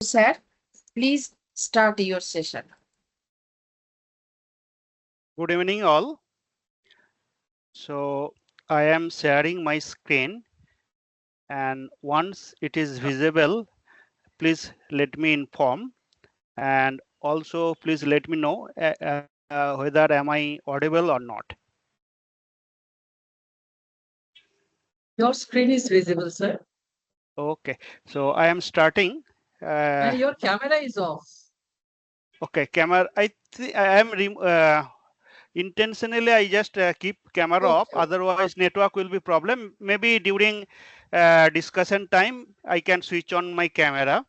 Sir, please start your session. Good evening all. So I am sharing my screen, and once it is visible, please let me inform, and also please let me know whether am I audible or not. Your screen is visible, sir. Okay, so I am starting. And your camera is off. Okay, camera. I am intentionally I just keep camera off. Okay. Otherwise, network will be problem. Maybe during discussion time, I can switch on my camera,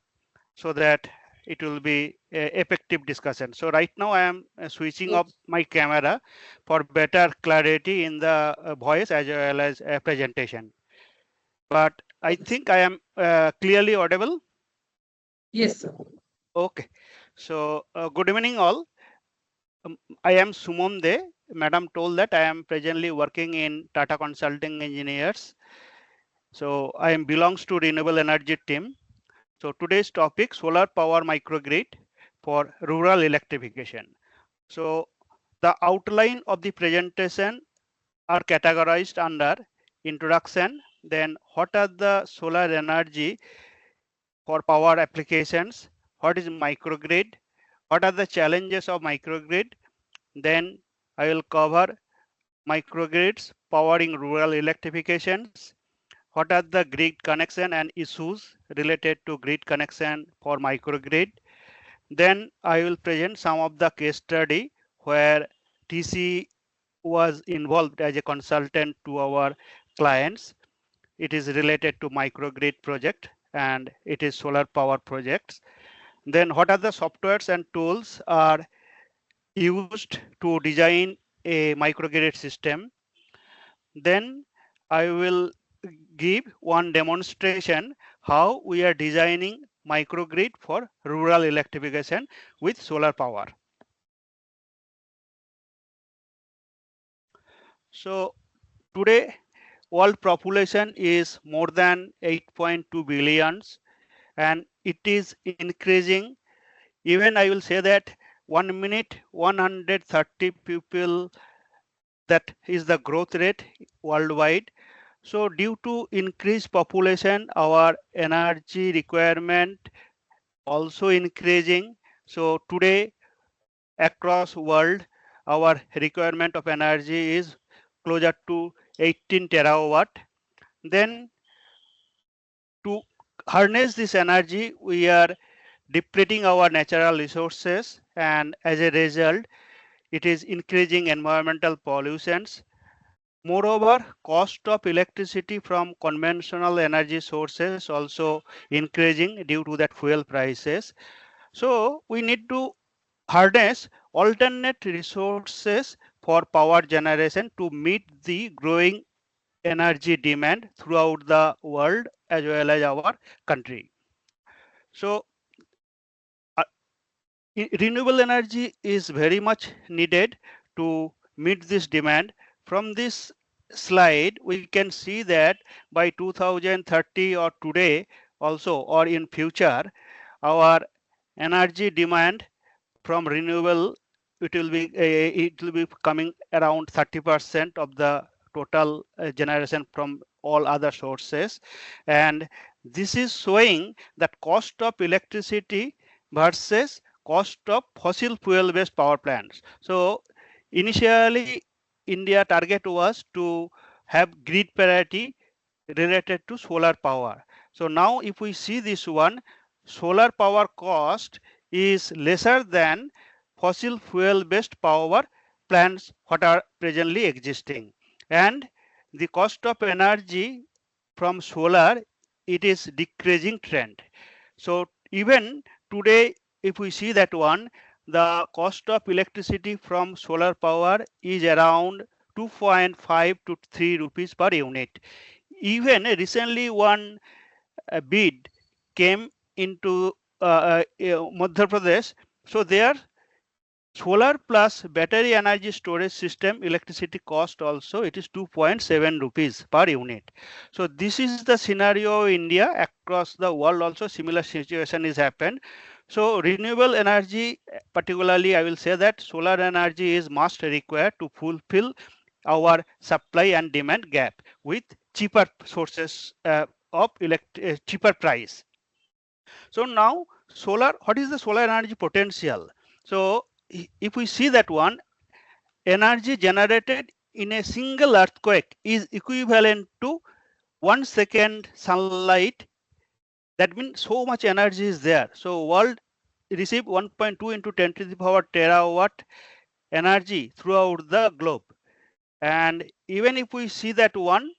so that it will be effective discussion. So right now I am switching off my camera for better clarity in the voice as well as presentation. But I think I am clearly audible. Yes, sir. Okay. So good evening all. I am Sumon De. Madam told that I am presently working in Tata Consulting Engineers. So I am belongs to renewable energy team. So today's topic, solar power microgrid for rural electrification. So the outline of the presentation are categorized under introduction, then what are the solar energy for power applications, what is microgrid, what are the challenges of microgrid, then I will cover microgrids powering rural electrifications, what are the grid connection and issues related to grid connection for microgrid. Then I will present some of the case study where TC was involved as a consultant to our clients. It is related to microgrid project and it is solar power projects. Then what are the softwares and tools are used to design a microgrid system. Then I will give one demonstration how we are designing microgrid for rural electrification with solar power. So today world population is more than 8.2 billions and it is increasing. Even I will say that 1 minute 130 people, that is the growth rate worldwide. So due to increased population, our energy requirement also increasing. So today across world, our requirement of energy is closer to 18 terawatt. Then to harness this energy, we are depleting our natural resources, and as a result, it is increasing environmental pollutions. Moreover, cost of electricity from conventional energy sources also increasing due to that fuel prices. So we need to harness alternate resources for power generation to meet the growing energy demand throughout the world as well as our country. So uh, renewable energy is very much needed to meet this demand. From this slide, we can see that by 2030 or today also or in future, our energy demand from renewable, it will be coming around 30% of the total generation from all other sources. And this is showing that cost of electricity versus cost of fossil fuel based power plants. So initially India target was to have grid parity related to solar power. So now if we see this one, solar power cost is lesser than fossil fuel based power plants what are presently existing. And the cost of energy from solar, it is decreasing trend. So even today, if we see that one, the cost of electricity from solar power is around 2.5 to 3 rupees per unit. Even recently one bid came into Madhya Pradesh. So there Solar plus battery energy storage system electricity cost also it is 2.7 rupees per unit. So this is the scenario India across the world also similar situation is happened. So renewable energy particularly I will say that solar energy is must required to fulfill our supply and demand gap with cheaper sources of cheaper price. So now solar, what is the solar energy potential? So if we see that one, energy generated in a single earthquake is equivalent to 1 second sunlight. That means so much energy is there. So world receive 1.2 into 10 to the power terawatt energy throughout the globe. And even if we see that one,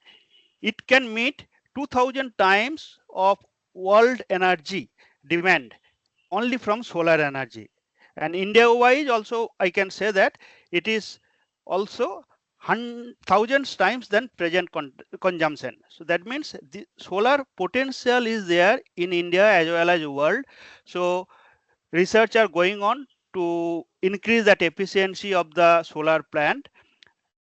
it can meet 2000 times of world energy demand only from solar energy. And India wise also I can say that it is also thousands times than present consumption. So that means the solar potential is there in India as well as world. So research are going on to increase that efficiency of the solar plant.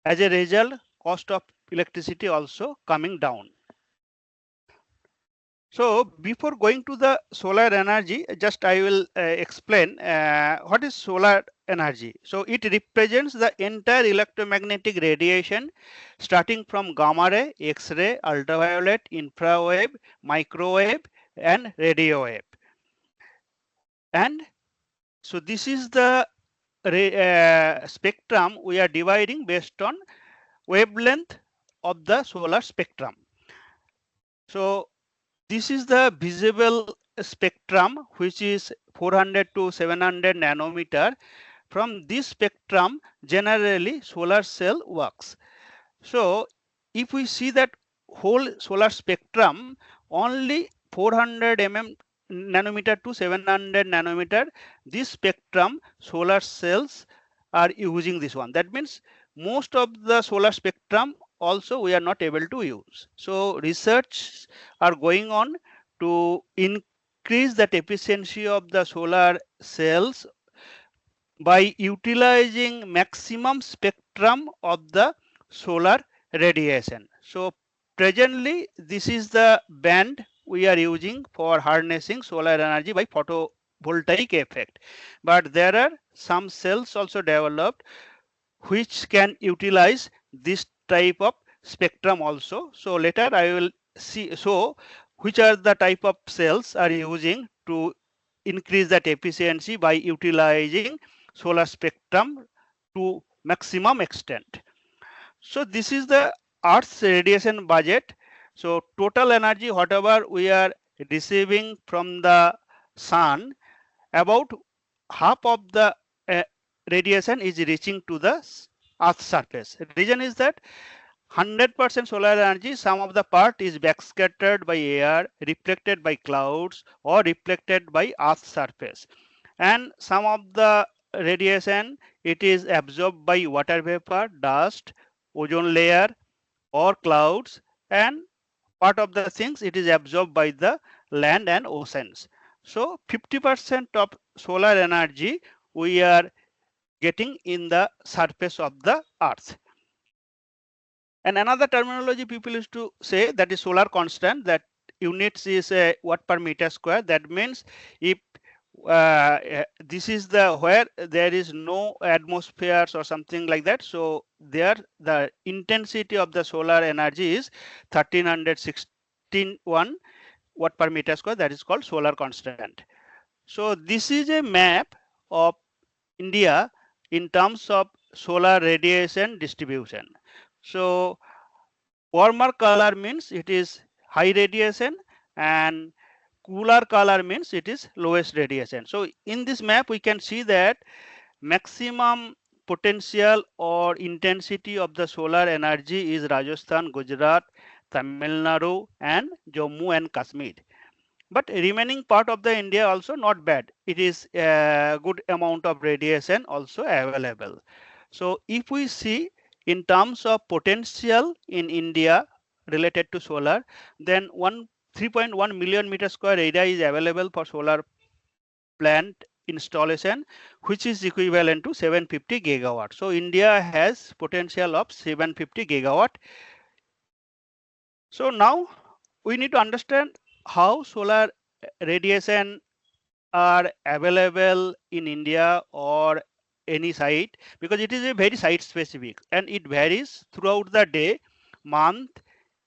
As a result, cost of electricity also coming down. So before going to the solar energy, just I will explain what is solar energy. So it represents the entire electromagnetic radiation starting from gamma ray, X-ray, ultraviolet, infrared, microwave and radio wave. And so this is the spectrum we are dividing based on wavelength of the solar spectrum. So this is the visible spectrum which is 400 to 700 nanometer. From this spectrum generally solar cell works. So if we see that whole solar spectrum only 400 nanometer to 700 nanometer, this spectrum solar cells are using this one. That means most of the solar spectrum also we are not able to use. So research are going on to increase that efficiency of the solar cells by utilizing maximum spectrum of the solar radiation. So presently this is the band we are using for harnessing solar energy by photovoltaic effect. But there are some cells also developed which can utilize this type of spectrum also. So later I will see so which are the type of cells are using to increase that efficiency by utilizing solar spectrum to maximum extent. So this is the Earth's radiation budget. So total energy whatever we are receiving from the sun, about half of the uh, radiation is reaching to the Earth's surface. Reason is that 100% solar energy, some of the part is backscattered by air, reflected by clouds, or reflected by Earth's surface. And some of the radiation, it is absorbed by water vapor, dust, ozone layer, or clouds, and part of the things it is absorbed by the land and oceans. So 50% of solar energy we are getting in the surface of the earth. And another terminology people used to say that is solar constant, that units is a watt per meter square. That means if this is the where there is no atmospheres or something like that, so there the intensity of the solar energy is 1361 watt per meter square, that is called solar constant. So this is a map of India in terms of solar radiation distribution. So warmer color means it is high radiation and cooler color means it is lowest radiation. So in this map we can see that maximum potential or intensity of the solar energy is Rajasthan, Gujarat, Tamil Nadu and Jammu and Kashmir. But remaining part of the India also not bad. It is a good amount of radiation also available. So if we see in terms of potential in India related to solar, then 3.1 million meter square area is available for solar plant installation, which is equivalent to 750 gigawatt. So India has potential of 750 gigawatt. So now we need to understand how solar radiation are available in India or any site, because it is a very site specific and it varies throughout the day, month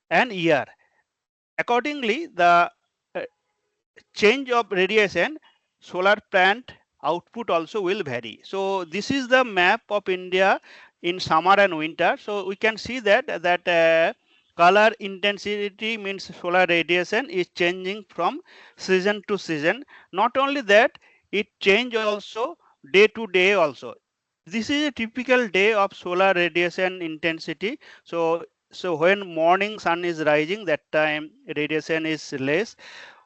and year. Accordingly, the uh, change of radiation, solar plant output also will vary. So this is the map of India in summer and winter. So we can see that color intensity means solar radiation is changing from season to season. Not only that, it change also day to day also. This is a typical day of solar radiation intensity. So when morning sun is rising, that time radiation is less.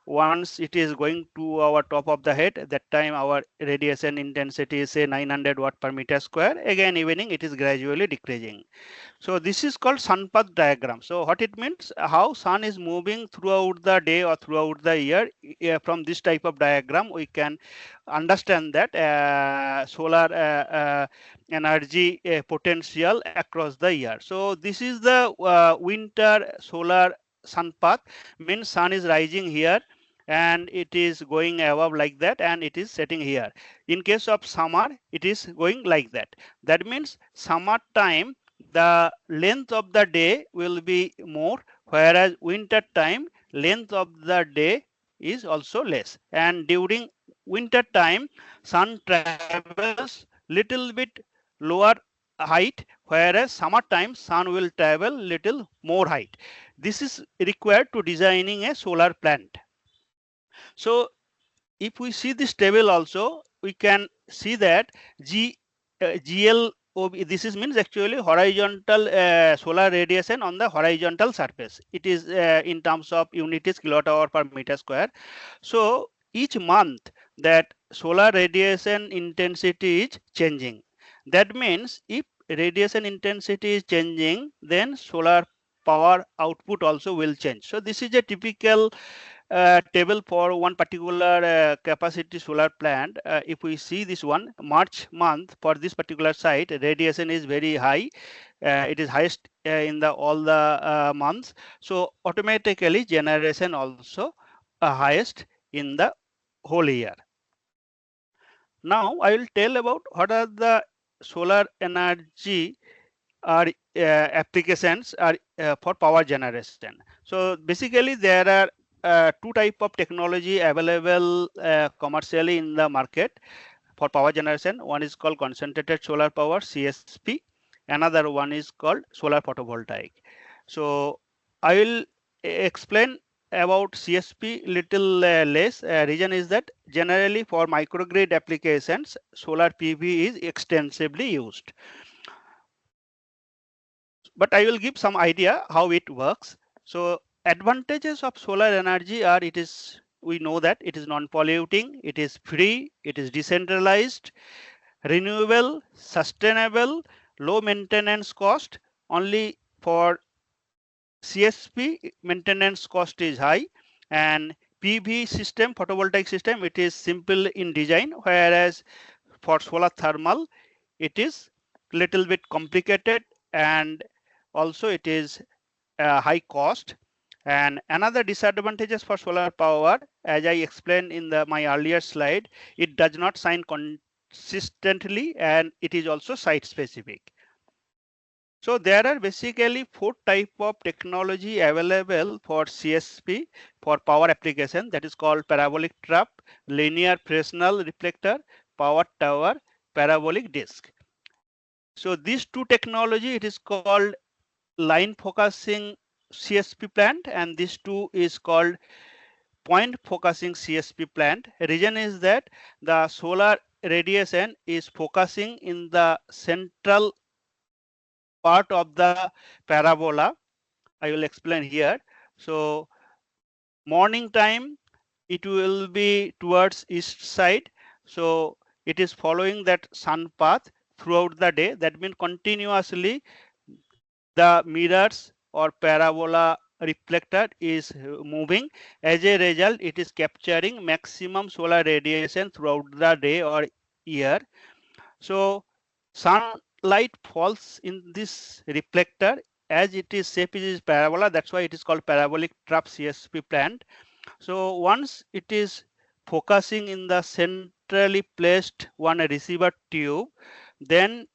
Once it is going to our top of the head, that time our radiation intensity is say 900 watt per meter square. Again evening it is gradually decreasing. So this is called sun path diagram. So what it means, how sun is moving throughout the day or throughout the year. From this type of diagram we can understand that solar energy potential across the year. So this is the winter solar sun path, means sun is rising here and it is going above like that and it is setting here. In case of summer it is going like that. That means summer time the length of the day will be more, whereas winter time length of the day is also less. And during winter time sun travels little bit lower height, whereas summertime sun will travel little more height. This is required to designing a solar plant. So if we see this table also, we can see that GLOB, this is means actually horizontal solar radiation on the horizontal surface. It is in terms of units kilowatt hour per meter square. So each month that solar radiation intensity is changing. That means if radiation intensity is changing, then solar power output also will change. So this is a typical table for one particular capacity solar plant. If we see this one, March month for this particular site, radiation is very high. It is highest in the all the months. So automatically generation also highest in the whole year. Now I will tell about what are the solar energy are applications are for power generation. So basically there are two type of technology available commercially in the market for power generation. One is called concentrated solar power, CSP. Another one is called solar photovoltaic. So I will explain about CSP little less. Reason is that generally for microgrid applications, solar PV is extensively used. But I will give some idea how it works. So advantages of solar energy are, it is, we know that it is non-polluting, it is free, it is decentralized, renewable, sustainable, low maintenance cost. Only for CSP maintenance cost is high, and PV system, photovoltaic system, it is simple in design, whereas for solar thermal it is little bit complicated and also it is high cost. And another disadvantages for solar power, as I explained in my earlier slide, it does not shine consistently and it is also site specific. So there are basically four type of technology available for CSP for power application, that is called parabolic trap, linear Fresnel reflector, power tower, parabolic disc. So these two technology, it is called line focusing CSP plant, and this two is called point focusing CSP plant. Reason is that the solar radiation is focusing in the central part of the parabola. I will explain here. So morning time it will be towards east side. So it is following that sun path throughout the day. That means continuously the mirrors or parabola reflector is moving. As a result, it is capturing maximum solar radiation throughout the day or year. So sunlight falls in this reflector. As it is shape is parabola, that's why it is called parabolic trap CSP plant. So once it is focusing in the centrally placed one receiver tube, then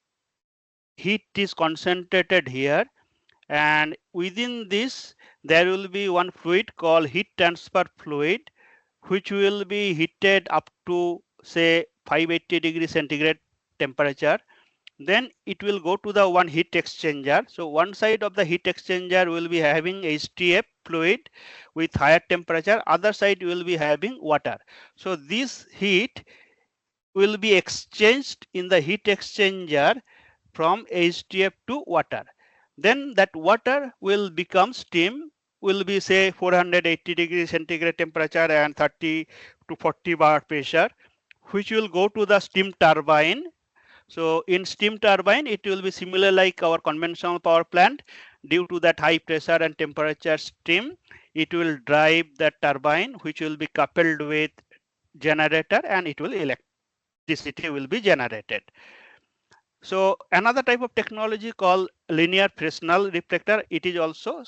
heat is concentrated here, and within this there will be one fluid called heat transfer fluid, which will be heated up to say 580 degrees centigrade temperature. Then it will go to the one heat exchanger. So one side of the heat exchanger will be having HTF fluid with higher temperature, other side will be having water. So this heat will be exchanged in the heat exchanger from HTF to water. Then that water will become steam, will be say 480 degrees centigrade temperature and 30 to 40 bar pressure, which will go to the steam turbine. So in steam turbine, it will be similar like our conventional power plant. Due to that high pressure and temperature steam, it will drive the turbine, which will be coupled with generator, and it will electricity will be generated. So another type of technology called linear Fresnel reflector. It is also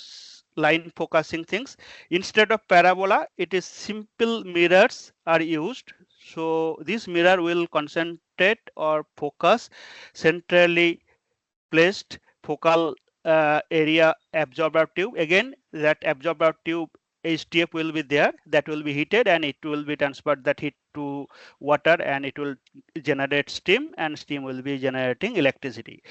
line focusing things. Instead of parabola, it is simple mirrors are used. So this mirror will concentrate or focus centrally placed focal area absorber tube. Again, that absorber tube HTF will be there, that will be heated, and it will be transferred that heat to water, and it will generate steam, and steam will be generating electricity.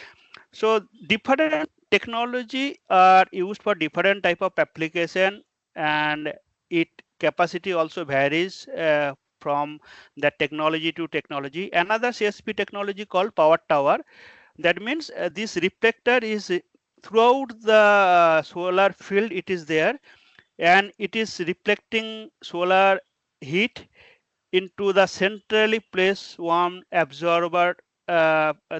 So different technology are used for different type of application, and it capacity also varies from that technology to technology. Another CSP technology called power tower. That means this reflector is throughout the solar field, it is there, and it is reflecting solar heat into the centrally placed one absorber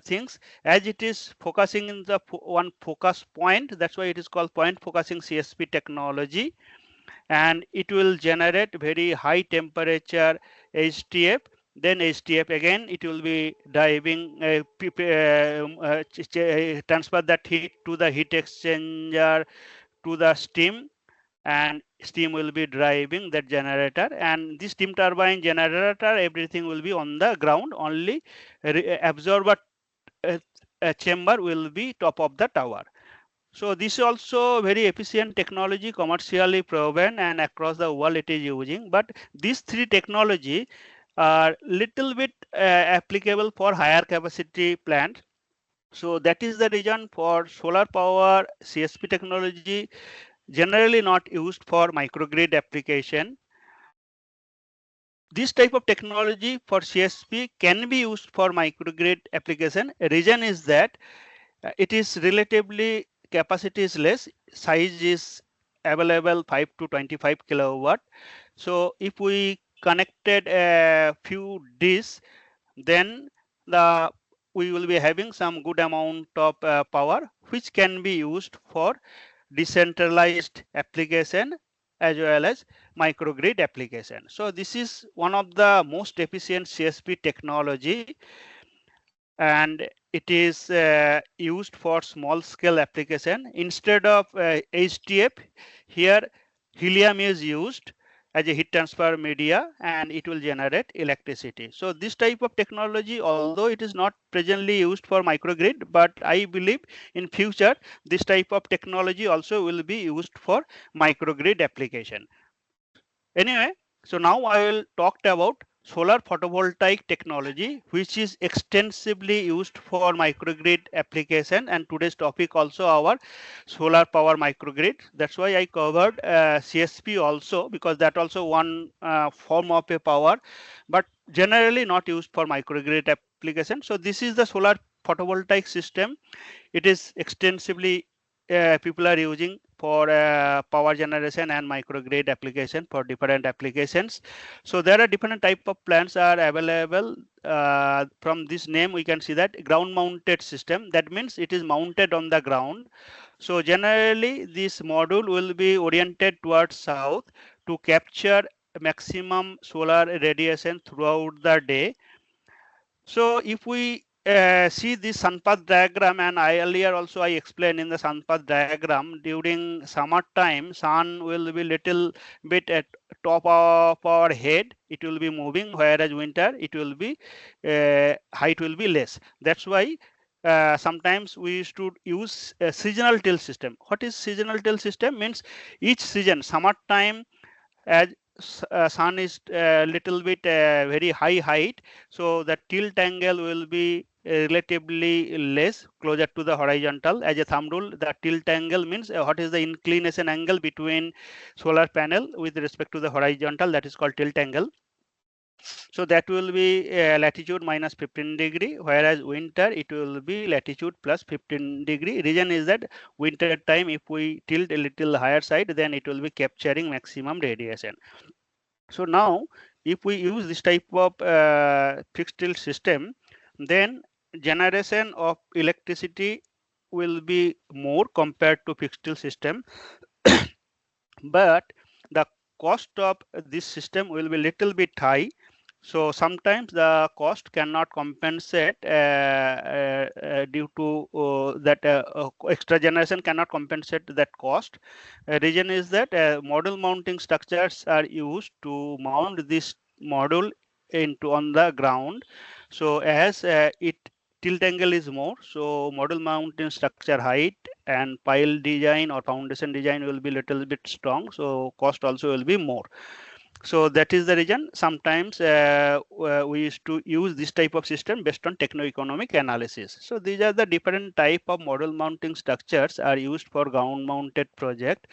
things. As it is focusing in the one focus point, that's why it is called point focusing CSP technology, and it will generate very high temperature HTF. Then HTF again, it will be driving transfer that heat to the heat exchanger to the steam, and steam will be driving that generator, and this steam turbine generator everything will be on the ground. Only absorber uh, chamber will be top of the tower. So this is also very efficient technology, commercially proven, and across the world it is using. But these three technology are little bit applicable for higher capacity plants. So that is the reason for solar power CSP technology generally not used for microgrid application. This type of technology for CSP can be used for microgrid application. Reason is that it is relatively capacity is less, size is available 5 to 25 kilowatt. So if we connected a few disks, then the we will be having some good amount of power, which can be used for decentralized application as well as microgrid application. So this is one of the most efficient CSP technology, and it is used for small scale application. Instead of HTF, here helium is used as a heat transfer media, and it will generate electricity. So this type of technology, although it is not presently used for microgrid, but I believe in future this type of technology also will be used for microgrid application. Anyway, so now I will talk about solar photovoltaic technology, which is extensively used for microgrid application, and today's topic also our solar power microgrid. That's why I covered CSP also, because that also one form of a power, but generally not used for microgrid application. So this is the solar photovoltaic system. It is extensively people are using for power generation and microgrid application for different applications. So there are different type of plants are available. From this name we can see that ground mounted system, that means it is mounted on the ground. So generally this module will be oriented towards south to capture maximum solar radiation throughout the day. So if we see this sun path diagram, and I earlier also I explained in the sun path diagram, during summer time sun will be little bit at top of our head, it will be moving, whereas winter it will be height will be less. That's why sometimes we used to use a seasonal tilt system. What is seasonal tilt system? Means each season, summer time, as sun is little bit very high height, so the tilt angle will be relatively less, closer to the horizontal. As a thumb rule, the tilt angle means what is the inclination angle between solar panel with respect to the horizontal, that is called tilt angle. So that will be latitude minus 15 degree, whereas winter it will be latitude plus 15 degree. Reason is that winter time, if we tilt a little higher side, then it will be capturing maximum radiation. So now if we use this type of fixed tilt system, then generation of electricity will be more compared to fixed tilt system, but the cost of this system will be little bit high. So sometimes the cost cannot compensate due to that extra generation cannot compensate that cost. Reason is that module mounting structures are used to mount this module into on the ground. So as it tilt angle is more, so module mounting structure height and pile design or foundation design will be little bit strong, so cost also will be more. So that is the reason sometimes we used to use this type of system based on techno-economic analysis. So these are the different type of model mounting structures are used for ground mounted project.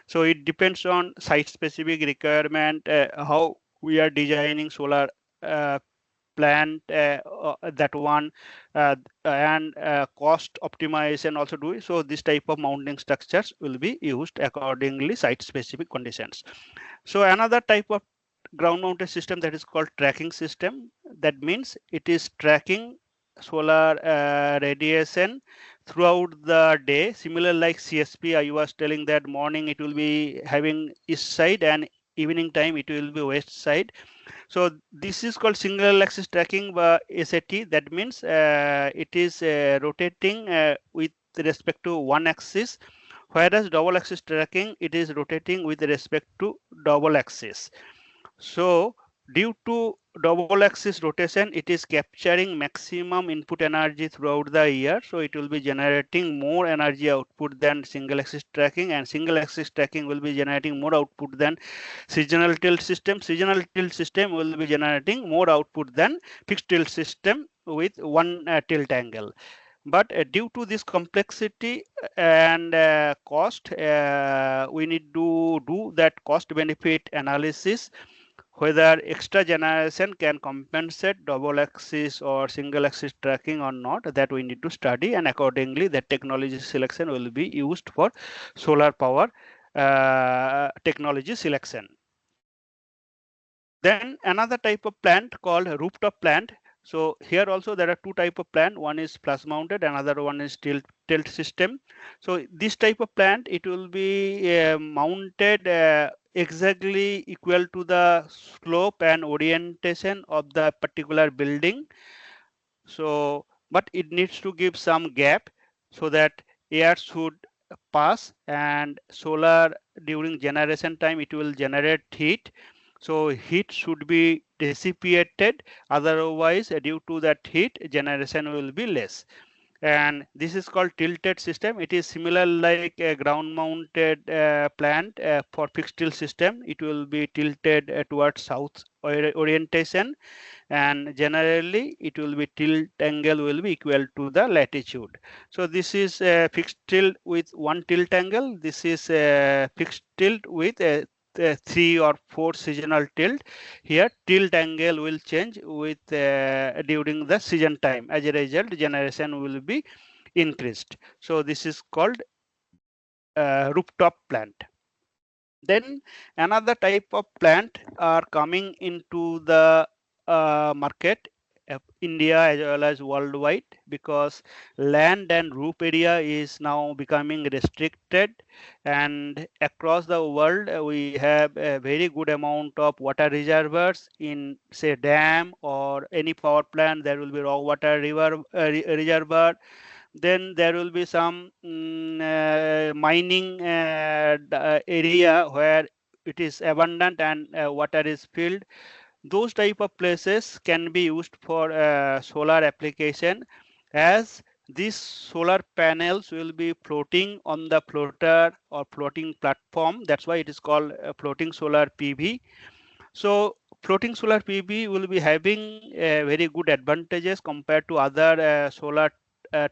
So it depends on site specific requirement, how we are designing solar uh, plant, that one, and cost optimization also do. So this type of mounting structures will be used accordingly site specific conditions. So another type of ground mounted system, that is called tracking system. That means it is tracking solar radiation throughout the day. Similar like CSP, I was telling that morning it will be having east side and evening time it will be west side. So this is called single axis tracking by SAT. That means it is rotating with respect to one axis, whereas double axis tracking it is rotating with respect to double axis. So due to double axis rotation, it is capturing maximum input energy throughout the year. So it will be generating more energy output than single axis tracking, and single axis tracking will be generating more output than seasonal tilt system. Seasonal tilt system will be generating more output than fixed tilt system with one tilt angle. But due to this complexity and cost, we need to do that cost benefit analysis, whether extra generation can compensate double axis or single axis tracking or not, that we need to study, and accordingly the technology selection will be used for solar power technology selection. Then another type of plant called rooftop plant. So here also there are two type of plant. One is flush mounted, another one is tilt system. So this type of plant, it will be mounted exactly equal to the slope and orientation of the particular building. So but it needs to give some gap so that air should pass, and solar during generation time it will generate heat, so heat should be dissipated, otherwise due to that heat generation will be less. And this is called tilted system. It is similar like a ground mounted plant. For fixed tilt system it will be tilted towards south orientation, and generally it will be tilt angle will be equal to the latitude. So this is a fixed tilt with one tilt angle. This is a fixed tilt with a three or four seasonal tilt. Here tilt angle will change with during the season time. As a result, generation will be increased. So this is called rooftop plant. Then another type of plant are coming into the market. India as well as worldwide, because land and roof area is now becoming restricted, and across the world we have a very good amount of water reservoirs in say dam or any power plant. There will be raw water river reservoir. Then there will be some mining area where it is abundant and water is filled. Those type of places can be used for solar application, as these solar panels will be floating on the floater or floating platform. That's why it is called floating solar PV. So floating solar PV will be having very good advantages compared to other solar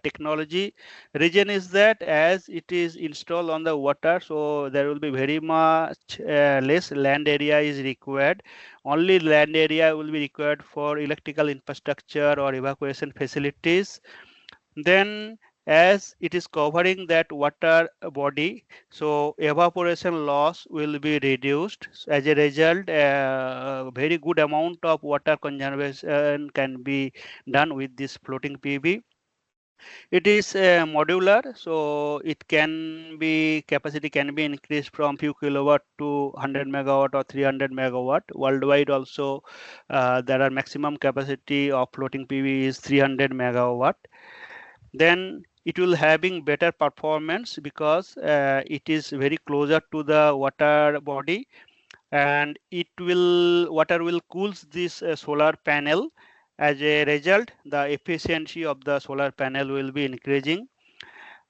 technology. Reason is that as it is installed on the water, so there will be very much less land area is required. Only land area will be required for electrical infrastructure or evacuation facilities. Then as it is covering that water body, so evaporation loss will be reduced. As a result, a very good amount of water conservation can be done with this floating PV. It is modular, so it can be capacity can be increased from few kilowatt to 100 megawatt or 300 megawatt. Worldwide also, there are maximum capacity of floating PV is 300 megawatt. Then it will having better performance because it is very closer to the water body, and it will water will cools this solar panel. As a result, the efficiency of the solar panel will be increasing.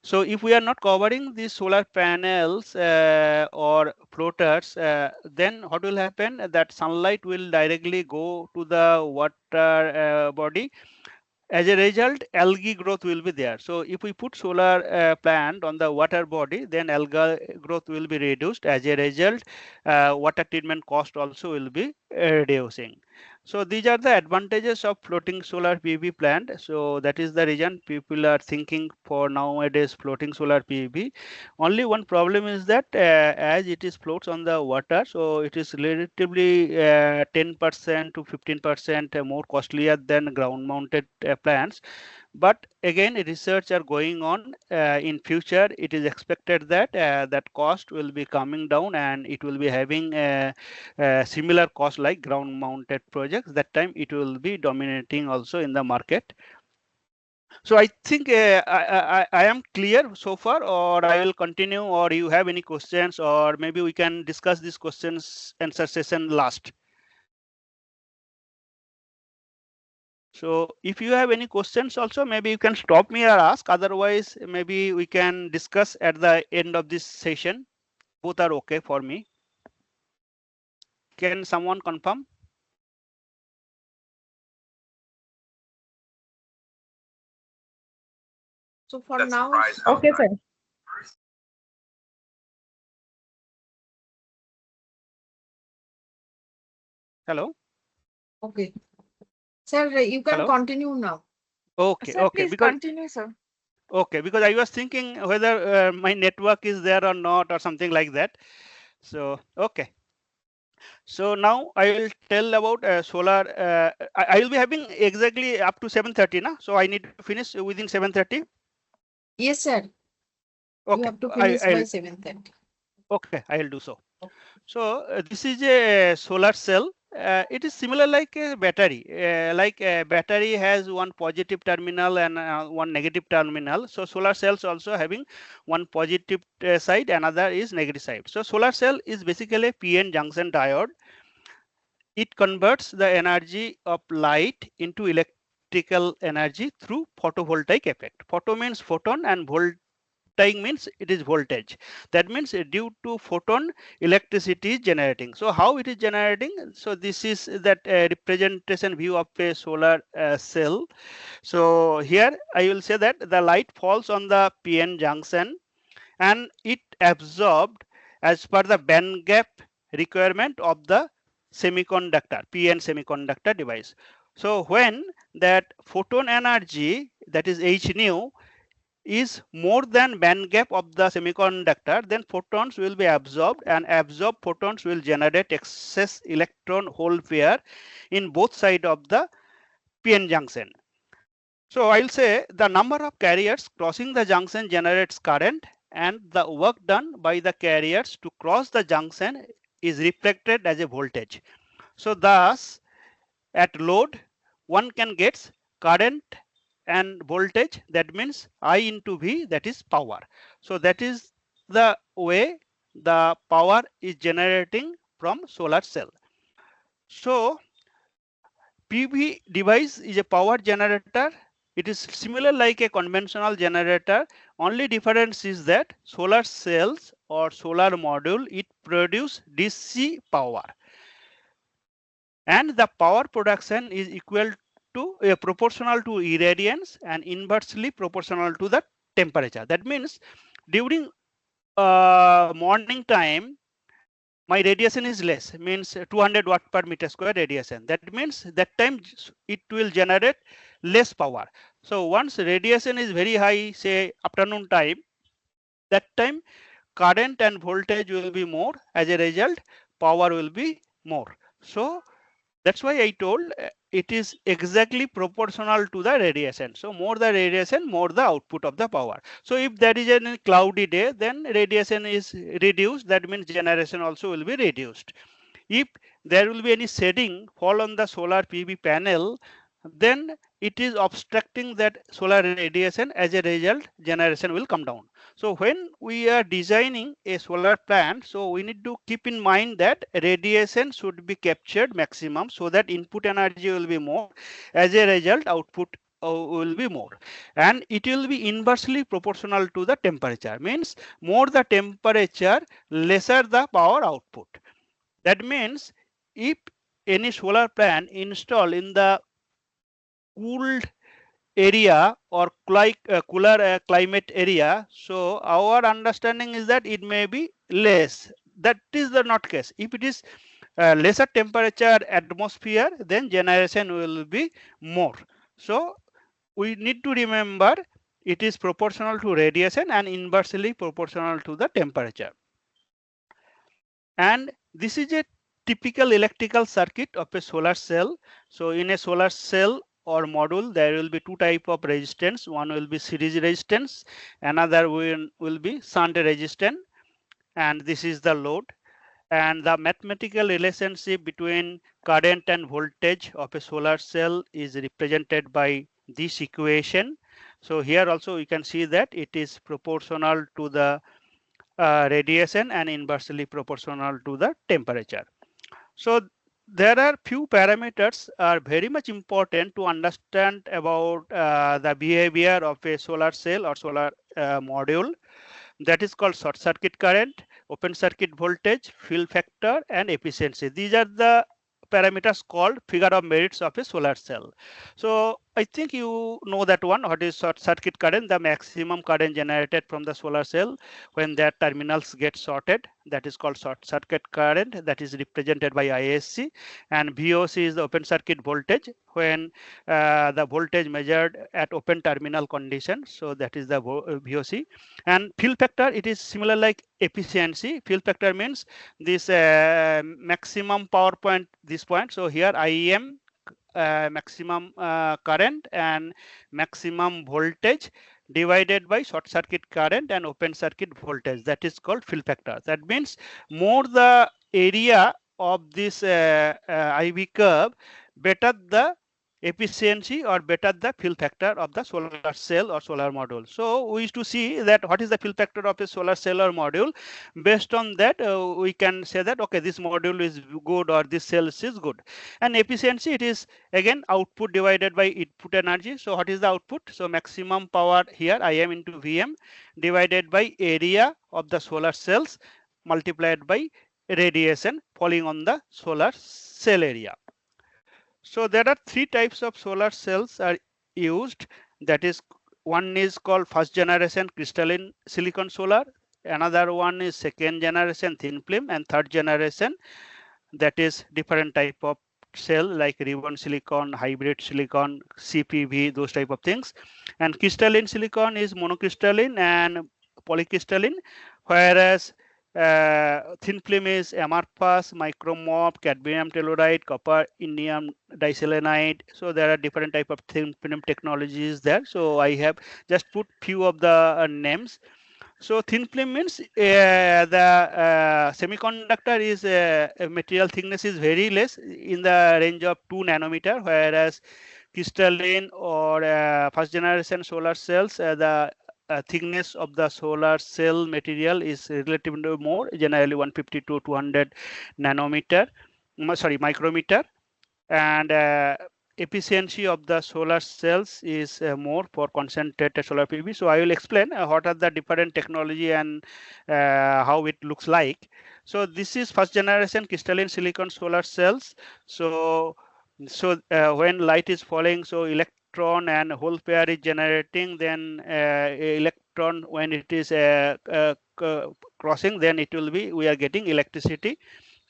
So if we are not covering these solar panels or floaters, then what will happen? That sunlight will directly go to the water body. As a result, algae growth will be there. So if we put solar plant on the water body, then algae growth will be reduced. As a result, water treatment cost also will be reducing. So these are the advantages of floating solar PV plant. So that is the reason people are thinking for nowadays floating solar PV. Only one problem is that as it is floats on the water, so it is relatively 10% to 15% more costlier than ground mounted plants. But again, research are going on. In future, it is expected that that cost will be coming down and it will be having similar cost like ground mounted projects. That time it will be dominating also in the market. So I think I am clear so far, or I will continue, or you have any questions, or maybe we can discuss these questions answer session last. So if you have any questions also, maybe you can stop me or ask. Otherwise, maybe we can discuss at the end of this session. Both are okay for me. Can someone confirm? So for now, Okay, sir. Hello? okay. Sir, you can Hello? continue now. Okay, Sir, okay. please Because continue, sir. okay, because I was thinking whether my network is there or not, or something like that. So okay. So now I will tell about solar. I will be having exactly up to 7:30 now. So I need to finish within 7:30. Yes, sir. You Okay, have to finish by I'll 7:30. okay, I'll do so. So this is a solar cell. It is similar like a battery. Like a battery has one positive terminal and one negative terminal. So solar cells also having one positive side, another is negative side. So solar cell is basically a PN junction diode. It converts the energy of light into electrical energy through photovoltaic effect. Photo means photon and voltaic means it is voltage. That means due to photon, electricity is generating. So how it is generating? So this is that representation view of a solar cell. So here I will say that the light falls on the PN junction and it absorbed as per the band gap requirement of the semiconductor, PN semiconductor device. So when that photon energy, that is H nu, is more than band gap of the semiconductor, then photons will be absorbed, and absorbed photons will generate excess electron hole pair in both sides of the PN junction. So I'll say the number of carriers crossing the junction generates current, and the work done by the carriers to cross the junction is reflected as a voltage. So thus at load one can get current and voltage, that means I into V, that is power. So that is the way the power is generating from solar cell. So PV device is a power generator. It is similar like a conventional generator. Only difference is that solar cells or solar module, it produce DC power, and the power production is equal to proportional to irradiance and inversely proportional to the temperature. That means during morning time my radiation is less, means 200 watt per meter square radiation. That means that time it will generate less power. So once radiation is very high, say afternoon time, that time current and voltage will be more. As a result, power will be more. So that's why I told it is exactly proportional to the radiation. So more the radiation, more the output of the power. So if there is a cloudy day, then radiation is reduced. That means generation also will be reduced. If there will be any shading fall on the solar PV panel, then it is obstructing that solar radiation. As a result, generation will come down. So when we are designing a solar plant, so we need to keep in mind that radiation should be captured maximum so that input energy will be more. As a result, output will be more, and it will be inversely proportional to the temperature. Means more the temperature, lesser the power output. That means if any solar plant installed in the cooled area or cooler climate area, so our understanding is that it may be less. That is the not case. If it is lesser temperature atmosphere, then generation will be more. So we need to remember it is proportional to radiation and inversely proportional to the temperature. And this is a typical electrical circuit of a solar cell. So in a solar cell or module, there will be two type of resistance. One will be series resistance, another will be shunt resistance, and this is the load. And the mathematical relationship between current and voltage of a solar cell is represented by this equation. So here also you can see that it is proportional to the radiation and inversely proportional to the temperature. So there are few parameters are very much important to understand about the behavior of a solar cell or solar module. That is called short circuit current, open circuit voltage, fill factor, and efficiency. These are the parameters called figure of merits of a solar cell. So I think you know that one. What is short circuit current? The maximum current generated from the solar cell when their terminals get shorted. That is called short circuit current. That is represented by ISC. And VOC is the open circuit voltage when the voltage measured at open terminal condition. So that is the VOC. And fill factor, it is similar like efficiency. Fill factor means this maximum power point, this point. So here IEM, maximum current and maximum voltage divided by short circuit current and open circuit voltage. That is called fill factor. That means more the area of this IV curve, better the efficiency or better the fill factor of the solar cell or solar module. So we used to see that what is the fill factor of a solar cell or module. Based on that, we can say that okay, this module is good or this cell is good. And efficiency, it is again output divided by input energy. So what is the output? So maximum power here IM into VM divided by area of the solar cells multiplied by radiation falling on the solar cell area. So there are three types of solar cells are used. That is, one is called first generation crystalline silicon solar. Another one is second generation thin film, and third generation, that is different type of cell like ribbon silicon, hybrid silicon, CPV, those type of things. And crystalline silicon is monocrystalline and polycrystalline, whereas thin film is amorphous, micromorph, cadmium telluride, copper, indium diselenide. So there are different type of thin film technologies there. So I have just put few of the names. So thin film means the semiconductor is material thickness is very less in the range of 2 nanometer, whereas crystalline or first generation solar cells, the thickness of the solar cell material is relatively more, generally 150 to 200 nanometer, sorry, micrometer, and efficiency of the solar cells is more for concentrated solar PV. So I will explain what are the different technology and how it looks like. So this is first generation crystalline silicon solar cells. So when light is falling, so electron and hole pair is generating, then electron, when it is crossing, then it will be, we are getting electricity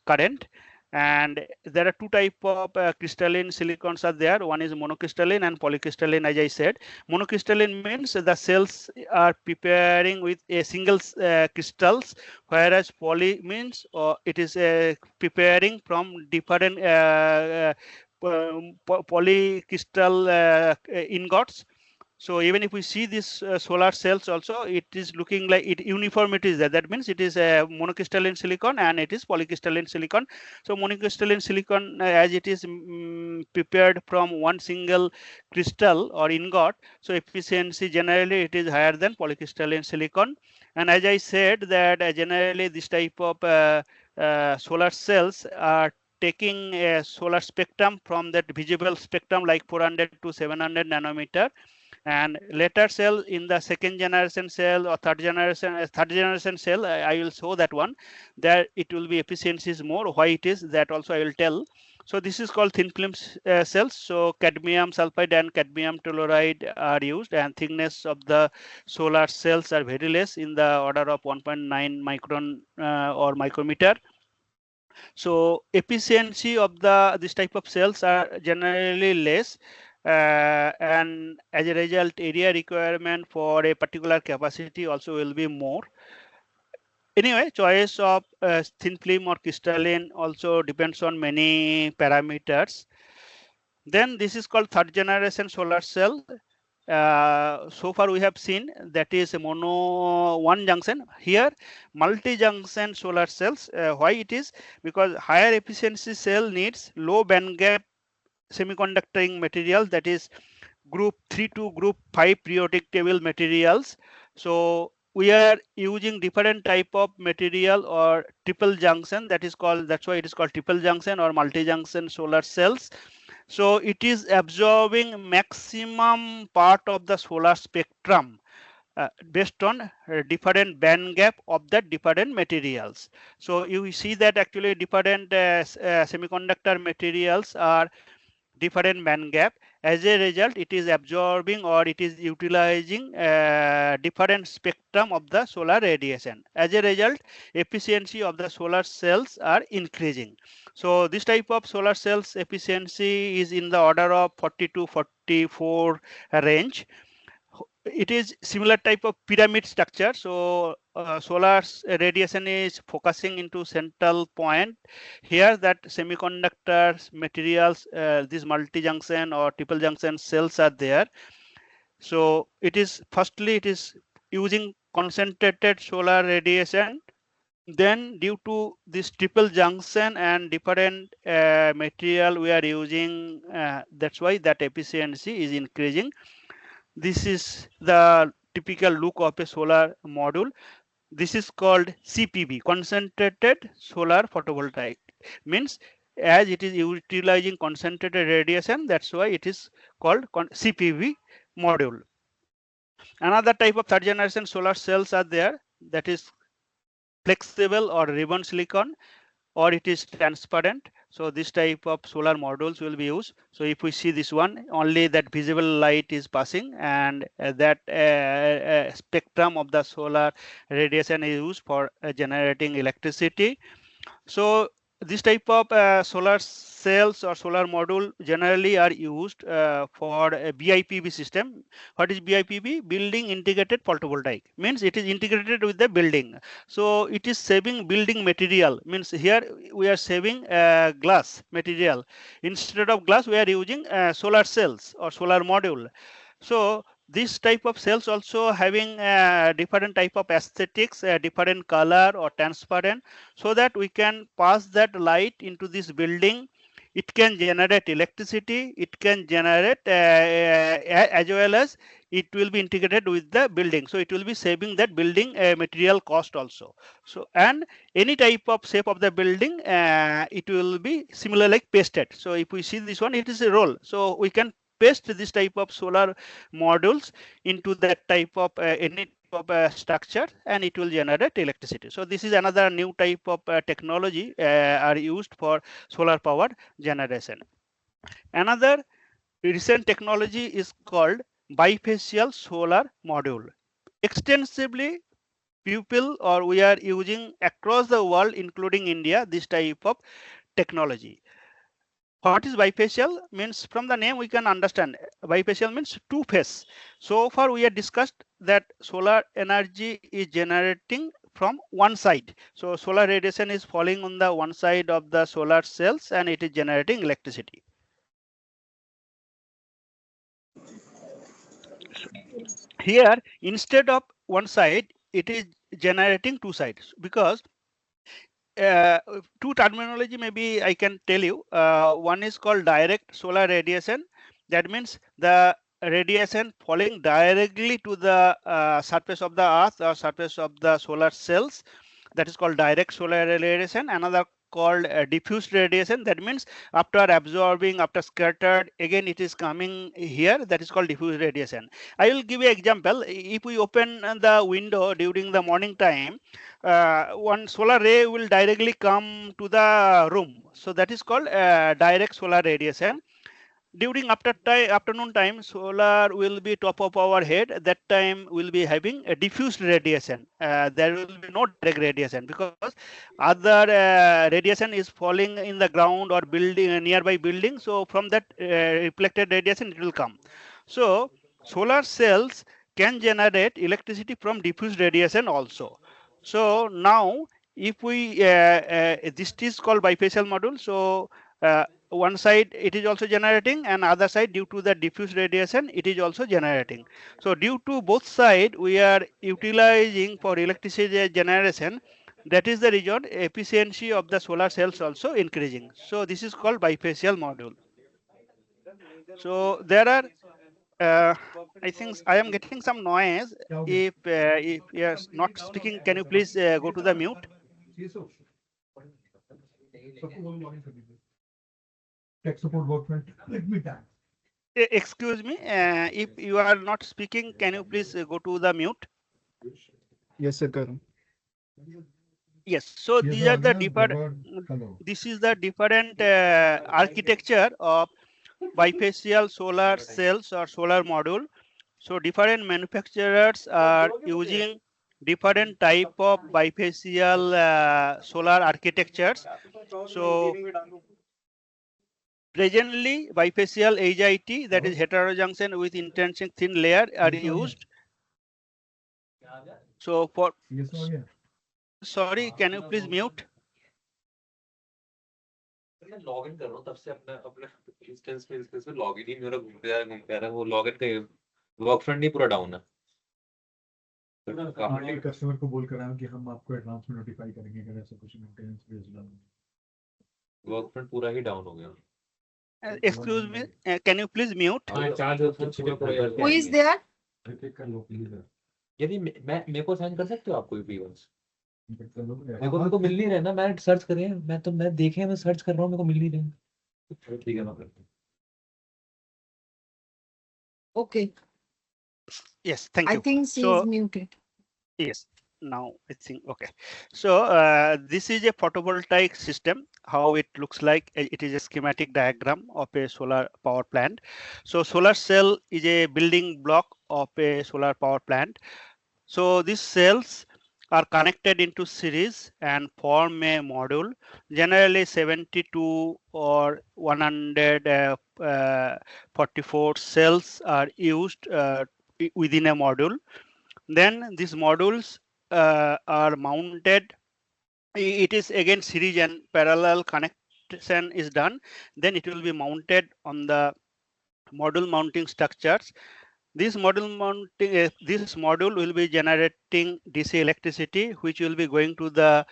current. And there are two type of crystalline silicons are there. One is monocrystalline and polycrystalline. As I said, monocrystalline means the cells are preparing with a single crystals, whereas poly means it is preparing from different polycrystal ingots. So even if we see this solar cells also, it is looking like it uniformity is there. That means it is a monocrystalline silicon and it is polycrystalline silicon. So monocrystalline silicon, as it is prepared from one single crystal or ingot, so efficiency generally it is higher than polycrystalline silicon. And as I said that generally this type of solar cells are taking a solar spectrum from that visible spectrum like 400 to 700 nanometer, and later cell in the second generation cell or third generation cell, I will show that one, there it will be efficiency is more. Why it is, that also I will tell. So this is called thin film cells. So cadmium sulfide and cadmium telluride are used, and thickness of the solar cells are very less, in the order of 1.9 micron or micrometer. So efficiency of the this type of cells are generally less, and as a result area requirement for a particular capacity also will be more. Anyway, choice of thin film or crystalline also depends on many parameters. Then this is called third generation solar cell. So far we have seen that is a mono one junction. Here multi junction solar cells. Why it is? Because higher efficiency cell needs low band gap semiconducting material, that is group 3 to group 5 periodic table materials. So we are using different type of material or triple junction, that is called, that's why it is called triple junction or multi junction solar cells. So it is absorbing maximum part of the solar spectrum based on different band gap of the different materials. So you see that actually different semiconductor materials are different band gap. As a result, it is absorbing or it is utilizing different spectrum of the solar radiation. As a result, efficiency of the solar cells are increasing. So this type of solar cells efficiency is in the order of 40 to 44 range. It is similar type of pyramid structure. So solar radiation is focusing into central point. Here that semiconductors materials, these multi junction or triple junction cells are there. So it is firstly it is using concentrated solar radiation. Then due to this triple junction and different material we are using, that's why that efficiency is increasing. This is the typical look of a solar module. This is called CPV, concentrated solar photovoltaic. Means as it is utilizing concentrated radiation, that's why it is called CPV module. Another type of third generation solar cells are there, that is flexible or ribbon silicon, or it is transparent. So this type of solar modules will be used. So if we see this one, only that visible light is passing, and that spectrum of the solar radiation is used for generating electricity. So this type of solar cells or solar module generally are used for a BIPV system. What is BIPV? Building integrated photovoltaic. Means it is integrated with the building. So it is saving building material. Means here we are saving glass material. Instead of glass, we are using solar cells or solar module. So this type of cells also having different type of aesthetics, different color or transparent, so that we can pass that light into this building. It can generate electricity, it can generate as well as it will be integrated with the building, so it will be saving that building material cost also. So and any type of shape of the building, it will be similar like pasted. So if we see this one, it is a roll, so we can paste this type of solar modules into that type of any type of structure, and it will generate electricity. So this is another new type of technology are used for solar power generation. Another recent technology is called bifacial solar module. Extensively people or we are using across the world including India this type of technology. What is bifacial? Means from the name we can understand bifacial means two phase. So far we have discussed that solar energy is generating from one side. So solar radiation is falling on the one side of the solar cells and it is generating electricity. Here instead of one side it is generating two sides, because two terminology maybe I can tell you. One is called direct solar radiation. That means the radiation falling directly to the surface of the earth or surface of the solar cells. That is called direct solar radiation. Another called diffused radiation. That means after absorbing, after scattered, again it is coming here. That is called diffused radiation. I will give you an example. If we open the window during the morning time, one solar ray will directly come to the room. So that is called direct solar radiation. During afternoon time, solar will be top of our head. That time will be having a diffused radiation. There will be no direct radiation, because other radiation is falling in the ground or building nearby building. So from that reflected radiation it will come. So solar cells can generate electricity from diffused radiation also. So now if we this is called bifacial module. So one side it is also generating and other side due to the diffuse radiation it is also generating. So due to both side we are utilizing for electricity generation. That is the reason efficiency of the solar cells also increasing. So this is called bifacial module. So there are I think I am getting some noise. If you are not speaking, can you please go to the mute? Tech support workfront. Let me tap. Excuse me, if you are not speaking, can you please go to the mute? Yes, sir. Karan. Yes. So Yes, these sir, are the again, different. Hello. This is the different architecture of bifacial solar cells or solar module. So different manufacturers are using different type of bifacial solar architectures. So presently bifacial HIT, that is heterojunction with intrinsic thin layer, are used. So for Yes, sir, again. sorry, can you please mute? मैं log in कर रहा हूँ तब से अपने अपने instance में log in ही मेरा घूमते आ रहा है वो लॉग इन का वर्क फ्रंट नहीं पूरा डाउन है काफी कस्टमर को बोल कर रहा हूँ कि हम आपको एडवांस में नोटिफाई करेंगे अगर ऐसा कुछ मेंटेनेंस बेस्ड वर्क फ्रंट पूरा ही डाउन हो गया Excuse me, can you please mute? Who is there? यदि मैं मेरे को साइन कर सकते हो आप कोई भी वंस मेरे को मिल नहीं रहा है ना मैं सर्च कर रहे हैं मैं देखे मैं सर्च कर रहा हूँ मेरे को मिल नहीं रहा ठीक है ना Okay. Yes, thank I you. think she So is muted. yes, now I think okay. So this is a photovoltaic system. How it looks like, it is a schematic diagram of a solar power plant. So solar cell is a building block of a solar power plant. So these cells are connected into series and form a module. Generally 72 or 144 cells are used within a module. Then these modules are mounted. It is again series and parallel connection is done. Then it will be mounted on the module mounting structures. This module will be generating DC electricity, which will be going to the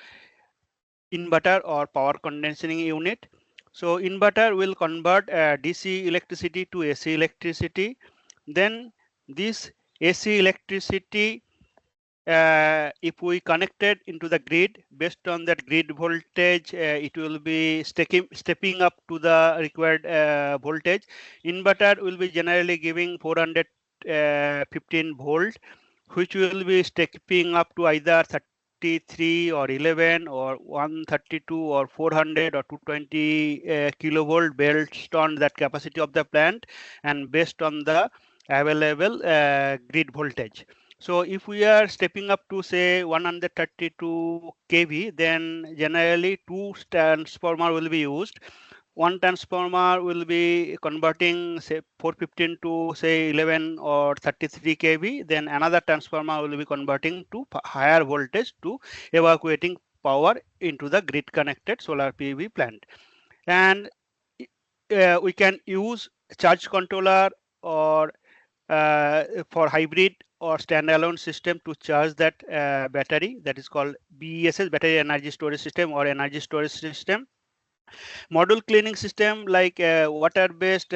inverter or power conditioning unit. So inverter will convert DC electricity to AC electricity. Then this AC electricity, if we connect it into the grid, based on that grid voltage, it will be stepping up to the required voltage. Inverter will be generally giving 415 volt, which will be stepping up to either 33 or 11 or 132 or 400 or 220 kilovolt based on that capacity of the plant and based on the available grid voltage. So if we are stepping up to say 132 kV, then generally two transformer will be used. One transformer will be converting say 415 to say 11 or 33 kV. Then another transformer will be converting to higher voltage to evacuating power into the grid connected solar PV plant. And we can use charge controller or for hybrid or standalone system to charge that battery, that is called BESS, battery energy storage system or energy storage system. Module cleaning system like water based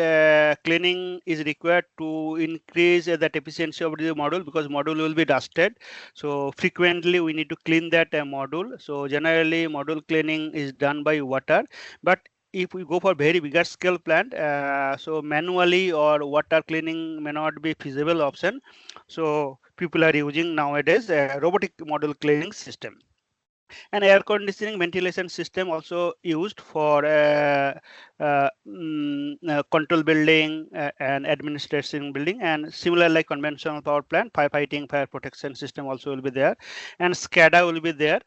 cleaning is required to increase that efficiency of the module, because module will be dusted. So frequently we need to clean that module. So generally module cleaning is done by water, but if we go for very bigger scale plant, so manually or water cleaning may not be feasible option. So people are using nowadays a robotic module cleaning system. And air conditioning ventilation system also used for control building and administration building, and similar like conventional power plant, firefighting, fire protection system also will be there, and SCADA will be there,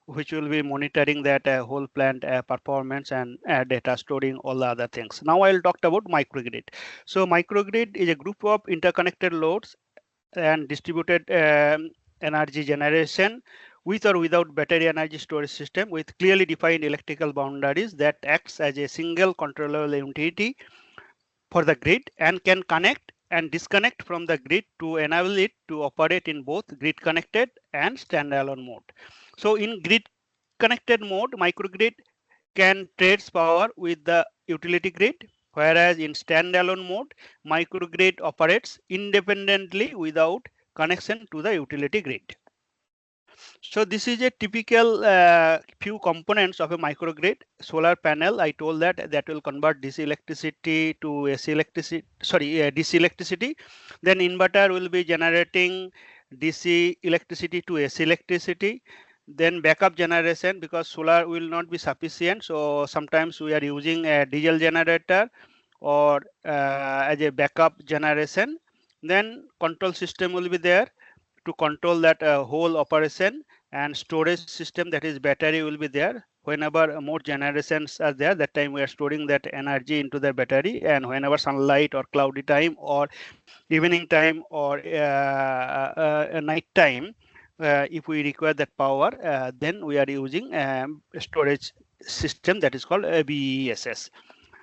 which will be monitoring that whole plant performance and data storing all the other things. Now I'll talk about microgrid. So microgrid is a group of interconnected loads and distributed energy generation with or without battery energy storage system with clearly defined electrical boundaries that acts as a single controllable entity for the grid and can connect and disconnect from the grid to enable it to operate in both grid connected and standalone mode. So in grid connected mode, microgrid can trace power with the utility grid, whereas in standalone mode, microgrid operates independently without connection to the utility grid. So this is a typical few components of a microgrid. Solar panel, I told that will convert DC electricity to AC electricity, DC electricity. Then inverter will be generating DC electricity to AC electricity. Then backup generation, because solar will not be sufficient. So sometimes we are using a diesel generator or as a backup generation. Then control system will be there to control that whole operation, and storage system, that is battery, will be there. Whenever more generations are there, that time we are storing that energy into the battery, and whenever sunlight or cloudy time or evening time or night time, if we require that power, then we are using storage system, that is called BESS.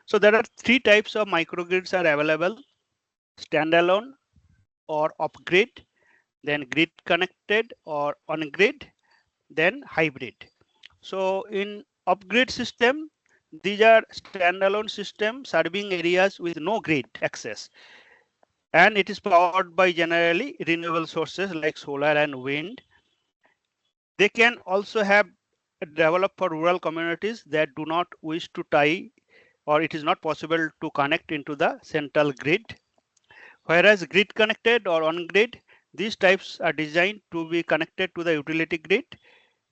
So there are three types of microgrids are available: standalone or off-grid, then grid connected or on grid, then hybrid. So in off-grid system, these are standalone system serving areas with no grid access, and it is powered by generally renewable sources like solar and wind. They can also have developed for rural communities that do not wish to tie, or it is not possible to connect into the central grid. Whereas grid connected or on grid, these types are designed to be connected to the utility grid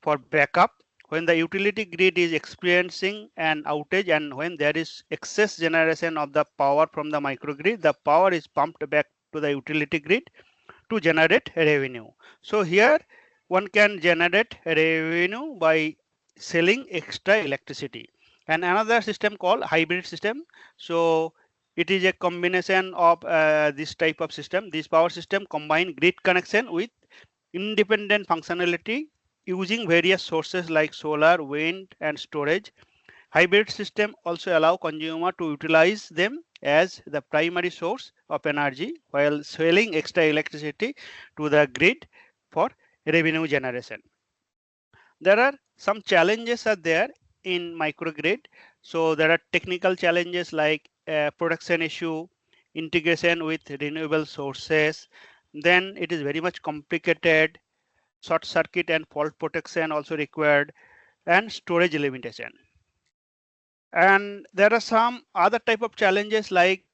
for backup when the utility grid is experiencing an outage, and when there is excess generation of the power from the microgrid, the power is pumped back to the utility grid to generate revenue. So here one can generate revenue by selling extra electricity. And another system called hybrid system. So it is a combination of this type of system. This power system combine grid connection with independent functionality using various sources like solar, wind, and storage. Hybrid system also allow consumer to utilize them as the primary source of energy while selling extra electricity to the grid for revenue generation. There are some challenges are there in microgrid. So there are technical challenges like production issue, integration with renewable sources. Then it is very much complicated. Short circuit and fault protection also required, and storage limitation. And there are some other type of challenges like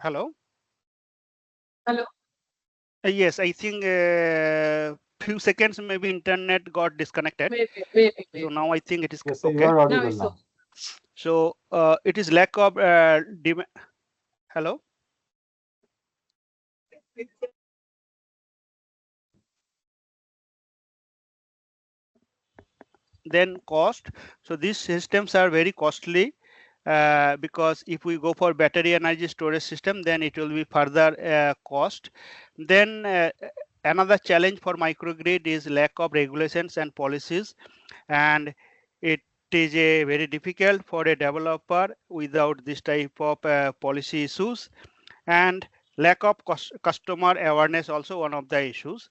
hello. Hello. Yes, I think few seconds maybe internet got disconnected. So now I think it is Yes, sir, you okay. are audible Now it's now. So it is lack of hello. Then cost. So these systems are very costly because if we go for battery energy storage system, then it will be further cost. Then another challenge for microgrid is lack of regulations and policies, and it is a very difficult for a developer without this type of policy issues, and lack of customer awareness also one of the issues.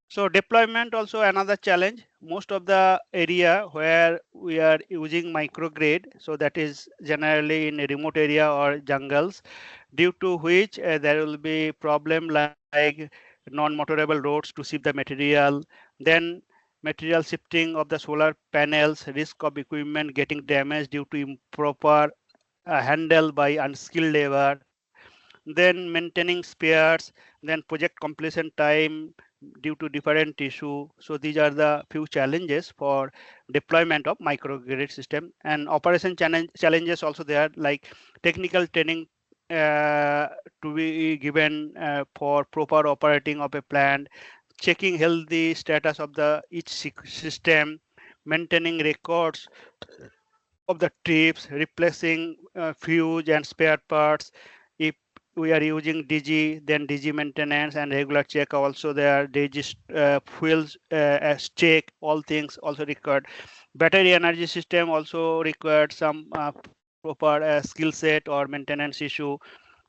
So deployment also another challenge. Most of the area where we are using microgrid, so that is generally in a remote area or jungles, due to which there will be problem like non-motorable roads to ship the material, then material shifting of the solar panels, risk of equipment getting damaged due to improper handle by unskilled labor, then maintaining spares, then project completion time due to different issue. So these are the few challenges for deployment of microgrid system. And operation challenges also there, like technical training to be given for proper operating of a plant, checking healthy status of the each system, maintaining records of the trips, replacing fuse and spare parts. If we are using DG, then DG maintenance and regular check also there. DG fuels as check, all things also required. Battery energy system also required some proper skill set or maintenance issue.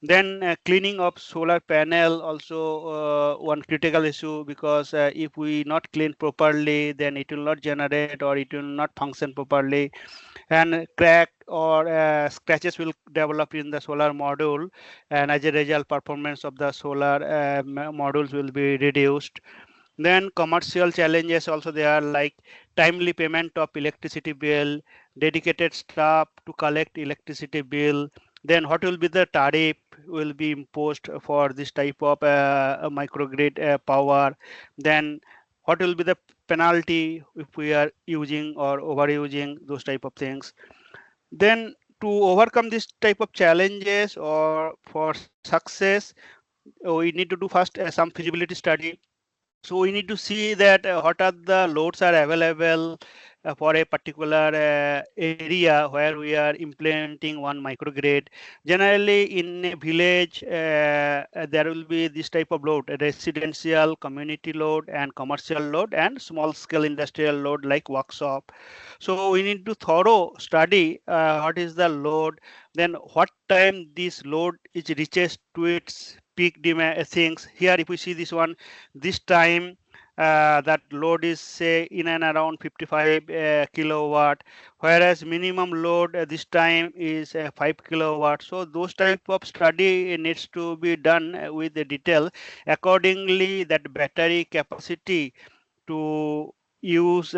Then cleaning of solar panel also one critical issue, because if we not clean properly, then it will not generate or it will not function properly, and crack or scratches will develop in the solar module, and as a result performance of the solar modules will be reduced. Then commercial challenges also there, like timely payment of electricity bill, dedicated staff to collect electricity bill, then what will be the tariff will be imposed for this type of microgrid power, then what will be the penalty if we are using or overusing those type of things. Then to overcome this type of challenges or for success, we need to do first some feasibility study. So we need to see that what are the loads are available for a particular area where we are implementing one microgrid. Generally in a village, there will be this type of load: residential, community load, and commercial load, and small scale industrial load like workshop. So we need to thorough study what is the load, then what time this load is reaches to its peak demand things. Here if we see this one, this time that load is say in and around 55 kilowatt, whereas minimum load this time is 5 kilowatt. So those type of study needs to be done with the detail. Accordingly, that battery capacity to use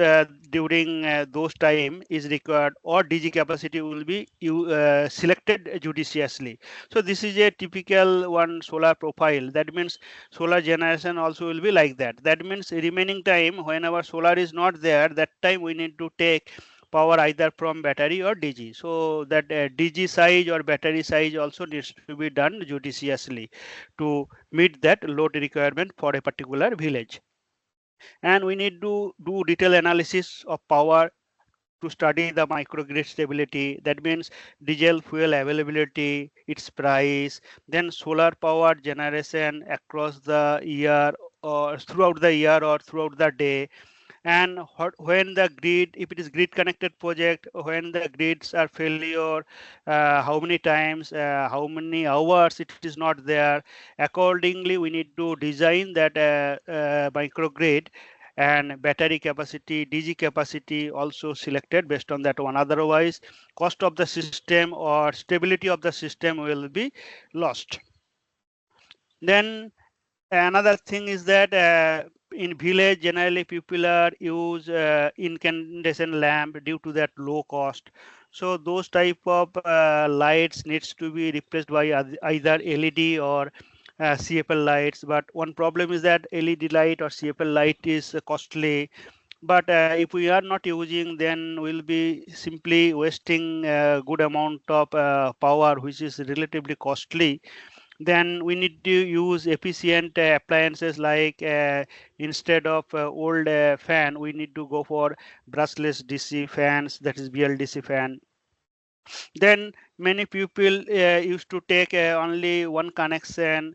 during those time is required, or DG capacity will be selected judiciously. So this is a typical one solar profile. That means solar generation also will be like that. That means remaining time when our solar is not there, that time we need to take power either from battery or DG. So that DG size or battery size also needs to be done judiciously to meet that load requirement for a particular village. And we need to do detailed analysis of power to study the microgrid stability. That means diesel fuel availability, its price, then solar power generation across the year or throughout the year or throughout the day, and when the grid, if it is grid connected project, when the grids are failure, how many times, how many hours it is not there. Accordingly we need to design that microgrid, and battery capacity, DG capacity also selected based on that one. Otherwise cost of the system or stability of the system will be lost. Then another thing is that in village generally people are use incandescent lamp due to that low cost. So those type of lights needs to be replaced by either LED or CFL lights. But one problem is that LED light or CFL light is costly. But if we are not using, then we'll be simply wasting a good amount of power, which is relatively costly. Then we need to use efficient appliances, like instead of old fan, we need to go for brushless DC fans, that is BLDC fan. Then many people used to take only one connection,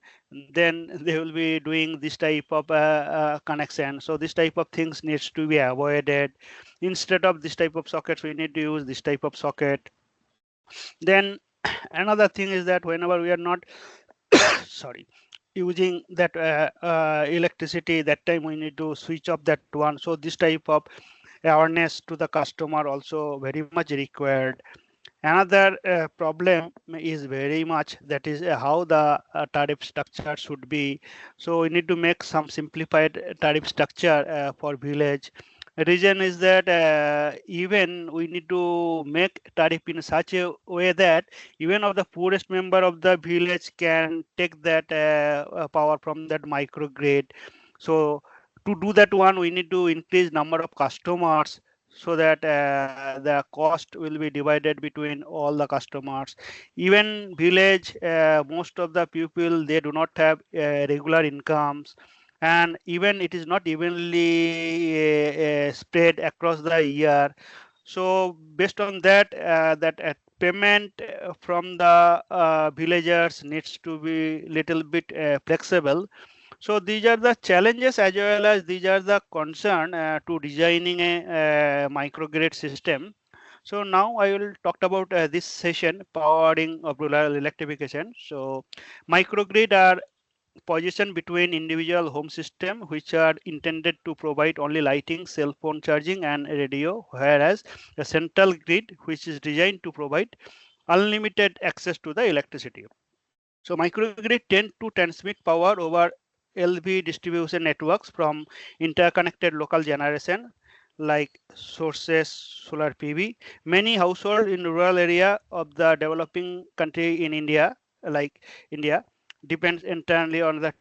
then they will be doing this type of connection. So this type of things needs to be avoided. Instead of this type of sockets, we need to use this type of socket. Then another thing is that whenever we are not sorry, using that electricity, that time we need to switch off that one. So this type of awareness to the customer also very much required. Another problem is very much, that is how the tariff structure should be. So we need to make some simplified tariff structure for village. Reason is that even we need to make tariff in such a way that even of the poorest member of the village can take that power from that microgrid. So to do that one, we need to increase number of customers, so that the cost will be divided between all the customers. Even village, most of the people, they do not have regular incomes, and even it is not evenly spread across the year. So based on that, that payment from the villagers needs to be little bit flexible. So these are the challenges, as well as these are the concern to designing a microgrid system. So now I will talk about this session, powering of rural electrification. So microgrid are positioned between individual home system, which are intended to provide only lighting, cell phone charging and radio, whereas a central grid which is designed to provide unlimited access to the electricity. So microgrid tend to transmit power over LV distribution networks from interconnected local generation like sources, solar PV. Many households in rural area of the developing country in India, like India, depends entirely on the.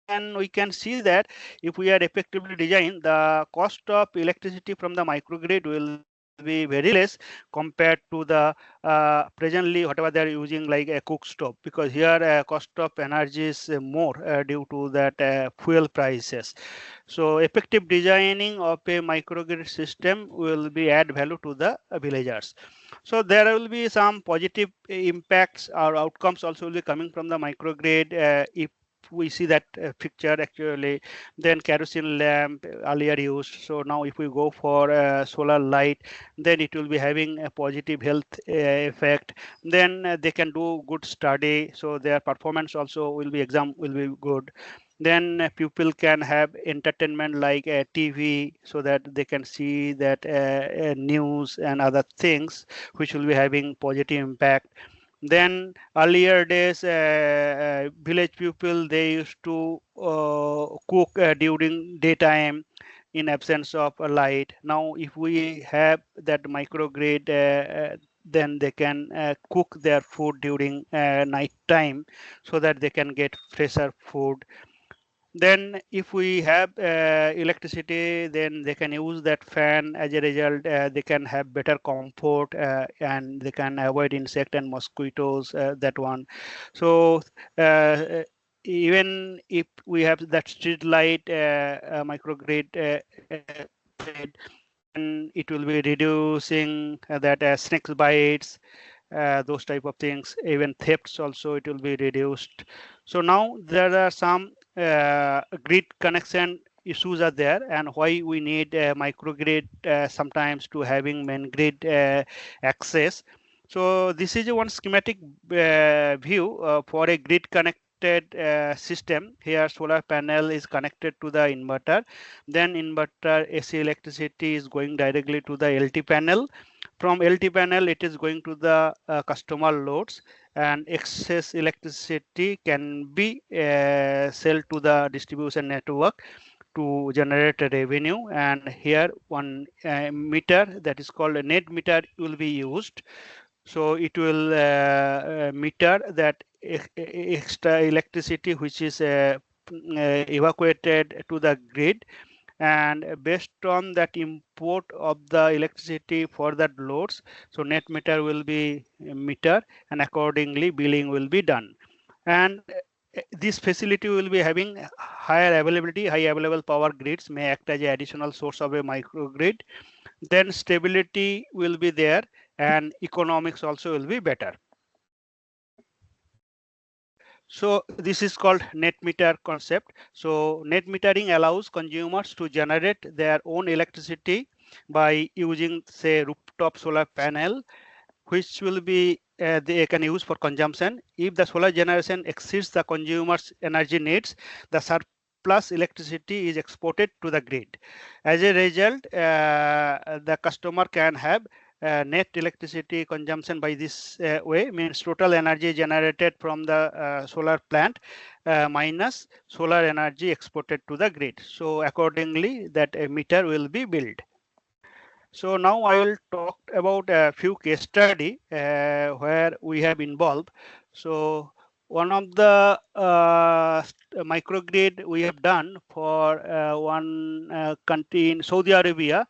And we can see that if we are effectively designed, the cost of electricity from the microgrid will be very less compared to the presently whatever they are using, like a cook stove, because here cost of energy is more due to that fuel prices. So effective designing of a microgrid system will be add value to the villagers. So there will be some positive impacts or outcomes also will be coming from the microgrid if we see that picture actually. Then kerosene lamp earlier used, so now if we go for solar light, then it will be having a positive health effect. Then they can do good study, so their performance also will be exam will be good. Then people can have entertainment like a TV, so that they can see that news and other things which will be having positive impact. Then earlier days, village people, they used to cook during daytime in absence of a light. Now, if we have that microgrid, then they can cook their food during night time so that they can get fresher food. Then if we have electricity, then they can use that fan. As a result, they can have better comfort and they can avoid insect and mosquitoes, that one. So uh, even if we have that street light microgrid played, then it will be reducing that snake bites, those type of things. Even thefts also, it will be reduced. So now there are some grid connection issues are there, and why we need a microgrid sometimes to having main grid access. So this is one schematic view for a grid connected system. Here solar panel is connected to the inverter, then inverter AC electricity is going directly to the LT panel. From LT panel, it is going to the customer loads, and excess electricity can be sold to the distribution network to generate a revenue. And here one meter, that is called a net meter, will be used. So it will meter that extra electricity which is evacuated to the grid, and based on that import of the electricity for that loads, so net meter will be meter, and accordingly billing will be done. And this facility will be having higher availability. High available power grids may act as an additional source of a microgrid. Then stability will be there, and economics also will be better. So this is called net meter concept. So net metering allows consumers to generate their own electricity by using, say, rooftop solar panel, which will be they can use for consumption. If the solar generation exceeds the consumer's energy needs, the surplus electricity is exported to the grid. As a result, the customer can have net electricity consumption by this way, means total energy generated from the solar plant minus solar energy exported to the grid. So accordingly, that meter will be built. So now I will talk about a few case study where we have involved. So one of the microgrid we have done for one country in Saudi Arabia,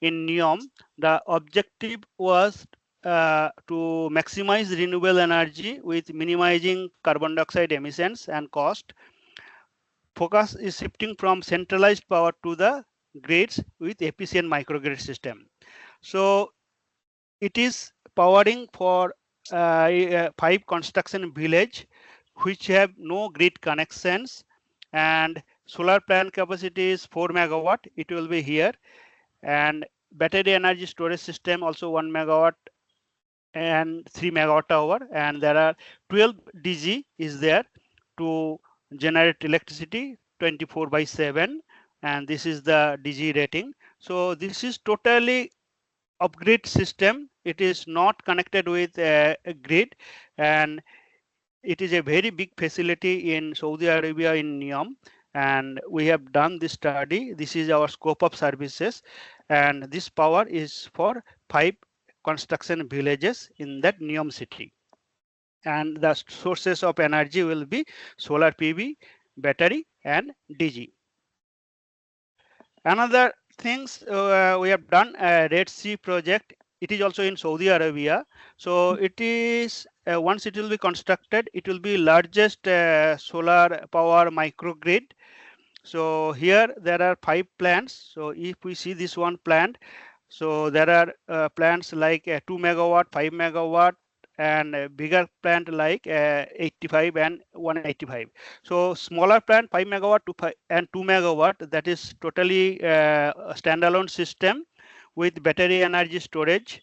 in NEOM. The objective was to maximize renewable energy with minimizing carbon dioxide emissions and cost. Focus is shifting from centralized power to the grids with efficient microgrid system. So it is powering for 5 construction village which have no grid connections, and solar plant capacity is 4 megawatt. It will be here, and battery energy storage system also 1 megawatt and 3 megawatt hour, and there are 12 DG is there to generate electricity 24/7, and this is the DG rating. So this is totally upgrade system. It is not connected with a grid, and it is a very big facility in Saudi Arabia in NEOM, and we have done this study. This is our scope of services, and this power is for 5 construction villages in that NEOM city. And the sources of energy will be solar PV, battery, and DG. Another things we have done a Red Sea project. It is also in Saudi Arabia. So it is once it will be constructed, it will be largest solar power microgrid. So here there are 5 plants. So if we see this one plant, so there are plants like 2 megawatt, 5 megawatt, and a bigger plant like 85 and 185. So smaller plant 5 megawatt to 5 and 2 megawatt, that is totally a standalone system with battery energy storage.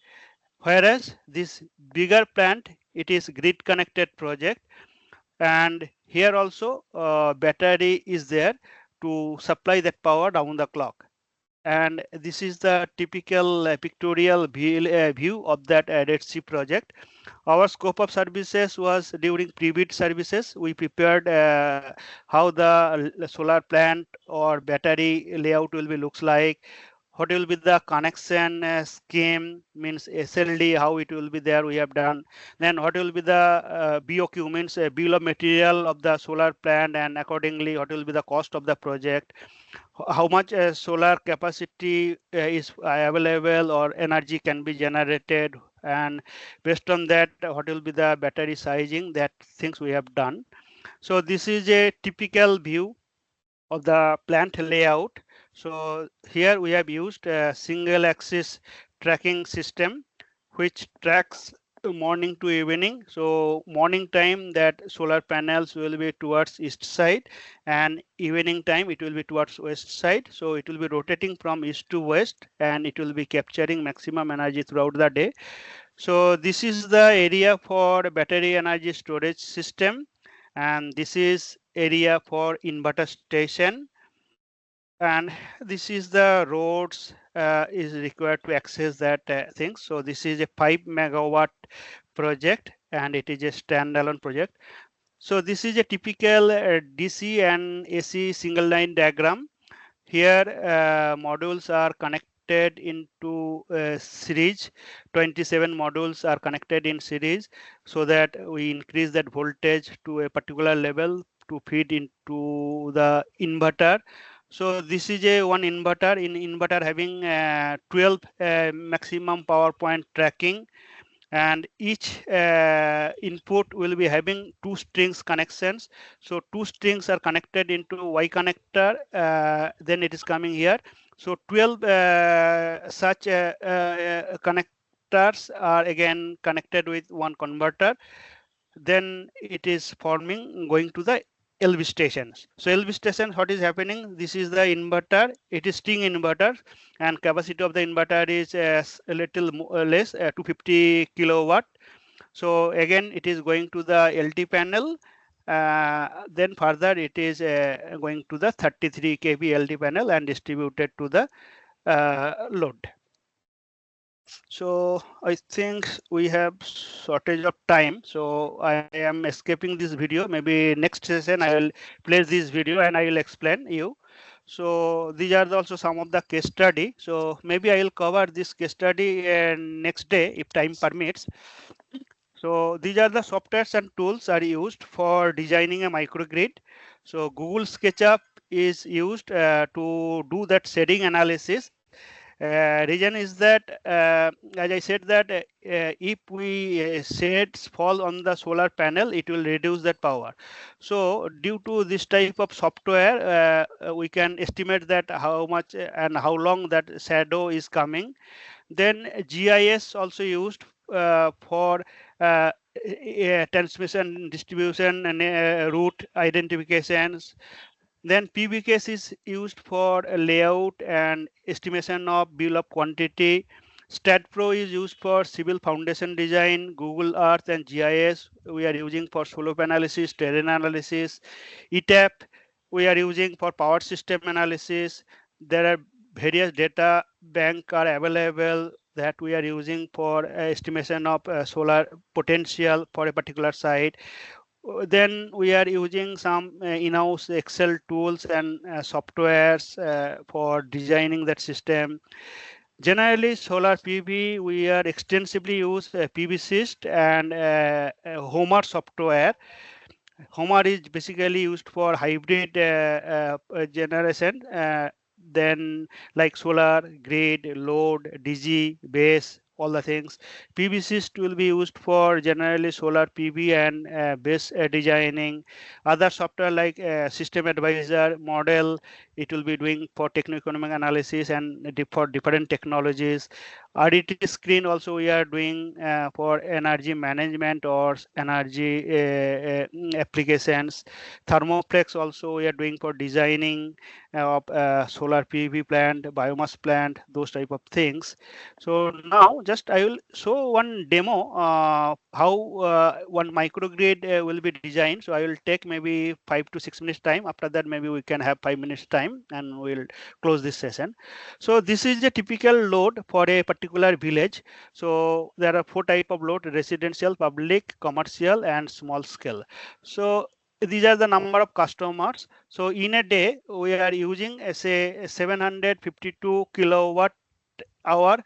Whereas this bigger plant, it is grid connected project, and here also battery is there to supply that power down the clock. And this is the typical pictorial view of that Red Sea project. Our scope of services was during pre-bid services. We prepared how the solar plant or battery layout will be looks like, what will be the connection scheme, means SLD, how it will be there, we have done. Then what will be the BOQ, means bill of material of the solar plant, and accordingly what will be the cost of the project, how much solar capacity is available or energy can be generated, and based on that what will be the battery sizing, that things we have done. So this is a typical view of the plant layout. So here we have used a single axis tracking system which tracks morning to evening. So morning time that solar panels will be towards east side, and evening time it will be towards west side. So it will be rotating from east to west, and it will be capturing maximum energy throughout the day. So this is the area for battery energy storage system, and this is area for inverter station, and this is the roads is required to access that thing. So this is a 5 megawatt project, and it is a standalone project. So this is a typical DC and AC single line diagram. Here modules are connected into series. 27 modules are connected in series, so that we increase that voltage to a particular level to feed into the inverter. So this is a one inverter, in inverter having 12 maximum power point tracking, and each input will be having two strings connections. So two strings are connected into Y connector, then it is coming here. So 12 such connectors are again connected with one converter, then it is forming going to the LV stations. So LV station, what is happening? This is the inverter. It is string inverter, and capacity of the inverter is a little less, 250 kilowatt. So again, it is going to the LT panel. Then further, it is going to the 33 kV LT panel and distributed to the load. So I think we have shortage of time, so I am escaping this video. Maybe next session I will play this video and I will explain you. So these are also some of the case study. So maybe I will cover this case study next day if time permits. So these are the softwares and tools are used for designing a microgrid. So Google SketchUp is used to do that shading analysis. Reason is that, as I said, that if we shades fall on the solar panel, it will reduce that power. So due to this type of software, we can estimate that how much and how long that shadow is coming. Then GIS also used for transmission, distribution, and route identifications. Then PBCase is used for layout and estimation of bill of quantity. StatPro is used for civil foundation design. Google Earth and GIS we are using for slope analysis, terrain analysis. ETAP we are using for power system analysis. There are various data bank are available that we are using for estimation of solar potential for a particular site. Then we are using some in-house Excel tools and softwares for designing that system. Generally, solar PV, we are extensively use PVsyst and Homer software. Homer is basically used for hybrid generation. Then like solar, grid, load, DG, base, all the things. PVsyst will be used for generally solar PV and base designing. Other software like system advisor model, it will be doing for techno-economic analysis and for different technologies. RDT screen also we are doing for energy management or energy applications. Thermoplex also we are doing for designing of solar PV plant, biomass plant, those type of things. So now just I will show one demo how one microgrid will be designed. So I will take maybe 5 to 6 minutes time. After that maybe we can have 5 minutes time. time and we'll close this session. So this is a typical load for a particular village. So there are 4 type of load: residential, public, commercial, and small scale. So these are the number of customers. So in a day we are using say 752 kilowatt hour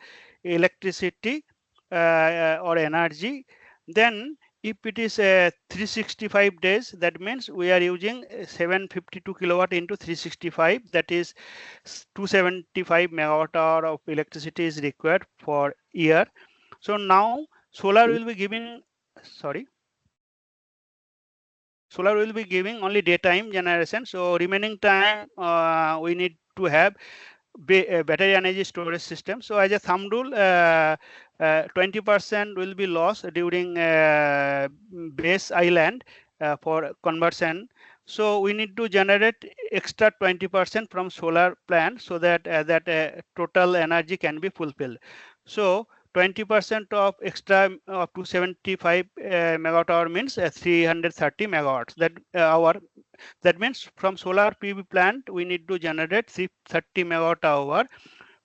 electricity or energy. Then if it is 365 days, that means we are using 752 kilowatt into 365, that is 275 megawatt hour of electricity is required for year. So now solar will be giving, sorry, solar will be giving only daytime generation. So remaining time we need to have battery energy storage system. So as a thumb rule, 20% will be lost during base island for conversion. So we need to generate extra 20% from solar plant so that total energy can be fulfilled. So 20% of extra of 275 megawatt hour means 330 megawatts. That means from solar PV plant we need to generate 330 megawatt hour,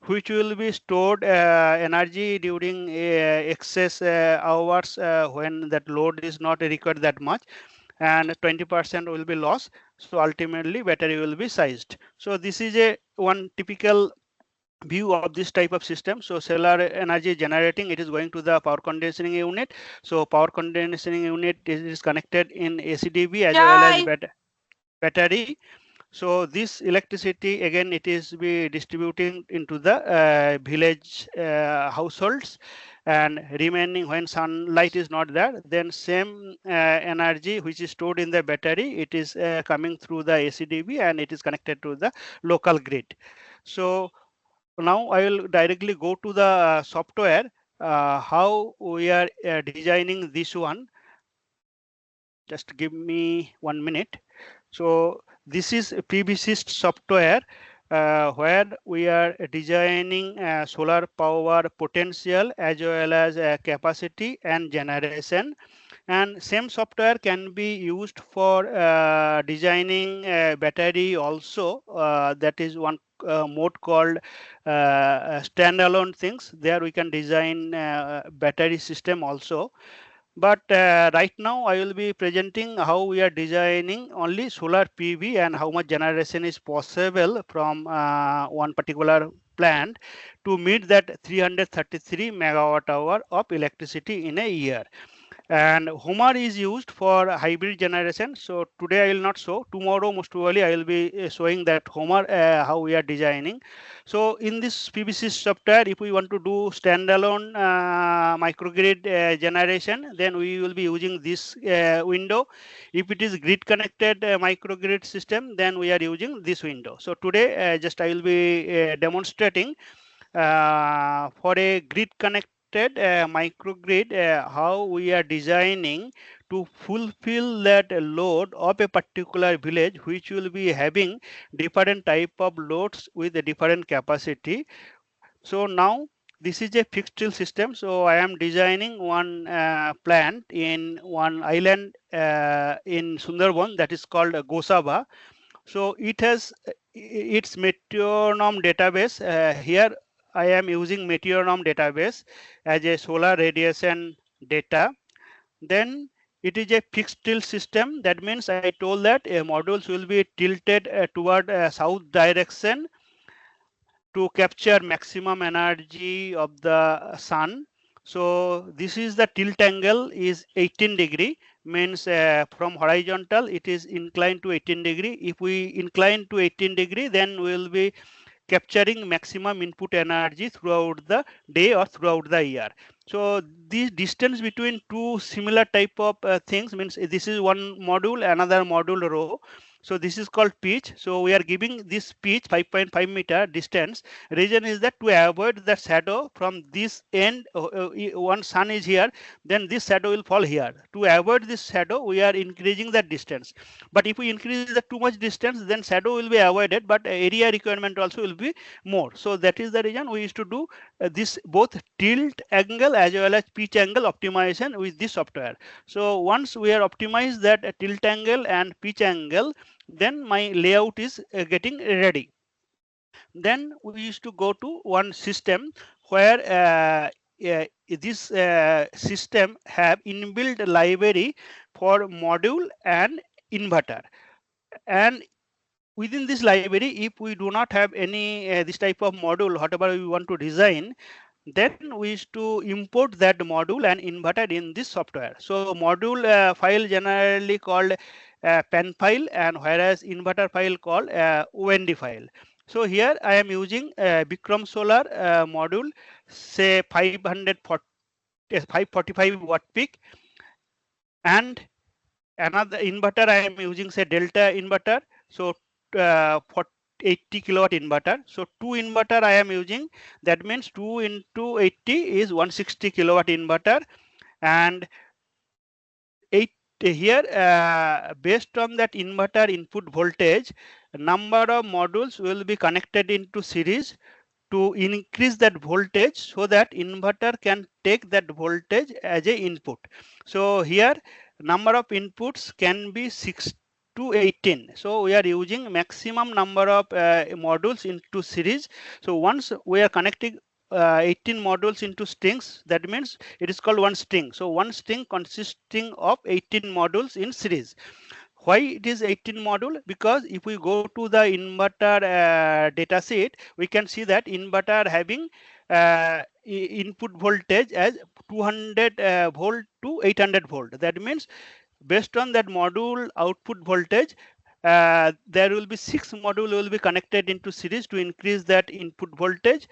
which will be stored energy during excess hours when that load is not required that much, and 20% will be lost. So ultimately battery will be sized. So this is a one typical view of this type of system. So solar energy generating, it is going to the power conditioning unit. So power conditioning unit is connected in ACDB as well as battery. So this electricity again it is be distributing into the village households, and remaining when sunlight is not there, then same energy which is stored in the battery, it is coming through the ACDB and it is connected to the local grid. So now I will directly go to the software, how we are designing this one. Just give me 1 minute. So this is PVSys software where we are designing solar power potential as well as capacity and generation. And same software can be used for designing battery also. That is one mode called standalone things. There we can design battery system also. But right now I will be presenting how we are designing only solar PV and how much generation is possible from one particular plant to meet that 333 megawatt hour of electricity in a year. And Homer is used for hybrid generation. So today I will not show. Tomorrow most probably I will be showing that Homer how we are designing. So in this PVC software, if we want to do standalone microgrid generation, then we will be using this window. If it is grid connected microgrid system, then we are using this window. So today just I will be demonstrating for a grid connected microgrid, how we are designing to fulfill that load of a particular village, which will be having different type of loads with a different capacity. So now this is a fixed tilt system. So I am designing one plant in one island in Sundarban, that is called Gosaba. So it has its metronome database. Here I am using metronome database as a solar radiation data. Then it is a fixed tilt system. That means I told that modules will be tilted toward south direction to capture maximum energy of the sun. So this is the tilt angle is 18 degree, means from horizontal it is inclined to 18 degree. If we incline to 18 degree, then we will be capturing maximum input energy throughout the day or throughout the year. So this distance between two similar type of things means this is one module, another module row. So this is called pitch. So we are giving this pitch 5.5 meter distance. Reason is that to avoid the shadow from this end, one sun is here, then this shadow will fall here. To avoid this shadow, we are increasing the distance. But if we increase the too much distance, then shadow will be avoided, but area requirement also will be more. So that is the reason we used to do this both tilt angle as well as pitch angle optimization with this software. So once we are optimized that tilt angle and pitch angle, then my layout is getting ready. Then we used to go to one system where this system have inbuilt library for module and inverter. And within this library, if we do not have any this type of module, whatever we want to design, then we used to import that module and inverter in this software. So module file generally called pen file, and whereas inverter file called OND file. So here I am using Bikram Solar module, say 545 watt peak, and another inverter I am using, say Delta inverter. So for 80 kilowatt inverter. So two inverter I am using. That means 2 into 80 is 160 kilowatt inverter, and 8 here based on that inverter input voltage, number of modules will be connected into series to increase that voltage, so that inverter can take that voltage as a input. So here number of inputs can be 6 to 18. So we are using maximum number of modules into series. So once we are connecting 18 modules into strings, that means it is called one string. So one string consisting of 18 modules in series. Why it is 18 module? Because if we go to the inverter data sheet, we can see that inverter having input voltage as 200 volt to 800 volt. That means based on that module output voltage, there will be 6 module will be connected into series to increase that input voltage,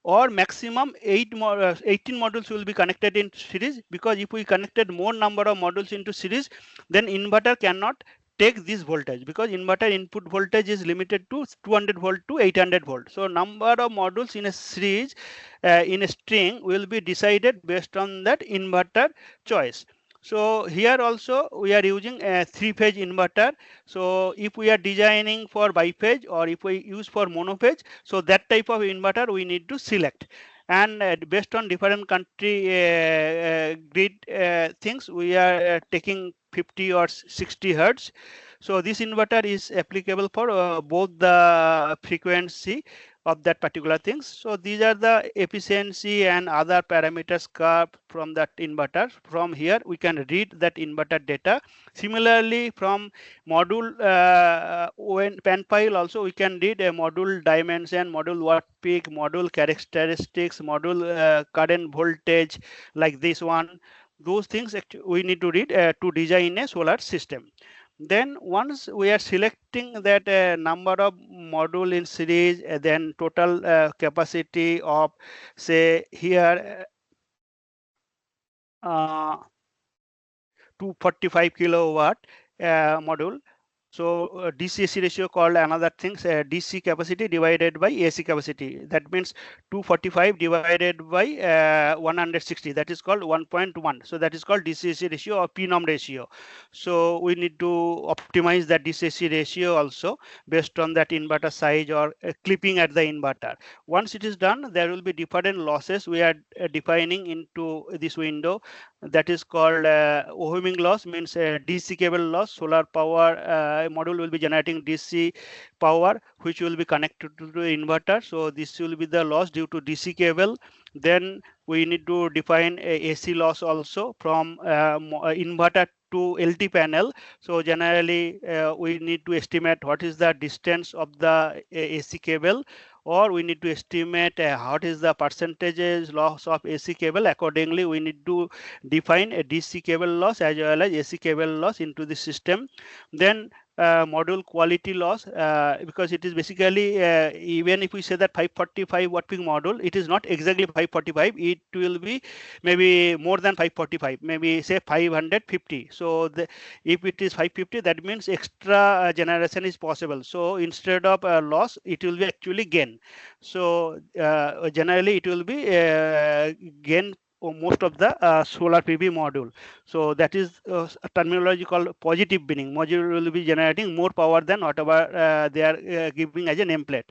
or maximum 18 modules will be connected in series, because if we connected more number of modules into series, then inverter cannot take this voltage, because inverter input voltage is limited to 200 volt to 800 volt. So number of modules in a series in a string will be decided based on that inverter choice. So here also we are using a 3-phase inverter. So if we are designing for biphase, or if we use for monophase, so that type of inverter we need to select. And based on different country grid things, we are taking 50 or 60 hertz. So this inverter is applicable for both the frequency of that particular things. So these are the efficiency and other parameters curved from that inverter. From here we can read that inverter data. Similarly, from module when pen file also we can read a module dimension, module watt peak, module characteristics, module current voltage, like this one. Those things we need to read to design a solar system. Then once we are selecting that number of module in series, then total capacity of, say here 245 kilowatt module. So DC-AC ratio called another thing, DC capacity divided by AC capacity. That means 245 divided by 160. That is called 1.1. So that is called DC-AC ratio or P-norm ratio. So we need to optimize that DC-AC ratio also based on that inverter size or clipping at the inverter. Once it is done, there will be different losses we are defining into this window. That is called ohmic loss, means DC cable loss. Solar power module will be generating DC power, which will be connected to the inverter. So this will be the loss due to DC cable. Then we need to define a AC loss also from inverter to LT panel. So generally we need to estimate what is the distance of the AC cable, or we need to estimate what is the percentages loss of AC cable. Accordingly, we need to define a DC cable loss as well as AC cable loss into the system. Then module quality loss, because it is basically even if we say that 545 watt peak module, it is not exactly 545. It will be maybe more than 545, maybe say 550. So if it is 550, that means extra generation is possible. So instead of loss, it will be actually gain. So generally it will be gain most of the solar PV module. So that is a terminology called positive binning. Module will be generating more power than whatever they are giving as a nameplate.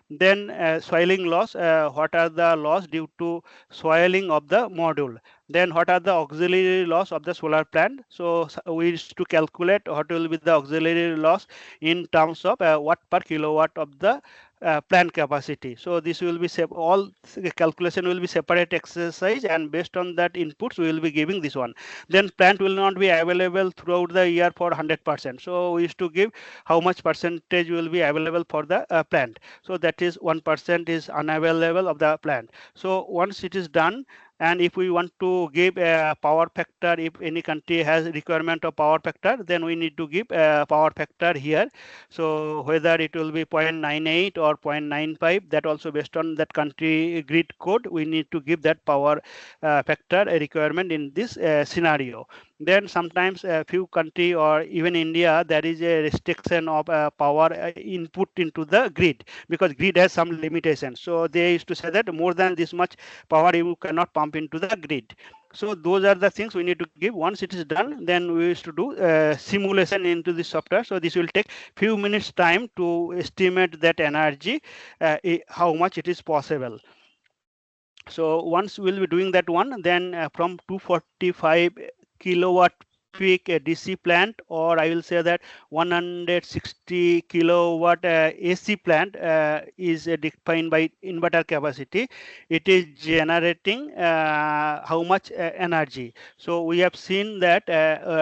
Then soiling loss, what are the loss due to soiling of the module. Then what are the auxiliary loss of the solar plant. So we used to calculate what will be the auxiliary loss in terms of watt per kilowatt of the plant capacity. So this will be all calculation will be separate exercise, and based on that inputs we will be giving this one. Then plant will not be available throughout the year for 100%. So we used to give how much percentage will be available for the plant. So that is 1% is unavailable of the plant. So once it is done, and if we want to give a power factor, if any country has requirement of power factor, then we need to give a power factor here. So whether it will be 0.98 or 0.95, that also based on that country grid code, we need to give that power factor requirement in this scenario. Then sometimes a few country or even India, there is a restriction of power input into the grid, because grid has some limitations. So they used to say that more than this much power you cannot pump into the grid. So those are the things we need to give. Once it is done, then we used to do simulation into the software. So this will take few minutes time to estimate that energy, how much it is possible. So once we'll be doing that one, then from 245 kilowatt peak DC plant, or I will say that 160 kilowatt AC plant is defined by inverter capacity. It is generating how much energy. So we have seen that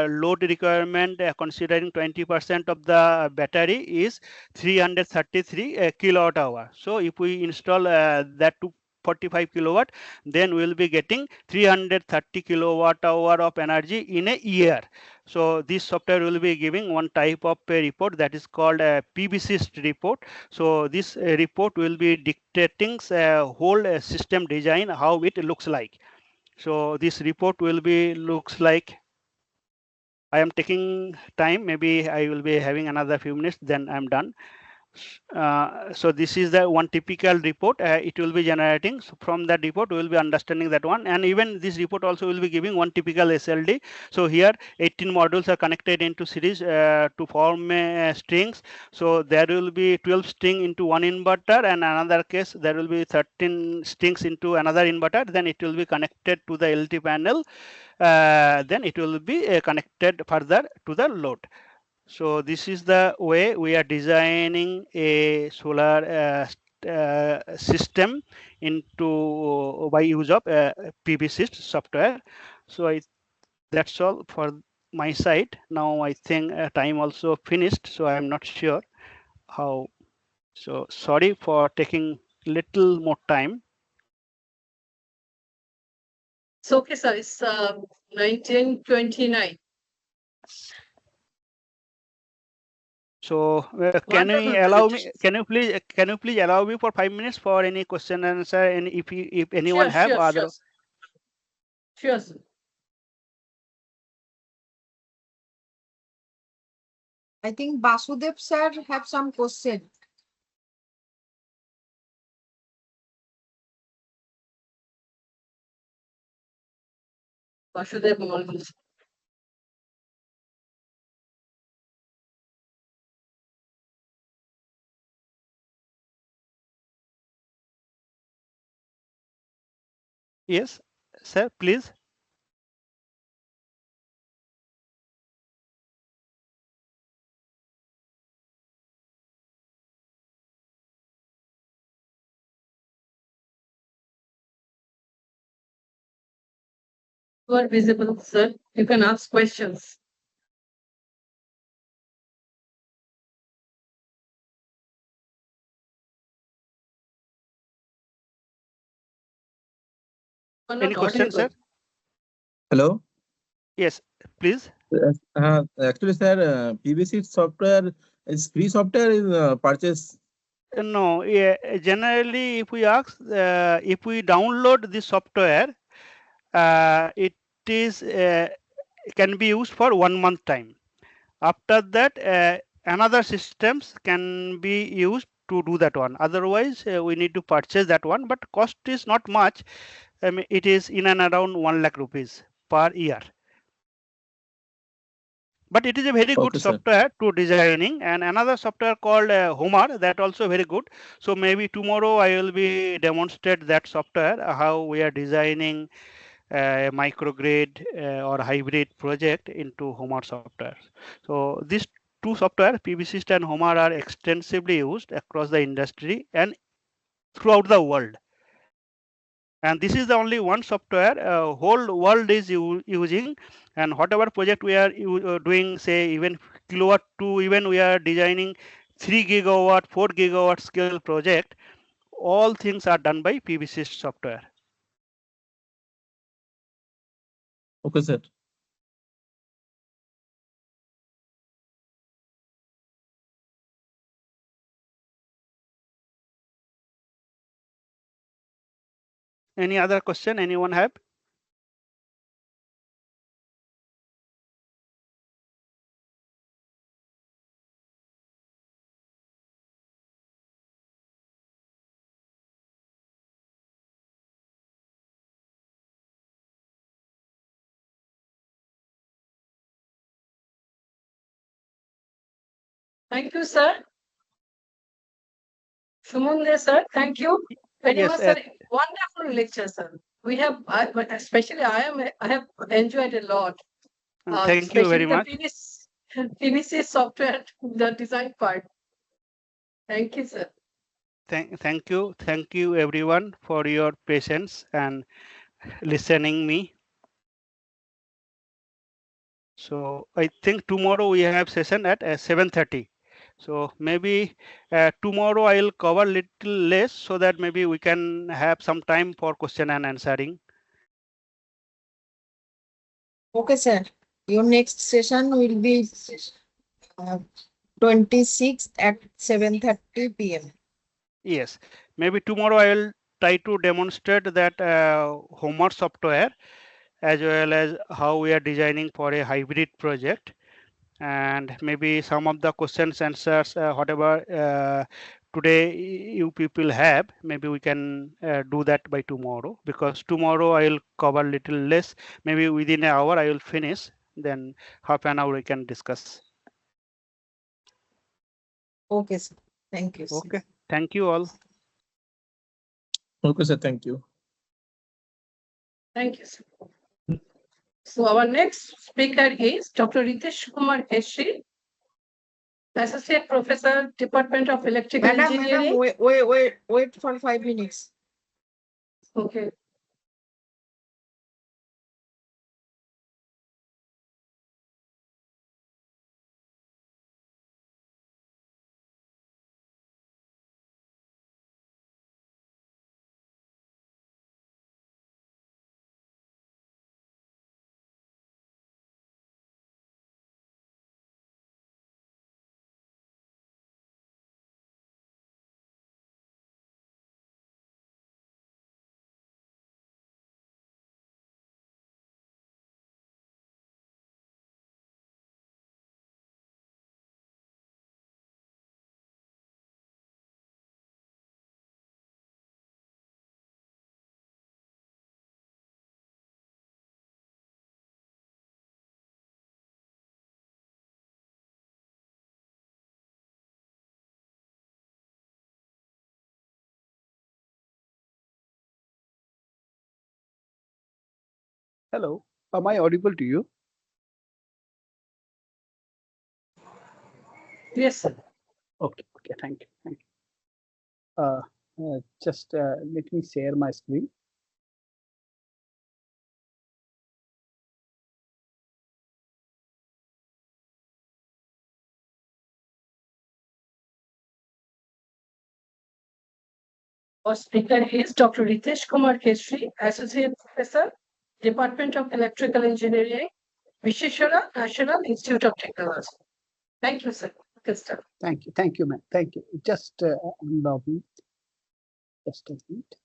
load requirement considering 20% of the battery is 333 kilowatt hour. So if we install that to 45 kilowatt, then we will be getting 330 kilowatt hour of energy in a year. So this software will be giving one type of a report that is called a PBC report. So this report will be dictating whole system design, how it looks like. So this report will be looks like, I am taking time, maybe I will be having another few minutes, then I'm done. So this is the one typical report it will be generating. So from that report we will be understanding that one, and even this report also will be giving one typical SLD. So here 18 modules are connected into series to form strings. So there will be 12 string into one inverter, and another case there will be 13 strings into another inverter. Then it will be connected to the LT panel. Then it will be connected further to the load. So this is the way we are designing a solar system into by use of PBC software. So that's all for my side. Now I think time also finished, so I am not sure how. So sorry for taking little more time. It's okay, sir. It's 1929. So can Wonderful you allow me? presentation. Can you please allow me for 5 minutes for any question and answer? And if anyone Sure, have sure, other. sure. Sure, sir. I think Basudev sir have some question. Vasudev Mohan. Yes, sir, please. You are visible, sir. You can ask questions. You are not Any question, sir? audible. Hello. Yes, please. Actually, sir, PVC software is free software is purchase. No, yeah, generally, if we ask, if we download the software, it is can be used for 1 month time. After that, another systems can be used to do that one. Otherwise, we need to purchase that one. But cost is not much. I mean, it is in and around 1 lakh rupees per year. but it is a very good Okay, sir. software to designing, and another software called Homer, that also very good. So maybe tomorrow I will be demonstrate that software, how we are designing a microgrid or hybrid project into Homer software. So these two software, PVSys and Homer, are extensively used across the industry and throughout the world. And this is the only one software whole world is using. And whatever project we are doing, say even kilowatt to even we are designing 3 gigawatt, 4 gigawatt scale project, all things are done by PVC software. Okay, sir. Any other question anyone have? Thank you, sir. Sumunde, sir, thank you very Yes, much, sir. Wonderful lecture, sir. We have, especially I have enjoyed a lot. thank you very Especially the much. PVC software, the design part. Thank you, sir. Thank you everyone for your patience and listening me. So I think tomorrow we have session at 7:30. So maybe tomorrow I will cover little less so that maybe we can have some time for question and answering. Okay, sir. Your next session will be 26th at 7:30 p.m. Yes, maybe tomorrow I will try to demonstrate that Homer software as well as how we are designing for a hybrid project, and maybe some of the questions answers whatever today you people have, maybe we can do that by tomorrow, because tomorrow I will cover little less, maybe within an hour I will finish, then half an hour we can discuss. Okay, sir. Thank you, sir. Okay, thank you all. Okay, sir. Thank you. Thank you, sir. So our next speaker is Dr. Ritesh Kumar Heshri, Associate Professor, Department of Electrical Madam, Engineering. wait for 5 minutes. Okay. Hello, am I audible to you? Yes, sir. Okay, thank you. Just let me share my screen. Our speaker is Dr. Ritesh Kumar Keshri, Associate Professor, Department of Electrical Engineering, Visheshwara National Institute of Technology. Thank you, sir. Good stuff. Thank you, ma'am. Thank you. Just allow me. Just a minute.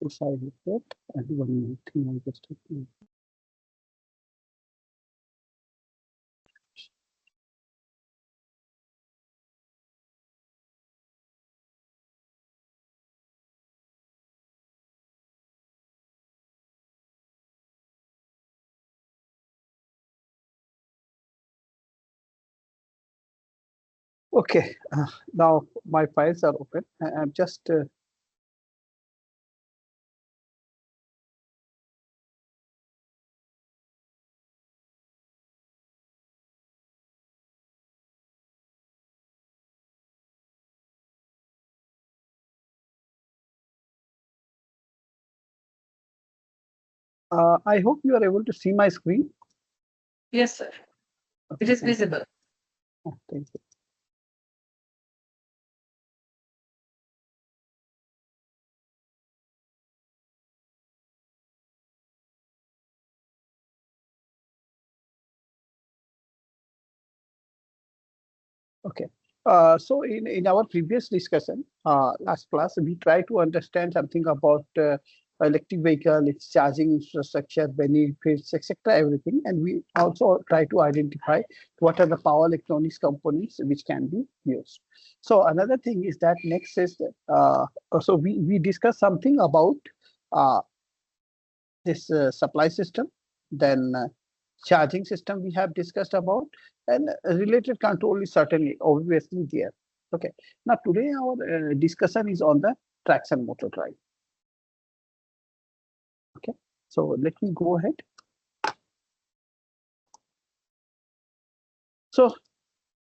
this I look at, and one more thing I just have to. Okay, now my files are open. I'm just I hope you are able to see my screen. Yes, sir. Okay, It is thank you. visible. Thank you. Okay. So in our previous discussion, last class, we tried to understand something about electric vehicle, its charging infrastructure, benefits, etc., everything. And we also try to identify what are the power electronics components which can be used. So another thing is that next is, so we discussed something about uh, this supply system, then charging system we have discussed about, and related control is certainly obviously there. Okay, now today our discussion is on the traction motor drive. Okay, so let me go ahead. So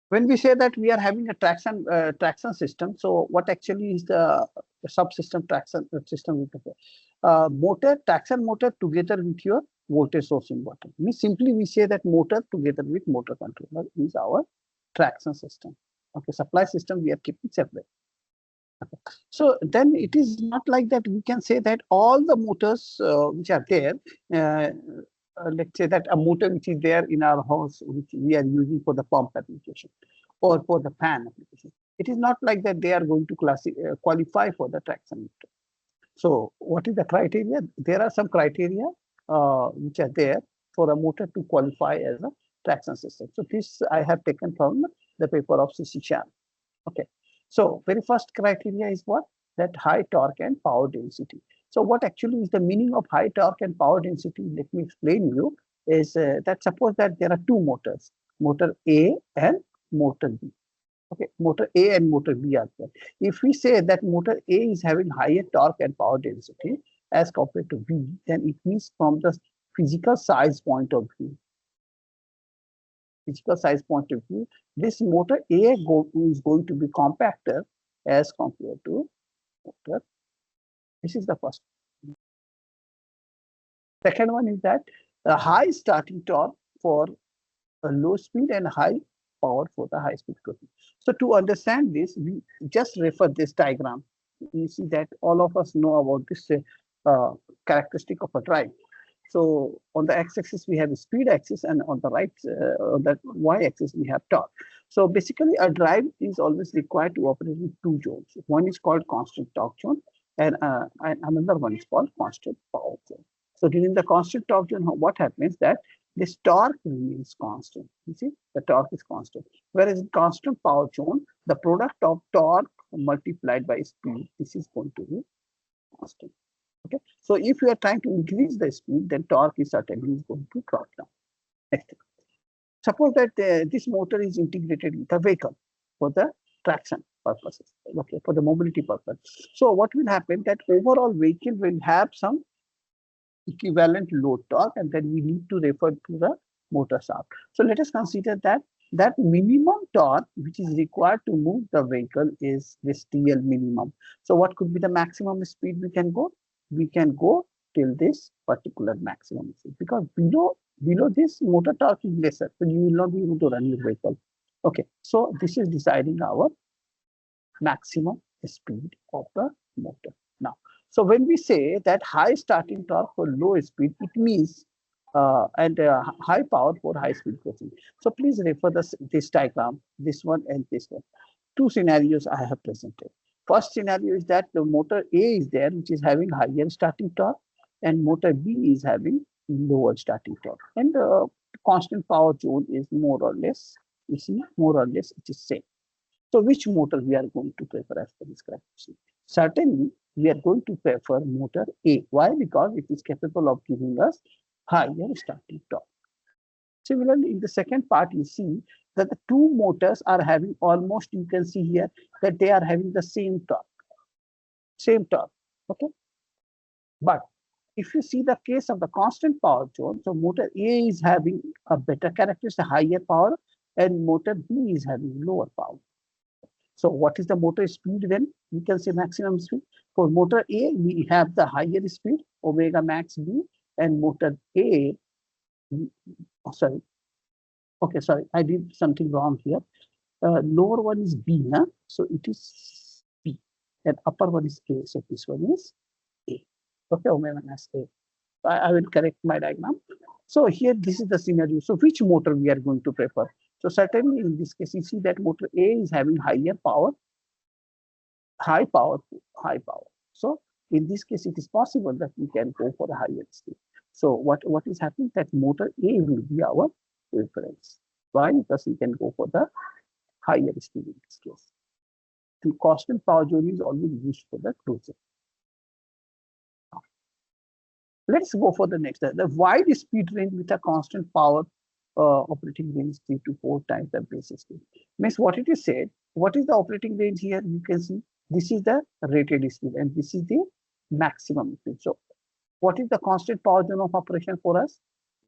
when we say that we are having a traction system, so what actually is the subsystem traction system? Motor, traction motor together with your voltage source inverter. Simply we say that motor together with motor controller is our traction system. Okay, supply system we are keeping separate. Okay. So then it is not like that we can say that all the motors which are there, let's say that a motor which is there in our house, which we are using for the pump application or for the fan application. It is not like that they are going to qualify for the traction motor. So what is the criteria? There are some criteria which are there for a motor to qualify as a traction system. So this I have taken from the paper of C.C. Shampa. Okay. So very first criteria is what? That high torque and power density. So what actually is the meaning of high torque and power density? Let me explain you. Is that suppose that there are two motors, motor A and motor B. Okay, motor A and motor B are there. If we say that motor A is having higher torque and power density as compared to B, then it means from the physical size point of view, this motor A is going to be compactor as compared to motor. This is the first. Second one is that the high starting torque for a low speed and high power for the high speed cooking. So to understand this, we just refer this diagram. You see that all of us know about this characteristic of a drive. So on the x-axis we have a speed axis, and on the right, on the y-axis we have torque. So basically, a drive is always required to operate in two zones. One is called constant torque zone, and another one is called constant power zone. So during the constant torque zone, what happens that this torque remains constant. You see, the torque is constant. Whereas in constant power zone, the product of torque multiplied by speed, this is going to be constant. Okay, so if you are trying to increase the speed, then torque is certainly going to drop down. Next, suppose that this motor is integrated with a vehicle for the traction purposes, okay, for the mobility purpose. So what will happen that overall vehicle will have some equivalent load torque, and then we need to refer to the motor shaft. So let us consider that minimum torque which is required to move the vehicle is this TL minimum. So what could be the maximum speed we can go? We can go till this particular maximum speed, because below this motor torque is lesser, so you will not be able to run your vehicle. Okay, so this is deciding our maximum speed of the motor. Now, so when we say that high starting torque for low speed, it means high power for high speed cruising. So please refer this diagram, this one and this one. Two scenarios I have presented. First scenario is that the motor A is there, which is having higher starting torque, and motor B is having lower starting torque, and the constant power zone is more or less, you see, more or less it is same. So which motor we are going to prefer as per this characteristic? Certainly, we are going to prefer motor A. Why? Because it is capable of giving us higher starting torque. Similarly, in the second part, you see that the two motors are having almost, you can see here that they are having the same torque. Okay. But if you see the case of the constant power zone, so motor A is having a better characteristic, higher power, and motor B is having lower power. So what is the motor speed then? You can say maximum speed. For motor A, we have the higher speed, omega max B, and motor A, sorry. Okay, sorry, I did something wrong here. Lower one is B, huh? So it is B, and upper one is A. So this one is A. Okay, omega max A. I will correct my diagram. So here, this is the scenario. So which motor we are going to prefer? So certainly in this case, you see that motor A is having higher power, high power. So in this case, it is possible that we can go for a higher speed. So what is happening, that motor A will be our preference. Why? Because we can go for the higher speed in this case. The constant power zone is always used for the cruiser. Let's go for the next. The wide speed range with a constant power operating range 3 to 4 times the base speed. Means what it is said, what is the operating range here? You can see this is the rated speed and this is the maximum speed. So what is the constant power zone of operation for us?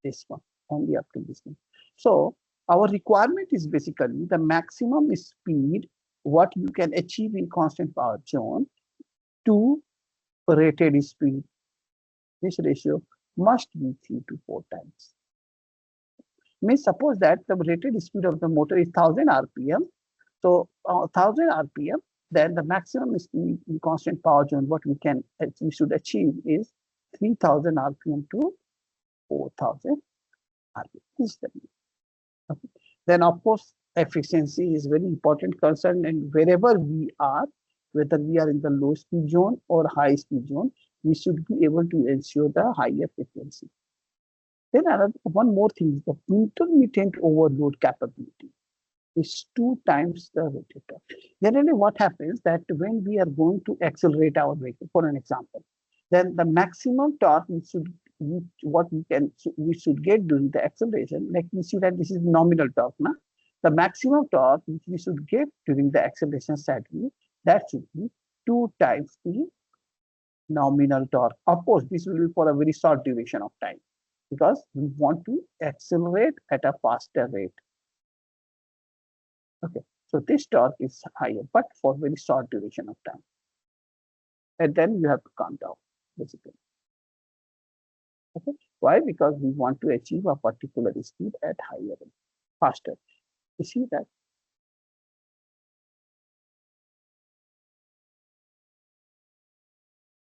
This one, only up to this one. So our requirement is basically the maximum speed what you can achieve in constant power zone to rated speed. This ratio must be 3 to 4 times. Means suppose that the rated speed of the motor is 1000 RPM. So 1000 RPM, then the maximum speed in constant power zone what we should achieve is 3000 RPM to 4000 RPM. Okay. Then of course efficiency is very important concern, and wherever we are, whether we are in the low speed zone or high speed zone, we should be able to ensure the higher frequency. Then one more thing is the intermittent overload capability is 2 times the rated torque. Generally, what happens that when we are going to accelerate our vehicle, for an example, then the maximum torque we should get during the acceleration, like we see that this is nominal torque, na? The maximum torque which we should get during the acceleration cycle, that should be 2 times the nominal torque. Of course, this will be for a very short duration of time because we want to accelerate at a faster rate. Okay, so this torque is higher, but for very short duration of time. And then you have to calm down, basically. Okay, why? Because we want to achieve a particular speed at higher rate, faster. You see that?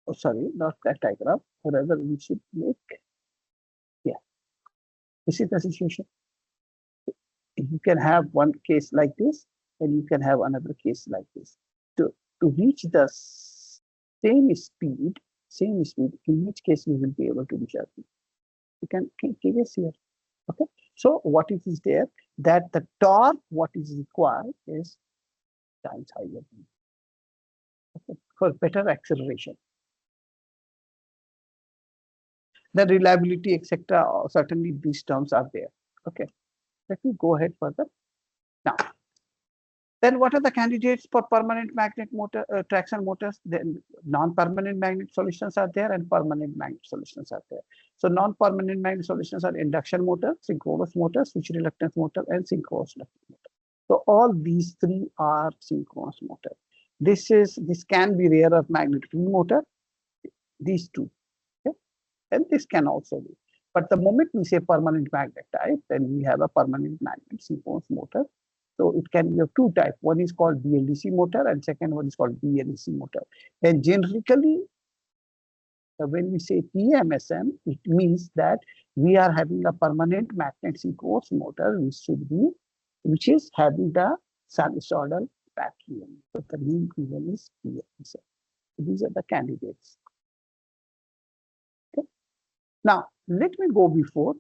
Oh, sorry, not that diagram. Rather, we should make. Yeah, this is the situation. You can have one case like this, and you can have another case like this. To reach the same speed, in which case you will be able to reach out. You can guess here. Okay. So what it is there that the torque what is required is times higher. Okay. For better acceleration. The reliability, etc. Certainly these terms are there. Okay. Let me go ahead further. Now, then what are the candidates for permanent magnet motor, traction motors? Then non-permanent magnet solutions are there and permanent magnet solutions are there. So non-permanent magnet solutions are induction motor, synchronous motor, switch reluctance motor, and synchronous reluctance motor. So all these 3 are synchronous motor. This can be rare earth magnet free motor, these 2. Okay? And this can also be. But the moment we say permanent magnet type, then we have a permanent magnet synchronous motor. So it can be of 2 types. One is called BLDC motor and second one is called BLEC motor. And generically, when we say PMSM, it means that we are having a permanent magnet synchronous motor which is having the sinusoidal back EMF. So the name given is PMS. So these are the candidates. Okay. Now let me go before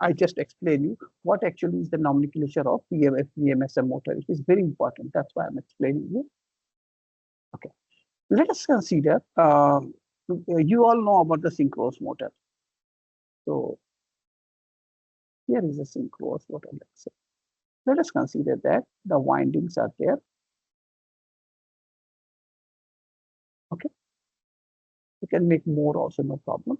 I just explain you what actually is the nomenclature of PMF, EMS motor. It is very important. That's why I'm explaining you. Okay. Let us consider. You all know about the synchronous motor. So here is a synchronous motor. Let's say. Let us consider that the windings are there. Okay. You can make more also, no problem.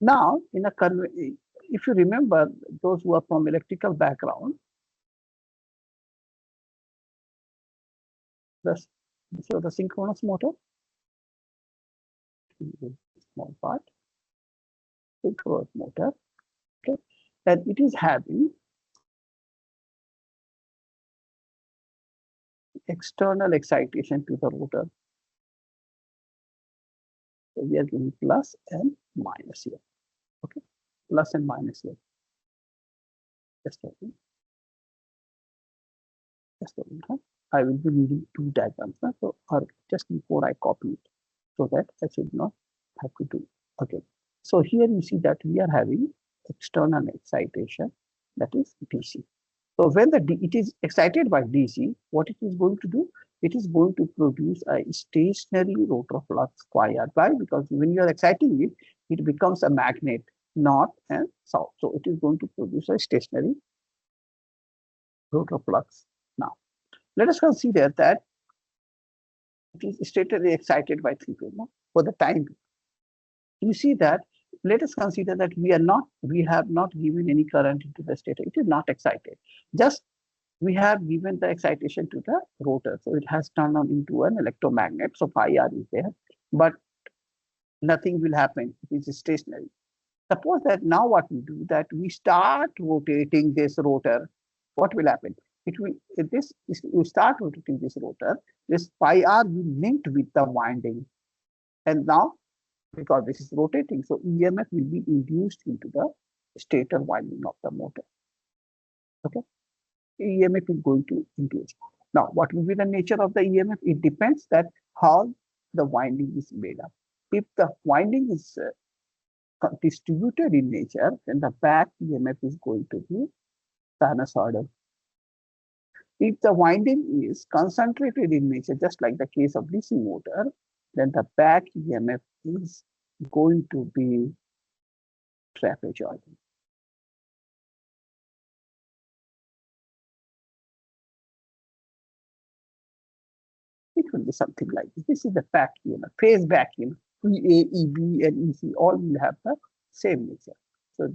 Now, if you remember, those who are from electrical background, this is the synchronous motor. Small part, synchronous motor. Okay, and it is having external excitation to the rotor. So we are giving plus and minus here. Okay, plus and minus here. Just a minute. Just a minute. I will be reading two diagrams. So, or just before I copy it, so that I should not have to do. Okay. So here you see that we are having external excitation, that is DC. So when it is excited by DC, what it is going to do? It is going to produce a stationary rotor flux phi r. Why? Because when you are exciting it, it becomes a magnet north and south. So it is going to produce a stationary rotor flux. Now, let us consider that it is stationarily excited by 3 pin for the time. You see that. Let us consider that we have not given any current into the stator. It is not excited. Just we have given the excitation to the rotor. So it has turned on into an electromagnet. So phi r is there, but nothing will happen. It is stationary. Suppose that now what we do, that we start rotating this rotor. What will happen? It will, you start rotating this rotor, this phi r will linked with the winding. And now, because this is rotating, so EMF will be induced into the stator winding of the motor. Okay, EMF is going to induce. Now, what will be the nature of the EMF? It depends that how the winding is made up. If the winding is distributed in nature, then the back EMF is going to be sinusoidal. If the winding is concentrated in nature, just like the case of DC motor, then the back EMF is going to be trapezoidal. It will be something like this. This is the back EMF, phase back EMF. EA, EB, and EC all will have the same nature. So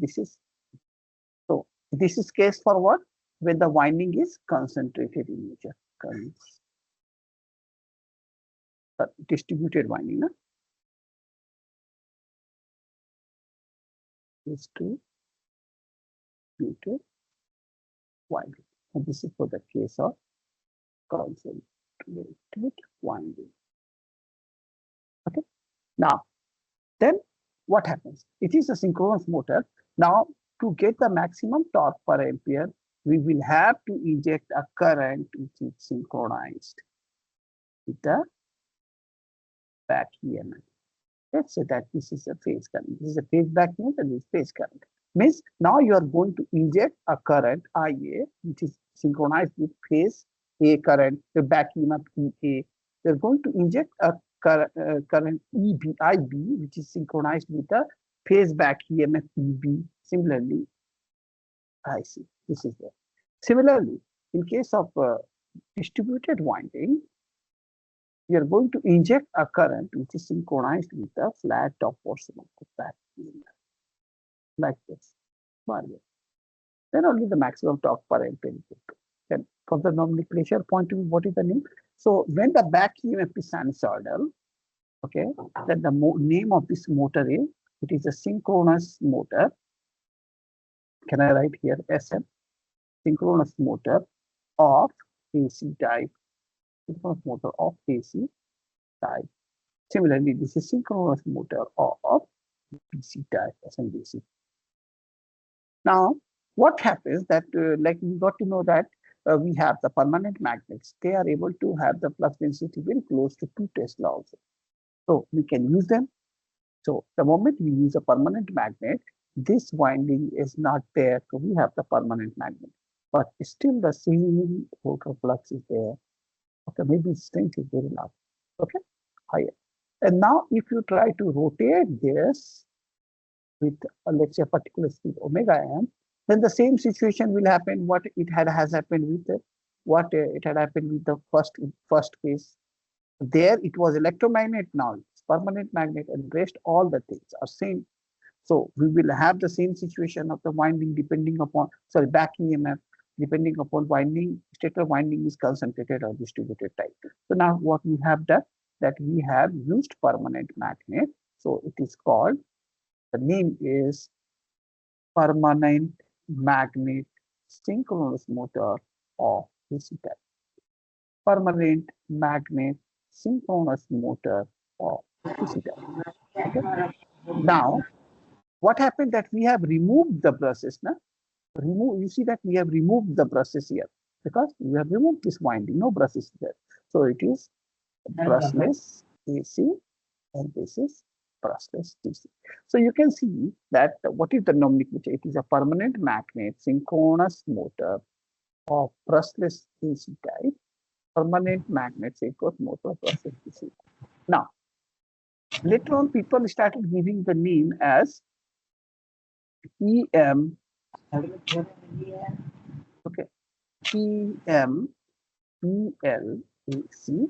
this is case for what? When the winding is concentrated in nature. Distributed winding. Distributed winding. And this is for the case of concentrated winding. Okay. Now, then what happens? It is a synchronous motor. Now, to get the maximum torque per ampere, we will have to inject a current which is synchronized with the back EMF. Let's say that this is a phase current. This is a phase back EMF and this is phase current. Means now you are going to inject a current IA, which is synchronized with phase A current, the back EMF EA. You're going to inject a current IB, which is synchronized with the phase back EMF EB. Similarly, I see this is there. Similarly, in case of distributed winding, you are going to inject a current which is synchronized with the flat top portion of the back EMF, like this. Then only the maximum torque per ampere is. Then from the nomenclature point of view, what is the name? So when the back EMF is sinusoidal, okay, then the name of this motor is, it is a synchronous motor. Can I write here SM? Synchronous motor of AC type. Synchronous motor of AC type. Similarly, this is synchronous motor of DC type, SMDC. Now, what happens that like we got to know that we have the permanent magnets. They are able to have the flux density very close to 2 Tesla also. So we can use them. So the moment we use a permanent magnet, this winding is not there. So we have the permanent magnet, but still the same rotor flux is there. Okay, maybe strength is very large. Okay, higher. And now if you try to rotate this with let's say a particular speed omega m, then the same situation will happen what it has happened with it had happened with the first case. There it was electromagnet, now it's permanent magnet, and rest all the things are same. So we will have the same situation of the winding depending upon back EMF depending upon winding, stator winding is concentrated or distributed type. So now what we have done, that we have used permanent magnet. So it is called, the name is permanent magnet synchronous motor of DC type. Permanent magnet synchronous motor of DC type. Okay. Now, what happened that we have removed the brushes now? You see that we have removed the brushes here because we have removed this winding, no brushes there. So it is brushless AC and this is brushless DC. So you can see that what is the nomenclature? It is a permanent magnet synchronous motor of brushless AC type, permanent magnet synchronous motor of brushless DC. Now, later on people started giving the name as EM, okay, PM, PLAC,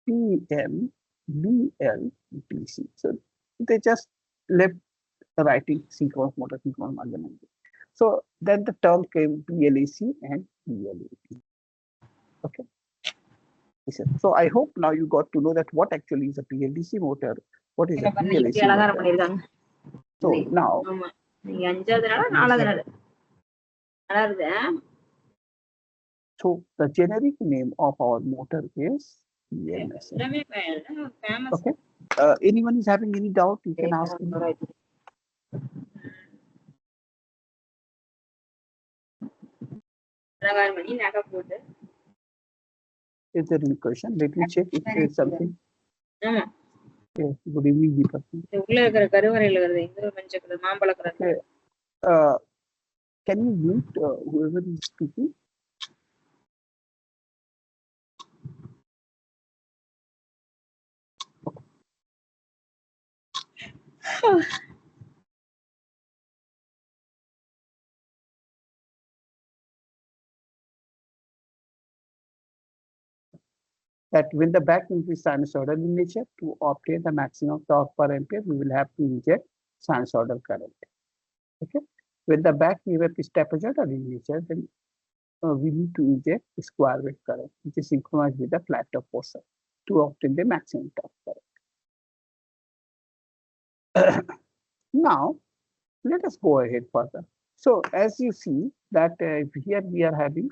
PM, BLDC. So they just left the writing synchronous motor, synchronous magnet. So then the term came PLAC and BLAC. Okay. So I hope now you got to know that what actually is a PLDC motor, what is a PLAC motor. So now, so the generic name of our motor is EMS. Okay. Anyone is having any doubt, you can ask me. Is there any question? Let me check if there is something. Okay. Good evening, Deepak. Okay. Can you mute whoever is speaking? That when the back is sinusoidal in nature, to obtain the maximum torque per ampere, we will have to inject sinusoidal current. Okay. When the back EMF is trapezoidal in nature, then we need to inject square wave current, which is synchronized with the flat top portion to obtain the maximum torque current. Now, let us go ahead further. So as you see that here we are having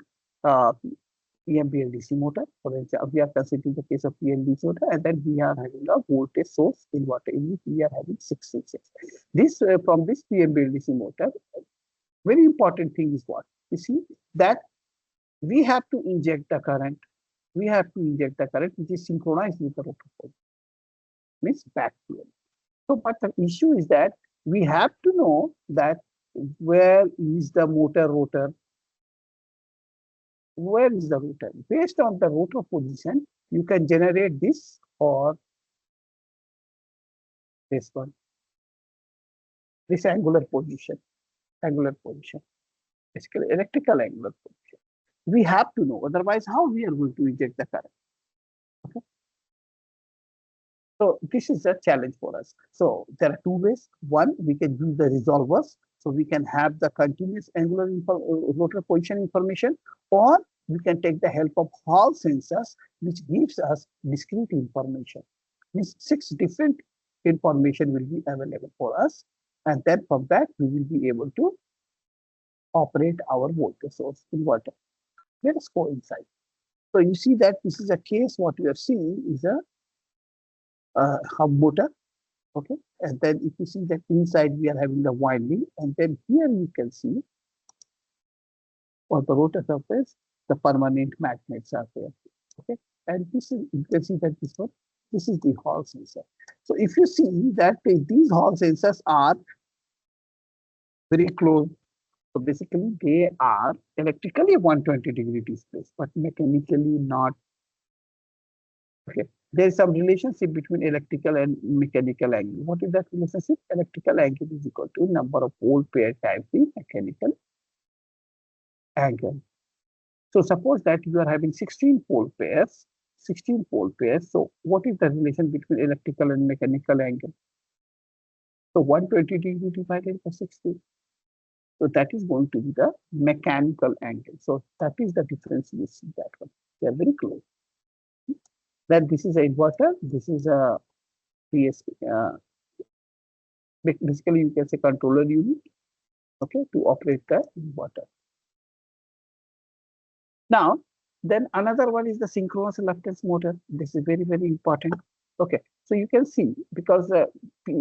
PMBLDC motor. For example, we are considering the case of PMBLDC motor, and then we are having a voltage source inverter in which we are having 6 switches. This from this PMBLDC motor, very important thing is what you see that we have to inject the current. We have to inject the current which is synchronized with the rotor pole, means back PLD. So, but the issue is that we have to know that where is the motor rotor. Where is the rotor? Based on the rotor position, you can generate this or this one, this angular position, basically electrical angular position. We have to know, otherwise how we are going to inject the current. Okay. So this is a challenge for us. So there are 2 ways. One, we can use the resolvers. So we can have the continuous angular rotor position information, or we can take the help of Hall sensors, which gives us discrete information. These 6 different information will be available for us. And then from that, we will be able to operate our voltage source inverter. Let us go inside. So you see that this is a case, what we are seeing is a hub motor. Okay, and then if you see that inside we are having the winding, and then here you can see or the rotor surface, the permanent magnets are there. Okay, and this is, you can see that this is the Hall sensor. So if you see that these Hall sensors are very close, so basically they are electrically 120-degree displaced, but mechanically not. Okay, there is some relationship between electrical and mechanical angle. What is that relationship? Electrical angle is equal to number of pole pair times the mechanical angle. So suppose that you are having 16 pole pairs. So what is the relation between electrical and mechanical angle? So 120 degree divided by 16. So that is going to be the mechanical angle. So that is the difference you see that one. They are very close. Then this is an inverter. This is a PSP. Basically, you can say controller unit. Okay, to operate the inverter. Now, then another one is the synchronous reluctance motor. This is very, very important. Okay, so you can see, because the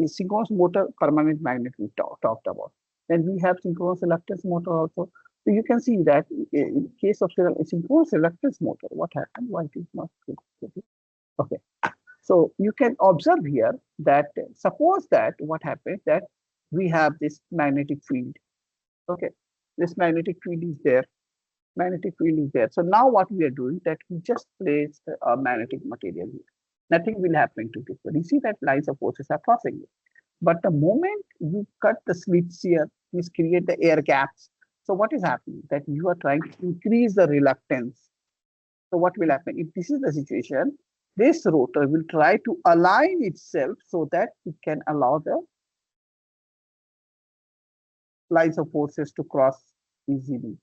synchronous motor permanent magnet we talked about. Then we have synchronous reluctance motor also. So you can see that in case of synchronous reluctance motor, what happened? Why it is not good? Okay, so you can observe here that suppose that what happened, that we have this magnetic field. Okay, this magnetic field is there. So now what we are doing, that we just place a magnetic material here. Nothing will happen to this. But you see that lines of forces are crossing it. But the moment you cut the slits here, this create the air gaps. So what is happening? That you are trying to increase the reluctance. So what will happen? If this is the situation, this rotor will try to align itself so that it can allow the lines of forces to cross easily.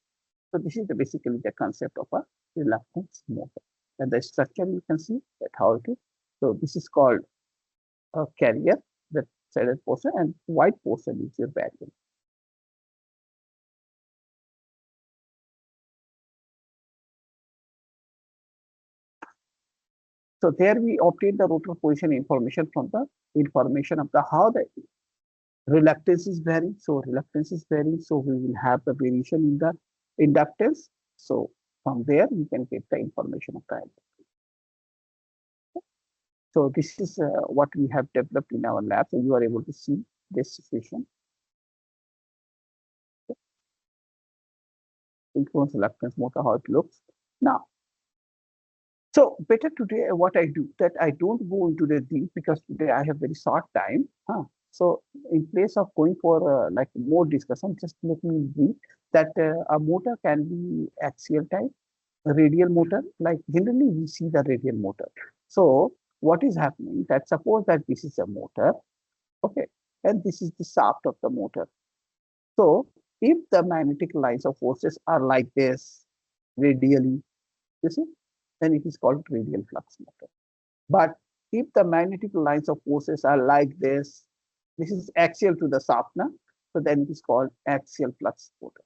So this is basically the concept of a reluctance motor. And the structure you can see that how it is. So this is called a carrier, the shaded portion, and white portion is your battery. So there we obtain the rotor position information from the information of the how the reluctance is varying. So reluctance is varying. So we will have the variation in the inductance. So from there you can get the information of the. So this is what we have developed in our lab. So you are able to see this situation. Synchronous reluctance motor, how it looks. Now, so better today what I do, that I don't go into the deep because today I have very short time. So in place of going for like more discussion, just let me brief that a motor can be axial type, a radial motor, like generally we see the radial motor. So what is happening, that suppose that this is a motor, okay, and this is the shaft of the motor. So if the magnetic lines of forces are like this, radially, you see, then it is called radial flux motor. But if the magnetic lines of forces are like this is axial to the shaft, so then it is called axial flux motor.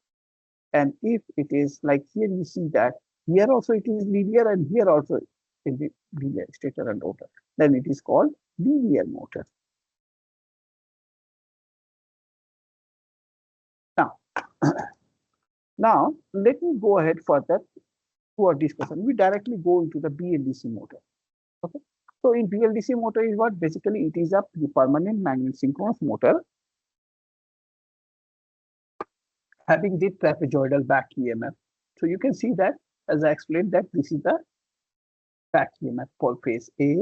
And if it is like here, you see that here also it is linear and here also it is linear, stator and rotor, then it is called linear motor. Now, let me go ahead further to our discussion. We directly go into the BLDC motor. Okay. So in BLDC motor is what? Basically, it is a permanent magnet synchronous motor having the trapezoidal back EMF. So you can see that, as I explained, that this is the back EMF for phase A.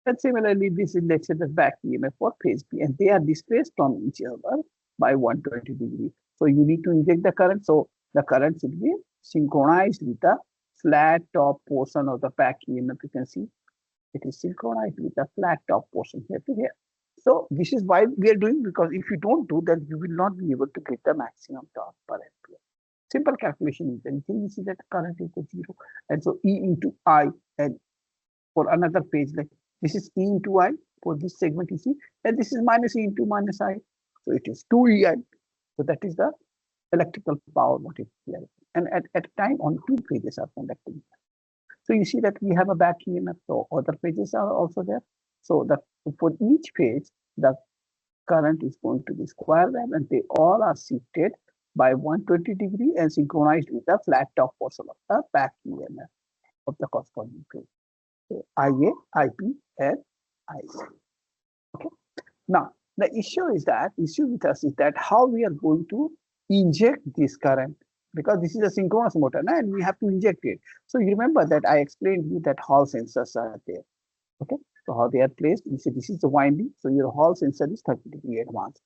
And similarly, this is, let's say, the back EMF for phase B, and they are displaced from each other by 120 degrees. So you need to inject the current. So the current should be synchronized with the flat top portion of the back EMF. You can see it is synchronized with the flat top portion here to here. So this is why we are doing, because if you don't do that, you will not be able to get the maximum torque per ampere. Simple calculation is then you see that current is 0, and so E into I, and for another page like this is E into I for this segment you see, and this is minus E into minus I, so it is 2EI. So that is the electrical power what is here, and at a time on 2 phases are conducting. So you see that we have a back EMF, so other phases are also there. So that for each phase, the current is going to be square wave, and they all are shifted by 120 degree and synchronized with the flat top portion of the back EMF of the corresponding phase. So IA, IP, and IC. Okay. Now the issue with us is that how we are going to inject this current, because this is a synchronous motor, and we have to inject it. So you remember that I explained to you that Hall sensors are there. Okay, so how they are placed? You see, this is the winding, so your Hall sensor is 30 degree advance.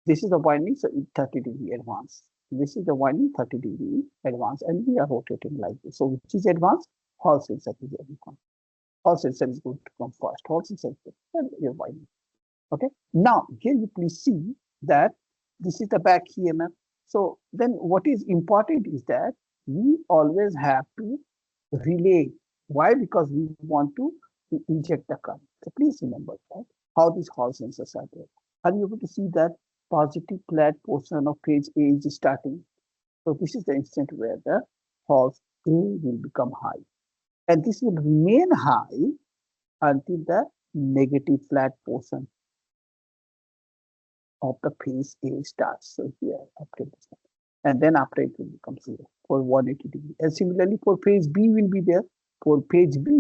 This is the winding, so it's 30 degree advance. This is the winding 30 degree advance, and we are rotating like this. So which is advanced? Hall sensor is advanced. Hall sensor is going to come first. Hall sensor and your winding. Okay. Now here you please see that this is the back EMF. So then what is important is that we always have to relay. Why? Because we want to inject the current. So please remember that how these Hall sensors are there. Are you able to see that positive flat portion of phase A is starting? So this is the instant where the Hall A will become high. And this will remain high until the negative flat portion of the phase A starts. So here after this, and then after it will become 0 for 180 degree. And similarly for phase B will be there. For phase B,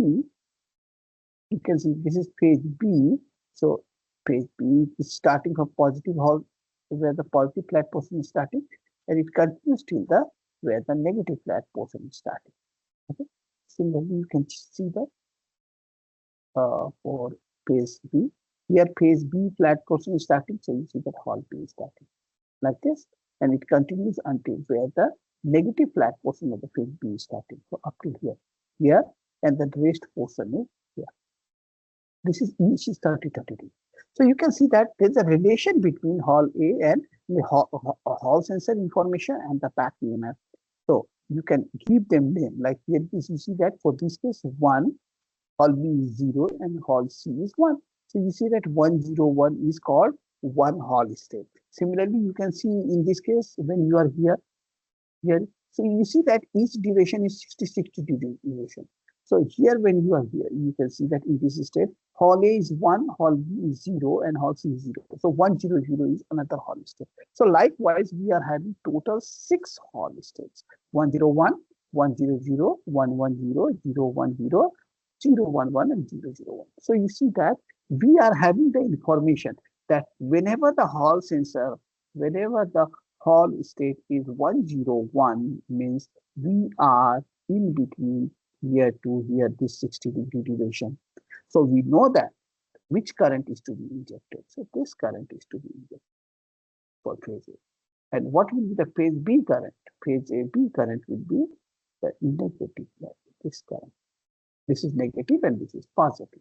you can see this is phase B. So phase B is starting from positive Hall, where the positive flat portion is starting, and it continues till the where the negative flat portion is starting. Okay. Similarly, you can see that for phase B. Here phase B flat portion is starting, so you see that Hall B is starting like this, and it continues until where the negative flat portion of the phase B is starting. So up to here, and the rest portion is here. This is each is 30 degree. So you can see that there's a relation between Hall A and the Hall sensor information and the back EMF. So you can give them name, like here you see that for this case 1, Hall B is 0 and Hall C is 1. So you see that 101 is called 1 Hall state. Similarly, you can see in this case when you are here, so you see that each duration is 66 degree duration. So here when you are here, you can see that in this state, Hall A is 1, Hall B is 0, and Hall C is 0. So 100 is another Hall state. So likewise, we are having total 6 Hall states: 101, 100, 110, 010, 011, and 001. So you see that we are having the information that whenever the Hall sensor, whenever the Hall state is 101, means we are in between here to here, this 60 degree duration. So we know that which current is to be injected. So this current is to be injected for phase A. And what will be the phase B current? Phase AB current will be the negative, this current. This is negative and this is positive.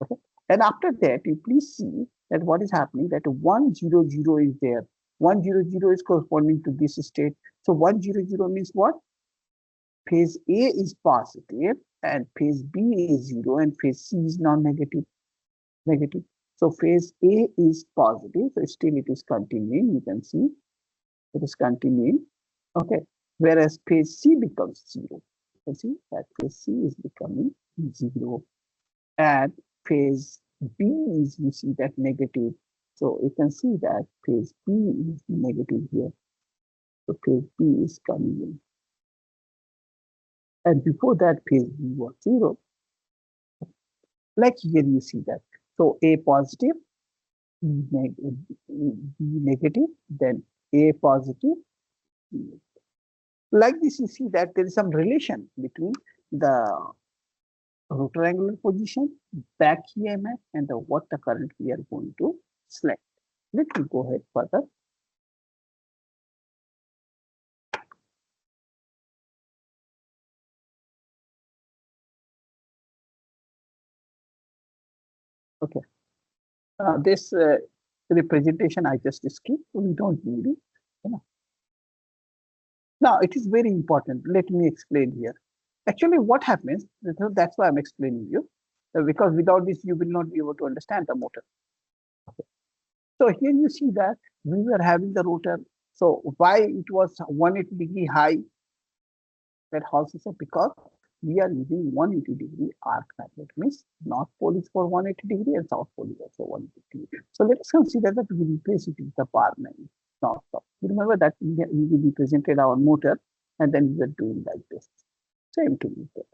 Okay. And after that, you please see that what is happening, that 100 is there. 100 is corresponding to this state. So 100 means what? Phase A is positive and phase B is 0 and phase C is non-negative. Negative. So phase A is positive, so still it is continuing. You can see it is continuing. Okay. Whereas phase C becomes 0. You can see that phase C is becoming 0. And phase B is, you see that negative. So you can see that phase B is negative here. So phase B is coming in. And before that, phase B was 0. Like here you see that. So A positive, B negative, then A positive. Like this, you see that there is some relation between the rotor angular position, back EMF, and what the current we are going to select. Let me go ahead further. Okay. This representation I just skipped, we don't need it. You know. Now it is very important. Let me explain here. Actually, what happens? That's why I'm explaining you, because without this you will not be able to understand the motor. Okay. So here you see that we were having the rotor. So why it was 180 degree high? That Hall sensor, because we are using 180 degree arc magnet, means north pole is for 180 degree and south pole is also 180 degree. So let us consider that we replace it with the bar magnet. North south. You remember that we represented our motor and then we were doing like this. Same thing is there.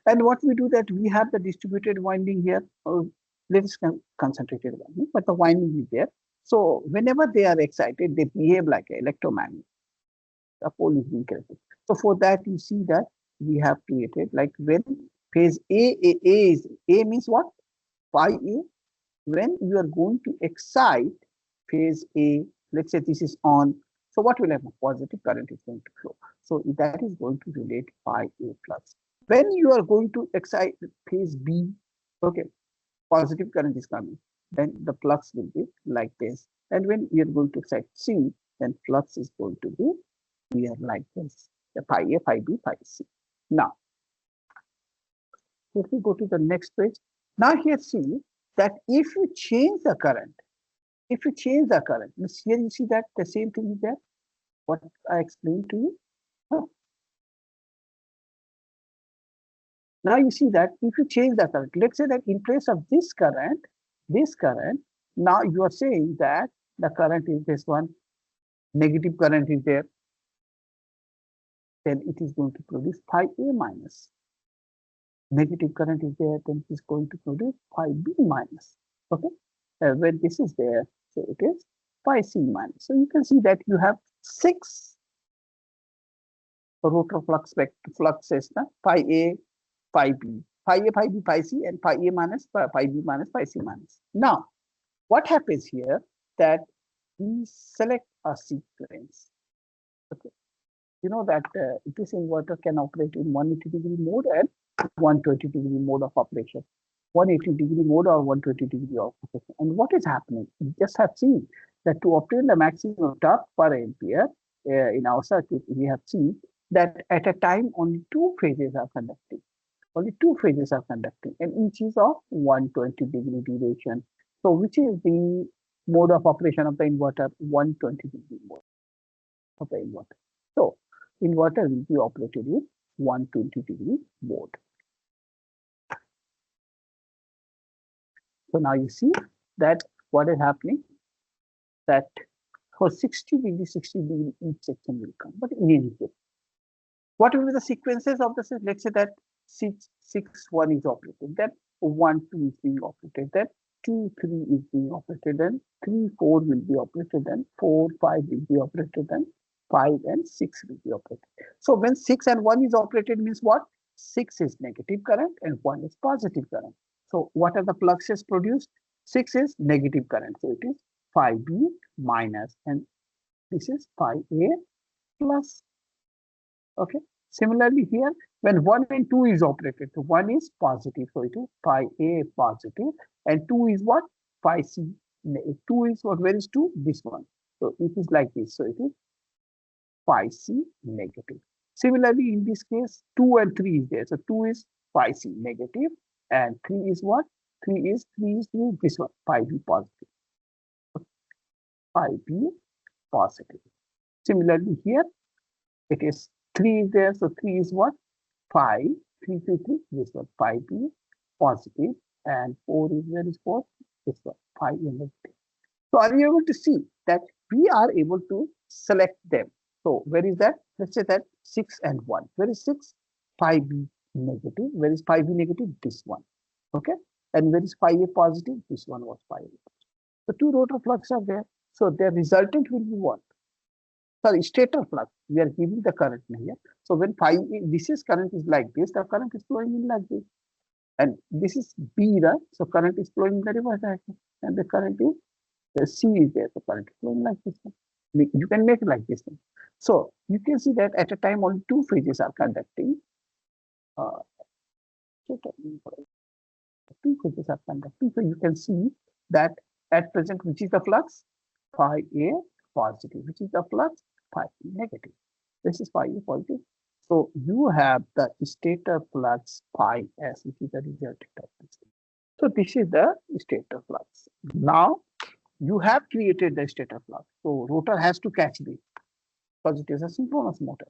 And what we do that we have the distributed winding here. Let us concentrated winding, but the winding is there. So whenever they are excited, they behave like an electromagnet. The pole is being created. So for that, you see that we have created like when phase A means what? Phi A. When you are going to excite phase A, let's say this is on. So what will happen? Positive current is going to flow. So that is going to relate phi A flux. When you are going to excite phase B, okay, positive current is coming, then the flux will be like this. And when we are going to excite C, then flux is going to be here like this, the phi A, phi B, phi C. Now, if we go to the next page, now here see that if you change the current, means here you see that the same thing is there, what I explained to you. Now you see that if you change the current, let's say that in place of this current, now you are saying that the current is this one, negative current is there, then it is going to produce phi A minus. Negative current is there, then it is going to produce phi B minus. Okay, when this is there, so it is phi C minus. So you can see that you have 6 rotor fluxes, phi A, phi B, phi A, phi B, phi C, and phi A minus, phi B minus, phi C minus. Now, what happens here that we select a sequence. Okay, you know that this inverter can operate in 180-degree mode and 120-degree mode of operation. 180-degree mode or 120-degree of operation. And what is happening? We just have seen that to obtain the maximum torque per ampere in our circuit, we have seen that at a time only 2 phases are conducting. Only 2 phases are conducting, and each is of 120-degree duration. So, which is the mode of operation of the inverter? 120-degree mode of the inverter. So, inverter will be operated in 120-degree mode. So now you see that what is happening, that for 60-degree, 60-degree, each section will come. But in any case, what will be the sequences of this? Let's say that 6-1 is operated, then 1-2 is being operated, then 2-3 is being operated, then 3-4 will be operated, then 4-5 will be operated, then 5 and 6 will be operated. So when 6 and 1 is operated means what? 6 is negative current and 1 is positive current. So what are the fluxes produced? 6 is negative current. So it is phi B minus, and this is phi A plus. Okay. Similarly here, when 1 and 2 is operated, so 1 is positive, so it is phi A positive, and 2 is what? Phi C. 2 is what? Where is 2? This one. So it is like this. So it is phi C negative. Similarly, in this case, 2 and 3 is there. So 2 is phi C negative, and 3 is what? 3 is this one, phi B positive. Phi B positive. Similarly, here it is 3 is there. So 3 is what? Phi 3, this one, phi B positive, and 4 is where is 4? This one, phi negative. So are you able to see that we are able to select them? So where is that? Let's say that 6 and 1. Where is 6? Phi B negative. Where is phi B negative? This one. Okay. And where is phi A positive? This one was phi A. The 2 rotor flux are there. So their resultant will be what? Sorry, stator flux. We are giving the current here. So when phi A, this is current is like this, the current is flowing in like this. And this is B, right? So current is flowing in the reverse direction. And the current is, the C is there. So current is flowing like this one. You can make it like this one. So you can see that at a time only 2 phases are conducting. 2 phases are conducting. So you can see that at present, which is the flux? Phi A positive. Which is the flux? Phi B negative. This is phi A positive. So you have the stator flux phi S, which is the resultant of this. So this is the stator flux. Now you have created the stator flux. So rotor has to catch this because it is a synchronous motor.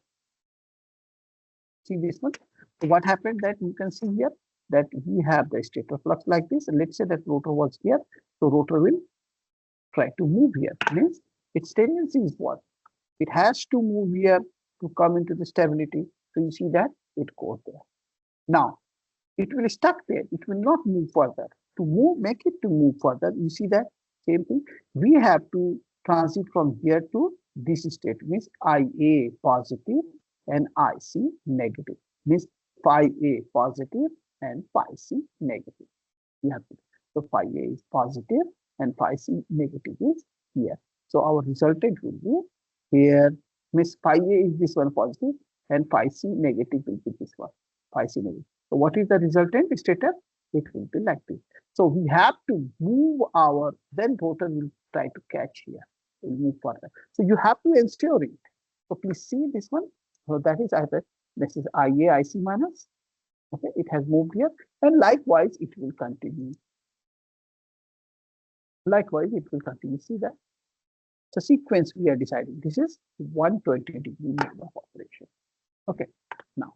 See this one? So what happened that you can see here that we have the stator flux like this. And let's say that rotor was here. So rotor will try to move here. Means its tendency is what? It has to move here to come into the stability. So you see that it goes there. Now it will stuck there. It will not move further. To move, make it to move further. You see that same thing. We have to transit from here to this state. Means IA positive and IC negative. Means phi A positive and phi C negative. You have to. So phi A is positive and phi C negative is here. So our resultant will be here. Means phi A is this one positive and phi C negative will be this one. Phi C negative. So what is the resultant status? It will be like this. So we have to move our, then rotor will try to catch here. It will move further. So you have to ensure it. So please see this one. So that is either, this is IA, IC minus. Okay, it has moved here. And likewise, it will continue. Likewise, it will continue. See that? So sequence we are deciding. This is 120-degree mode of operation. Okay, now.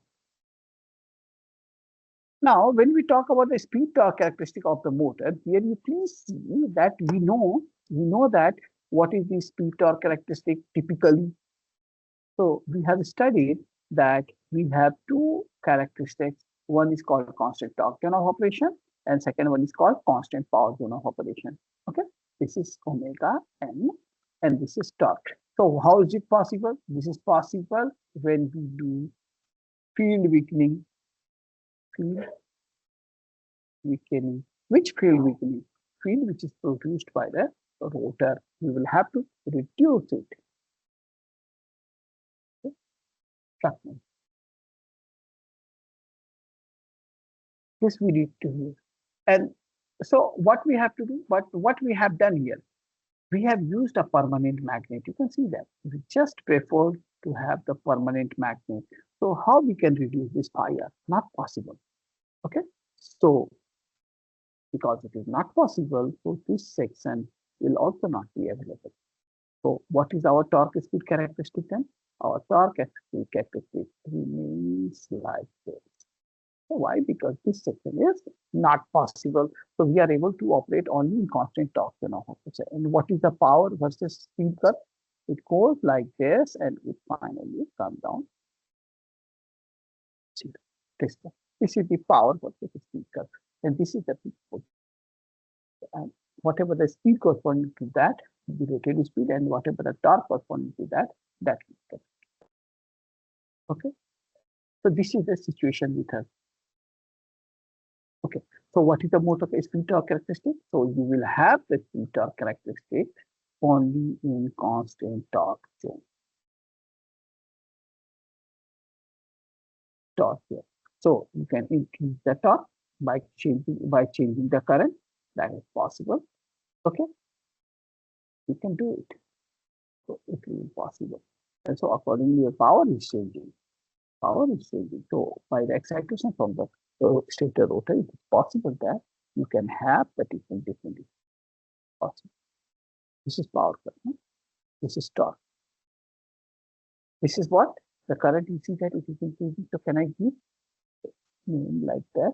Now, when we talk about the speed torque characteristic of the motor, here you please see that we know that what is the speed torque characteristic typically. So we have studied that we have two characteristics. One is called constant torque zone of operation, and second one is called constant power zone of operation. Okay, this is omega n, and this is torque. So how is it possible? This is possible when we do field weakening. Field weakening. Which field weakening? Field which is produced by the rotor. We will have to reduce it. Okay. This we need to do. And so what we have to do, what we have done here, we have used a permanent magnet. You can see that. We just prefer to have the permanent magnet. So how we can reduce this fire? Not possible. Okay. So because it is not possible, so this section will also not be available. So what is our torque speed characteristic then? Our torque speed characteristic remains like this. So why? Because this section is not possible. So we are able to operate only in constant torque zone of operation. And what is the power versus speed curve? It goes like this and it finally comes down. See this. This is the power versus speed curve. And this is the peak force. And whatever the speed corresponding to that, the rotating speed, and whatever the torque corresponding to that, that will get. Okay. So this is the situation with us. Okay. So what is the motor speed torque characteristic? So you will have the speed torque characteristic only in constant torque zone. Torque here. So you can increase the torque by changing the current. That is possible. Okay. You can do it. So it will be possible. And so accordingly, your power is changing. Power is changing. So by the excitation from the stator rotor, it is possible that you can have the different possible. This is power current. This is torque. This is what? The current, you see that it is increasing. So can I give name like that?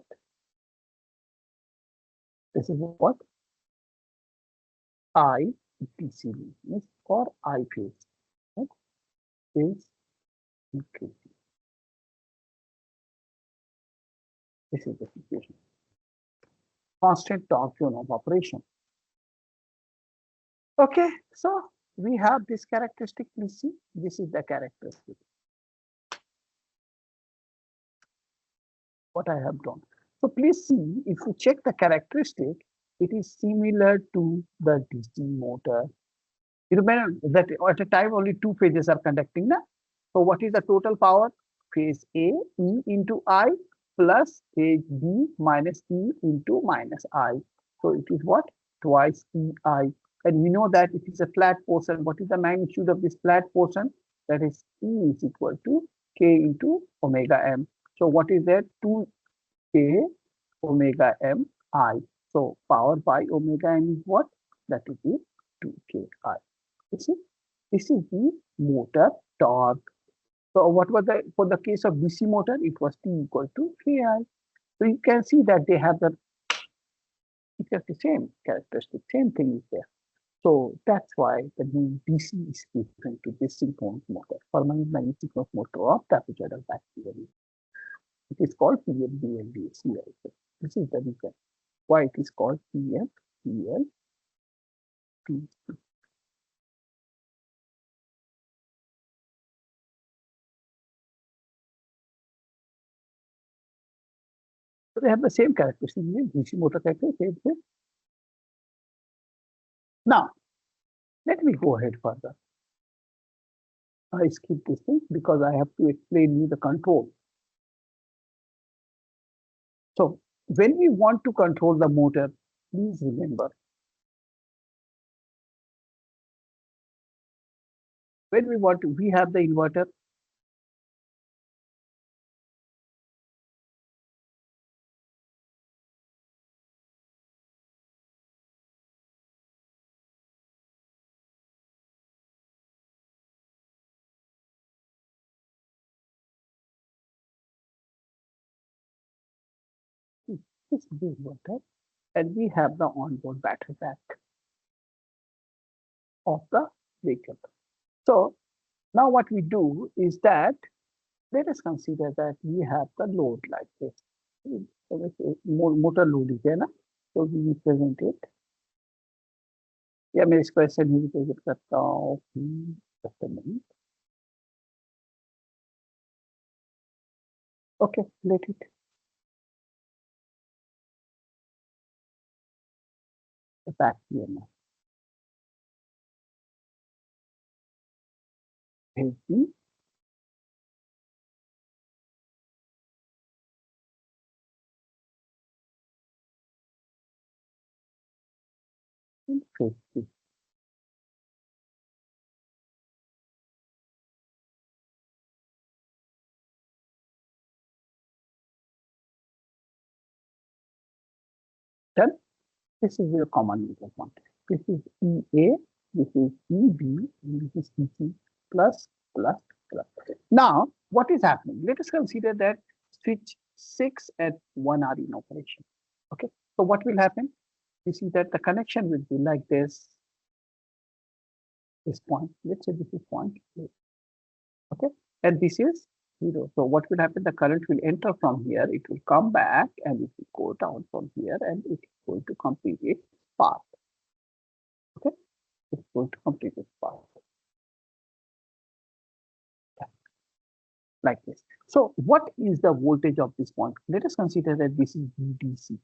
This is what? I DC means or I phase. Right? Phase increasing. This is the situation. Constant torque zone of operation. Okay, so we have this characteristic. Please see, this is the characteristic. What I have done. So please see, if you check the characteristic, it is similar to the DC motor. You remember that at a time only two phases are conducting. Na? So what is the total power? Phase A, E into I plus phase B minus E into minus I. So it is what? Twice EI. And we know that it is a flat portion. What is the magnitude of this flat portion? That is E is equal to K into omega M. So what is that? 2K omega M I. So power by omega M is what? That will be 2KI. This is the motor torque. So what was the, for the case of DC motor, it was T equal to Ki. So you can see that they have the same characteristic, same thing is there. So that's why the name DC is given to this synchronous motor, permanent magnetic synchronous motor of trapezoidal bacteria. It is called PMBLDAC also. This is the reason why it is called PMBLDAC. So they have the same characteristic, DC motor characteristic. Now, let me go ahead further. I skip this thing because I have to explain you the control. So when we want to control the motor, please remember, when we have the inverter. This is the inverter, and we have the onboard battery pack of the vehicle. So now what we do is that, let us consider that we have the load like this. Motor load is there, na? So we represent it. या मैं इसको ऐसे नहीं represent करता हूँ, just a minute. Okay, let it. The back here now. Here's the safety. Then this is your common meter point. This is EA, this is EB, and this is EC plus, plus, plus. Now, what is happening? Let us consider that switch 6 and 1 are in operation. Okay, so what will happen? You see that the connection will be like this point. Let's say this is point A. Okay, and this is 0. So what will happen? The current will enter from here, it will come back, and it will go down from here, and it is going to complete its path. Okay, it's going to complete its path like this. So what is the voltage of this point? Let us consider that this is VDC.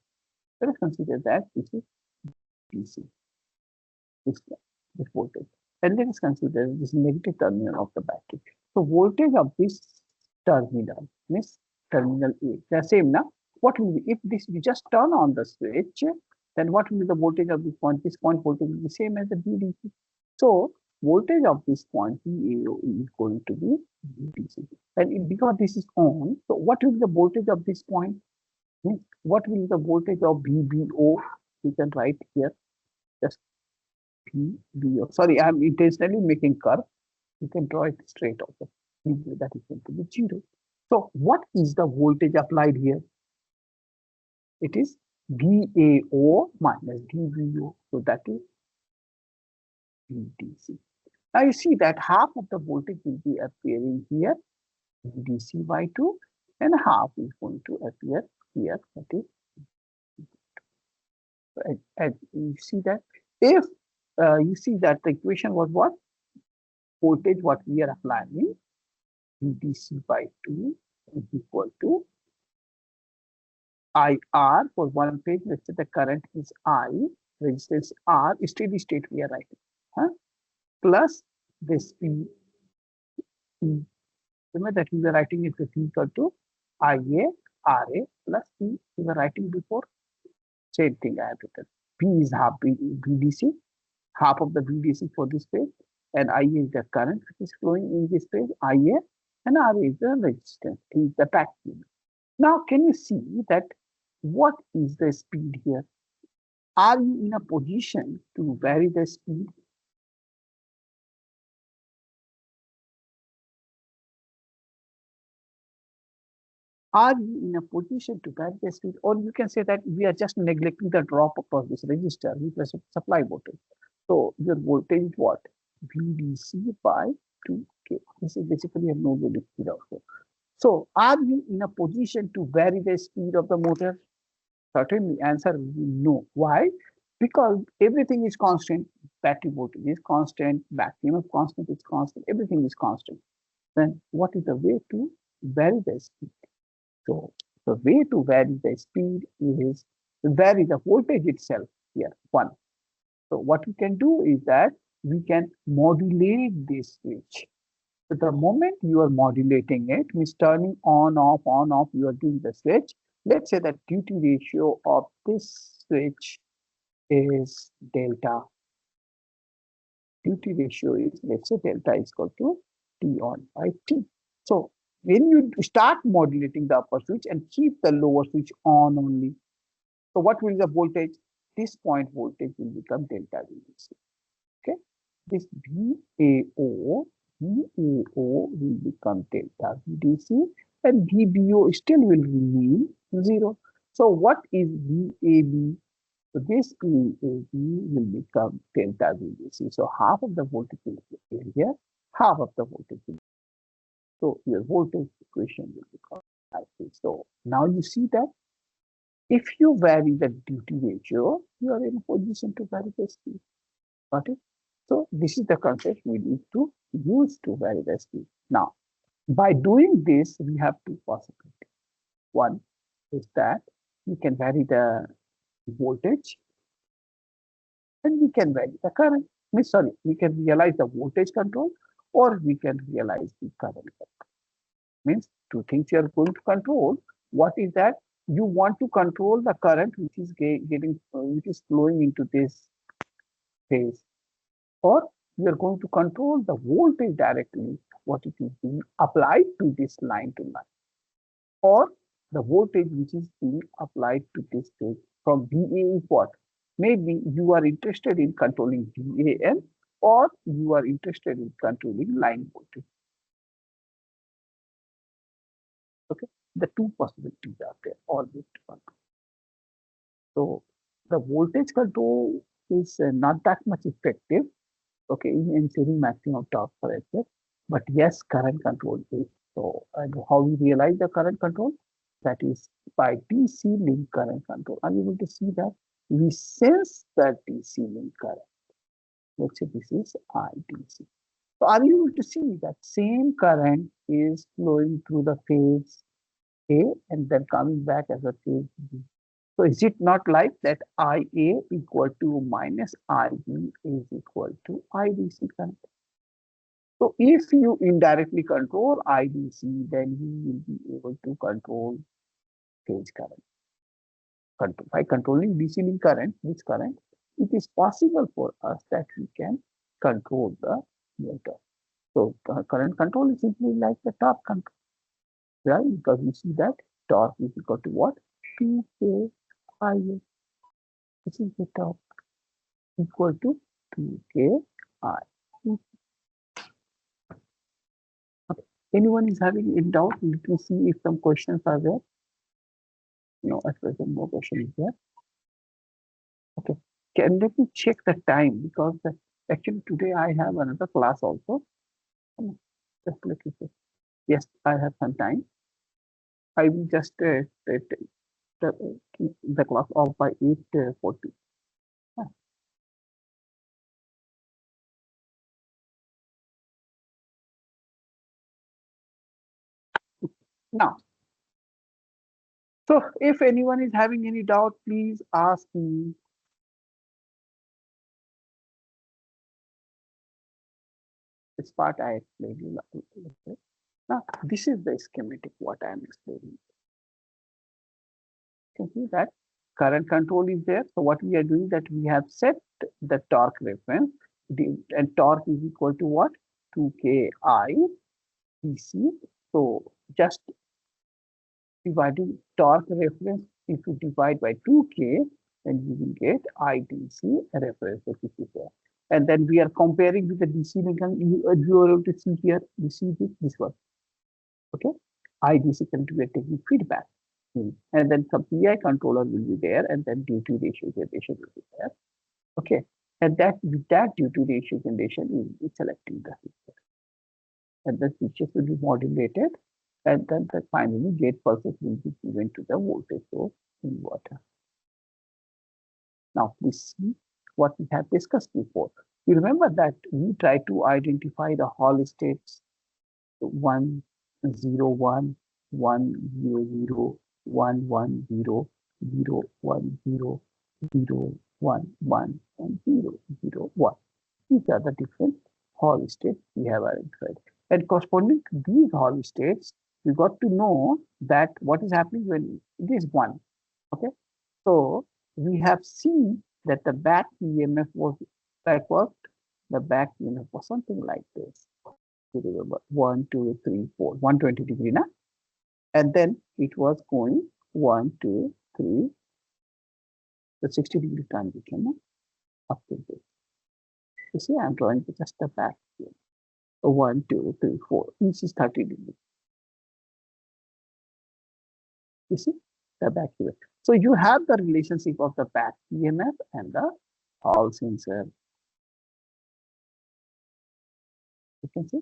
Let us consider that this is DC. This voltage. And let us consider this negative terminal of the battery. So voltage of this terminal means terminal A. The same now. What will be if this we just turn on the switch? Then what will be the voltage of this point? This point voltage will be the same as the VDC. So voltage of this point VAO is going to be VDC. And because this is on, so what will be the voltage of this point? What will be the voltage of VBO? You can write here just VBO. Sorry, I am intentionally making curve. You can draw it straight also. That is going to be 0. So what is the voltage applied here? It is VAO minus DVO. So that is VDC. Now you see that half of the voltage will be appearing here, VDC by 2, and half is going to appear here. That is, and you see that if you see that the equation was what? Voltage what we are applying, VDC by 2 is equal to IR for one page. Let's say the current is I, resistance R, steady state we are writing, plus this P. Remember that we were writing it is equal to IA RA plus P. We were writing before. Same thing I have written. P is half VDC, half of the VDC for this page, and IA is the current which is flowing in this page, IA, and RA is the resistance, is the back unit. Now, can you see that what is the speed here? Are you in a position to vary the speed? Are you in a position to vary the speed? Or you can say that we are just neglecting the drop across this resistor with the supply voltage. So your voltage is what? VDC by 2K. This is basically a no load speed also. So are you in a position to vary the speed of the motor? Certainly, answer will be no. Why? Because everything is constant. Battery voltage is constant, back EMF constant is constant, everything is constant. Then what is the way to vary the speed? So the way to vary the speed is to vary the voltage itself here, one. So what we can do is that we can modulate this switch. So the moment you are modulating it, means turning on, off, you are doing the switch. Let's say that duty ratio of this switch is delta. Duty ratio is, let's say delta is equal to T on by T. So when you start modulating the upper switch and keep the lower switch on only, so what will be the voltage? This point voltage will become delta VDC. Okay, this VAO will become delta VDC and VBO still will remain 0. So what is VAB? So this VAB will become delta VDC. So half of the voltage will be here, half of the voltage will be. So your voltage equation will become like this. So now you see that if you vary the duty ratio, you are in a position to vary the speed. Got it? So this is the concept we need to use to vary the speed. Now, by doing this, we have two possibilities. One is that we can vary the voltage and we can vary the current. Sorry, we can realize the voltage control or we can realize the current control. Means two things you are going to control. What is that? You want to control the current which is which is flowing into this phase, or you are going to control the voltage directly, what it is being applied to this line to line, or the voltage which is being applied to this phase from VA is what? Maybe you are interested in controlling VAN or you are interested in controlling line voltage. Okay, the two possibilities are there, always to control. So the voltage control is not that much effective, okay, in ensuring maximum torque per ampere, but yes, current control is. So and how we realize the current control? That is by DC link current control. Are you able to see that? We sense the DC link current. Let's say this is IDC. So are you able to see that same current is flowing through the phase A and then coming back as a phase B? So is it not like that IA equal to minus IB is equal to IDC current? So if you indirectly control IDC, then you will be able to control phase current. By controlling DC link current, this current, it is possible for us that we can control the motor. So current control is simply like the torque control, right? Because we see that torque is equal to what? 2K IA. This is the torque equal to 2K I. Okay. Anyone is having any doubt? Let me see if some questions are there. No, at present no question is there. Okay. Can let me check the time because actually today I have another class also. Just let me check. Yes, I have some time. I will just keep the class off by 8:40. Now, so if anyone is having any doubt, please ask me. This part I explained you. Now, this is the schematic what I am explaining. You can see that current control is there. So what we are doing that we have set the torque reference, and torque is equal to what? 2K I DC. So just dividing torque reference, if you divide by 2K, then you will get IDC reference, which is there. And then we are comparing with the DC link, and you are able to see here, you see this one. Okay, IDC control, we are taking feedback. And then some PI controller will be there, and then duty ratio generation will be there. Okay, And that with that duty ratio condition, you will be selecting the switches. And the switches will be modulated, and then the finally gate pulses will be given to the voltage source inverter. Now please see what we have discussed before. You remember that we try to identify the Hall states 1, 0, 1, 1, 0, 0, 1, 1, 0, 0, 1, 0, 0, 1, 1, and 0, 0, 1. These are the different Hall states we have identified. And corresponding to these Hall states, we got to know that what is happening when it is 1. Okay. So we have seen that the back EMF was the back EMF was something like this. You remember 1, 2, 3, 4, 120 degree now. And then it was going 1, 2, 3, the 60 degree transition no? Up to this. You see, I'm drawing just the back here. 1, 2, 3, 4. Each is 30 degrees. You see the back here. So you have the relationship of the back EMF and the Hall sensor. You can see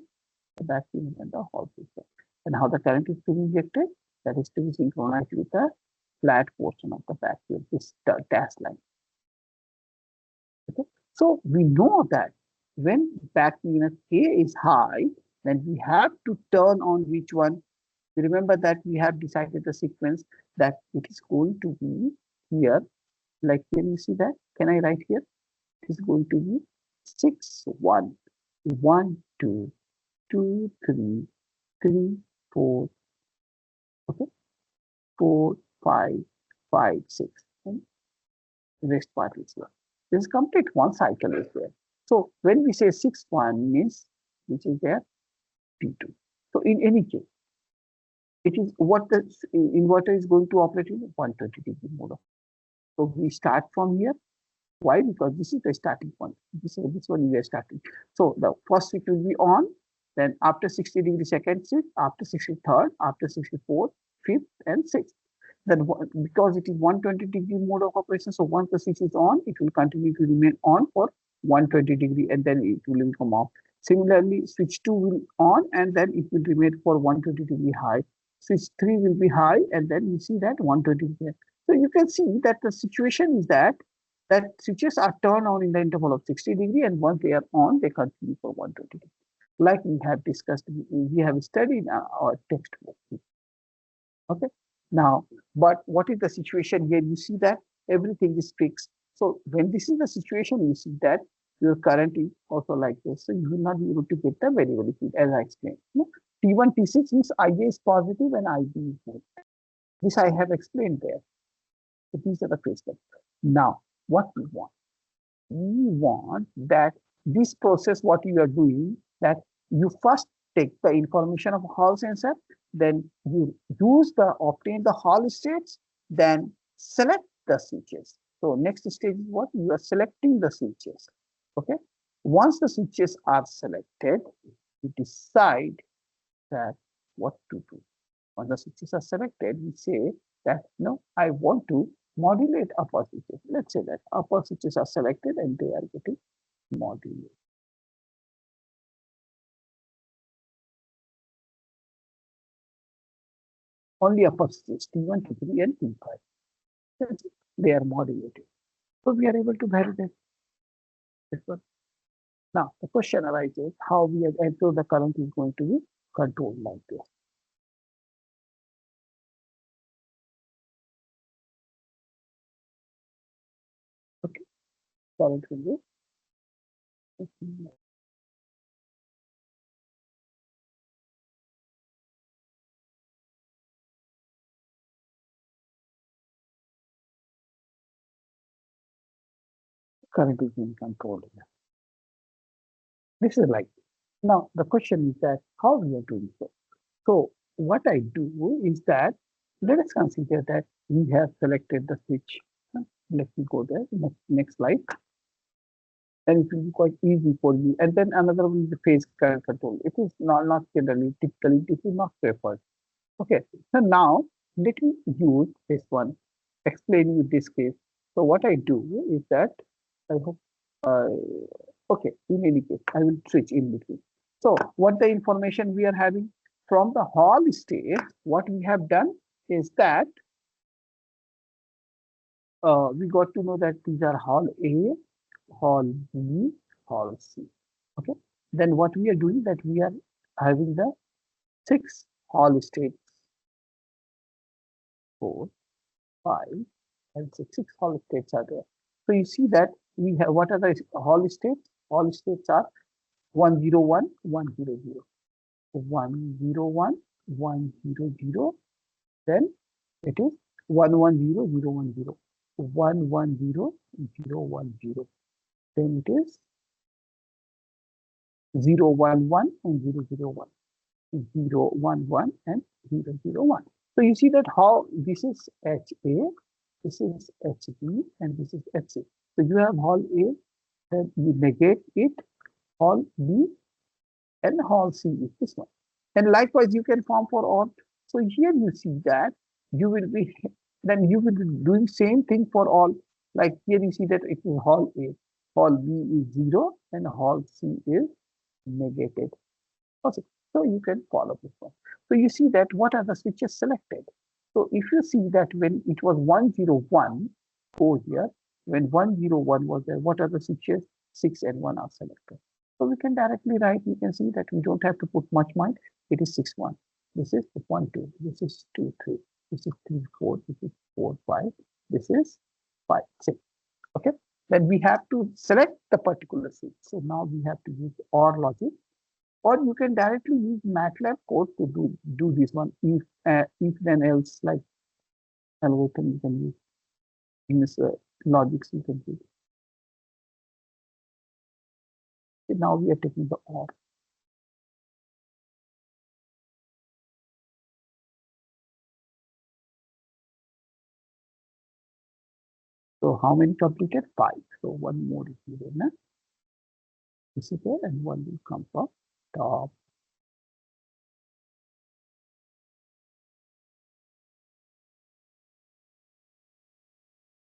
the back EMF and the Hall sensor. And how the current is to be injected, that is to be synchronized with the flat portion of the back here, this dash line. Okay. So we know that when back EMF K is high, then we have to turn on which one. You remember that we have decided the sequence that it is going to be here. Like here, you see that? Can I write here? It is going to be 6, 1, 1, 2, 2, 3, 3, 4, okay, 4, 5, 5, 6, and the rest part is here. This is complete one cycle is there. So when we say 6, 1 means which is there T2. So in any case, it is what the inverter is going to operate in 120 degree mode. So we start from here. Why? Because this is the starting point. This one we are starting. So the first switch will be on, then after 60 degree second switch, after 63rd, after 64th, 5th, and 6th. Then because it is 120 degree mode of operation, so once the switch is on, it will continue to remain on for 120 degree and then it will come off. Similarly, switch 2 will on and then it will remain for 120 degree high. Switch 3 will be high and then you see that 120 degree. So you can see that the situation is that switches are turned on in the interval of 60 degree and once they are on, they continue for 120 degree. Like we have discussed, we have studied our textbook. Okay. Now, but what is the situation here? You see that everything is fixed. So when this is the situation, you see that your current is also like this. So you will not be able to get the variable field as I explained. T1, T6 means IA is positive and IB is negative. This I have explained there. So these are the phase steps. Now, what we want? We want that this process, what you are doing, that you first take the information of Hall sensor, then you obtain the Hall states, then select the switches. So next stage is what? You are selecting the switches. Okay. Once the switches are selected, you decide that what to do. When the switches are selected, we say that no, I want to modulate upper switches. Let's say that upper switches are selected and they are getting modulated. Only upper switches, T1, T3, and T5. They are modulated. So we are able to validate this one. Now, the question arises how we ensure the current is going to be controlled like this. Okay, current will be. Current is being controlled. This is like, now the question is that how we are doing so. So what I do is that, let us consider that we have selected the switch. Let me go there, next slide. And it will be quite easy for you. And then another one is the phase current control. It is not generally, typically, this is not preferred. Okay, so now let me use this one, explain you this case. So what I do is that, I hope Okay, in any case, I will switch in between. So what the information we are having from the Hall state, what we have done is that we got to know that these are Hall A, Hall B, Hall C. Okay. Then what we are doing that we are having the 6 Hall states, 4, 5, and 6 Hall states are there. So you see that we have what are the Hall states? Hall states are 101, 100, 101, 100. Then it is 110, 010, 110, 010. Then it is 011 and 001, 011 and 001. So you see that how this is HA, this is HB, and this is HC. So you have Hall A, then you negate it, Hall B, and Hall C is this one. And likewise, you can form for OR. So here you see that you will be doing same thing for all. Like here you see that it is Hall A, Hall B is 0, and Hall C is negated. Okay, so you can follow this one. So you see that what are the switches selected? So if you see that when it was 101 over here, when 101 was there, what are the switches? 6 and 1 are selected. So we can directly write, you can see that we don't have to put much mind. It is 6, 1. This is 1, 2. This is 2, 3. This is 3, 4. This is 4, 5. This is 5, 6. Okay. Then we have to select the particular switch. So now we have to use OR logic, or you can directly use MATLAB code to do this one. If then else like algorithm you can use in this logics you can use. So now we are taking the OR. So how many completed? 5. So one more is here. Na? This is there, and one will come from top.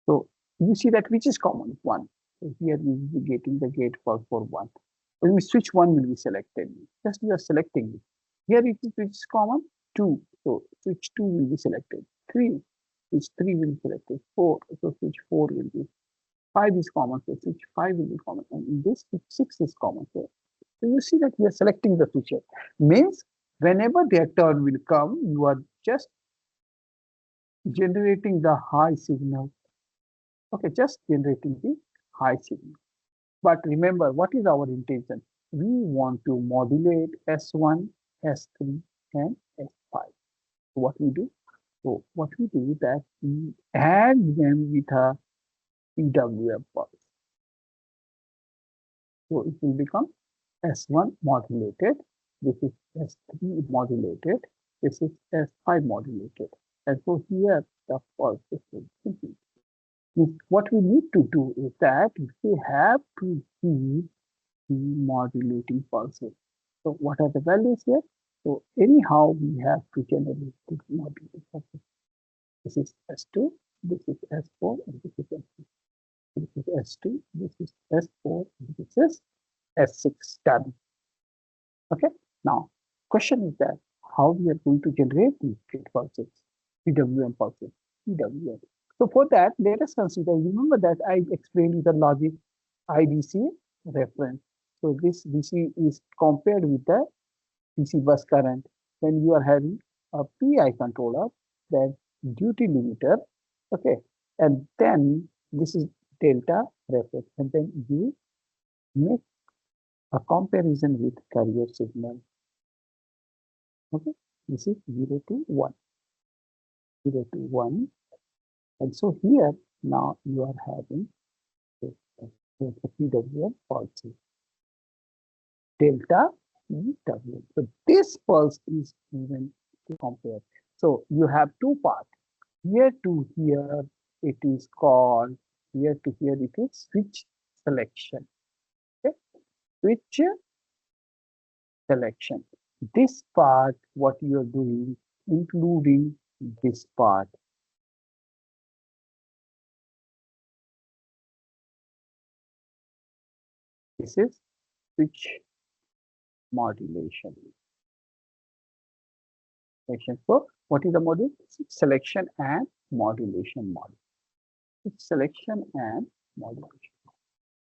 So you see that which is common? 1. So here we will be getting the gate for 1. When we switch, 1 will be selected. Just we are selecting it. Here it is which is common? 2. So switch 2 will be selected. 3. Switch 3 will be selected. 4. So switch 4 will be. 5 is common. So switch 5 will be common. And in this switch 6 is common. So you see that we are selecting the switcher. Means whenever their turn will come, you are just generating the high signal. Okay, just generating the high signal. But remember, what is our intention? We want to modulate S1, S3, and S5. So what we do? So what we do is that we add them with a PWM pulse. So it will become S1 modulated. This is S3 modulated. This is S5 modulated. And so here the pulse is simply. What we need to do is that we have to give the modulating pulses. So what are the values here? So anyhow, we have to generate the modulating pulses. This is S2, this is S4, and this is S3. This is S2, this is S4, and this is S6 done. Okay. Now, question is that how we are going to generate these gate pulses, PWM pulses, PWM. So for that, let us consider, remember that I explained you the logic IDC reference. So this DC is compared with the DC bus current. When you are having a PI controller, then duty limiter, okay, and then this is delta reference, and then you make a comparison with carrier signal. Okay, this is 0 to 1, 0 to 1. And so here now you are having the PWM pulse, delta PWM. So this pulse is even to compare. So you have 2 parts. Here to here it is called, here to here it is switch selection. Okay, switch selection. This part, what you are doing, including this part. This is switch modulation. So what is the module? Selection and modulation module. It's selection and modulation.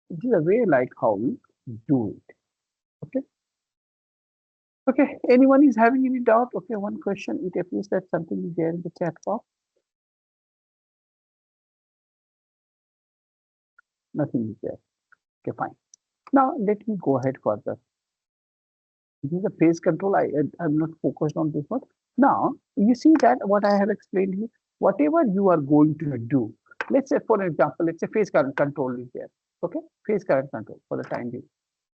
This is a way like how we do it. Okay. Okay. Anyone is having any doubt? Okay. One question. It appears that something is there in the chat box. Nothing is there. Okay. Fine. Now let me go ahead further. This is a phase control. I'm not focused on this one. Now you see that what I have explained here, whatever you are going to do, let's say for example, let's say phase current control is there. Okay, phase current control for the time being.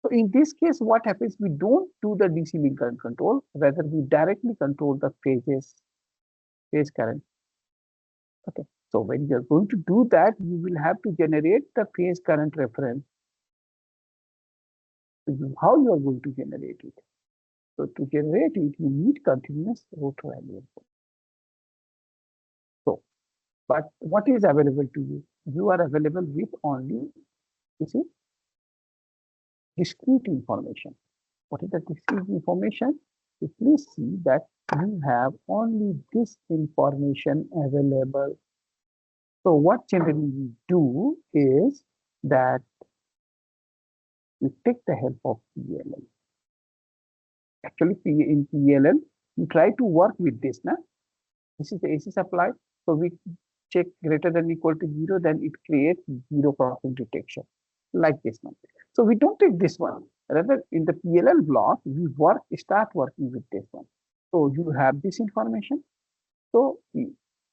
So in this case, what happens? We don't do the DC link current control, rather we directly control the phase current. Okay, so when you're going to do that, you will have to generate the phase current reference. How you are going to generate it? So to generate it, you need continuous rotor element. So, but what is available to you? You are available with only, you see, discrete information. What is the discrete information? You please see that you have only this information available. So what generally we do is that you take the help of PLL. Actually, in PLL, you try to work with this. Now, this is the AC supply. So we check greater than or equal to 0, then it creates zero crossing detection, like this one. So we don't take this one. Rather, in the PLL block, we start working with this one. So you have this information. So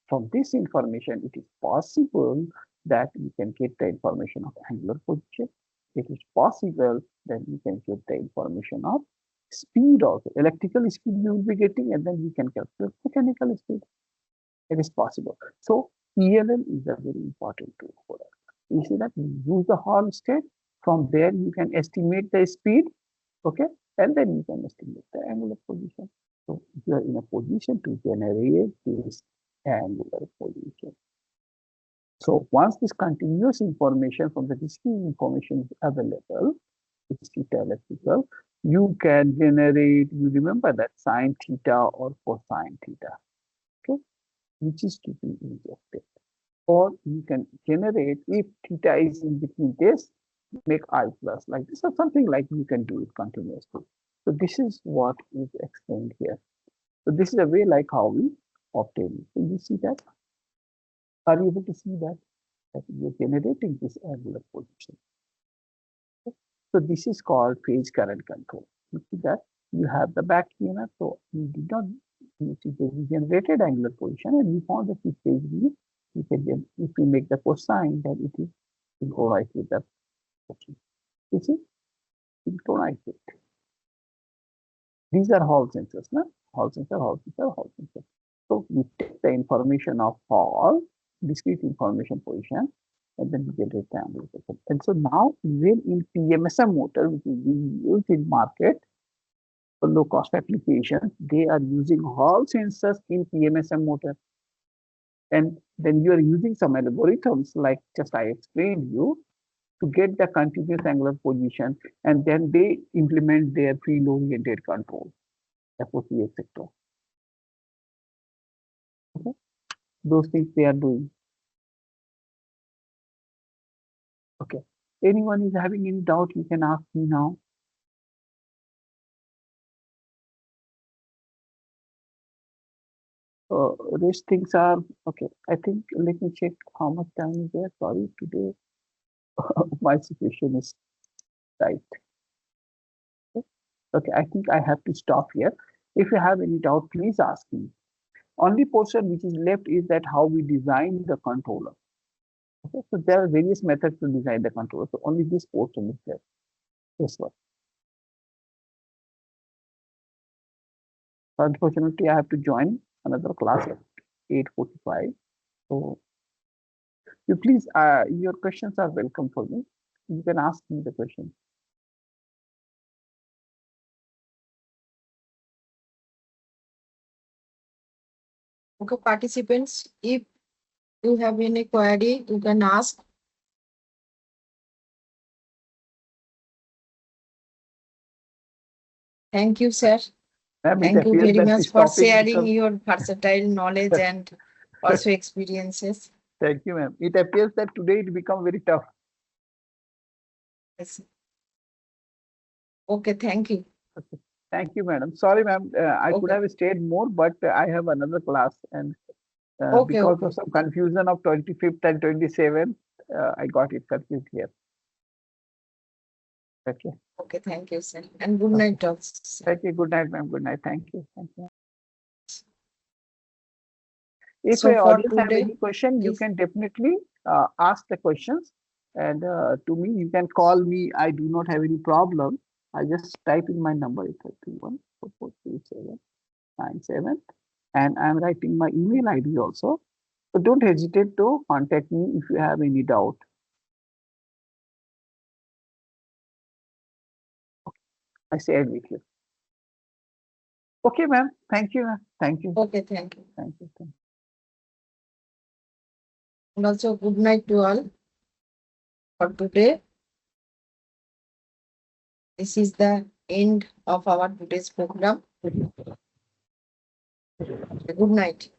from this information, it is possible that you can get the information of angular position. It is possible that you can get the information of speed also. Electrical speed you will be getting, and then you can calculate mechanical speed. It is possible. So PLL is a very important tool for us. You see that you use the Hall state. From there, you can estimate the speed, okay, and then you can estimate the angular position. So you are in a position to generate this angular position. So once this continuous information from the discrete information is available, it's theta electrical, you can generate, you remember that sine theta or cosine theta, okay, which is to be injected. Or you can generate, if theta is in between this, make I plus like this, or something like you can do it continuously. So this is what is explained here. So this is a way like how we obtain it. So you see that? Are you able to see that? That you're generating this angular position. Okay. So this is called phase current control. You see that? You have the back EMF, so you did not, you see the generated angular position, and you found that this phase V, you can, if you make the cosine, then it is synchronized with the position. You see? Synchronized with. These are Hall sensors, no? Hall sensor, Hall sensor, Hall sensor. So we take the information of Hall, discrete information position, and then we generate the angular position. And so now, even in PMSM motor, which is being used in market for low cost applications, they are using Hall sensors in PMSM motor. And then you are using some algorithms like just I explained you to get the continuous angular position, and then they implement their field oriented control, FOC, etc. Okay. Those things they are doing. Okay. Anyone is having any doubt, you can ask me now. These things are okay. I think let me check how much time is there. Sorry, today my situation is tight. Okay, I think I have to stop here. If you have any doubt, please ask me. Only portion which is left is that how we design the controller. Okay, so there are various methods to design the controller. So only this portion is there. This one. Unfortunately, I have to join another class at 8:45. So you please, your questions are welcome for me. You can ask me the question. Okay, participants, if you have any query, you can ask. Thank you, sir. Ma'am, it Thank you appears very that much this for topic sharing become- your versatile knowledge and also experiences. Thank you, ma'am. It appears that today it become very tough. Yes. Okay, thank you. Thank you, madam. Sorry, ma'am. I could Okay. have stayed more, but I have another class, and Okay, because okay. of some confusion of 25th and 27th, I got it confused here. Okay. Okay, thank you, sir. And good night also. sir. Thank you. Good night, ma'am. Good night. Thank you. Thank you. If So a for audience have today, any question, you please. can definitely ask the questions, and to me, you can call me. I do not have any problem. I just type in my number, 831-4437-97, and I'm writing my email ID also. So don't hesitate to contact me if you have any doubt. I shared with you. Okay, ma'am. Thank you, ma'am. Thank you. Okay, thank you. Thank you. Thank you. And also good night to all for today. This is the end of our today's program. Good night.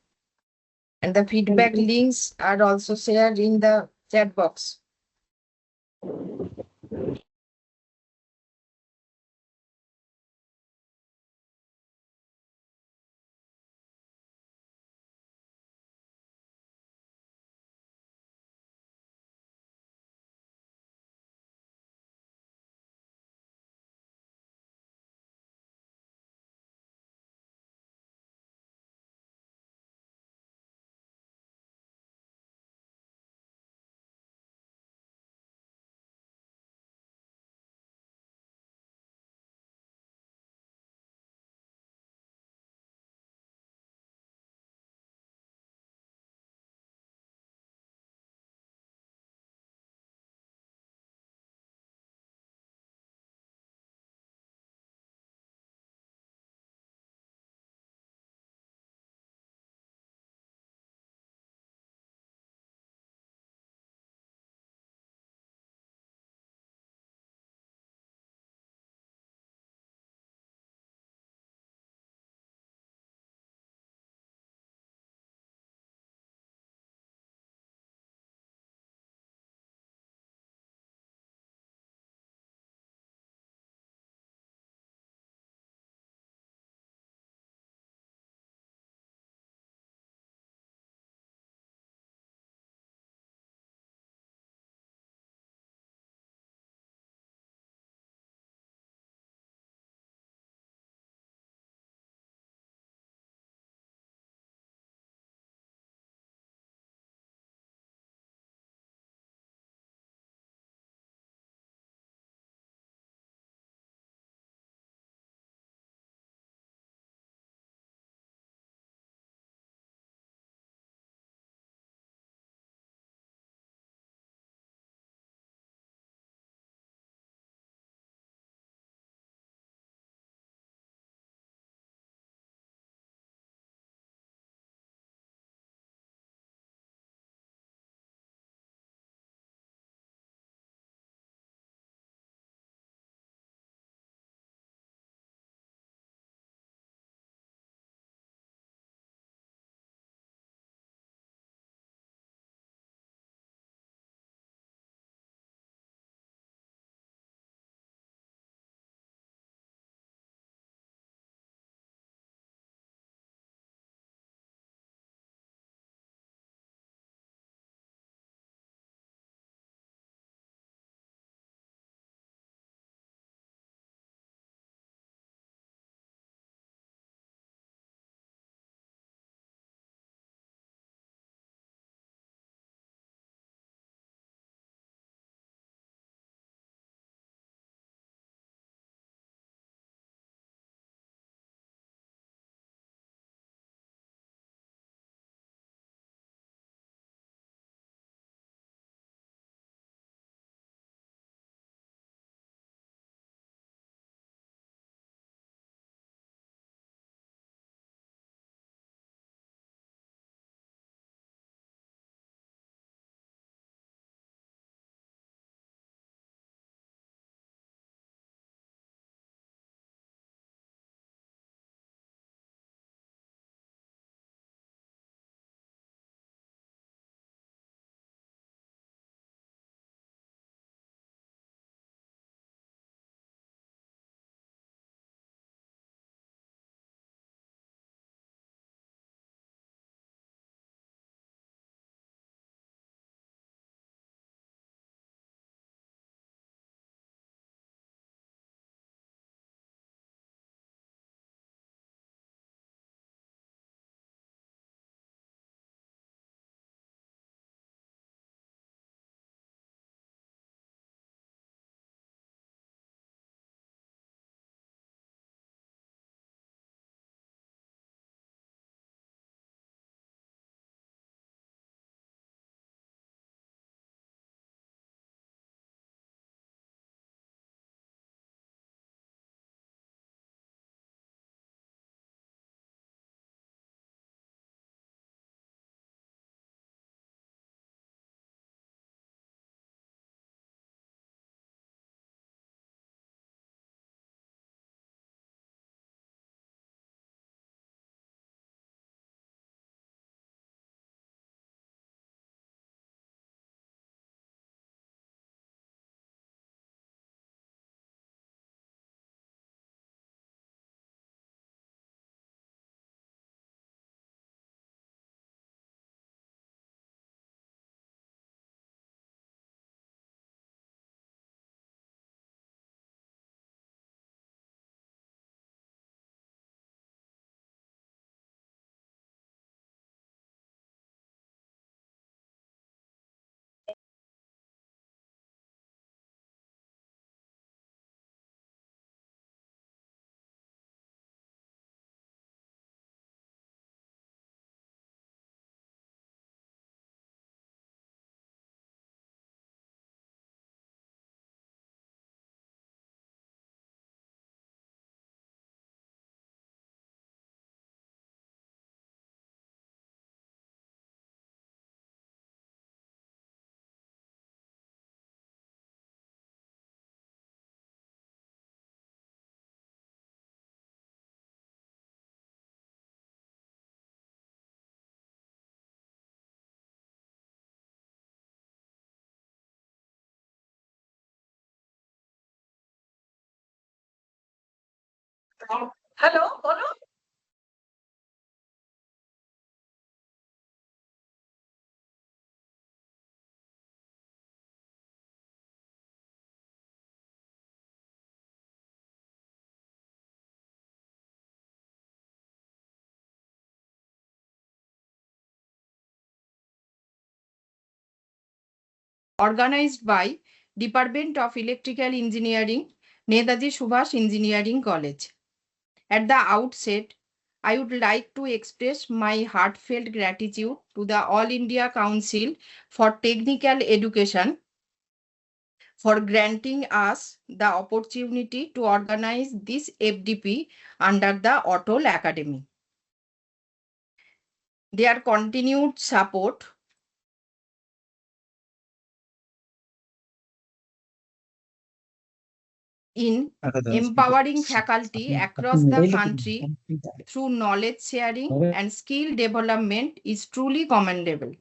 And the feedback links are also shared in the chat box. Hello, hello. Organized by Department of Electrical Engineering, Netaji Subhash Engineering College. At the outset, I would like to express my heartfelt gratitude to the All India Council for Technical Education for granting us the opportunity to organize this FDP under the ATAL Academy. Their continued support in empowering faculty across the country through knowledge sharing and skill development is truly commendable.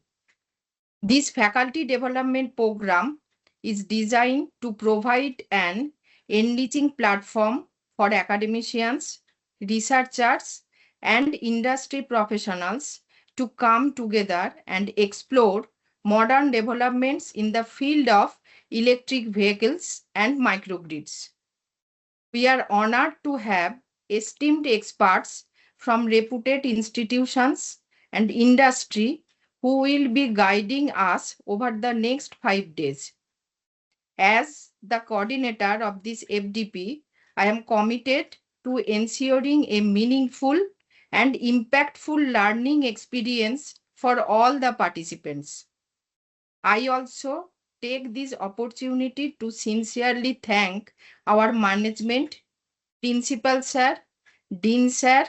This faculty development program is designed to provide an enriching platform for academicians, researchers, and industry professionals to come together and explore modern developments in the field of electric vehicles and microgrids. We are honored to have esteemed experts from reputed institutions and industry who will be guiding us over the next 5 days. As the coordinator of this FDP, I am committed to ensuring a meaningful and impactful learning experience for all the participants. I also take this opportunity to sincerely thank our management, principal sir, dean sir,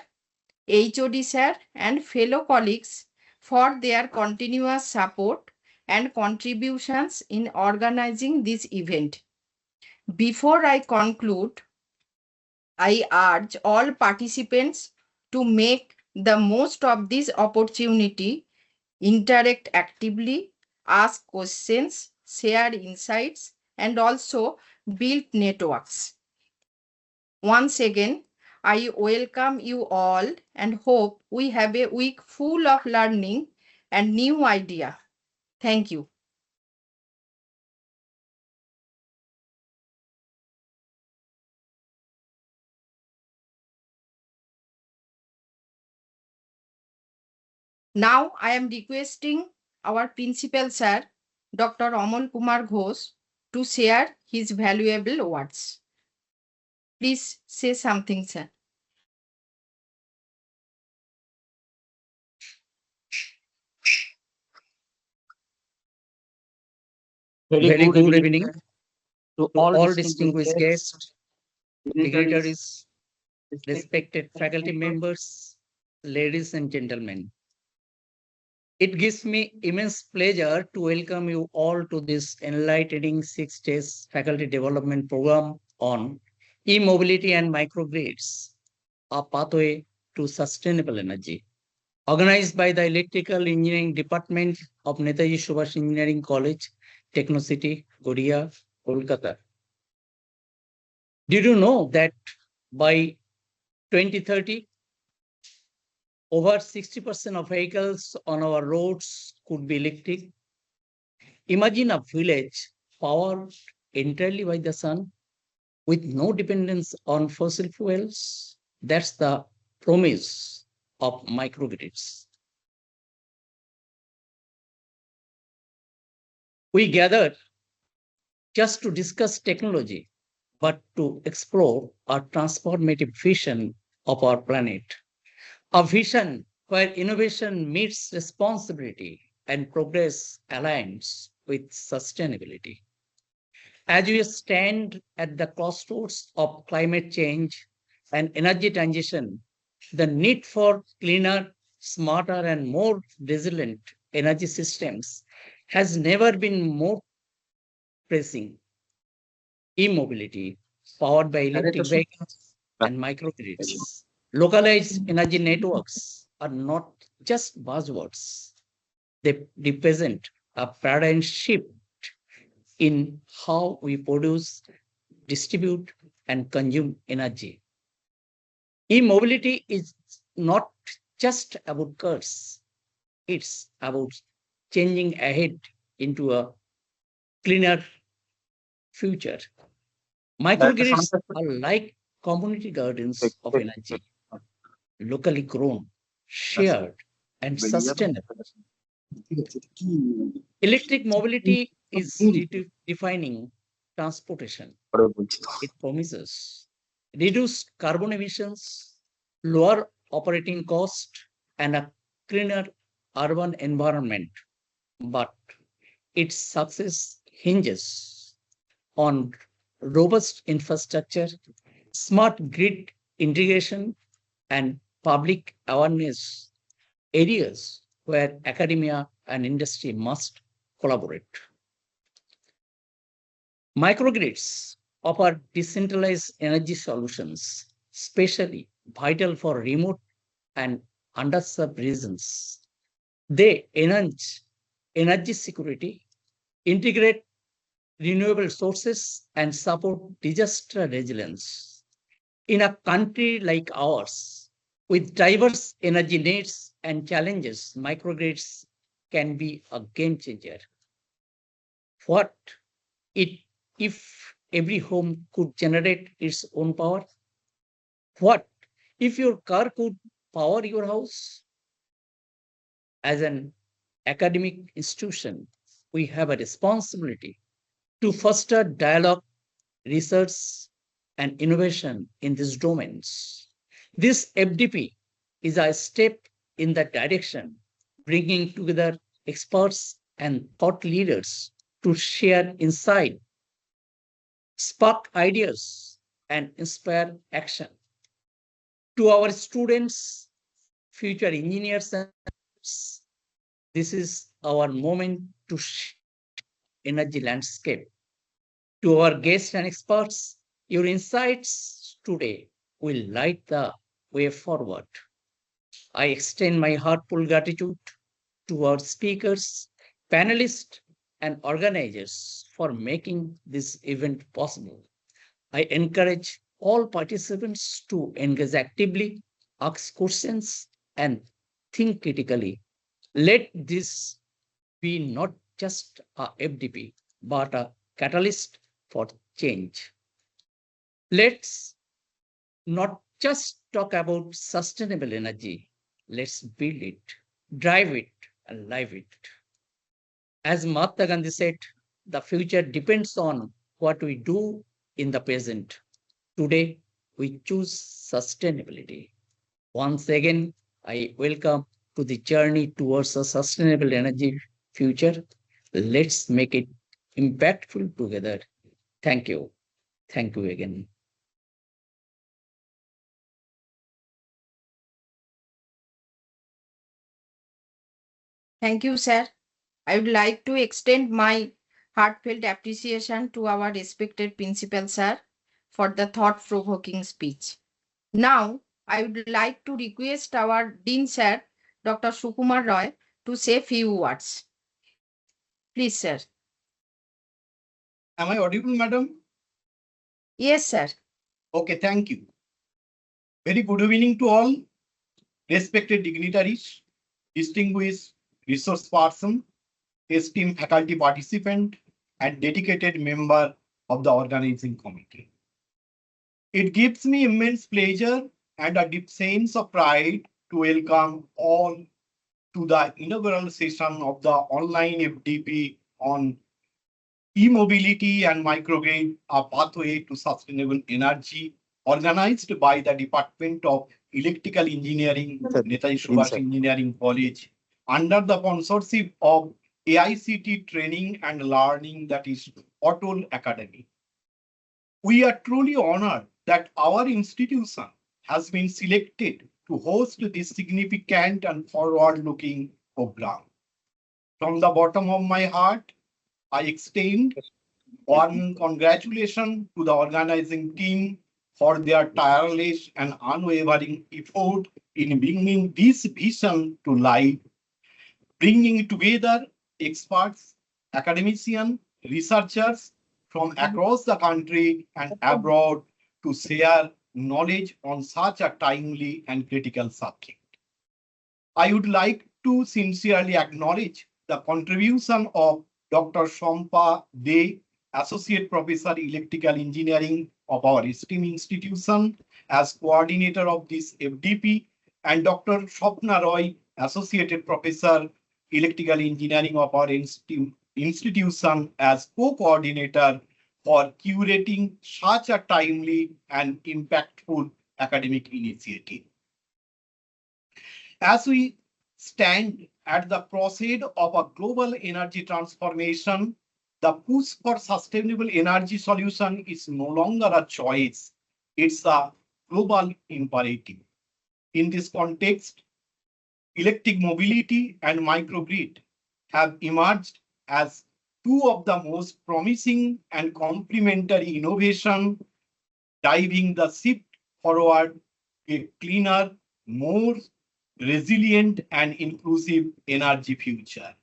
HOD sir, and fellow colleagues for their continuous support and contributions in organizing this event. Before I conclude, I urge all participants to make the most of this opportunity, interact actively, ask questions, share insights, and also build networks. Once again, I welcome you all and hope we have a week full of learning and new idea. Thank you. Now I am requesting our principal sir, Dr. Amal Kumar Ghosh, to share his valuable words. Please say something, sir. Very good evening to all distinguished guests, dignitaries, respected faculty members, ladies and gentlemen. It gives me immense pleasure to welcome you all to this enlightening 6 days faculty development program on e-mobility and microgrids, a pathway to sustainable energy. Organized by the Electrical Engineering Department of Netaji Subhash Engineering College, Technocity, Goria, Kolkata. Did you know that by 2030, over 60% of vehicles on our roads could be electric? Imagine a village powered entirely by the sun with no dependence on fossil fuels. That's the promise of microgrids. We gathered just to discuss technology, but to explore a transformative vision of our planet. A vision where innovation meets responsibility and progress aligns with sustainability. As we stand at the crossroads of climate change and energy transition, the need for cleaner, smarter, and more resilient energy systems has never been more pressing. E-mobility, powered by electric vehicles and microgrids, localized energy networks are not just buzzwords. They represent a paradigm shift in how we produce, distribute, and consume energy. E-mobility is not just about cars. It's about changing ahead into a cleaner future. Microgrids are like community gardens of energy, locally grown, shared, and sustainable. Electric mobility is redefining transportation. It promises reduced carbon emissions, lower operating cost, and a cleaner urban environment. But its success hinges on robust infrastructure, smart grid integration, and public awareness, areas where academia and industry must collaborate. Microgrids offer decentralized energy solutions, especially vital for remote and underserved regions. They enhance energy security, integrate renewable sources, and support disaster resilience. In a country like ours, with diverse energy needs and challenges, microgrids can be a game changer. What if every home could generate its own power? What if your car could power your house? As an academic institution, we have a responsibility to foster dialogue, research, and innovation in these domains. This FDP is a step in that direction, bringing together experts and thought leaders to share insight, spark ideas, and inspire action. To our students, future engineers, and this is our moment to shape energy landscape. To our guests and experts, your insights today will light the way forward. I extend my heartfelt gratitude to our speakers, panelists, and organizers for making this event possible. I encourage all participants to engage actively, ask questions, and think critically. Let this be not just a FDP, but a catalyst for change. Let's not just talk about sustainable energy. Let's build it, drive it, and live it. As Mahatma Gandhi said, the future depends on what we do in the present. Today, we choose sustainability. Once again, I welcome to the journey towards a sustainable energy future. Let's make it impactful together. Thank you. Thank you again. Thank you, sir. I would like to extend my heartfelt appreciation to our respected principal, sir, for the thought-provoking speech. Now, I would like to request our Dean, sir, Dr. Sukumar Roy, to say few words. Please, sir. Am I audible, madam? Yes, sir. Okay, thank you. Very good evening to all respected dignitaries, distinguished resource person, esteemed faculty participant, and dedicated member of the organizing committee. It gives me immense pleasure and a deep sense of pride to welcome all to the inaugural session of the online FDP on e-mobility and microgrid, a pathway to sustainable energy, organized by the Department of Electrical Engineering, Netaji Subhash Engineering College, under the sponsorship of AICT Training and Learning, that is ATAL Academy. We are truly honored that our institution has been selected to host this significant and forward-looking program. From the bottom of my heart, I extend one congratulations to the organizing team for their tireless and unwavering effort in bringing this vision to life, bringing together experts, academicians, researchers from across the country and abroad to share knowledge on such a timely and critical subject. I would like to sincerely acknowledge the contribution of Dr. Shampa, Associate Professor Electrical Engineering of our esteemed institution as coordinator of this FDP, and Dr. Swapna Roy, Associate Professor Electrical Engineering of our institution as co-coordinator for curating such a timely and impactful academic initiative. As we stand at the crossroad of a global energy transformation, the push for sustainable energy solution is no longer a choice, it's a global imperative. In this context, electric mobility and microgrid have emerged as two of the most promising and complementary innovation, driving the shift forward a cleaner, more resilient and inclusive energy future.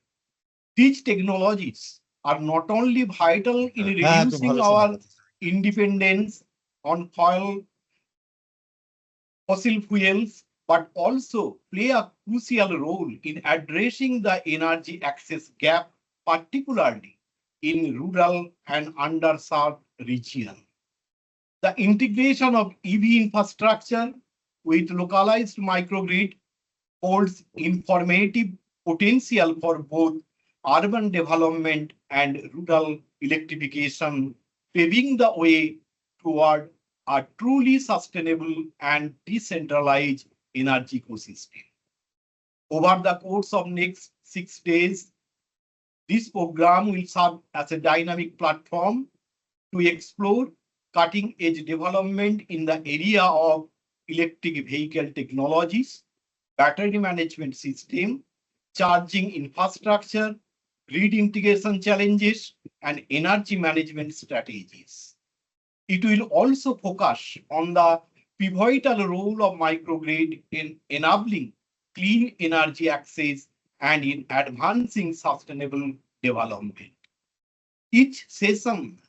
These technologies are not only vital in reducing our independence on fossil fuels, but also play a crucial role in addressing the energy access gap, particularly in rural and underserved regions. The integration of EV infrastructure with localized microgrid holds informative potential for both urban development and rural electrification, paving the way toward a truly sustainable and decentralized energy ecosystem. Over the course of next 6 days, this program will serve as a dynamic platform to explore cutting-edge development in the area of electric vehicle technologies, battery management system, charging infrastructure, grid integration challenges, and energy management strategies. It will also focus on the pivotal role of microgrid in enabling clean energy access and in advancing sustainable development. Each session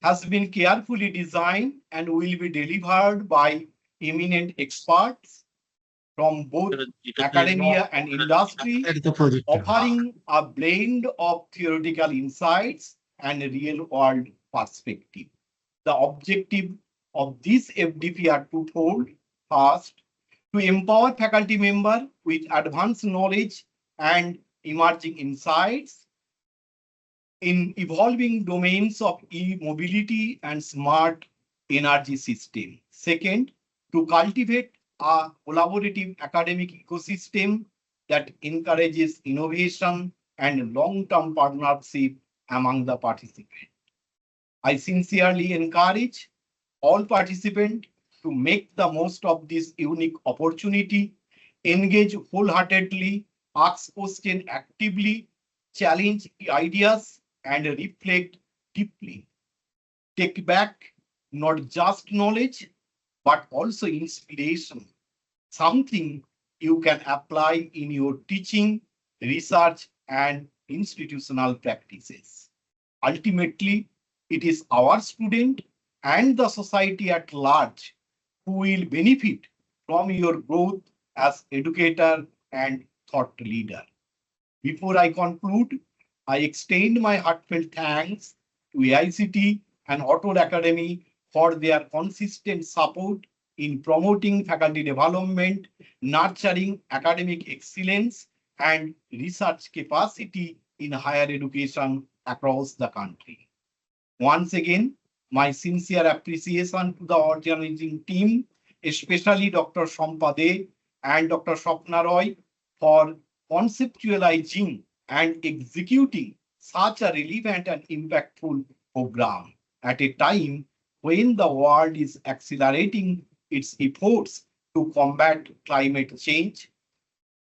has been carefully designed and will be delivered by eminent experts from both academia and industry, offering a blend of theoretical insights and real-world perspective. The objective of this FDP are twofold. First, to empower faculty members with advanced knowledge and emerging insights in evolving domains of e-mobility and smart energy system. Second, to cultivate a collaborative academic ecosystem that encourages innovation and long-term partnership among the participants. I sincerely encourage all participants to make the most of this unique opportunity, engage wholeheartedly, ask questions actively, challenge ideas, and reflect deeply. Take back not just knowledge, but also inspiration, something you can apply in your teaching, research, and institutional practices. Ultimately, it is our student and the society at large who will benefit from your growth as educator and thought leader. Before I conclude, I extend my heartfelt thanks to AICT and ATAL Academy for their consistent support in promoting faculty development, nurturing academic excellence, and research capacity in higher education across the country. Once again, my sincere appreciation to the organizing team, especially Dr. Shampa and Dr. Swapna Roy, for conceptualizing and executing such a relevant and impactful program at a time when the world is accelerating its efforts to combat climate change,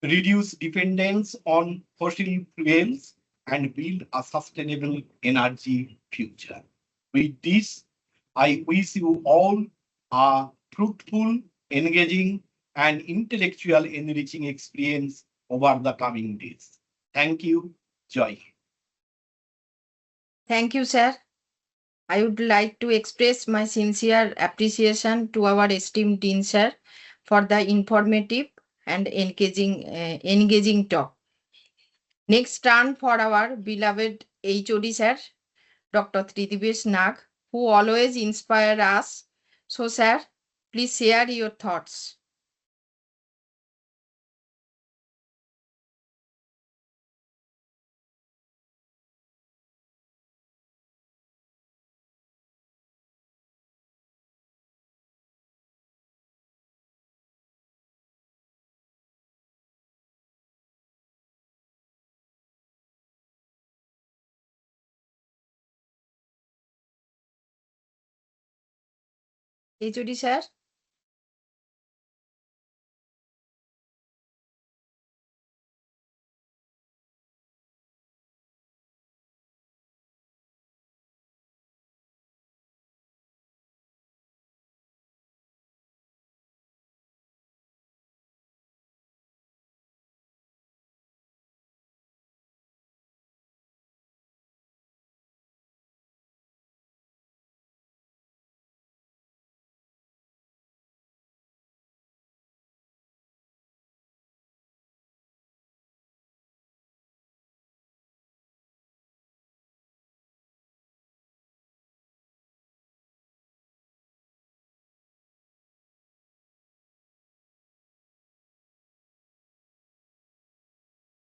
reduce dependence on fossil fuels, and build a sustainable energy future. With this, I wish you all a fruitful, engaging, and intellectual enriching experience over the coming days. Thank you. Joy. Thank you, sir. I would like to express my sincere appreciation to our esteemed Dean Sir for the informative and engaging talk. Next turn for our beloved HOD Sir, Dr. Tridivesh Nag, who always inspire us. So, sir, please share your thoughts. HOD sir.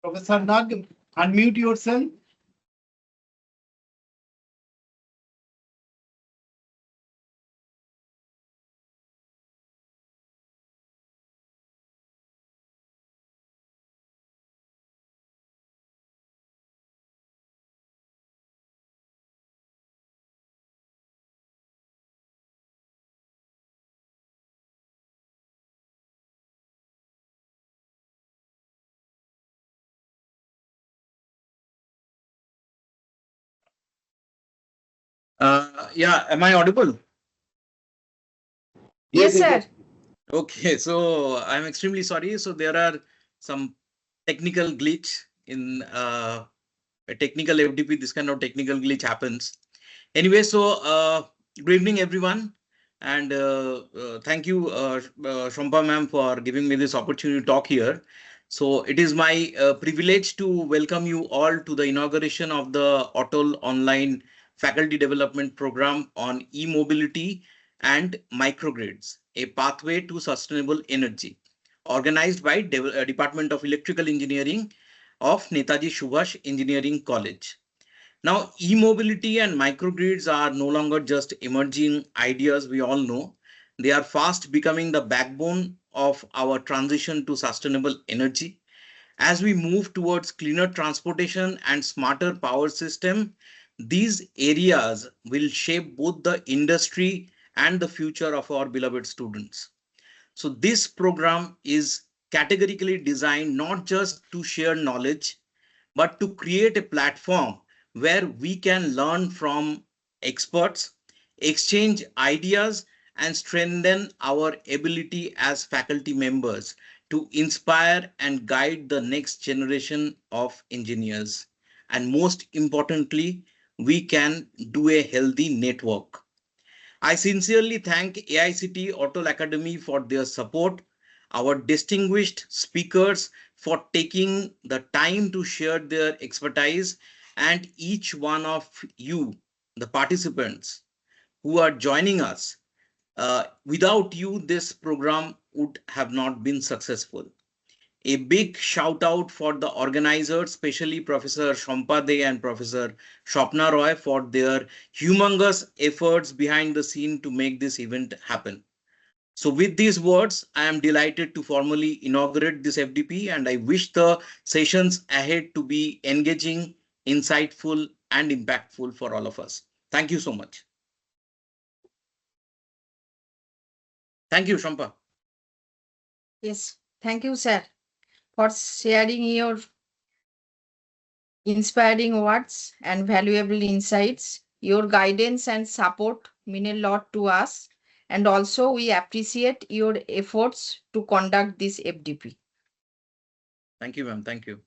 Professor Nag, unmute yourself. Yeah, am I audible? Yes, sir. Okay, so I'm extremely sorry. So there are some technical glitch in a technical FDP. This kind of technical glitch happens. Anyway, so good evening, everyone. And thank you, Shampa ma'am, for giving me this opportunity to talk here. So it is my privilege to welcome you all to the inauguration of the ATAL online faculty development program on e-mobility and microgrids, a pathway to sustainable energy, organized by Department of Electrical Engineering of Netaji Subhash Engineering College. Now, e-mobility and microgrids are no longer just emerging ideas, we all know. They are fast becoming the backbone of our transition to sustainable energy. As we move towards cleaner transportation and smarter power system, these areas will shape both the industry and the future of our beloved students. So this program is categorically designed not just to share knowledge, but to create a platform where we can learn from experts, exchange ideas, and strengthen our ability as faculty members to inspire and guide the next generation of engineers. And most importantly, we can do a healthy network. I sincerely thank AICT ATAL Academy for their support, our distinguished speakers for taking the time to share their expertise, and each one of you, the participants who are joining us. Without you, this program would have not been successful. A big shout out for the organizers, especially Professor Shampa and Professor Swapna Roy for their humongous efforts behind the scene to make this event happen. So with these words, I am delighted to formally inaugurate this FDP, and I wish the sessions ahead to be engaging, insightful, and impactful for all of us. Thank you so much. Thank you, Shampa. Yes, thank you, sir, for sharing your inspiring words and valuable insights. Your guidance and support mean a lot to us, and also we appreciate your efforts to conduct this FDP. Thank you, ma'am. Thank you.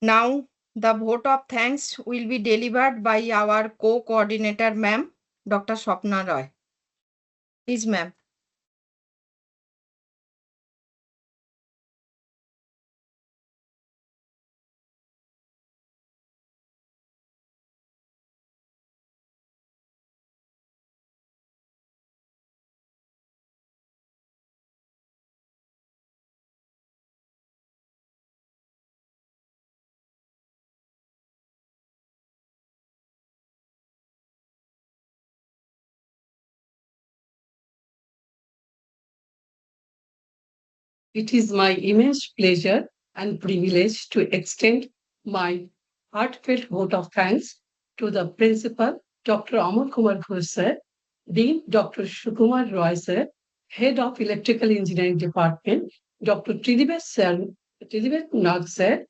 Now, The vote of thanks will be delivered by our co-coordinator, ma'am, Dr. Swapna Roy. Please, ma'am. It is my immense pleasure and privilege to extend my heartfelt vote of thanks to the Principal, Dr. Amar Kumar Ghosh sir, Dean Dr. Sukumar Roy sir, Head of Electrical Engineering Department, Dr. Tridibet Nag sir,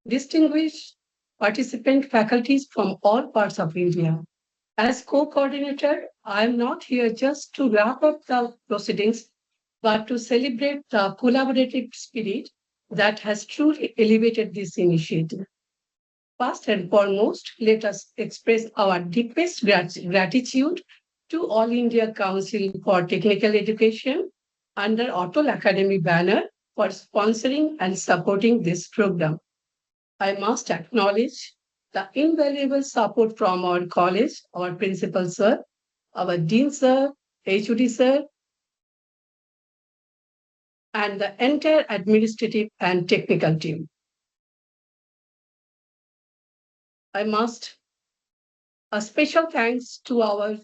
distinguished participant faculties from all parts of India. As co-coordinator, I am not here just to wrap up the proceedings, but to celebrate the collaborative spirit that has truly elevated this initiative. First and foremost, let us express our deepest gratitude to All India Council for Technical Education under ATAL Academy banner for sponsoring and supporting this program. I must acknowledge the invaluable support from our college, our principal sir, our dean sir, HOD sir, and the entire administrative and technical team. I must a special thanks to our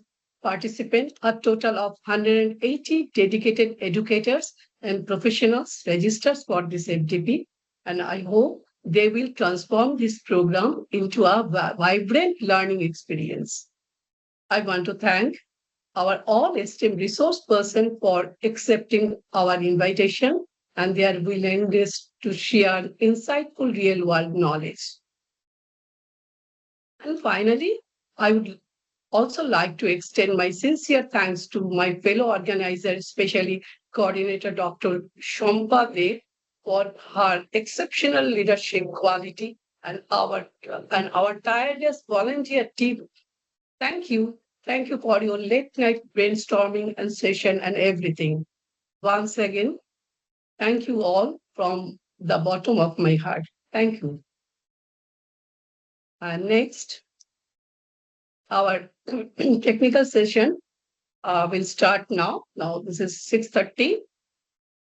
participants, a total of 180 dedicated educators and professionals registered for this FDP, and I hope they will transform this program into a vibrant learning experience. I want to thank our all esteemed resource person for accepting our invitation and their willingness to share insightful real world knowledge. And finally, I would also like to extend my sincere thanks to my fellow organizers, especially coordinator Dr. Shampa for her exceptional leadership quality and our tireless volunteer team. Thank you. Thank you for your late night brainstorming and session and everything. Once again, thank you all from the bottom of my heart. Thank you. And next, our technical session will start now. Now this is 6:30.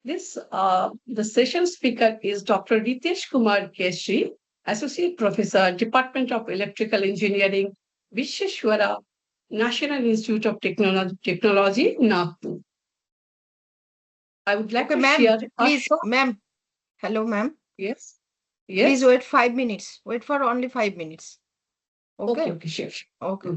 The session speaker is Dr. Ritesh Kumar Keshri, Associate Professor, Department of Electrical Engineering, Visheshwara National Institute of Technology, Nagpur. I would like to share. Please, ma'am. Hello, ma'am. Yes. Please wait 5 minutes. Wait for only 5 minutes. Okay, sure. Okay.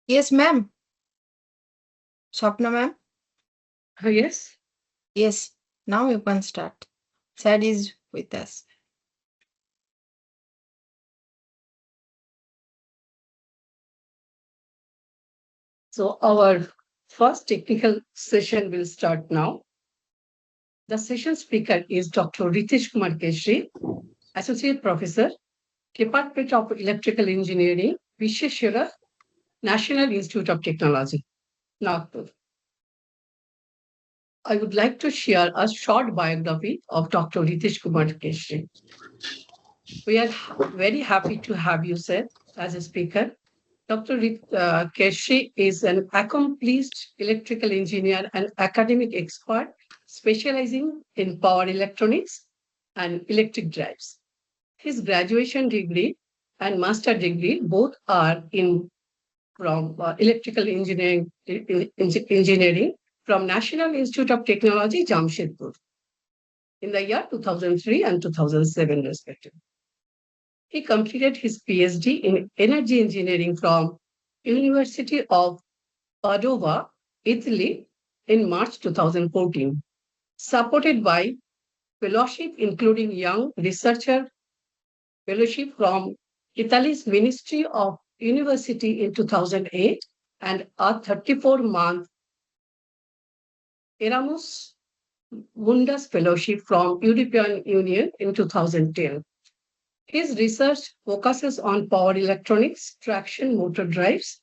Yes, ma'am. Swapna ma'am. Yes. Yes. Now you can start. Sir is with us. So our first technical session will start now. The session speaker is Dr. Ritesh Kumar Keshri, Associate Professor, Department of Electrical Engineering, Visheshwara, National Institute of Technology, Nagpur. I would like to share a short biography of Dr. Ritesh Kumar Keshri. We are very happy to have you, sir, as a speaker. Dr. Keshri is an accomplished electrical engineer and academic expert specializing in power electronics and electric drives. His graduation degree and master degree both are from electrical engineering from National Institute of Technology, Jamshedpur, in the year 2003 and 2007, respectively. He completed his PhD in energy engineering from University of Padova, Italy, in March 2014, supported by fellowship including Young Researcher Fellowship from Italy's Ministry of University in 2008 and a 34-month Erasmus Mundus Fellowship from European Union in 2010. His research focuses on power electronics, traction motor drives,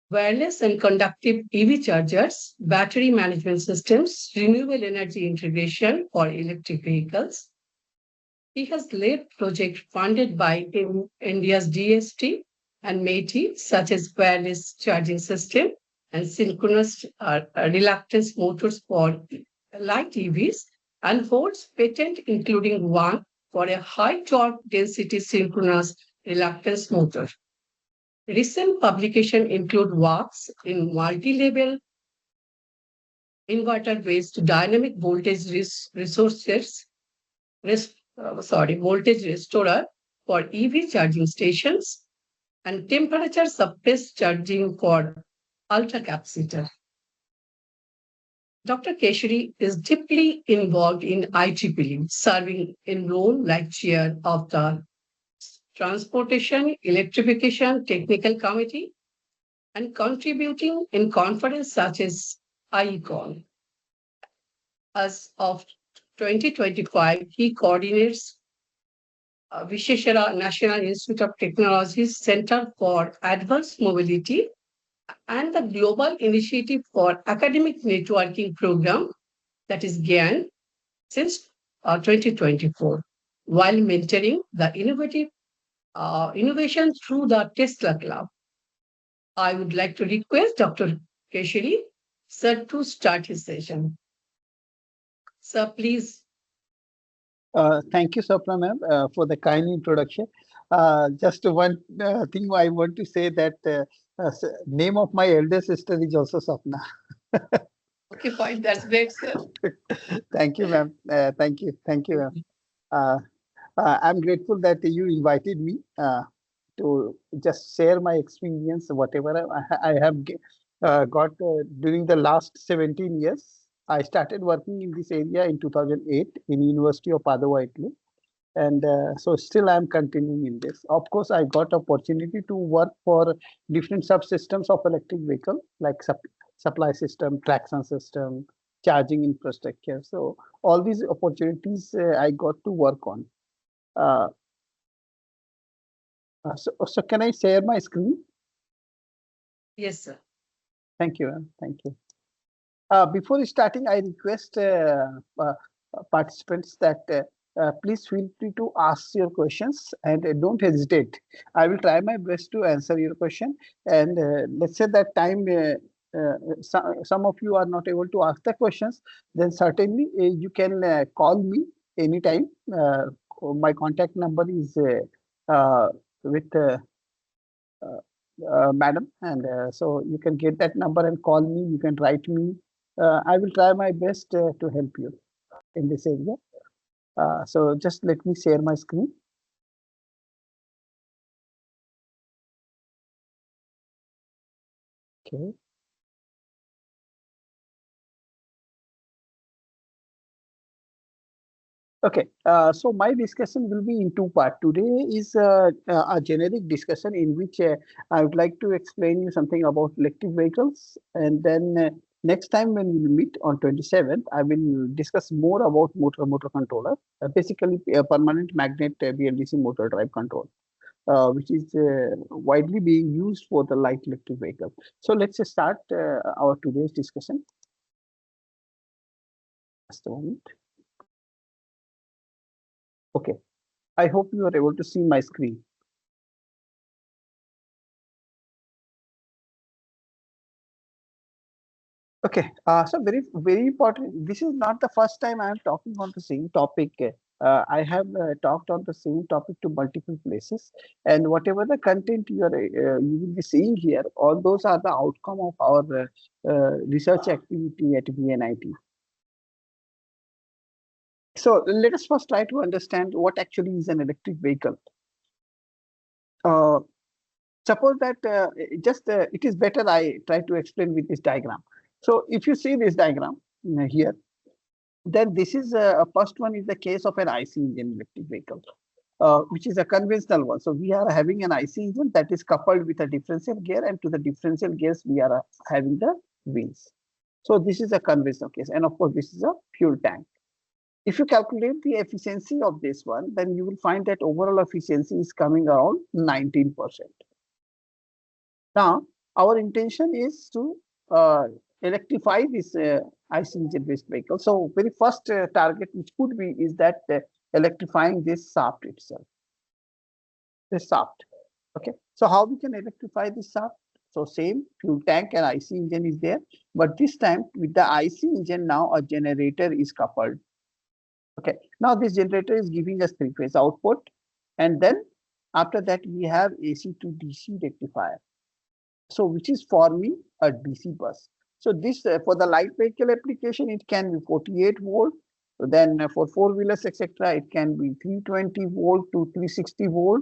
wireless and conductive EV chargers, battery management systems, renewable energy integration for electric vehicles. He has led projects funded by India's DST and METI, such as wireless charging system and synchronous reluctance motors for light EVs, and holds patent including one for a high torque density synchronous reluctance motor. Recent publications include works in multi-level inverter-based dynamic voltage voltage restorer for EV charging stations and temperature suppressed charging for ultracapacitor. Dr. Keshri is deeply involved in IEEE, serving in role like chair of the Transportation Electrification Technical Committee and contributing in conferences such as IECON. As of 2025, he coordinates Visheshwara National Institute of Technology's Center for Advanced Mobility and the Global Initiative for Academic Networking Program, that is GAN, since 2024, while mentoring the innovation through the Tesla Club. I would like to request Dr. Keshri, sir, to start his session. Sir, please. Thank you, Swapna ma'am, for the kind introduction. Just one thing I want to say that name of my elder sister is also Swapna. Okay, fine. That's great, sir. Thank you, ma'am. Thank you, ma'am. I'm grateful that you invited me to just share my experience, whatever I have got during the last 17 years. I started working in this area in 2008 in University of Padova, Italy. And so still I'm continuing in this. Of course, I got opportunity to work for different subsystems of electric vehicle, like supply system, traction system, charging infrastructure. So all these opportunities I got to work on. So can I share my screen? Yes, sir. Thank you, ma'am. Thank you. Before starting, I request participants that please feel free to ask your questions and don't hesitate. I will try my best to answer your question. And let's say that time some of you are not able to ask the questions, then certainly you can call me anytime. My contact number is with madam, and so you can get that number and call me. You can write me. I will try my best to help you in this area. So just let me share my screen. Okay. Okay, so my discussion will be in two parts. Today is a generic discussion in which I would like to explain you something about electric vehicles, and then next time when we meet on 27th, I will discuss more about motor controller, basically a permanent magnet BLDC motor drive control, which is widely being used for the light electric vehicle. So let's start our today's discussion. Just a moment. Okay, I hope you are able to see my screen. Okay, so very important. This is not the first time I am talking on the same topic. I have talked on the same topic to multiple places, and whatever the content you will be seeing here, all those are the outcome of our research activity at VNIT. So let us first try to understand what actually is an electric vehicle. Suppose that it is better I try to explain with this diagram. So if you see this diagram here, then this is first one is the case of an IC engine electric vehicle, which is a conventional one. So we are having an IC engine that is coupled with a differential gear, and to the differential gears we are having the wheels. So this is a conventional case, and of course this is a fuel tank. If you calculate the efficiency of this one, then you will find that overall efficiency is coming around 19%. Now, our intention is to electrify this IC engine based vehicle. So, very first target which could be is that electrifying this shaft itself. This shaft. Okay. So, how we can electrify this shaft? So, same fuel tank and IC engine is there, but this time with the IC engine now a generator is coupled. Okay. Now, this generator is giving us three-phase output, and then after that we have AC to DC rectifier. So which is forming a DC bus. So this for the light vehicle application, it can be 48 volt. Then for four-wheelers, etc., it can be 320 volt to 360 volt.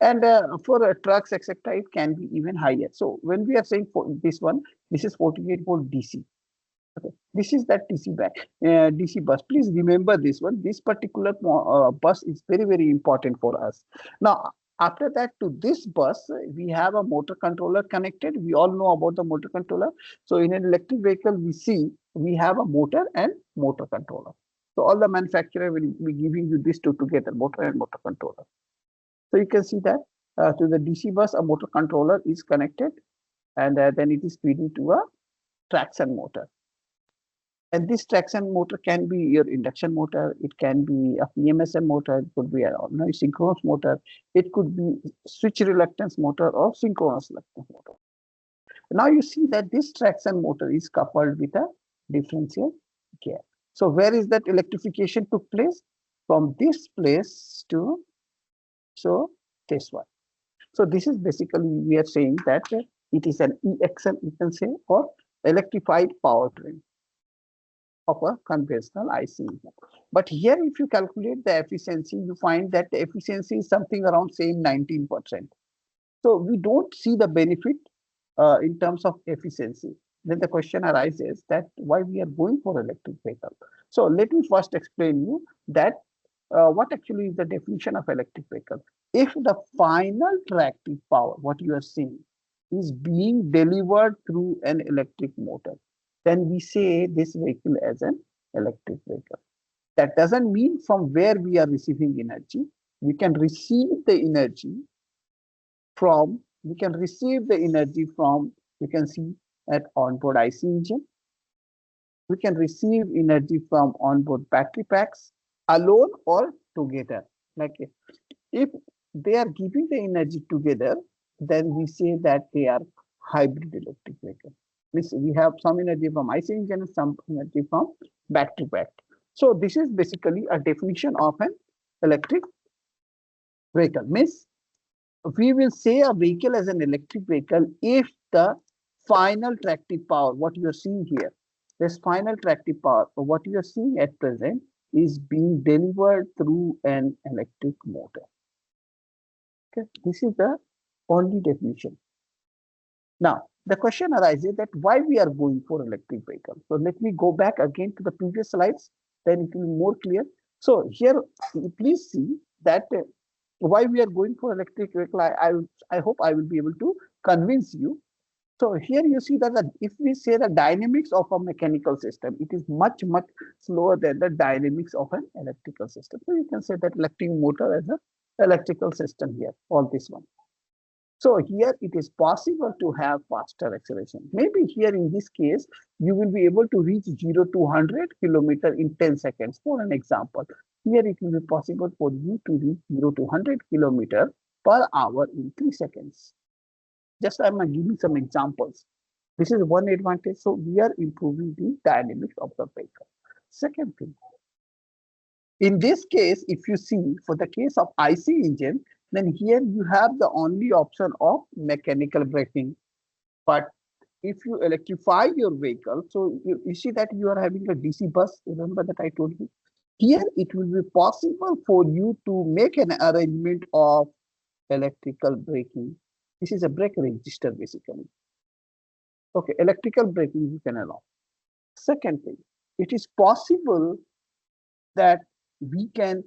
And for trucks, etc., it can be even higher. So when we are saying for this one, this is 48 volt DC. Okay. This is that DC bus. Please remember this one. This particular bus is very, very important for us. Now, after that, to this bus, we have a motor controller connected. We all know about the motor controller. So in an electric vehicle, we have a motor and motor controller. So all the manufacturer will be giving you these two together, motor and motor controller. So you can see that to the DC bus, a motor controller is connected, and then it is feeding to a traction motor. And this traction motor can be your induction motor, it can be a PMSM motor, it could be a synchronous motor, it could be switch reluctance motor or synchronous reluctance motor. Now you see that this traction motor is coupled with a differential gear. So where is that electrification took place? From this place to this one. So this is basically we are saying that it is an EXL, you can say, or electrified powertrain of a conventional IC engine. But here, if you calculate the efficiency, you find that the efficiency is something around same 19%. So we don't see the benefit in terms of efficiency. Then the question arises that why we are going for electric vehicle. So let me first explain you that what actually is the definition of electric vehicle. If the final tractive power, what you are seeing, is being delivered through an electric motor, then we say this vehicle as an electric vehicle. That doesn't mean from where we are receiving energy. We can receive the energy from, you can see at onboard IC engine. We can receive energy from onboard battery packs alone or together. Like if they are giving the energy together, then we say that they are hybrid electric vehicle. We have some energy from IC engine and some energy from battery pack. So this is basically a definition of an electric vehicle. Means we will say a vehicle as an electric vehicle if the final tractive power, what you are seeing here, this final tractive power, what you are seeing at present, is being delivered through an electric motor. Okay, this is the only definition. Now, the question arises that why we are going for electric vehicle. So let me go back again to the previous slides, then it will be more clear. So here, please see that why we are going for electric vehicle. I hope I will be able to convince you. So here you see that if we say the dynamics of a mechanical system, it is much slower than the dynamics of an electrical system. So you can say that electric motor as an electrical system here, all this one. So here it is possible to have faster acceleration. Maybe here in this case, you will be able to reach 0 to 100 kilometer in 10 seconds. For an example, here it will be possible for you to reach 0 to 100 kilometer per hour in 3 seconds. Just I'm giving some examples. This is one advantage. So we are improving the dynamics of the vehicle. Second thing, in this case, if you see for the case of IC engine, then here you have the only option of mechanical braking. But if you electrify your vehicle, so you see that you are having a DC bus. Remember that I told you. Here it will be possible for you to make an arrangement of electrical braking. This is a brake register basically. Okay, electrical braking you can allow. Second thing, it is possible that we can,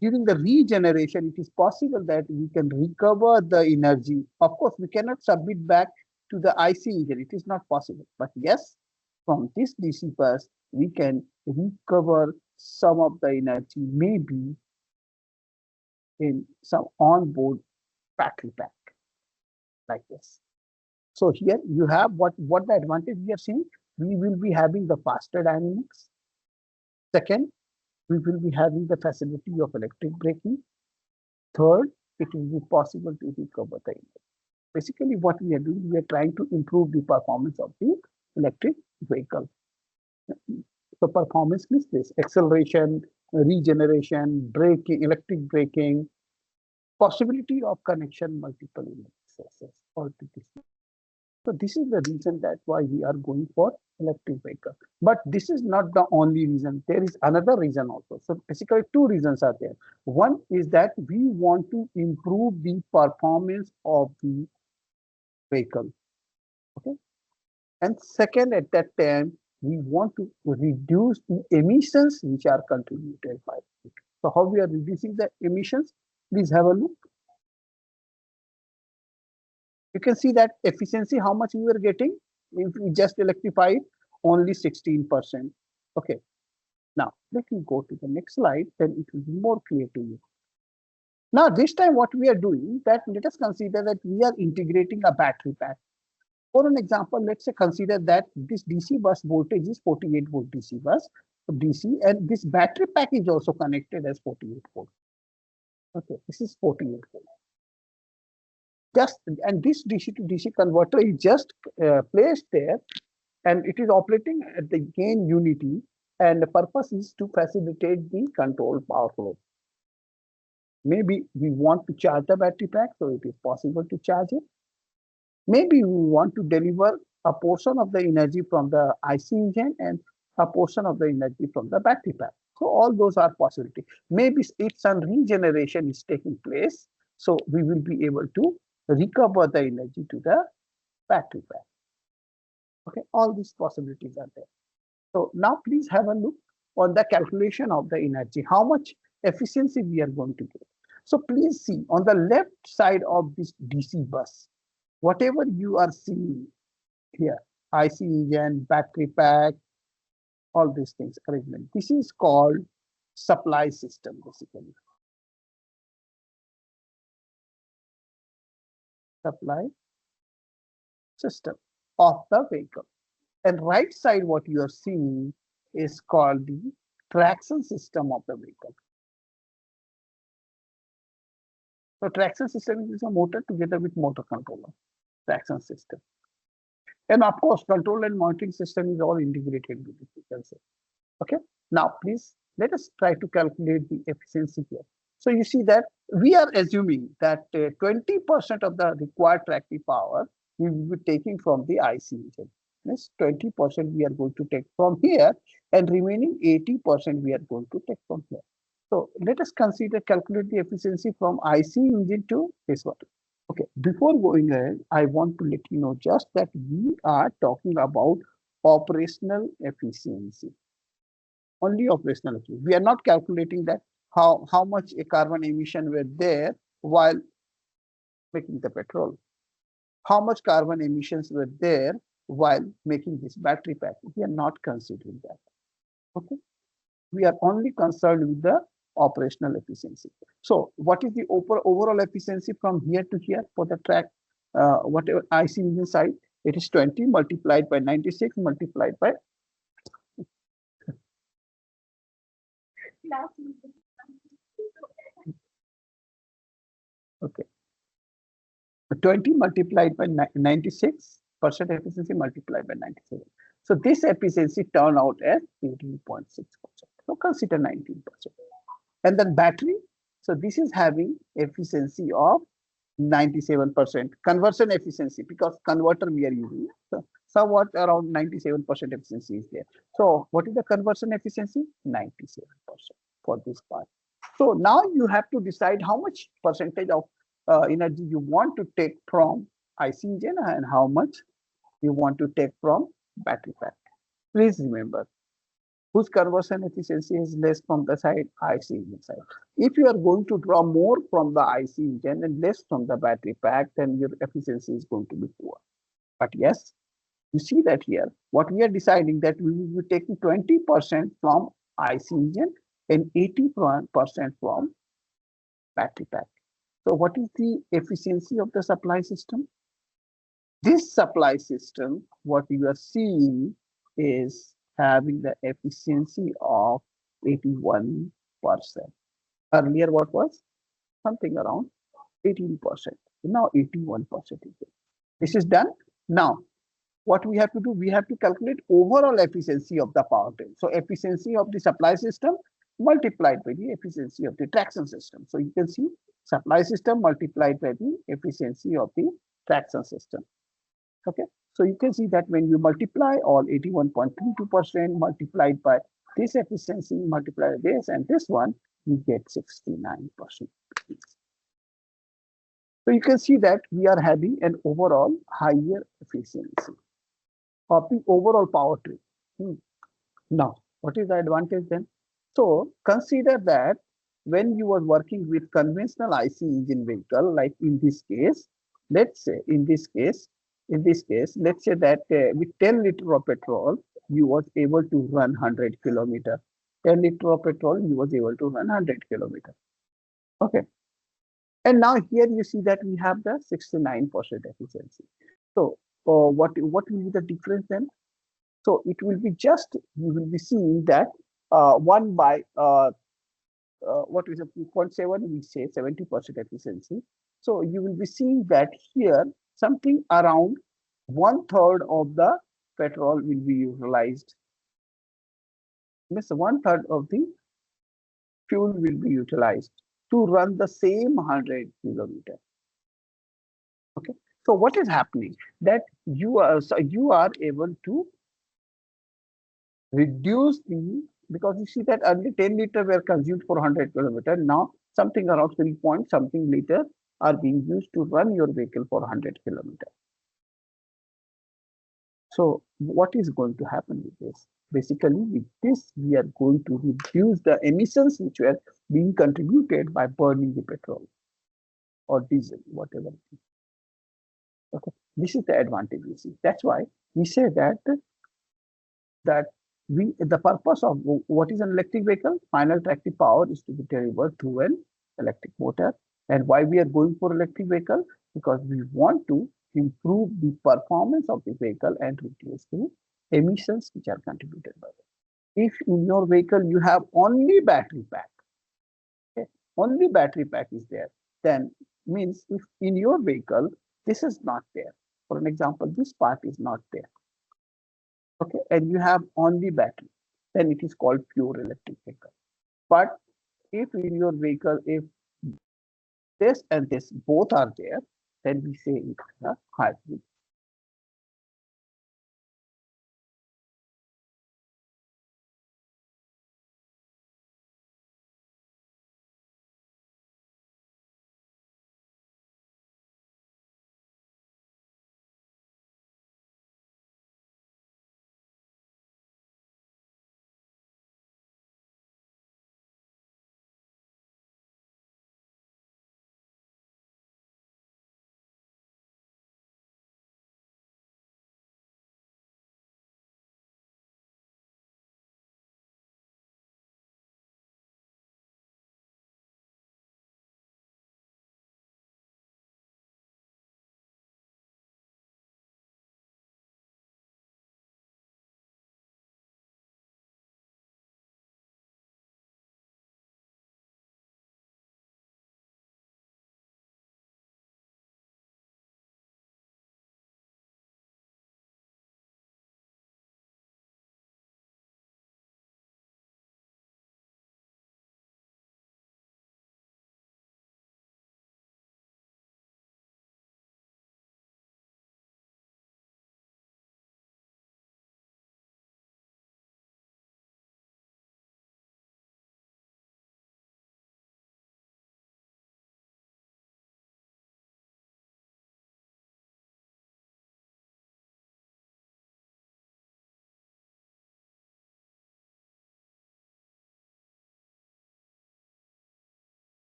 during the regeneration, it is possible that we can recover the energy. Of course, we cannot submit back to the IC engine. It is not possible. But yes, from this DC bus, we can recover some of the energy, maybe in some onboard battery pack, like this. So here you have what the advantage we are seeing. We will be having the faster dynamics. Second, we will be having the facility of electric braking. Third, it will be possible to recover the energy. Basically, what we are doing, we are trying to improve the performance of the electric vehicle. So performance means this: acceleration, regeneration, braking, electric braking, possibility of connection multiple sources, all this. So this is the reason that why we are going for electric vehicle. But this is not the only reason. There is another reason also. So basically 2 reasons are there. One is that we want to improve the performance of the vehicle. Okay. And second, at that time, we want to reduce the emissions which are contributed by it. So how we are reducing the emissions? Please have a look. You can see that efficiency, how much we were getting if we just electrify it, only 16%. Okay. Now let me go to the next slide, then it will be more clear to you. Now this time what we are doing, that let us consider that we are integrating a battery pack. For an example, let's say consider that this DC bus voltage is 48 volt DC bus, DC, and this battery pack is also connected as 48 volt. Okay, this is 48 volt. And this DC to DC converter is just placed there, and it is operating at the gain unity, and the purpose is to facilitate the control power flow. Maybe we want to charge the battery pack, so it is possible to charge it. Maybe we want to deliver a portion of the energy from the IC engine and a portion of the energy from the battery pack. So all those are possibilities. Maybe if some regeneration is taking place, so we will be able to recover the energy to the battery pack. Okay, all these possibilities are there. So now please have a look on the calculation of the energy, how much efficiency we are going to get. So please see on the left side of this DC bus, whatever you are seeing here, IC engine, battery pack, all these things, arrangement. This is called supply system, basically. Supply system of the vehicle. And right side, what you are seeing is called the traction system of the vehicle. So traction system is a motor together with motor controller, traction system. And of course, control and monitoring system is all integrated with it, you can say. Okay. Now, please let us try to calculate the efficiency here. So you see that we are assuming that 20% of the required tractive power we will be taking from the IC engine. Yes, 20% we are going to take from here, and remaining 80% we are going to take from here. So let us calculate the efficiency from IC engine to this one. Okay, before going ahead, I want to let you know just that we are talking about operational efficiency. Only operational efficiency. We are not calculating that how much a carbon emission were there while making the petrol. How much carbon emissions were there while making this battery pack. We are not considering that. Okay. We are only concerned with the operational efficiency. So what is the overall efficiency from here to here for the track, whatever IC engine side? It is 20 multiplied by 96 multiplied by okay. 20 multiplied by 96% efficiency multiplied by 97. So this efficiency turned out as 18.6%. So consider 19%. And then battery. So this is having efficiency of 97%. Conversion efficiency, because converter we are using. So somewhat around 97% efficiency is there. So what is the conversion efficiency? 97% for this part. So now you have to decide how much percentage of energy you want to take from IC engine and how much you want to take from battery pack. Please remember, whose conversion efficiency is less from the side IC engine side. If you are going to draw more from the IC engine and less from the battery pack, then your efficiency is going to be poor. But yes, you see that here, what we are deciding that we will be taking 20% from IC engine and 80% from battery pack. So what is the efficiency of the supply system? This supply system, what you are seeing is having the efficiency of 81%. Earlier, what was something around 18%. Now 81% is there. This is done. Now, what we have to do, we have to calculate overall efficiency of the powertrain. So efficiency of the supply system multiplied by the efficiency of the traction system. So you can see supply system multiplied by the efficiency of the traction system. Okay, so you can see that when you multiply all 81.22% multiplied by this efficiency, multiply this and this one, you get 69%. So you can see that we are having an overall higher efficiency of the overall powertrain. Now, what is the advantage then? So consider that when you are working with conventional IC engine vehicle, like in this case, let's say in this case, let's say that with 10 liter of petrol, you was able to run 100 kilometer. 10 liter of petrol, you was able to run 100 kilometer. Okay. And now here you see that we have the 69% efficiency. So what will be the difference then? So it will be just, you will be seeing that 1 by what is it, 0.7, we say 70% efficiency. So you will be seeing that here something around 1/3 of the petrol will be utilized. Means 1/3 of the fuel will be utilized to run the same 100 kilometer. Okay. So what is happening? That you are able to reduce the, because you see that only 10 liter were consumed for 100 kilometer. Now something around 3 point something liter are being used to run your vehicle for 100 kilometer. So what is going to happen with this? Basically, with this, we are going to reduce the emissions which were being contributed by burning the petrol or diesel, whatever. Okay, this is the advantage we see. That's why we say that the purpose of what is an electric vehicle, final tractive power is to be delivered through an electric motor. And why we are going for electric vehicle? Because we want to improve the performance of the vehicle and reduce the emissions which are contributed by it. If in your vehicle you have only battery pack, okay, only battery pack is there, then means if in your vehicle this is not there, for an example, this part is not there, okay, and you have only battery, then it is called pure electric vehicle. But if in your vehicle, if this and this both are there, then we say it is a hybrid.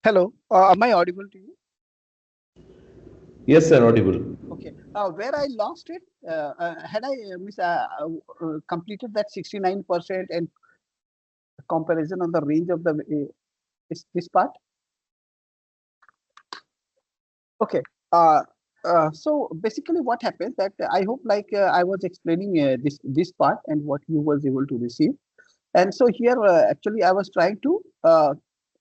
Hello, am I audible to you? Yes, sir, audible. Okay, where I lost it, had I completed that 69% and comparison on the range of the this part? Okay. So basically, what happens that I hope I was explaining this part and what you was able to receive. And so here, actually, I was trying to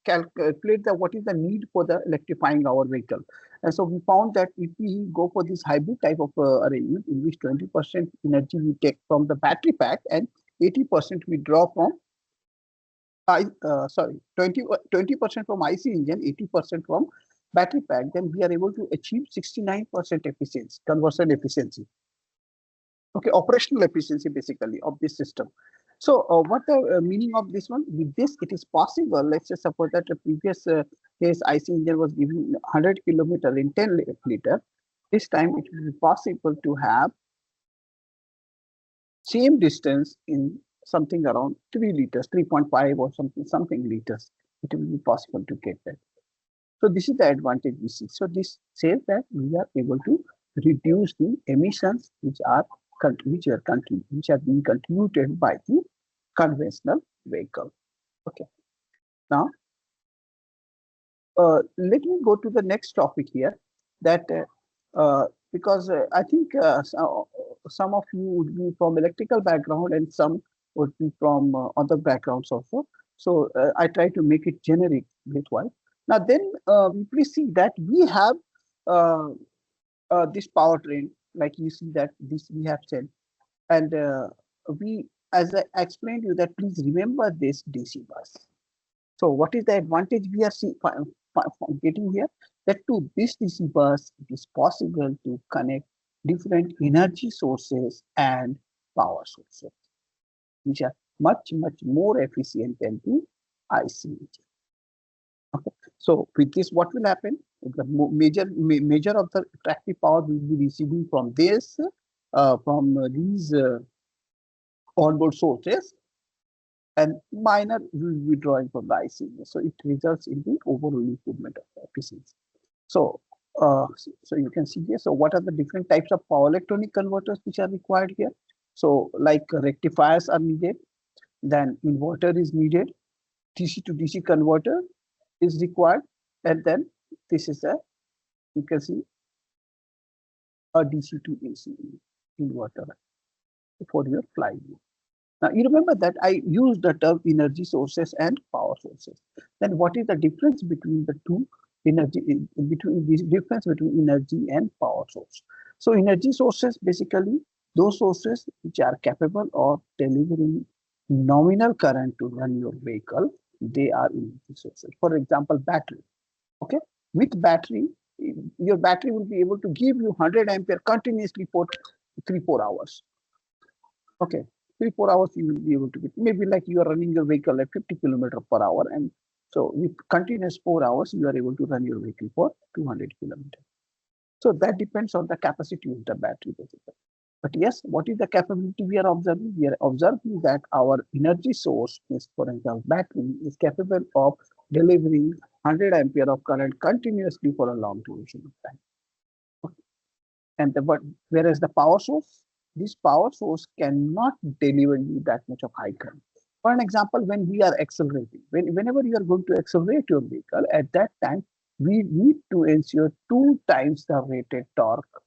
calculate what is the need for the electrifying our vehicle. And so we found that if we go for this hybrid type of arrangement, in which 20% energy we take from the battery pack and 80% we draw from, 20% from IC engine, 80% from battery pack, then we are able to achieve 69% efficiency, conversion efficiency. Okay, operational efficiency basically of this system. So what the meaning of this one? With this, it is possible. Let's just suppose that the previous case IC engine was giving 100 kilometer in 10 liter. This time it will be possible to have same distance in something around 3 liters, 3.5 or something liters. It will be possible to get that. So this is the advantage we see. So this says that we are able to reduce the emissions which are being contributed by the conventional vehicle. Okay. Now, let me go to the next topic here. That because I think some of you would be from electrical background and some would be from other backgrounds also. So I try to make it generic bit wise. Now then we see that we have this powertrain, like you see that this we have said, and we, as I explained you, that please remember this DC bus. So what is the advantage we are getting here? That to this DC bus, it is possible to connect different energy sources and power sources, which are much more efficient than the IC engine. Okay. So with this, what will happen? The major of the tractive power will be receiving from this, these onboard sources, and minor will be drawing from the IC. So it results in the overall improvement of the efficiency. So, so you can see here. So what are the different types of power electronic converters which are required here? So like rectifiers are needed, then inverter is needed, DC to DC converter is required, and then this is you can see a DC to AC inverter for your flywheel. Now you remember that I used the term energy sources and power sources. Then what is the difference between the two energy between energy and power source? So energy sources, basically those sources which are capable of delivering nominal current to run your vehicle, they are energy sources. For example, battery. Okay, with battery, your battery will be able to give you 100 ampere continuously for 3-4 hours. Okay, 3-4 hours you will be able to get. Maybe like you are running your vehicle at 50 kilometers per hour, and so with continuous 4 hours you are able to run your vehicle for 200 kilometers. So that depends on the capacity of the battery, basically. But yes, what is the capability we are observing? We are observing that our energy source is, for example, battery is capable of delivering 100 ampere of current continuously for a long duration of time. Okay. And whereas the power source, this power source cannot deliver you that much of high current. For an example, when we are accelerating, whenever you are going to accelerate your vehicle, at that time, we need to ensure 2 times the rated torque.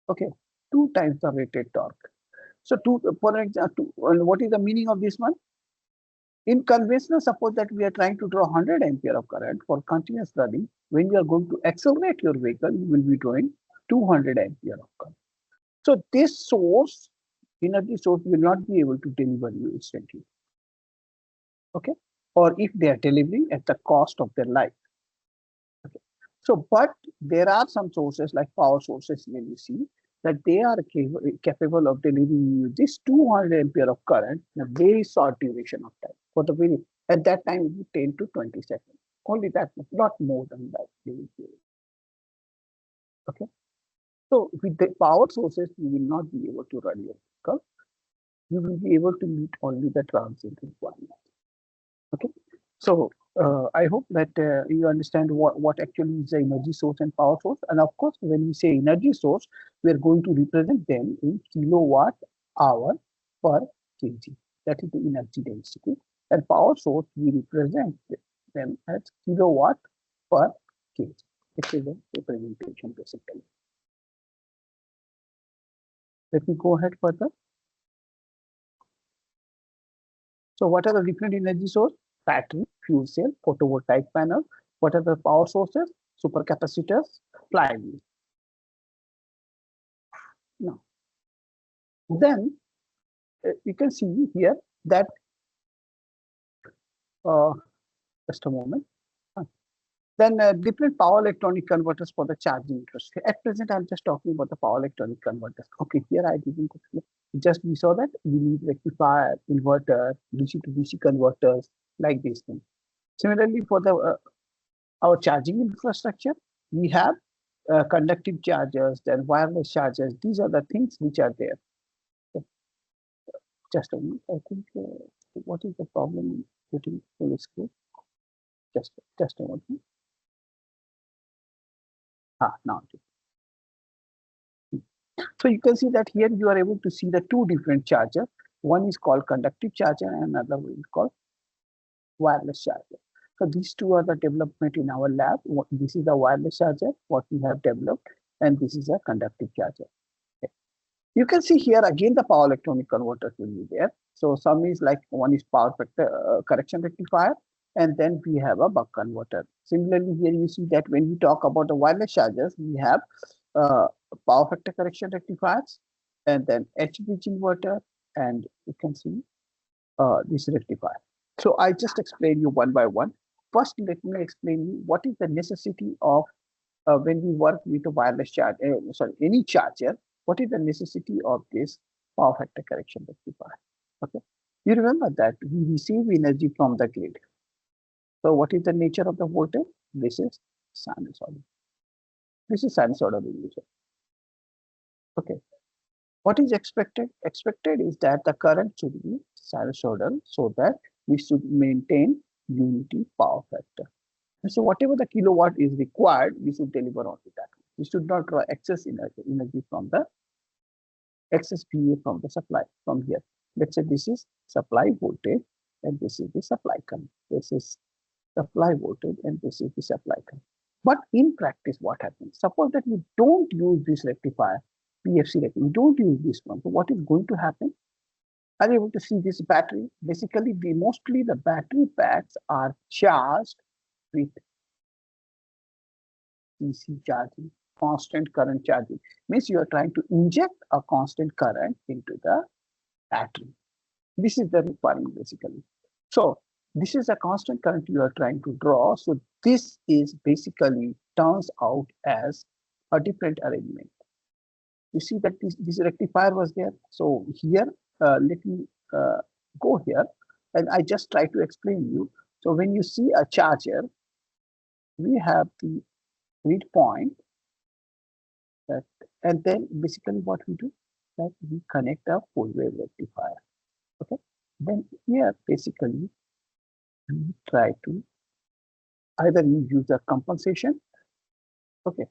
Okay, 2 times the rated torque. So for example, what is the meaning of this one? In conventional, suppose that we are trying to draw 100 ampere of current for continuous running. When you are going to accelerate your vehicle, you will be drawing 200 ampere of current. So this source, energy source, will not be able to deliver you instantly. Okay, or if they are delivering at the cost of their life. Okay. So, but there are some sources like power sources, when you see that they are capable of delivering you this 200 ampere of current in a very short duration of time. For the very, at that time, it will be 10 to 20 seconds. Only that, not more than that. Okay. So with the power sources, you will not be able to run your vehicle. You will be able to meet only the transit requirement. Okay. So I hope that you understand what actually is the energy source and power source. And of course, when we say energy source, we are going to represent them in kilowatt hour per kg. That is the energy density. And power source, we represent them as kilowatt per kg. This is the representation basically. Let me go ahead further. So what are the different energy source? Battery, fuel cell, photovoltaic panel. What are the power sources? Supercapacitors, flywheel. Now, then you can see here that just a moment. Then different power electronic converters for the charging interest. At present, I'm just talking about the power electronic converters. Okay, here I didn't explain. Just we saw that we need rectifier, inverter, DC to DC converters, like this thing. Similarly, for the our charging infrastructure, we have conductive chargers, then wireless chargers. These are the things which are there. Okay. Just a minute. I think what is the problem in putting full screen? Just a moment. Now. So you can see that here you are able to see the two different chargers. One is called conductive charger and another one is called wireless charger. So these two are the development in our lab. This is the wireless charger, what we have developed, and this is a conductive charger. Okay. You can see here again the power electronic converters will be there. So some is like one is power factor correction rectifier, and then we have a buck converter. Similarly, here you see that when we talk about the wireless chargers, we have power factor correction rectifiers, and then H bridge inverter, and you can see this rectifier. So I just explain you one by one. First, let me explain you what is the necessity of when we work with a wireless charge, any charger. What is the necessity of this power factor correction rectifier? Okay, you remember that we receive energy from the grid. So what is the nature of the voltage? This is sinusoidal. This is sinusoidal illusion. Okay. What is expected? Expected is that the current should be sinusoidal so that we should maintain unity power factor. And so whatever the kilowatt is required, we should deliver only that. We should not draw excess energy from the excess PA from the supply from here. Let's say this is supply voltage and this is the supply current. This is supply voltage and this is the supply current. But in practice, what happens? Suppose that we don't use this rectifier, PFC rectifier, we don't use this one. So what is going to happen? Are you able to see this battery? Basically, mostly the battery packs are charged with DC charging, constant current charging. Means you are trying to inject a constant current into the battery. This is the requirement basically. So this is a constant current you are trying to draw. So this is basically turns out as a different arrangement. You see that this rectifier was there. So here, let me go here and I just try to explain you. So when you see a charger, we have the read point that, and then basically what we do that we connect a full wave rectifier. Okay, then here basically we try to either you use a compensation. Okay,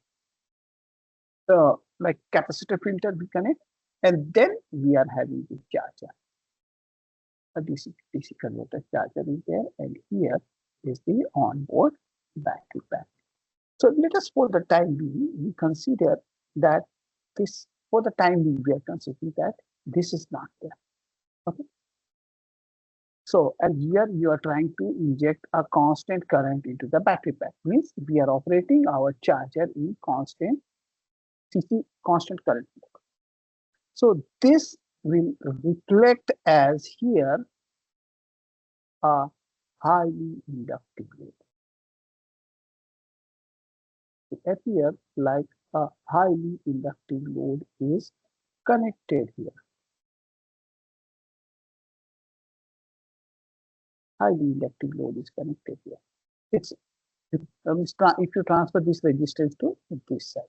so like capacitor filter we connect, and then we are having the charger. A DC converter charger is there, and here is the onboard battery pack. So let us for the time being, we consider that this, for the time being, we are considering that this is not there. Okay. So, and here you are trying to inject a constant current into the battery pack. Means we are operating our charger in constant CC, constant current. So this will reflect as here a highly inductive load. It appears like a highly inductive load is connected here. Highly inductive load is connected here. It's if you transfer this resistance to this side.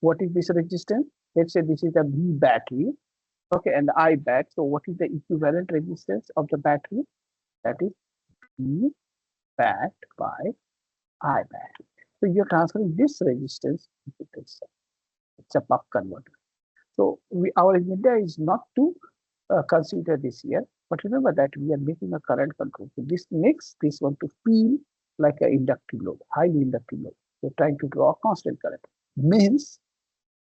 What is this resistance? Let's say this is the B battery. Okay, and the I bat. So what is the equivalent resistance of the battery? That is B backed by I band. So you're transferring this resistance into this. It's a buck converter. So our agenda is not to consider this here, but remember that we are making a current control. So this makes this one to feel like an inductive load, highly inductive load. We're trying to draw a constant current. Means,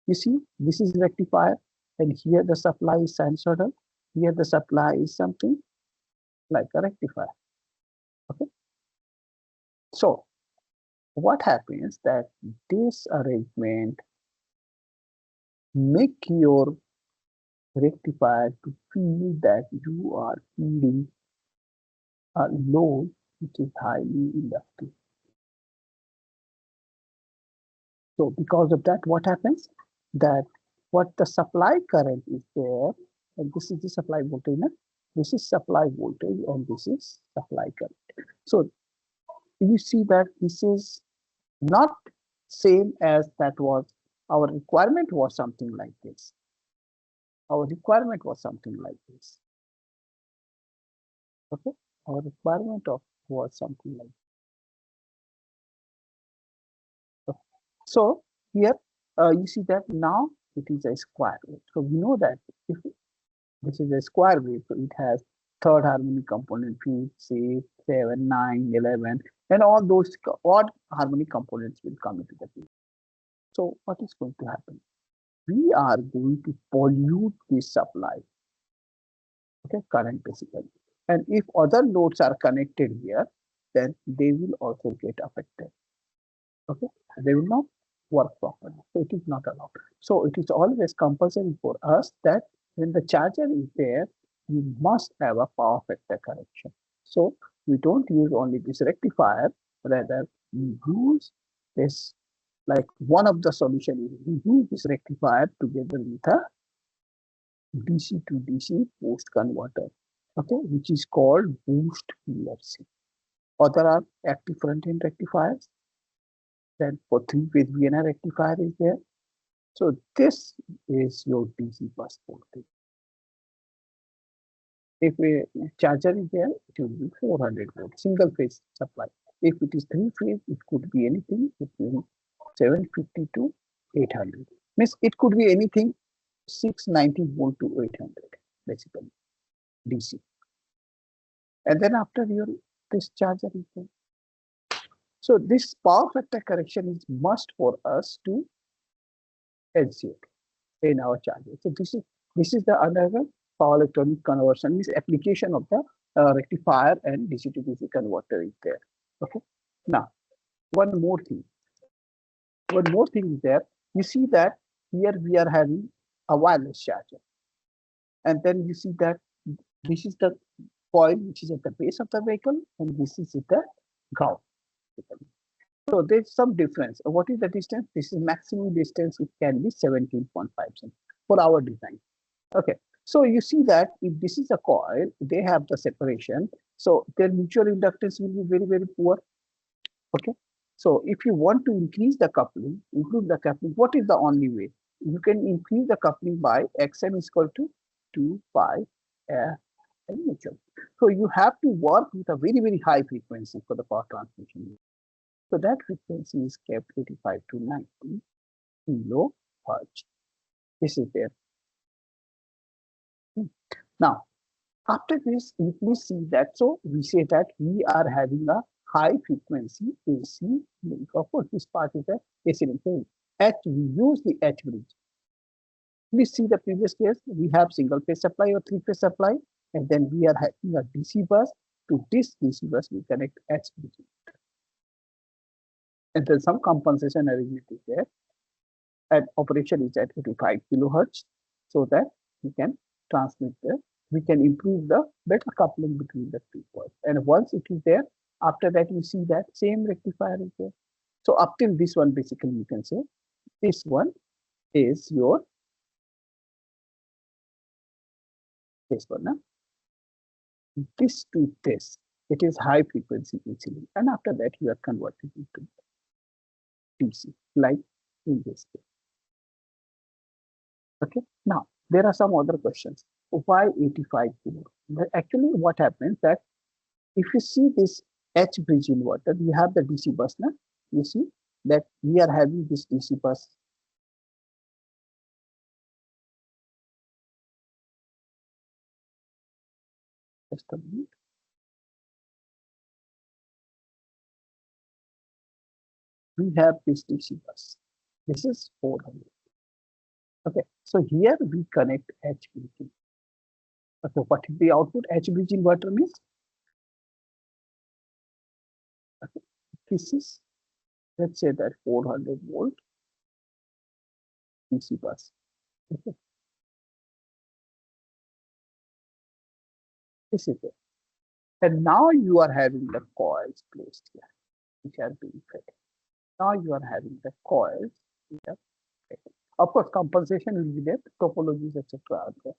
you see, this is rectifier, and here the supply is sinusoidal. Here the supply is something like a rectifier. Okay. So what happens that this arrangement make your rectifier to feel that you are feeding a load which is highly inductive. So because of that, what happens? That what the supply current is there, and this is the supply voltage, this is supply voltage, and this is supply current. So you see that this is not same as that was our requirement was something like this. Our requirement was something like this. Okay, our requirement was something like this. Okay. So here you see that now it is a square wave. So we know that if this is a square wave, so it has third harmonic component, 5, 6, 7, 9, 11, and all those odd harmonic components will come into the picture. So what is going to happen? We are going to pollute this supply, okay, current basically. And if other loads are connected here, then they will also get affected. Okay, they will not work properly. So it is not allowed. So it is always compulsory for us that when the charger is there, we must have a power factor correction. So we don't use only this rectifier, rather we use this, like one of the solution is we use this rectifier together with a DC to DC boost converter, okay, which is called boost PFC. Or there are active front-end rectifiers. Then for 3-phase VNR rectifier is there. So this is your DC bus voltage. If a charger is there, it will be 400 volt, single phase supply. If it is 3-phase, it could be anything between 750 to 800. Means it could be anything 690 volt to 800, basically, DC. And then after this charger is there. So this power factor correction is must for us to execute in our charger. So this is the another power electronic conversion, is application of the rectifier and DC to DC converter is there. Okay. Now, one more thing is there. You see that here we are having a wireless charger, and then you see that this is the coil which is at the base of the vehicle, and this is at the ground. So there's some difference. What is the distance? This is maximum distance. It can be 17.5 for our design. Okay. So you see that if this is a coil, they have the separation. So their mutual inductance will be very, very poor. Okay. So if you want to increase the coupling, improve the coupling, what is the only way? You can increase the coupling by Xm is equal to 2 pi mutual. So you have to work with a very, very high frequency for the power transmission. So that frequency is kept 85 to 90 kilohertz. This is there. Now, after this, you please see that. So we say that we are having a high frequency AC link. Of course, this part is the AC link. We use the H bridge. Please see the previous case. We have single phase supply or 3-phase supply, and then we are having a DC bus. To this DC bus, we connect H bridge. And then some compensation arrangement is there, and operation is at 85 kilohertz, so that we can transmit we can improve the better coupling between the two coils. And once it is there, after that you see that same rectifier is there. So up till this one, basically you can say this one is your this one. This to this, it is high frequency AC, and after that you are converted into DC, like in this case. Okay. Now there are some other questions. Why 85 kilo? Actually, what happens that if you see this H bridge inverter, we have the DC bus now. You see that we are having this DC bus. Just a minute. We have this DC bus. This is 400. Okay, so here we connect H bridge. Okay, what is the output? H bridge inverter means. Okay, this is, let's say that 400 volt DC bus. Okay. This is it. And now you are having the coils placed here, which are being fed. Now you are having the coils here. Of course, compensation will be there, topologies, etc. are there.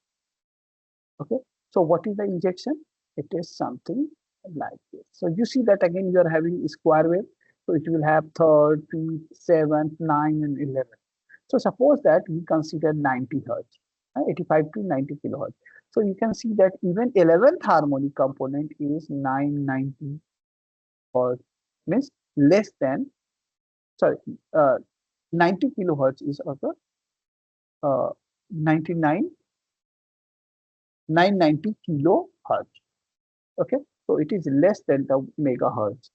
Okay, so what is the injection? It is something like this. So you see that again you are having a square wave. So it will have third, fifth, seventh, 9, and 11. So suppose that we consider 90 hertz, 85 to 90 kilohertz. So you can see that even 11th harmonic component is 990 hertz, means less than, sorry, 90 kilohertz is also 990 kilohertz. Okay, so it is less than the megahertz.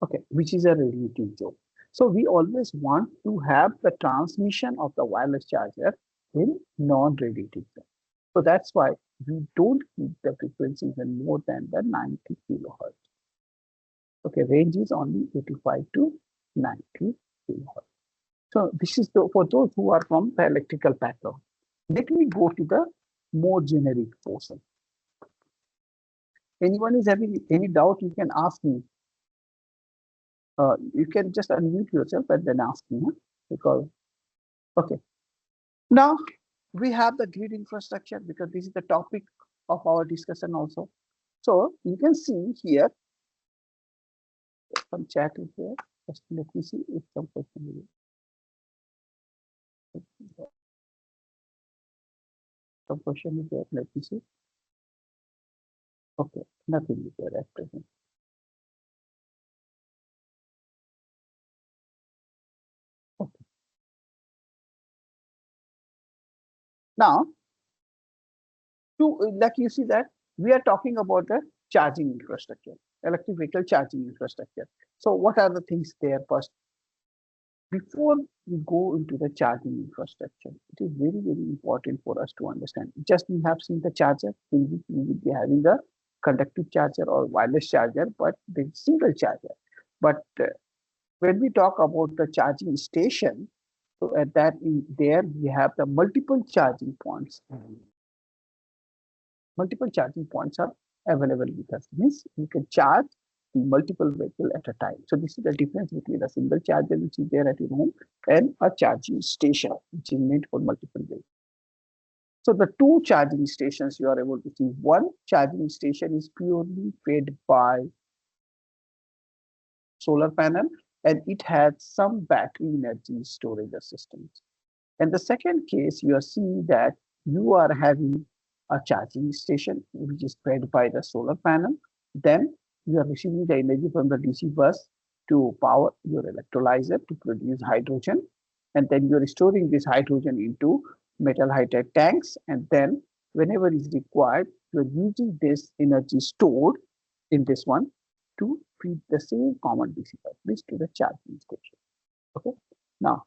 Okay, which is a radiating zone. So we always want to have the transmission of the wireless charger in non-radiating zone. So that's why we don't keep the frequency even more than the 90 kilohertz. Okay, range is only 85 to 90 kilohertz. So this is for those who are from the electrical background. Let me go to the more generic portion. Anyone is having any doubt, you can ask me. You can just unmute yourself and then ask me, because, okay. Now we have the grid infrastructure, because this is the topic of our discussion also. So you can see here, some chat is there. Just let me see if some question is there. Some question is there. Let me see. Okay, nothing is there at present. Okay. Now, like you see that we are talking about the charging infrastructure, electric vehicle charging infrastructure. So what are the things there first? Before we go into the charging infrastructure, it is very, very important for us to understand. Just we have seen the charger, in which we will be having a conductive charger or wireless charger, but the single charger. But when we talk about the charging station, so at that there we have the multiple charging points. Multiple charging points are available with us. Means you can charge multiple vehicles at a time. So this is the difference between a single charger which is there at your home and a charging station which is made for multiple vehicles. So the two charging stations you are able to see. One charging station is purely fed by solar panel, and it has some battery energy storage systems. And the second case, you are seeing that you are having a charging station which is fed by the solar panel. Then you are receiving the energy from the DC bus to power your electrolyzer to produce hydrogen. And then you are storing this hydrogen into metal hydride tanks. And then whenever is required, you are using this energy stored in this one to feed the same common DC bus to the charging station. Okay. Now,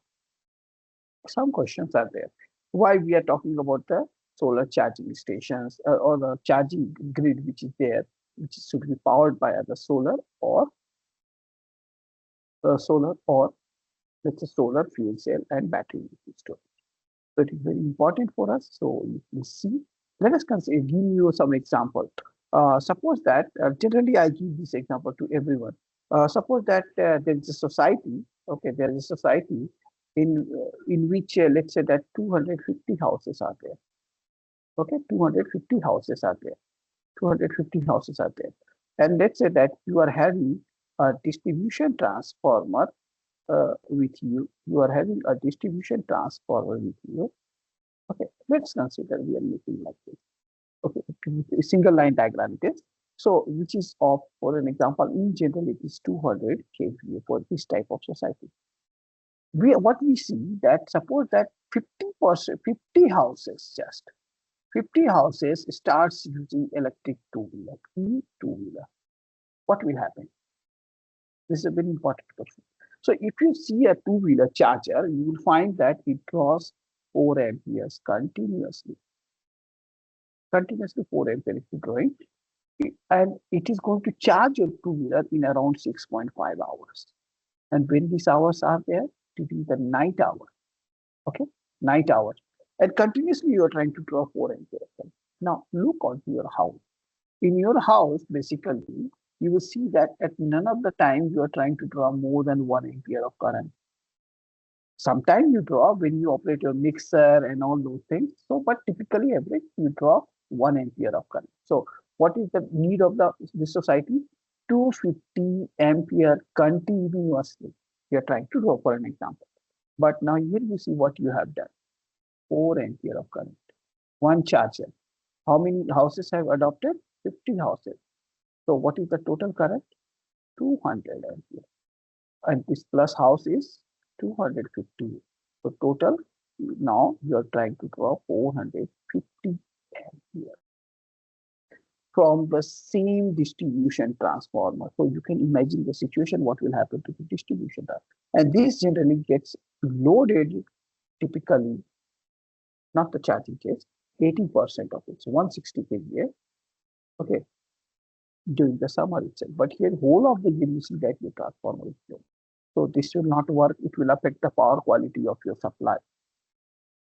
some questions are there. Why we are talking about the solar charging stations or the charging grid which is there, which should be powered by either solar or let's say solar fuel cell and battery storage. So it is very important for us. So you can see. Let us consider, give you some example. Suppose that generally I give this example to everyone. Suppose that there is a society. Okay, there is a society in which let's say that 250 houses are there. Okay, 250 houses are there. 250 houses are there. And let's say that you are having a distribution transformer with you. You are having a distribution transformer with you. Okay, let's consider we are making like this. Okay, a single line diagram it is. So which is of, for an example, in general, it is 200 kVA for this type of society. What we see that suppose that 50%, 50 houses, just 50 houses starts using electric two-wheeler, two-wheeler. What will happen? This is a very important question. So if you see a two-wheeler charger, you will find that it draws 4 amperes continuously. Continuously 4 amperes is drawing. And it is going to charge your two-wheeler in around 6.5 hours. And when these hours are there, it is the night hour. Okay, night hour. And continuously you are trying to draw 4 amperes. Now look onto your house. In your house, basically, you will see that at none of the time you are trying to draw more than 1 ampere of current. Sometimes you draw when you operate your mixer and all those things. So, but typically average you draw 1 ampere of current. So, what is the need of this society? 250 ampere continuously. You are trying to draw, for an example. But now here you see what you have done. 4 ampere of current. One charger. How many houses have adopted? 50 houses. So what is the total current? 200 ampere. And this plus house is 250. So total, now you are trying to draw 450 ampere from the same distribution transformer. So you can imagine the situation, what will happen to the distribution. And this generally gets loaded typically, not the charging case, 80% of it, so 160 kVA, okay, during the summer itself. But here, whole of the year, you see that your transformer is low. So this will not work. It will affect the power quality of your supply.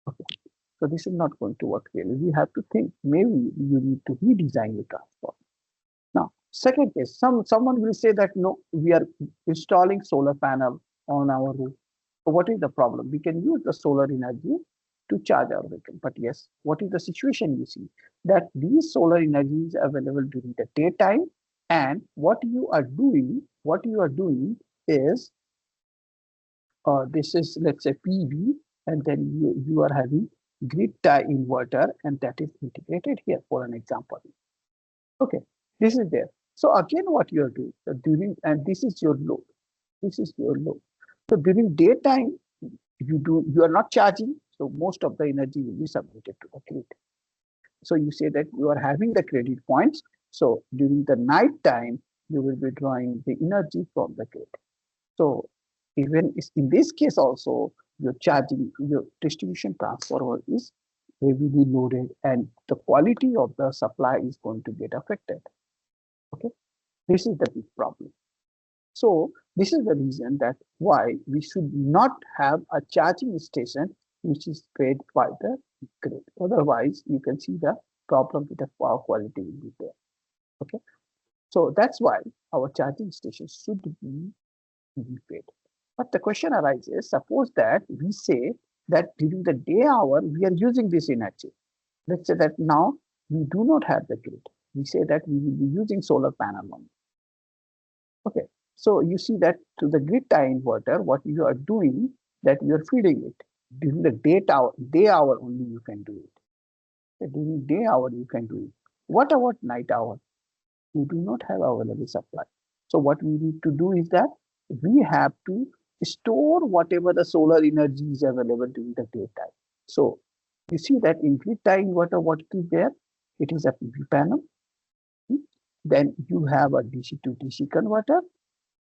Okay. So this is not going to work really. We have to think, maybe you need to redesign your transformer. Now, second case, someone will say that no, we are installing solar panel on our roof. So what is the problem? We can use the solar energy to charge our vehicle. But yes, what is the situation you see? That these solar energy is available during the daytime, and what you are doing is this is, let's say, PV, and then you are having grid tie inverter, and that is integrated here, for an example. Okay, this is there. So again, what you are doing and this is your load. This is your load. So during daytime, you are not charging, so most of the energy will be submitted to the grid. So you say that you are having the credit points. So during the night time, you will be drawing the energy from the grid. So even in this case also, your distribution transformer is heavily loaded, and the quality of the supply is going to get affected. Okay, this is the big problem. So this is the reason that why we should not have a charging station which is fed by the grid. Otherwise, you can see the problem with the power quality will be there. Okay, so that's why our charging stations should be fed. But the question arises, suppose that we say that during the day hour, we are using this energy. Let's say that now we do not have the grid. We say that we will be using solar panel only. Okay, so you see that to the grid tie inverter, what you are doing, that you are feeding it. During the day hour only you can do it. During day hour you can do it. What about night hour? We do not have available supply. So what we need to do is that we have to store whatever the solar energy is available during the daytime. So you see that in grid tie inverter, what is there? It is a PV panel. Then you have a DC to DC converter,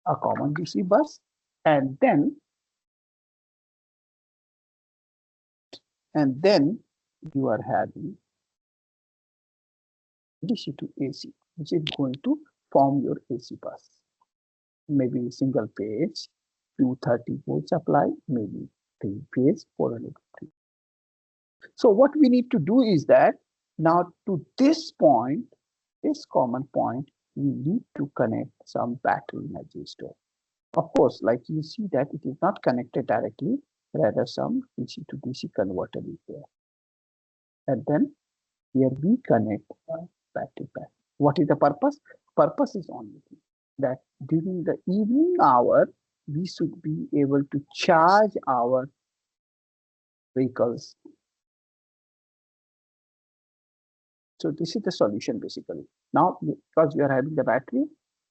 a common DC bus, and then you are having DC to AC, which is going to form your AC bus. Maybe single phase, 230 volt supply, maybe 3 phase, 403. So what we need to do is that now to this point, this common point, we need to connect some battery energy store. Of course, like you see that it is not connected directly, rather some DC to DC converter is there. And then here we connect a battery pack. What is the purpose? Purpose is only that during the evening hour, we should be able to charge our vehicles So this is the solution basically. Now, because you are having the battery,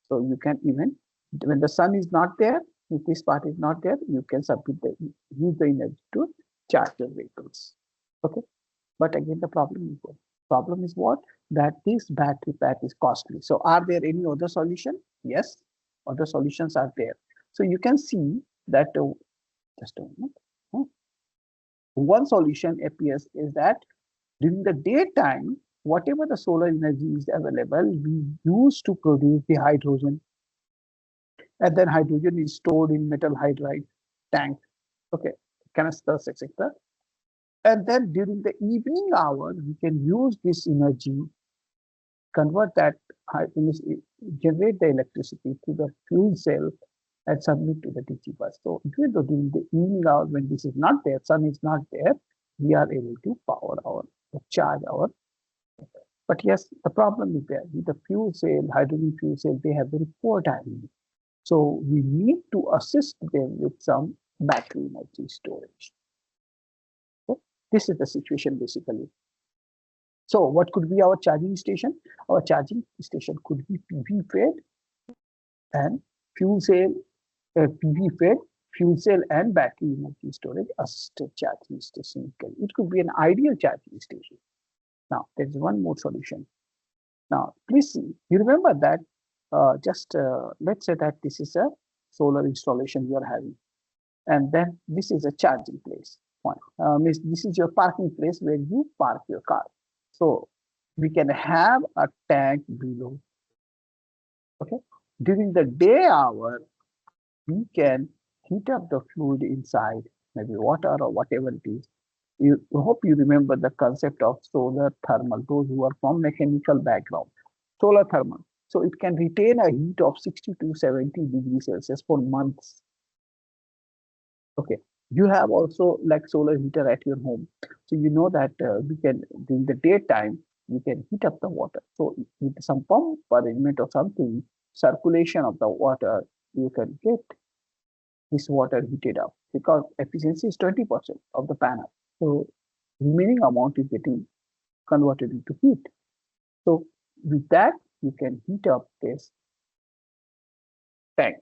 so you can even, when the sun is not there, if this part is not there, you can use the energy to charge your vehicles. Okay. But again, the problem is what? Problem is what? That this battery pack is costly. So are there any other solution? Yes, other solutions are there. So you can see that, just a moment. One solution appears is that during the daytime, whatever the solar energy is available, we use to produce the hydrogen. And then hydrogen is stored in metal hydride tank, okay, canisters, etc. And then during the evening hour, we can use this energy, convert that, generate the electricity to the fuel cell and submit to the DC bus. So even though during the evening hour when this is not there, sun is not there, we are able to charge our. But yes, the problem is there with the fuel cell, hydrogen fuel cell, they have very poor timing. So we need to assist them with some battery energy storage. Okay? This is the situation basically. So what could be our charging station? Our charging station could be PV fed and fuel cell, PV fed, fuel cell and battery energy storage assisted charging station. It could be an ideal charging station. Now, there is one more solution. Now, please see, you remember that let's say that this is a solar installation you are having. And then this is a charging place. This is your parking place where you park your car. So we can have a tank below. Okay. During the day hour, we can heat up the fluid inside, maybe water or whatever it is. I hope you remember the concept of solar thermal, those who are from mechanical background. Solar thermal. So it can retain a heat of 60 to 70 degrees Celsius for months. Okay. You have also like solar heater at your home. So you know that we can, during the daytime, you can heat up the water. So with some pump arrangement or something, circulation of the water, you can get this water heated up because efficiency is 20% of the panel. So remaining amount is getting converted into heat. So with that, you can heat up this tank.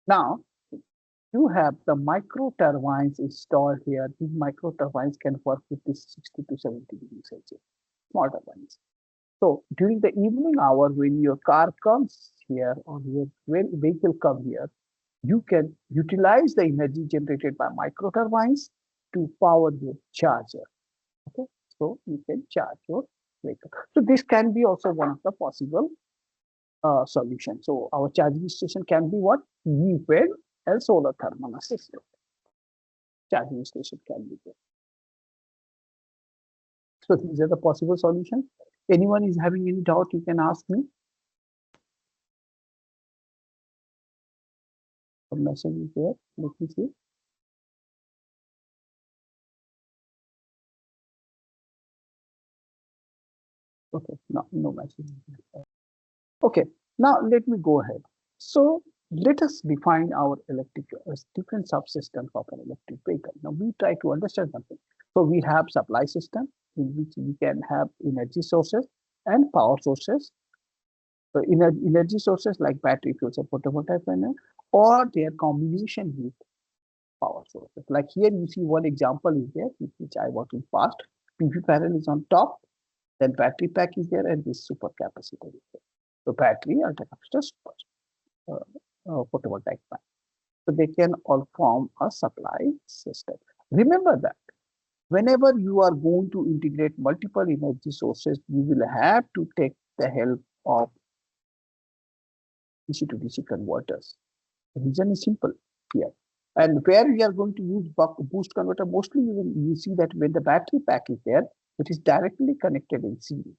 Now, you have the micro turbines installed here. These micro turbines can work with this 60 to 70 degrees Celsius, small turbines. So during the evening hour, when your car comes here or your vehicle comes here, you can utilize the energy generated by micro turbines to power your charger. Okay, so you can charge your vehicle. So this can be also one of the possible solutions. So our charging station can be what? PV fed and solar thermal assisted. Charging station can be there. So these are the possible solutions. Anyone is having any doubt, you can ask me. The message is there. Let me see. Okay, no message. Okay, now let me go ahead. So let us define our different subsystems of an electric vehicle. Now we try to understand something. So we have supply system in which we can have energy sources and power sources. So energy sources like battery, fuel cell, photovoltaic panel, or their combination with power sources. Like here you see one example is there, which I worked in past. PV panel is on top, then battery pack is there, and this super capacitor is there. So battery, alternator, photovoltaic panel. So they can all form a supply system. Remember that whenever you are going to integrate multiple energy sources, you will have to take the help of DC to DC converters. The reason is simple here. And where we are going to use buck boost converter, mostly you see that when the battery pack is there, it is directly connected in series.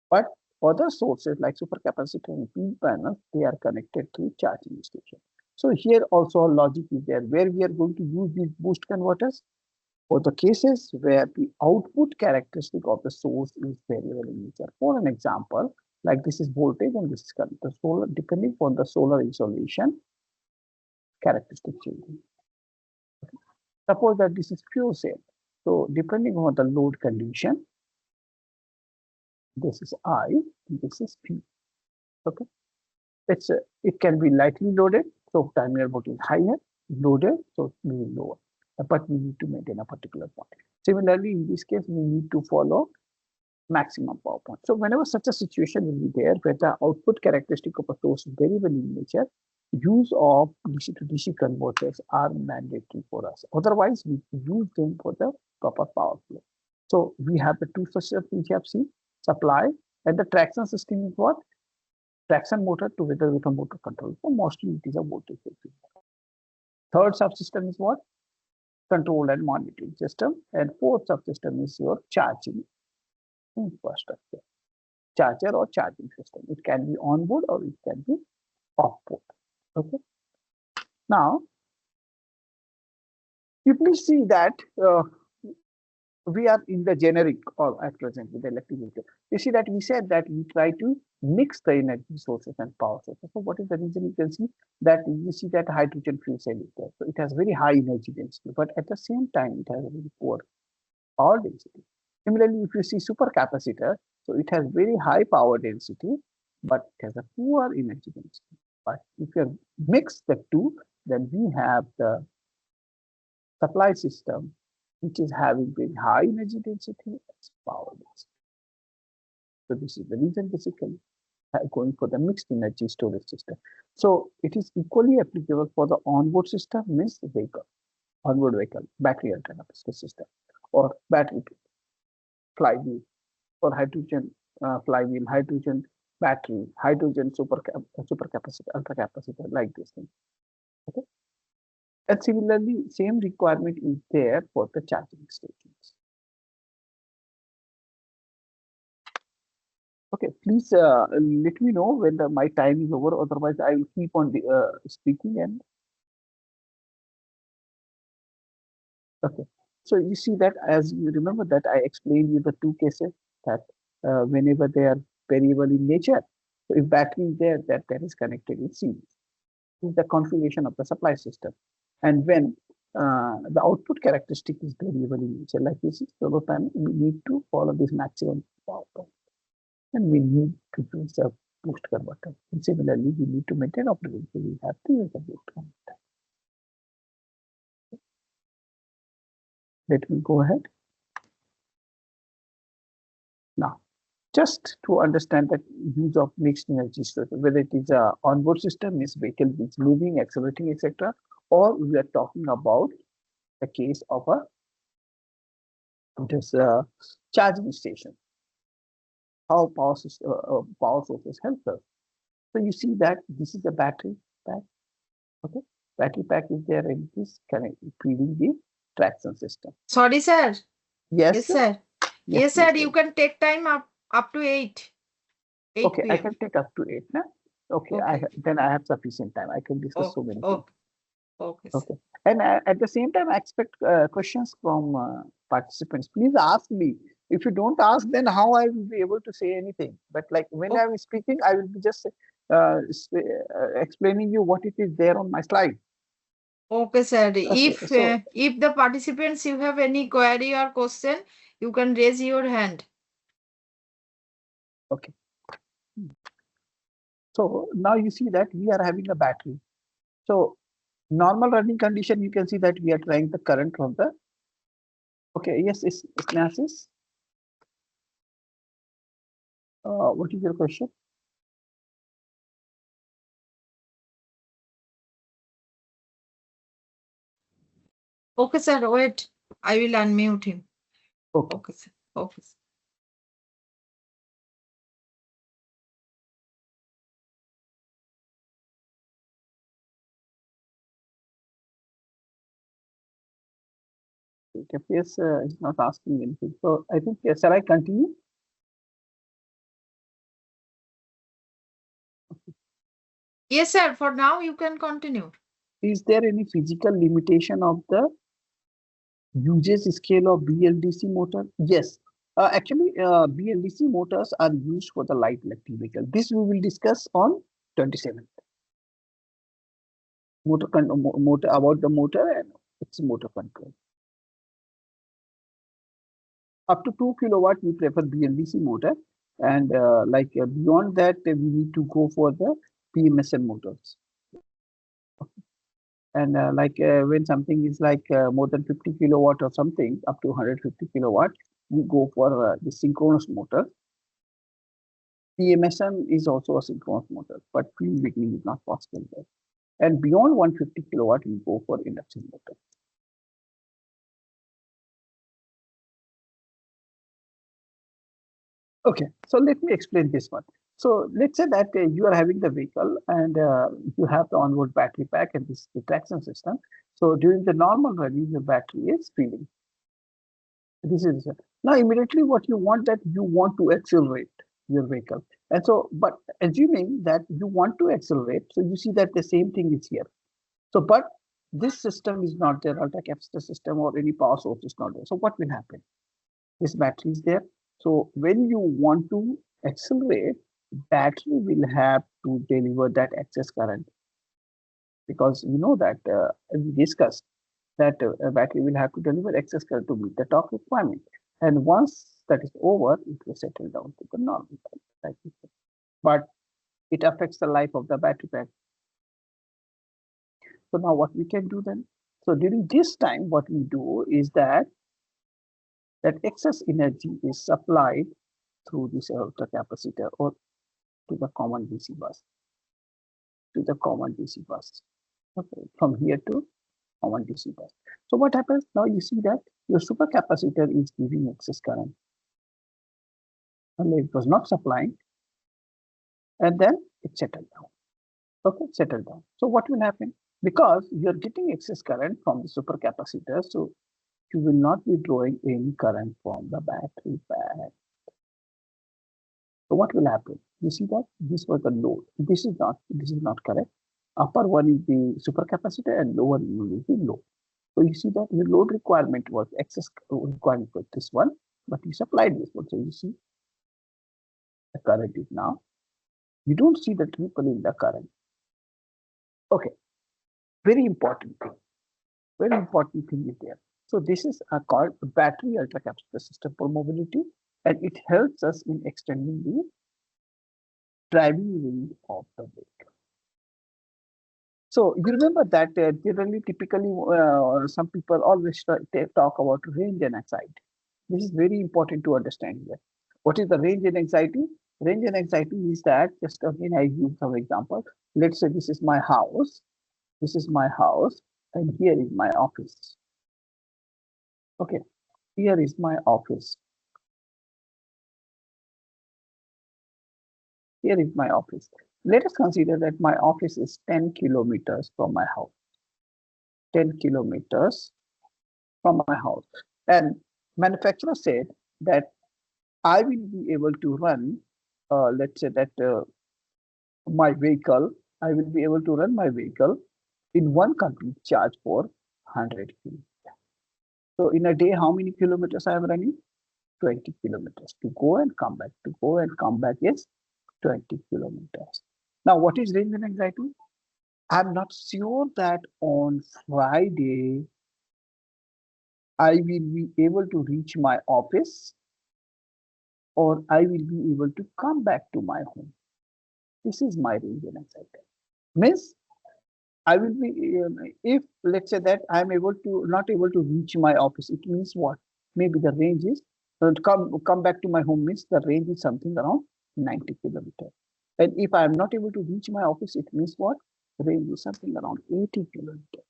But other sources like supercapacitor and PV panels, they are connected to charging station. So here also a logic is there where we are going to use these boost converters for the cases where the output characteristic of the source is variable in nature. For an example, like this is voltage and this is current. The solar, depending on the solar insolation characteristic changing. Okay. Suppose that this is fuel cell. So depending on the load condition, This is I, this is P. Okay. It can be lightly loaded, so terminal voltage higher, loaded, so it will be lower. But we need to maintain a particular point. Similarly, in this case, we need to follow maximum power point. So whenever such a situation will be there, where the output characteristic of a source is variable in nature, use of DC to DC converters are mandatory for us. Otherwise, we use them for the proper power flow. So we have the two systems which have seen, supply, and the traction system is what? Traction motor together with a motor control. So mostly it is a voltage. Third subsystem is what? Control and monitoring system. And fourth subsystem is your charging infrastructure. Charger or charging system. It can be on board or it can be off board. Okay. Now, you please see that we are in the generic or at present with the electric vehicle. You see that we said that we try to mix the energy sources and power sources. So what is the reason? You can see that you see that hydrogen fuel cell is there. So it has very high energy density, but at the same time, it has a very poor power density. Similarly, if you see supercapacitor, so it has very high power density, but it has a poor energy density. But if you mix the two, then we have the supply system, which is having very high energy density and power density. So this is the reason basically going for the mixed energy storage system. So it is equally applicable for the onboard system, means the vehicle, onboard vehicle, battery alternative system, or battery flywheel, or hydrogen flywheel, hydrogen battery, hydrogen supercapacitor, ultracapacitor, like this thing. Okay. And similarly, same requirement is there for the charging stations. Okay, please let me know when my time is over. Otherwise, I will keep on speaking. And okay, so you see that, as you remember that I explained you the two cases that whenever they are variable in nature, so if battery is there, that is connected in series. This is the configuration of the supply system. And when the output characteristic is variable in nature, like this is solar panel, we need to follow this maximum power point. And we need to use a boost converter. And similarly, we need to maintain operating. So we have to use a boost converter. Let me go ahead. Now, just to understand that use of mixed energy system, whether it is a onboard system, means vehicle is moving, accelerating, etc., or we are talking about the case of a charging station. How power sources help us. So you see that this is a battery pack. Okay, battery pack is there and it is feeding the traction system. Sorry, sir. Yes, Yes, sir. Yes, sir. You can take time up to 8. 8 okay, PM. I can take up to 8 now. Okay, Okay. then I have sufficient time. I can discuss so many things. Okay. Okay, and at the same time, I expect questions from participants. Please ask me. If you don't ask, then how I will be able to say anything? But like when I'm speaking, I will be just explaining you what it is there on my slide. Okay, sir. Okay, If the participants you have any query or question, you can raise your hand. Okay. So now you see that we are having a battery. So normal running condition, you can see that we are trying the current from the. Okay, yes, it's Nancy's. What is your question? Okay, sir. Wait. I will unmute him. Okay. Okay, sir. Okay, sir. KPS is not asking anything. So I think, shall I continue? Yes, sir. For now, you can continue. Is there any physical limitation of the usage scale of BLDC motor? Yes. Actually, BLDC motors are used for the light electric vehicle. This we will discuss on 27th. Motor about the motor and its motor control. Up to 2 kilowatt, we prefer BLDC motor. And beyond that, we need to go for the PMSM motors. And when something is more than 50 kilowatt or something, up to 150 kilowatt, we go for the synchronous motor. PMSM is also a synchronous motor, but field beginning is not possible there. And beyond 150 kilowatt, we go for induction motor. Okay, so let me explain this one. So let's say that you are having the vehicle and you have the onboard battery pack and this is the traction system. So during the normal running, the battery is filling. This is now immediately what you want, that you want to accelerate your vehicle. And so, but assuming that you want to accelerate, so you see that the same thing is here. So, but this system is not there, ultra capacitor system or any power source is not there. So what will happen? This battery is there. So when you want to accelerate, battery will have to deliver that excess current, because you know that we discussed that a battery will have to deliver excess current to meet the torque requirement. And once that is over, it will settle down to the normal current. But it affects the life of the battery pack. So now what we can do then? So during this time, what we do is that excess energy is supplied through this ultra capacitor or to the common DC bus. Okay, from here to common DC bus. So what happens now? You see that your supercapacitor is giving excess current, and it was not supplying, and then it settled down. Okay, settled down. So what will happen? Because you are getting excess current from the supercapacitor, so you will not be drawing any current from the battery pack. So what will happen? You see that this was the load. This is not correct. Upper one is the supercapacitor and lower one is the load. So you see that the load requirement was excess requirement for this one, but you supplied this one. So you see the current is now. You don't see the ripple in the current. Okay, very important thing. Very important thing is there. So this is called battery ultra capacitor system for mobility, and it helps us in extending the driving range of the vehicle. So you remember that typically some people always talk about range and anxiety. This is very important to understand here. What is the range and anxiety? Range and anxiety is that, just again I use some example. Let's say this is my house. This is my house, and here is my office. Okay, here is my office. Here is my office. Let us consider that my office is 10 kilometers from my house. 10 kilometers from my house. And manufacturer said that I will be able to run, let's say that my vehicle, I will be able to run my vehicle in one complete charge for 100 kilometers. So in a day, how many kilometers I am running? 20 kilometers. To go and come back, to go and come back is 20 kilometers. Now, what is range and anxiety? I'm not sure that on Friday, I will be able to reach my office or I will be able to come back to my home. This is my range and anxiety. Means I will be, if let's say that I'm not able to reach my office, it means what? Maybe the range is, come back to my home means the range is something around 90 kilometers. And if I am not able to reach my office, it means what? The range is something around 80 kilometers.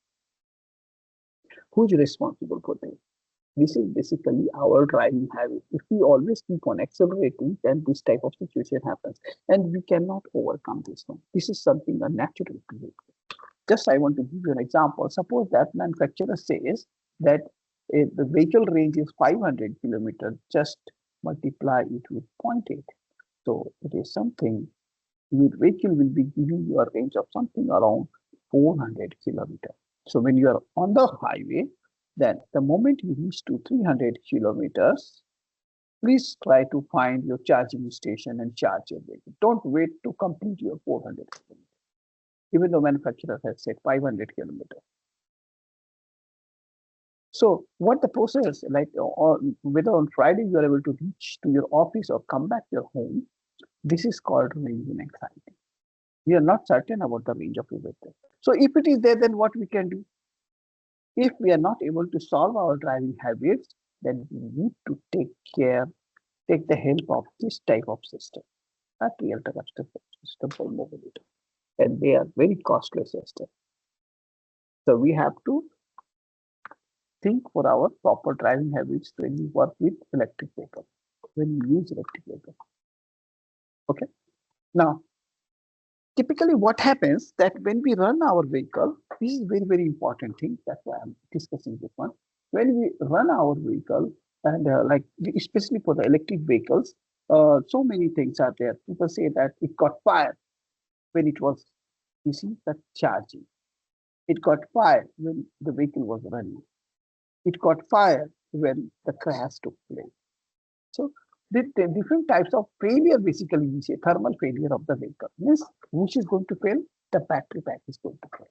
Who's responsible for that? This is basically our driving habit. If we always keep on accelerating, then this type of situation happens. And we cannot overcome this one. This is something a natural behavior. Just I want to give you an example. Suppose that manufacturer says that if the vehicle range is 500 kilometers, just multiply it with 0.8. So it is something, your vehicle will be giving you a range of something around 400 kilometers. So when you are on the highway, then the moment you reach to 300 kilometers, please try to find your charging station and charge your vehicle. Don't wait to complete your 400 kilometers, even though manufacturer has said 500 kilometers. So what the process, like, or whether on Friday you are able to reach to your office or come back to your home, this is called range in anxiety. We are not certain about the range of your vehicle. So if it is there, then what we can do? If we are not able to solve our driving habits, then we need to take the help of this type of system, not real-time system for mobility. And they are very costly system. So we have to think for our proper driving habits when we work with electric vehicle, when we use electric vehicle. Okay. Now, typically what happens that when we run our vehicle, this is very, very important thing. That's why I'm discussing this one. When we run our vehicle, and like especially for the electric vehicles, so many things are there. People say that it got fired when it was, you see, that charging. It got fired when the vehicle was running. It got fired when the crash took place. So the different types of failure, basically we say thermal failure of the vehicle. Means which is going to fail? The battery pack is going to fail.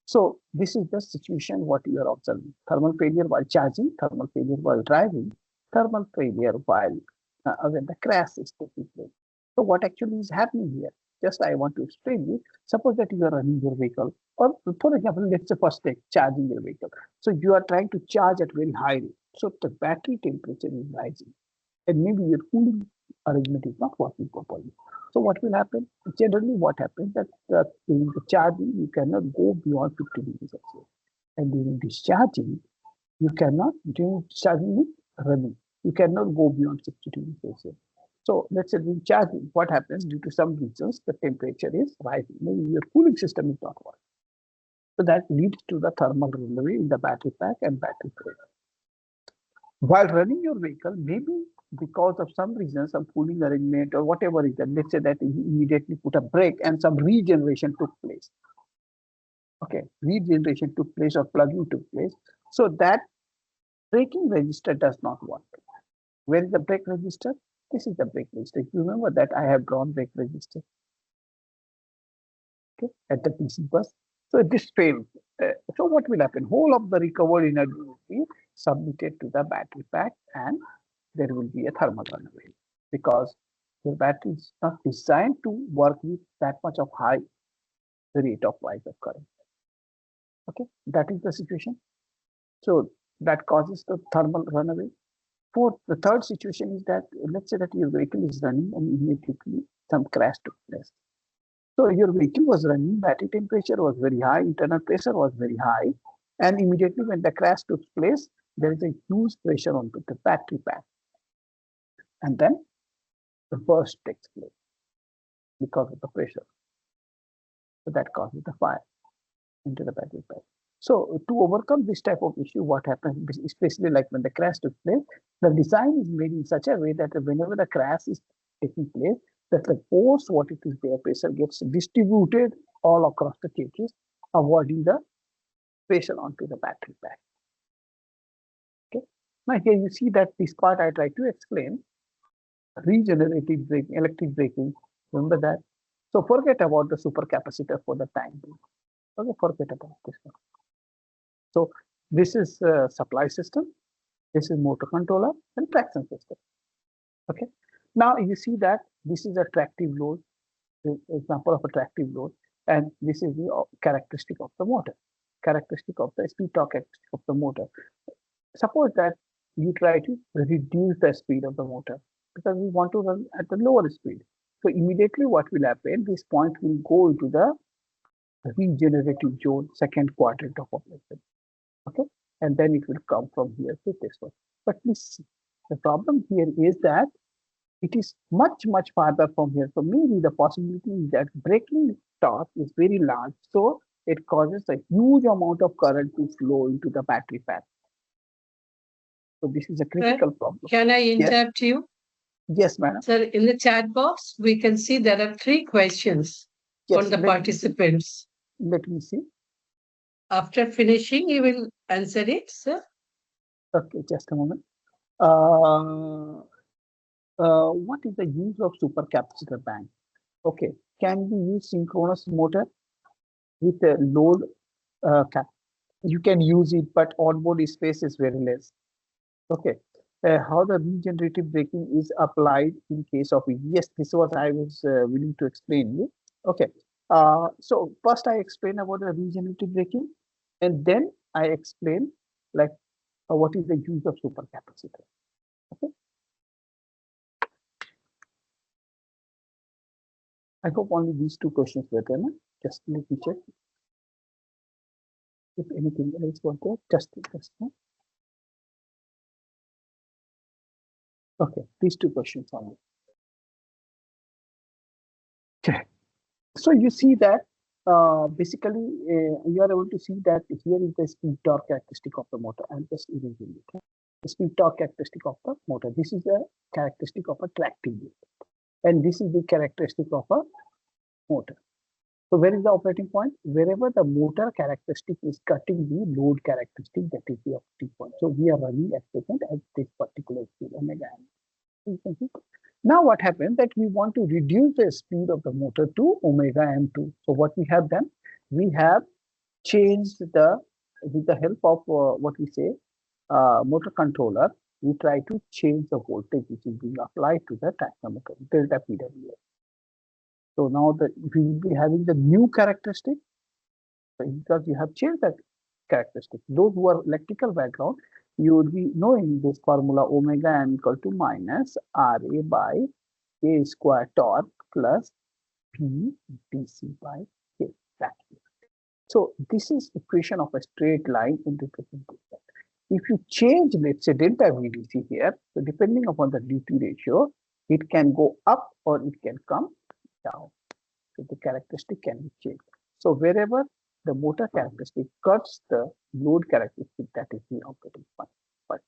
So this is the situation what you are observing. Thermal failure while charging, thermal failure while driving, thermal failure while when the crash is taking place. So what actually is happening here? Just I want to explain you. Suppose that you are running your vehicle, or for example, let's say first take charging your vehicle. So you are trying to charge at very high rate. So the battery temperature is rising, and maybe your cooling arrangement is not working properly. So what will happen? Generally, what happens that during the charging, you cannot go beyond 50 degrees Celsius, and during discharging, you cannot during charging running, you cannot go beyond 60 degrees Celsius. So let's say during charging, what happens due to some reasons, the temperature is rising. Maybe your cooling system is not working. So that leads to the thermal runaway in the battery pack and battery failure. While running your vehicle, maybe because of some reason, some cooling arrangement or whatever reason, let's say that you immediately put a brake and some regeneration took place. Okay, regeneration took place or plugging took place. So that braking register does not work. Where is the brake register? This is the brake register. You remember that I have drawn brake register. Okay, at the PC bus. So this failed. So what will happen? Whole of the recovered energy will be submitted to the battery pack, and there will be a thermal runaway because the battery is not designed to work with that much of high rate of rise of current. Okay, that is the situation. So that causes the thermal runaway. For the third situation is that let's say that your vehicle is running and immediately some crash took place. So your vehicle was running, battery temperature was very high, internal pressure was very high, and immediately when the crash took place, there is a huge pressure onto the battery pack. And then the burst takes place because of the pressure. So that causes the fire into the battery pack. So to overcome this type of issue, what happens, especially like when the crash took place, the design is made in such a way that whenever the crash is taking place, that the force, what it is there, pressure gets distributed all across the cages, avoiding the pressure onto the battery pack. Okay. Now here you see that this part I try to explain. Regenerative braking, electric braking, remember that. So forget about the supercapacitor for the time being. Okay, forget about this one. So this is a supply system, this is motor controller and traction system. Okay. Now you see that this is a tractive load, example of a tractive load, and this is the characteristic of the motor, characteristic of the speed torque characteristic of the motor. Suppose that you try to reduce the speed of the motor because we want to run at a lower speed. So immediately what will happen, this point will go into the regenerative zone, second quadrant of operation. Okay, and then it will come from here to this one. But please see, the problem here is that it is much farther from here. So maybe the possibility is that braking torque is very large, so it causes a huge amount of current to flow into the battery pack. So this is a critical problem. Can I interrupt you? Yes, madam. Sir, in the chat box, we can see there are 3 questions Yes, from the participants. Let me see. After finishing, you will answer it, sir. Okay, just a moment. What is the use of supercapacitor bank? Okay, can we use synchronous motor with a load you can use it, but onboard space is very less. Okay. How the regenerative braking is applied in case of it. Yes, this was I was willing to explain you. Okay. So first I explain about the regenerative braking, and then I explain like what is the use of supercapacitor. Okay. I hope only these two questions were there. No? Just let me check. If anything else was there, just no? Okay, these two questions only. Okay. So you see that basically you are able to see that here is the speed torque characteristic of the motor. I'm just erasing it. The speed torque characteristic of the motor. This is the characteristic of a tractive wheel, and this is the characteristic of a motor. So where is the operating point? Wherever the motor characteristic is cutting the load characteristic, that is the operating point. So we are running at present at this particular speed omega m. Now what happens that we want to reduce the speed of the motor to omega m2. So what we have done, we have changed with the help of what we say motor controller, we try to change the voltage which is being applied to the transformer delta PWM. So now we will be having the new characteristic because you have changed that characteristic. Those who are electrical background, you would be knowing this formula omega m equal to minus RA by A square torque plus P dc by K. So this is equation of a straight line in representation. If you change, let's say delta VDC here, so depending upon the DT ratio, it can go up or it can come down. So the characteristic can be changed. So wherever the motor characteristic cuts the load characteristic, that is the operating point. But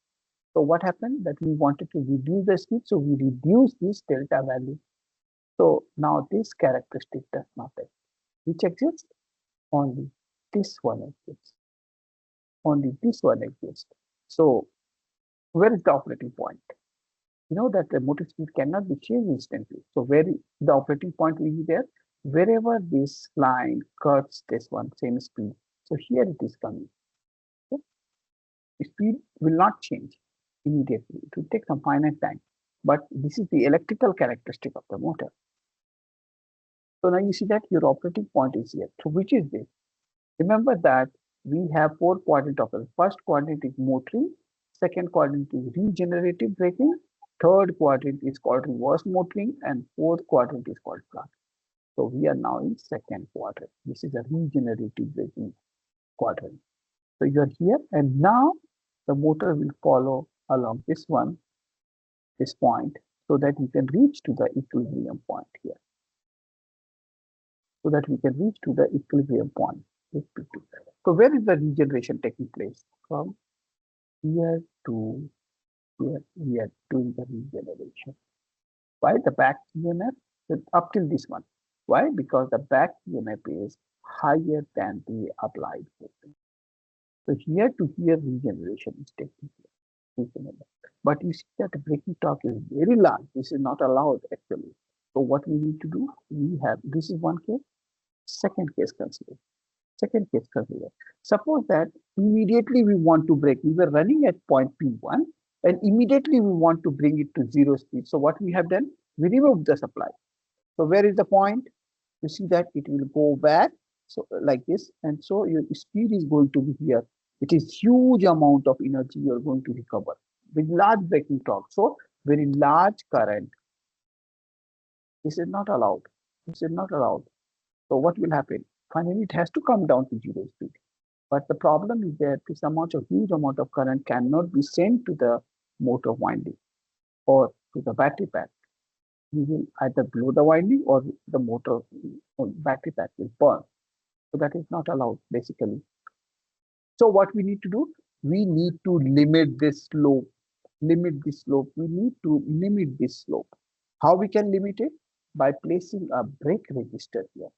so what happened that we wanted to reduce the speed, so we reduce this delta value. So now this characteristic does not exist. Which exists? Only this one exists. Only this one exists. So where is the operating point? You know that the motor speed cannot be changed instantly. So where the operating point will be there? Wherever this line cuts this one, same speed. So here it is coming. Okay? The speed will not change immediately. It will take some finite time. But this is the electrical characteristic of the motor. So now you see that your operating point is here. So which is this? Remember that we have 4 quadrants of it. First quadrant is motoring, second quadrant is regenerative braking, third quadrant is called reverse motoring, and fourth quadrant is called plant. So we are now in second quadrant. This is a regenerative braking quadrant. So you are here, and now the motor will follow along this one, this point, so that we can reach to the equilibrium point here. So that we can reach to the equilibrium point. So where is the regeneration taking place? From here to here, we are doing the regeneration. Why? The back EMF up till this one. Why? Because the back EMF is higher than the applied voltage. So here to here regeneration is taking place. But you see that the braking torque is very large. This is not allowed actually. So what we need to do? We have, this is one case. Second case consider. Second case consider. Suppose that immediately we want to brake. We were running at point P1 and immediately we want to bring it to 0 speed. So what we have done? We removed the supply. So where is the point? You see that it will go back. So like this. And so your speed is going to be here. It is huge amount of energy you are going to recover with large braking torque. So very large current. This is not allowed. This is not allowed. So what will happen? Finally, it has to come down to 0 speed. But the problem is that this huge amount of current cannot be sent to the motor winding or to the battery pack. You will either blow the winding or the motor or battery pack will burn. So that is not allowed basically. So what we need to do? We need to limit this slope. Limit this slope. We need to limit this slope. How we can limit it? By placing a brake resistor here.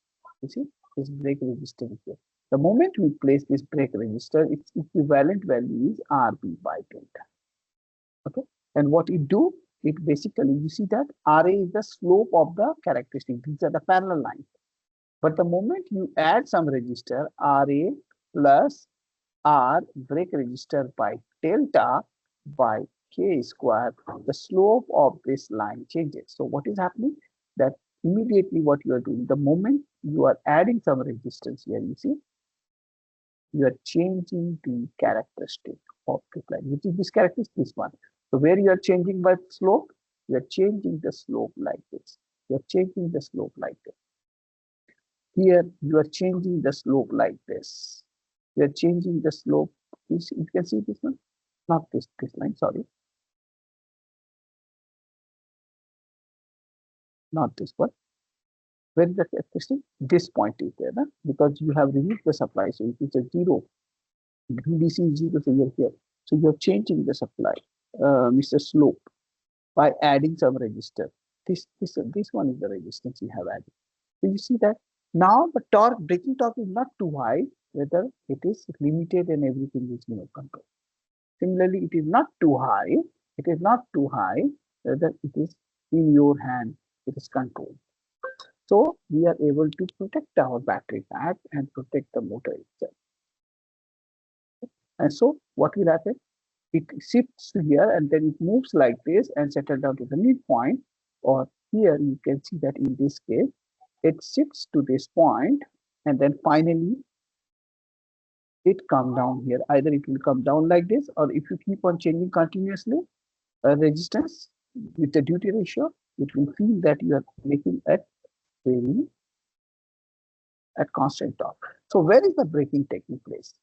You see, this brake resistor here. The moment we place this brake resistor, its equivalent value is RB by delta. Okay, and what it do? It basically, you see that RA is the slope of the characteristic. These are the parallel lines. But the moment you add some resistor, RA plus R brake resistor by delta by K square, the slope of this line changes. So what is happening? That immediately what you are doing, the moment you are adding some resistance here, you see, you are changing the characteristic of the line, which is this characteristic, this one. So where you are changing by slope, you are changing the slope like this. You are changing the slope like this. Here you are changing the slope like this. You are changing the slope. You can see this one, not this line. Sorry, not this one. Where is the characteristic? This point is there, na? Because you have removed the supply, so it is a zero. DC is zero, so you're here. So you're changing the supply, Mr. Slope, by adding some resistor. This one is the resistance you have added. So you see that now the torque, braking torque is not too high, whether it is limited and everything is in your control. Similarly, it is not too high. It is not too high, whether it is in your hand, it is controlled. So we are able to protect our battery pack and protect the motor itself. And so what will happen? It shifts to here and then it moves like this and settle down to the midpoint. Or here you can see that in this case, it shifts to this point and then finally it come down here. Either it will come down like this, or if you keep on changing continuously resistance with the duty ratio, it will feel that you are making a very at constant torque. So where is the braking taking place?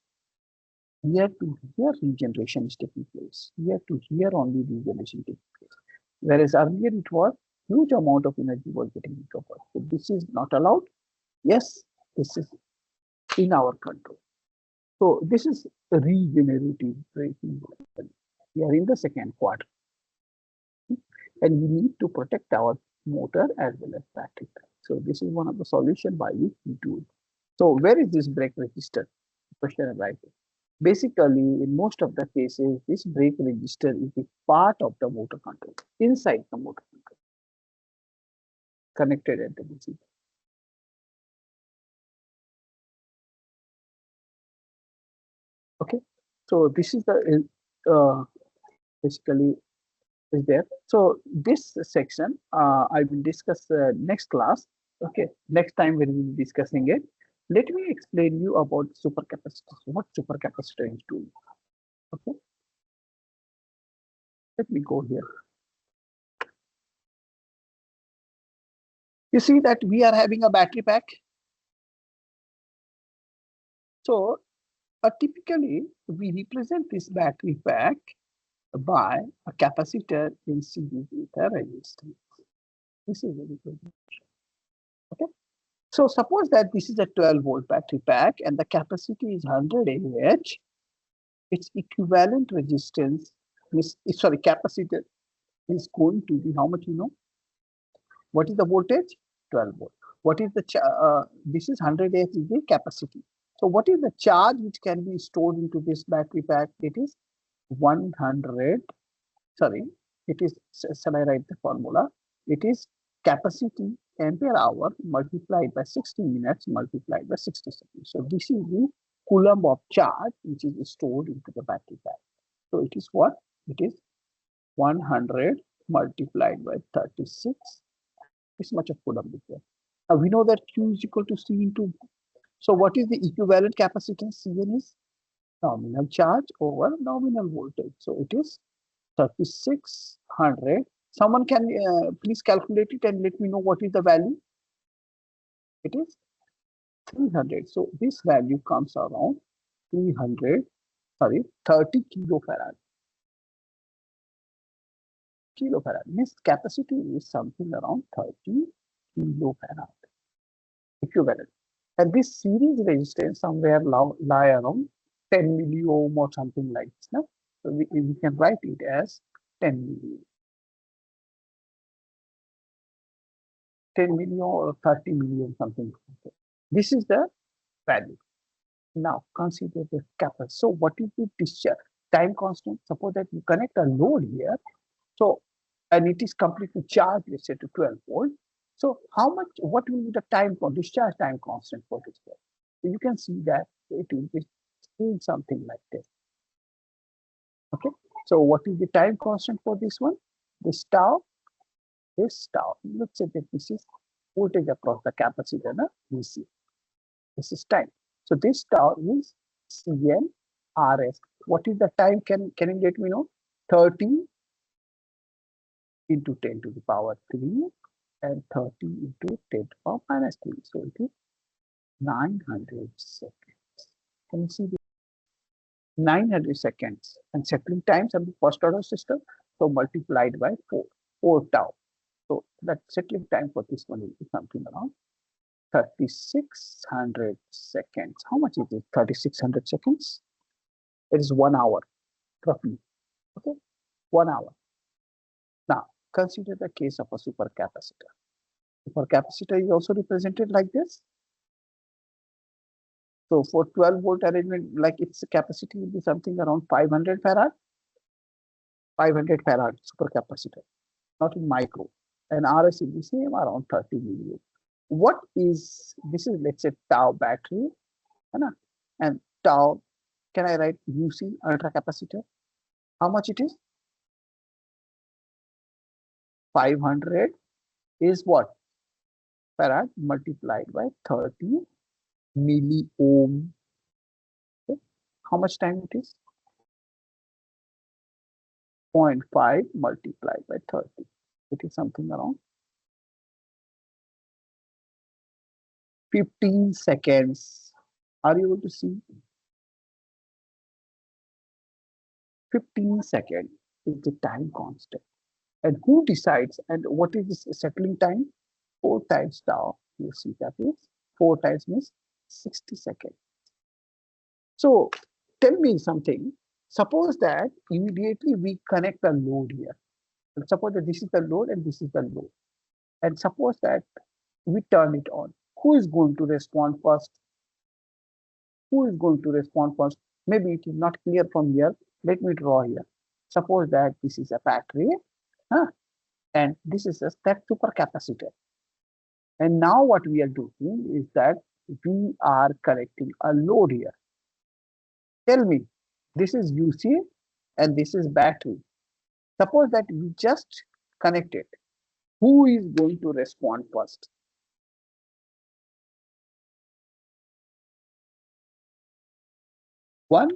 Here to here regeneration is taking place. Here to here only regeneration taking place. Whereas earlier it was huge amount of energy was getting recovered. So this is not allowed. Yes, this is in our control. So this is regenerative braking. We are in the second quarter. And we need to protect our motor as well as battery. So this is one of the solutions by which we do it. So where is this brake resistor? Question arises. Basically, in most of the cases, this brake resistor is a part of the motor control, inside the motor control, connected at the DC. Okay, so this is the basically is there. So this section I will discuss next class. Okay, next time we will be discussing it. Let me explain you about supercapacitor. What supercapacitor is doing. Okay, let me go here. You see that we are having a battery pack. So typically we represent this battery pack by a capacitor in series with a resistance. This is very good. Okay. So suppose that this is a 12-volt battery pack and the capacity is 100 Ah. Its equivalent resistance is, sorry, capacitor is going to be how much, you know? What is the voltage? 12 volt. What is the this is 100 Ah is the capacity. So what is the charge which can be stored into this battery pack? It is 100. Sorry, it is. Shall I write the formula? It is capacity ampere hour multiplied by 60 minutes multiplied by 60 seconds. So this is the coulomb of charge which is stored into the battery pack. So it is what? It is 100 multiplied by 36. This much of coulomb is there. Now we know that Q is equal to C into. So what is the equivalent capacitance? Cn is nominal charge over nominal voltage. So it is 3600. Someone can please calculate it and let me know what is the value. It is 300. So this value comes around 30 kilofarad. Kilofarad means capacity is something around 30 kilofarad equivalent. And this series resistance somewhere lie around 10 milliohm or something like this. No? So we can write it as 10 milliohm. 10 million or 30 million, something. This is the value. Now consider the capacity. So what is the discharge time constant? Suppose that you connect a load here. So, and it is completely charged, let's say to 12 volt. So how much, what will be the time for discharge time constant for this? So you can see that it will be doing something like this. Okay, so what is the time constant for this one? This tau, let's say that this is voltage across the capacitor, VC. This is time. So this tau is Cn Rs. What is the time? Can you let me know? 30 into 10 to the power 3 and 30 into 10 to the power minus 3. So it is 900 seconds. Can you see this? 900 seconds. And settling times of the first order system, so multiplied by 4 tau. So that settling time for this one will be something around 3600 seconds. How much is it? 3600 seconds? It is 1 hour, roughly. Okay, 1 hour. Now, consider the case of a supercapacitor. Supercapacitor is also represented like this. So for 12 volt arrangement, like its capacity will be something around 500 farad. 500 farad supercapacitor, not in micro. And RS is the same, around 30 milliamp. What is this? Is let's say tau battery, and tau. Can I write UC ultra capacitor? How much it is? 500 is what? Farad multiplied by 30 milliohm. Okay. How much time it is? 0.5 multiplied by 30. It is something around 15 seconds. Are you able to see? 15 seconds is the time constant. And who decides? And what is this settling time? 4 times tau. You see that is 4 times means 60 seconds. So tell me something. Suppose that immediately we connect a load here. And suppose that this is the load and this is the load. And suppose that we turn it on. Who is going to respond first? Who is going to respond first? Maybe it is not clear from here. Let me draw here. Suppose that this is a battery, and this is a that supercapacitor. And now what we are doing is that we are connecting a load here. Tell me, this is UC and this is battery. Suppose that we just connect it. Who is going to respond first? One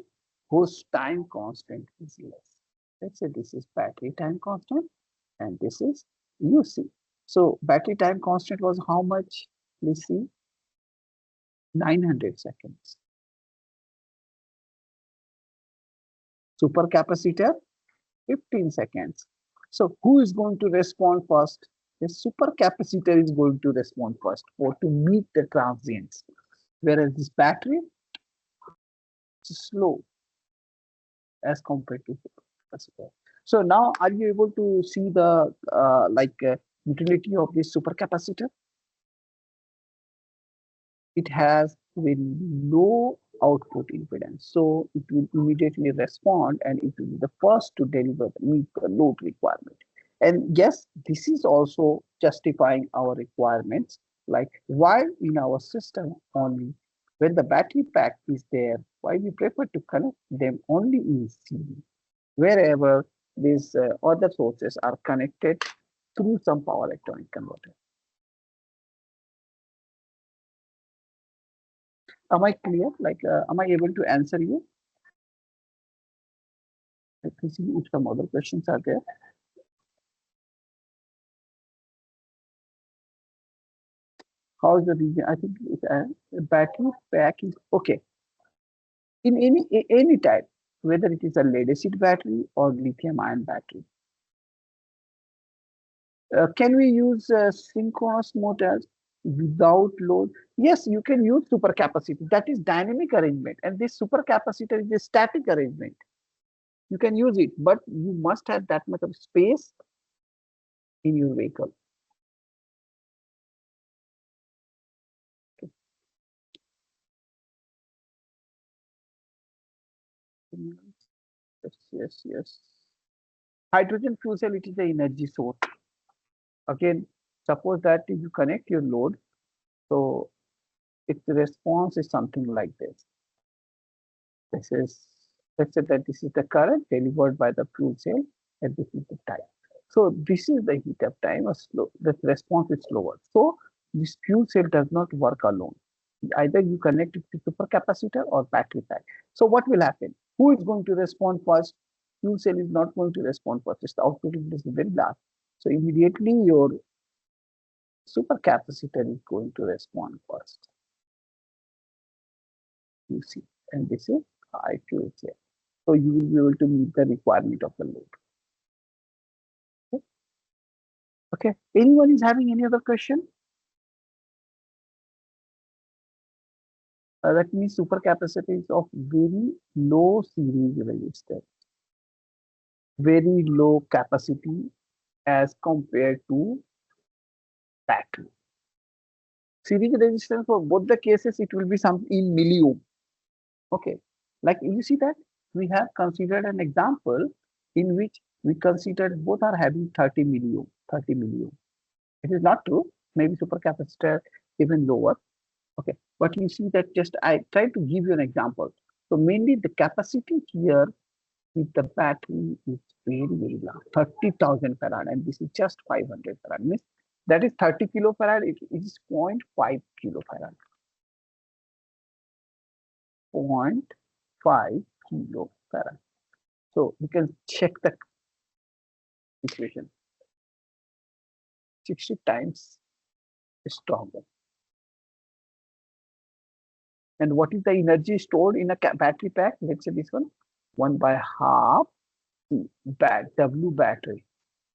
whose time constant is less. Let's say this is battery time constant and this is UC. So battery time constant was how much? Let's see, 900 seconds. Supercapacitor, 15 seconds. So who is going to respond first? The supercapacitor is going to respond first or to meet the transients. Whereas this battery is slow as compared to supercapacitor. So now are you able to see the utility of this supercapacitor? It has very low output impedance, so it will immediately respond and it will be the first to deliver meet the load requirement. And yes, this is also justifying our requirements, like why in our system only when the battery pack is there, why we prefer to connect them only in series, wherever these other sources are connected through some power electronic converter. Am I clear? Am I able to answer you? Let me see if some other questions are there. How is the region? I think the battery pack is okay. In any type, whether it is a lead acid battery or lithium ion battery. Can we use synchronous motors without load? Yes, you can use supercapacitor. That is dynamic arrangement, and this supercapacitor is a static arrangement. You can use it, but you must have that much of space in your vehicle. Okay. Yes. Hydrogen fuel cell, it is the energy source. Again, suppose that if you connect your load, so its response is something like this. This is, let's say that this is the current delivered by the fuel cell and this is the time. So this is the heat up time, or slow, the response is slower. So this fuel cell does not work alone. Either you connect it to supercapacitor or battery pack. So what will happen? Who is going to respond first? Fuel cell is not going to respond first. The output is very large. So immediately your supercapacitor is going to respond first. You see, and this is high fuel cell. So you will be able to meet the requirement of the load. Okay. Anyone is having any other question? That means supercapacitor is of very low series resistance, very low capacity as compared to battery. Series resistance for both the cases, it will be some in milliohm. Okay, like you see that we have considered an example in which we considered both are having 30 milliohm. It is not true. Maybe supercapacitor even lower. Okay, but you see that just I try to give you an example. So mainly the capacity here with the battery is very large, 30,000 farad, and this is just 500 farad. Means that is 30 kilofarad. It is 0.5 kilofarad. 0.5 kilofarad. So you can check the equation. 60 times stronger. And what is the energy stored in a battery pack? Let's say this one, 1/2 C W battery.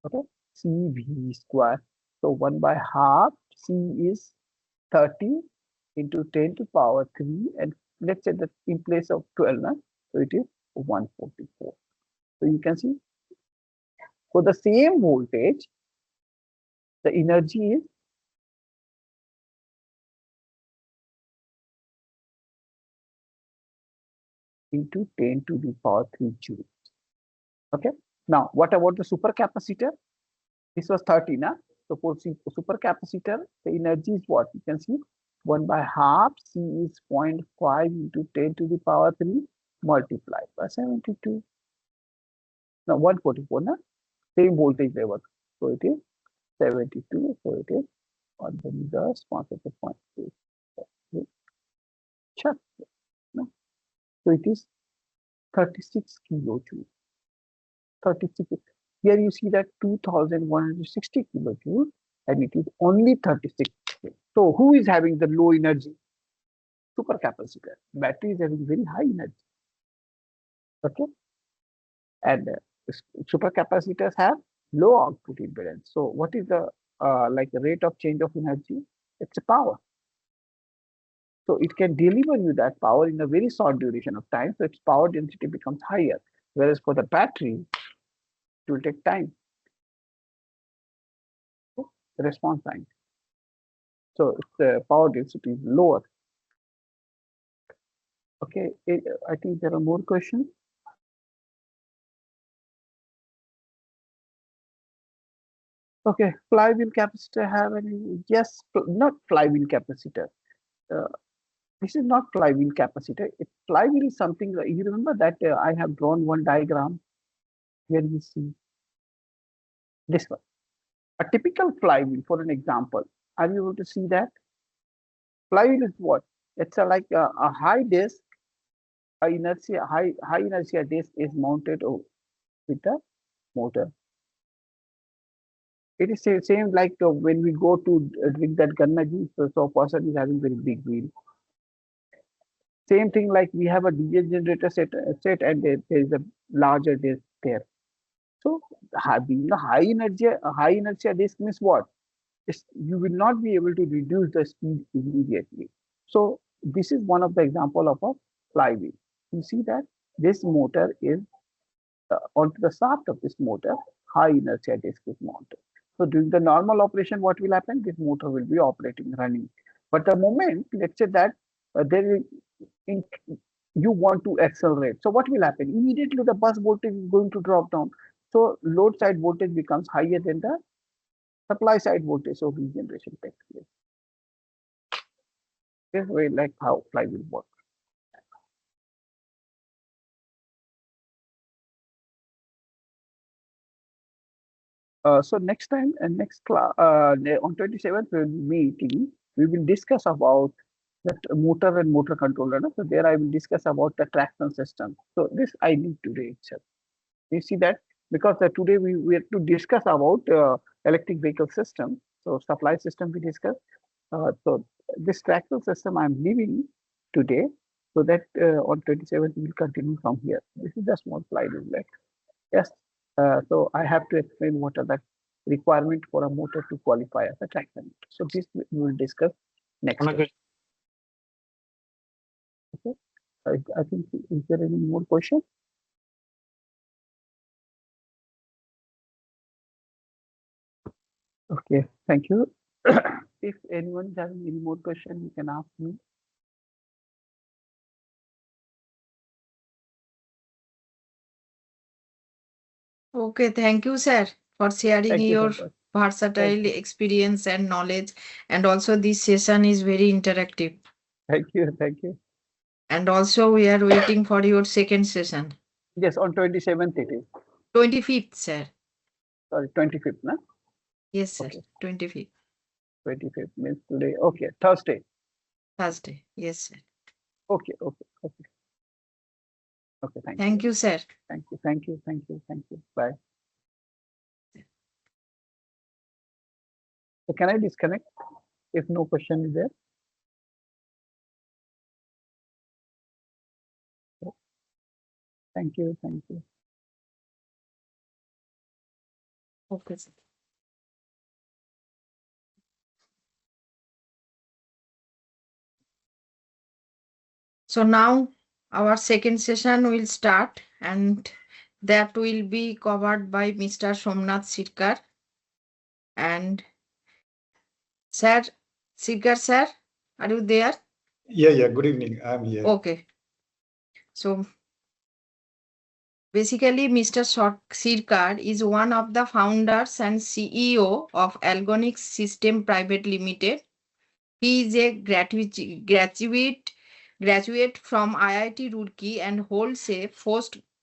Okay, CV square. So 1/2 C is 30 into 10 to power 3, and let's say that in place of 12, so it is 144. So you can see for the same voltage, the energy is into 10 to the power 3 joules. Okay. Now, what about the supercapacitor? This was 30, na? So for supercapacitor, the energy is what? You can see 1/2 C is 0.5 into 10 to the power 3 multiplied by 72. Now 144, na? Same voltage level. So it is 72. So it is on the response of the point. Check. No? So it is 36 kilojoule. 36. Here you see that 2160 kilojoule, and it is only 36. So who is having the low energy? Supercapacitor. Battery is having very high energy. Okay, and supercapacitors have low output impedance. So what is the like the rate of change of energy? It's a power. So it can deliver you that power in a very short duration of time. So its power density becomes higher. Whereas for the battery, it will take time. The response time. So the power density is lower. Okay, I think there are more questions. Okay, flywheel capacitor have any? Yes, not flywheel capacitor. This is not flywheel capacitor. Flywheel is something, you remember that I have drawn one diagram. Here you see this one. A typical flywheel, for an example, are you able to see that? Flywheel is what? It's like a high disk, high inertia disk is mounted with the motor. It is same like when we go to drink that ganna juice, so a person is having very big wheel. Same thing like we have a DJ generator set and there is a larger disk there. So being a high inertia disk means what? You will not be able to reduce the speed immediately. So this is one of the example of a flywheel. You see that this motor is onto the shaft of this motor, high inertia disk is mounted. So during the normal operation, what will happen? This motor will be operating, running. But the moment, let's say that you want to accelerate. So what will happen? Immediately the bus voltage is going to drop down. So load side voltage becomes higher than the supply side voltage. So regeneration takes place. This way, like how flywheel works. So next time and next class on 27th we'll be meeting. We will discuss about that motor and motor controller. No? So there I will discuss about the traction system. So this I need today itself. You see that because today we have to discuss about electric vehicle system. So supply system we discuss. So this traction system I'm leaving today, so that on 27th we will continue from here. This is the small slide is left. Yes. So I have to explain what are the requirement for a motor to qualify as a traction motor. So this we will discuss next. Okay. I think is there any more question? Okay, thank you. If anyone is having any more question, you can ask me. Okay, thank you, sir, for sharing Thank you, your Shampa. versatile experience and knowledge. And also this session is very interactive. Thank you, thank you. And also we are waiting for your second session. Yes, on 27th it is. 25th, sir. Sorry, 25th, no? Yes, sir. Okay. 25th. 25th means today. Okay, Thursday. Thursday. Yes, sir. Okay, okay, okay. Okay, Thank you, sir. Thank you, thank you, thank you, thank you. Bye. So can I disconnect if no question is there? Thank you, thank you. Okay, sir. So now our second session will start, and that will be covered by Mr. Somnath Sirkar. And sir, Sirkar sir, are you there? Yeah, good evening. I'm here. Okay. So basically, Mr. Sirkar is one of the founders and CEO of Algonics System Private Limited. He is a graduate from IIT Roorkee and holds a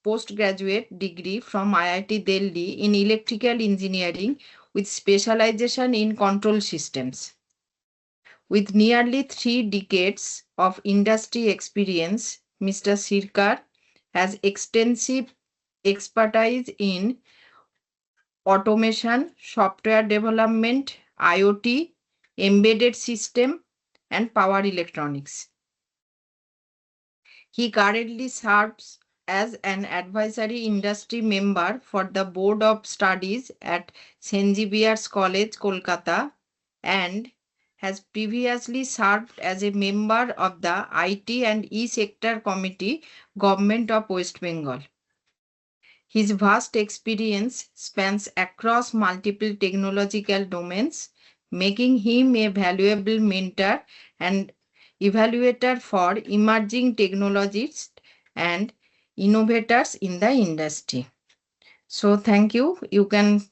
postgraduate degree from IIT Delhi in electrical engineering with specialization in control systems. With nearly 3 decades of industry experience, Mr. Sirkar has extensive expertise in automation, software development, IoT, embedded system, and power electronics. He currently serves as an advisory industry member for the Board of Studies at St. Xavier's College, Kolkata, and has previously served as a member of the IT and E-Sector Committee, Government of West Bengal. His vast experience spans across multiple technological domains, making him a valuable mentor and evaluator for emerging technologists and innovators in the industry. So thank you. You can,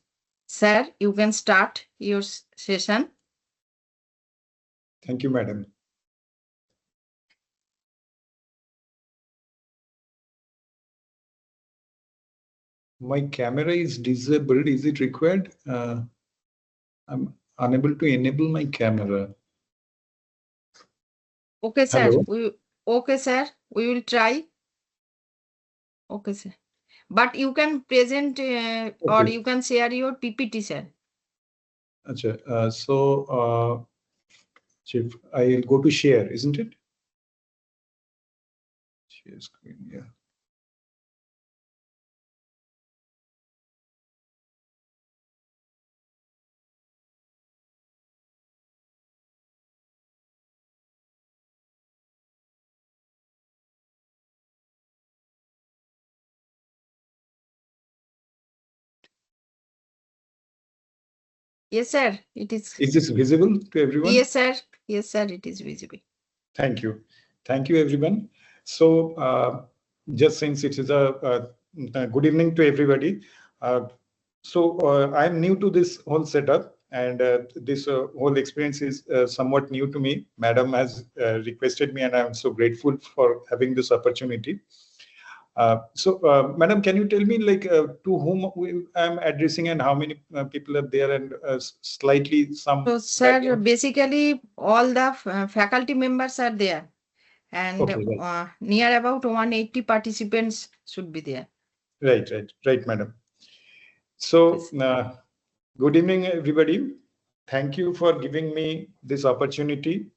sir, you can start your session. Thank you, madam. My camera is disabled. Is it required? I'm unable to enable my camera. Okay, sir. Hello? Okay, sir. We will try. Okay, sir. But you can present or you can share your PPT, sir. Achha, so Chief, I'll go to share, isn't it? Share screen, yeah. Yes, sir. It is. Is this visible to everyone? Yes, sir. Yes, sir. It is visible. Thank you. Thank you, everyone. So just since it is a good evening to everybody. I'm new to this whole setup, and this whole experience is somewhat new to me. Madam has requested me, and I'm so grateful for having this opportunity. Madam, can you tell me to whom I'm addressing and how many people are there and slightly some. So, sir, background? basically all the faculty members are there, and Okay, right. near about 180 participants should be there. Right, madam. So, good evening, everybody. Thank you for giving me this opportunity.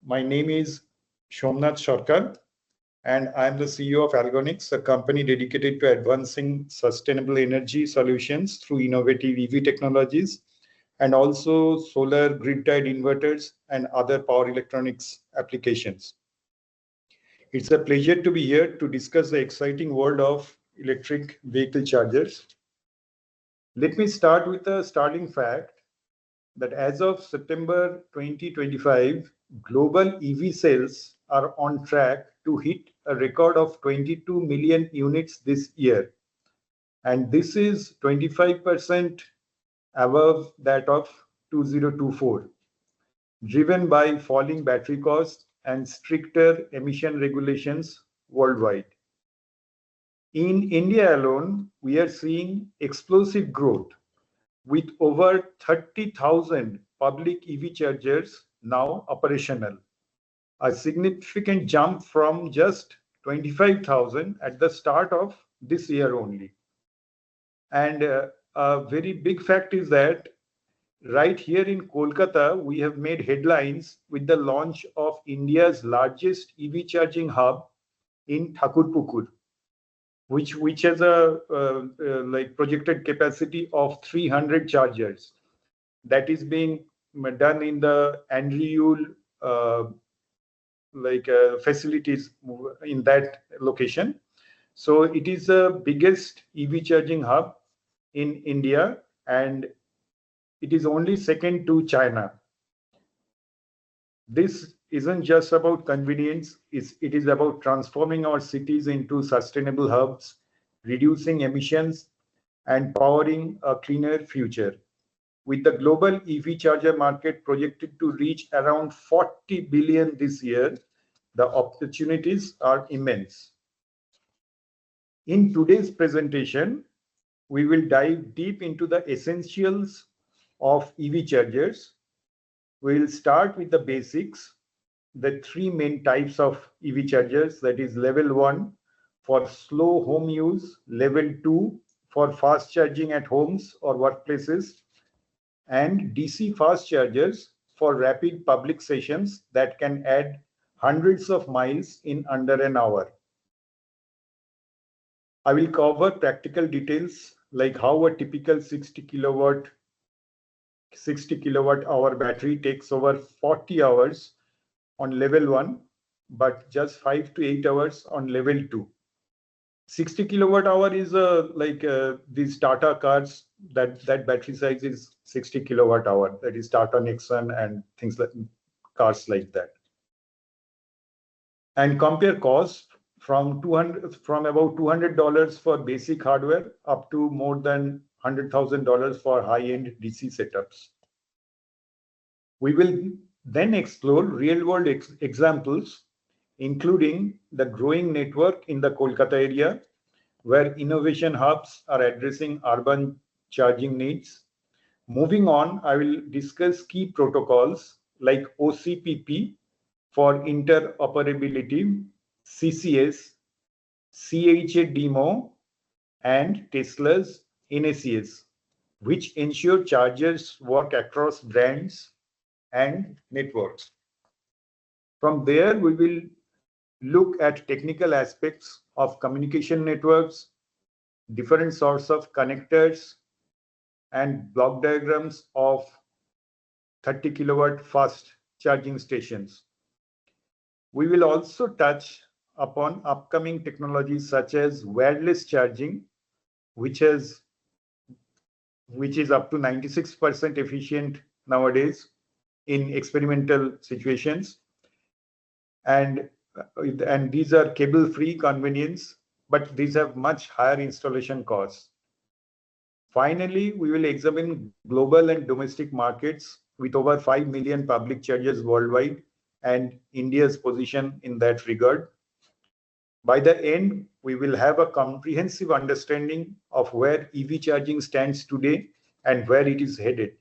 My name is Somnath Sarkar, and I'm the CEO of Organics, a company dedicated to advancing sustainable energy solutions through innovative EV technologies and also solar grid-tied inverters and other power electronics applications. It's a pleasure to be here to discuss the exciting world of electric vehicle chargers. Let me start with a starting fact that as of September 2025, global EV sales are on track to hit a record of 22 million units this year. And this is 25% above that of 2024, driven by falling battery costs and stricter emission regulations worldwide. In India alone, we are seeing explosive growth with over 30,000 public EV chargers now operational, a significant jump from just 25,000 at the start of this year only. And a very big fact is that right here in Kolkata, we have made headlines with the launch of India's largest EV charging hub in Thakurpukur, which has a projected capacity of 300 chargers. That is being done in the Andriul facilities in that location. So it is the biggest EV charging hub in India, and it is only second to China. This isn't just about convenience, it is about transforming our cities into sustainable hubs, reducing emissions, and powering a cleaner future. With the global EV charger market projected to reach around 40 billion this year, the opportunities are immense. In today's presentation, we will dive deep into the essentials of EV chargers. We will start with the basics, the three main types of EV chargers, that is level 1 for slow home use, level 2 for fast charging at homes or workplaces, and DC fast chargers for rapid public sessions that can add hundreds of miles in under an hour. I will cover practical details like how a typical 60 kilowatt hour battery takes over 40 hours on level 1, but just 5 to 8 hours on level 2. 60 kilowatt hour is these Tata cars, that battery size is 60 kilowatt hour. That is Tata Nexon and things like cars like that. And compare costs from about $200 for basic hardware up to more than $100,000 for high-end DC setups. We will then explore real-world examples, including the growing network in the Kolkata area, where innovation hubs are addressing urban charging needs. Moving on, I will discuss key protocols like OCPP for interoperability, CCS, CHA demo, and Tesla's NSEC, which ensure chargers work across brands and networks. From there, we will look at technical aspects of communication networks, different sorts of connectors, and block diagrams of 30 kilowatt fast charging stations. We will also touch upon upcoming technologies such as wireless charging, which is up to 96% efficient nowadays in experimental situations. And these are cable-free convenience, but these have much higher installation costs. Finally, we will examine global and domestic markets with over 5 million public chargers worldwide and India's position in that regard. By the end, we will have a comprehensive understanding of where EV charging stands today and where it is headed.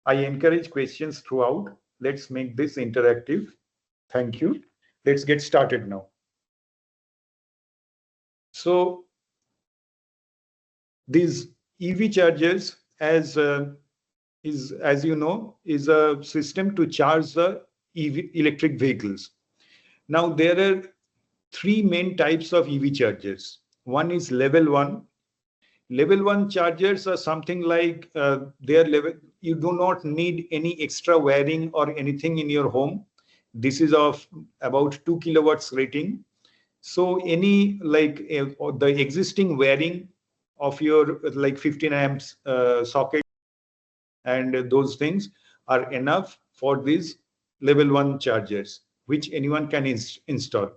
I encourage questions throughout. Let's make this interactive. Thank you. Let's get started now. So these EV chargers, as you know, is a system to charge the electric vehicles. Now there are three main types of EV chargers. One is level 1. Level 1 chargers are something like their level. You do not need any extra wiring or anything in your home. This is of about 2 kilowatts rating. So any like the existing wiring of your like 15 amps socket and those things are enough for these level 1 chargers, which anyone can install.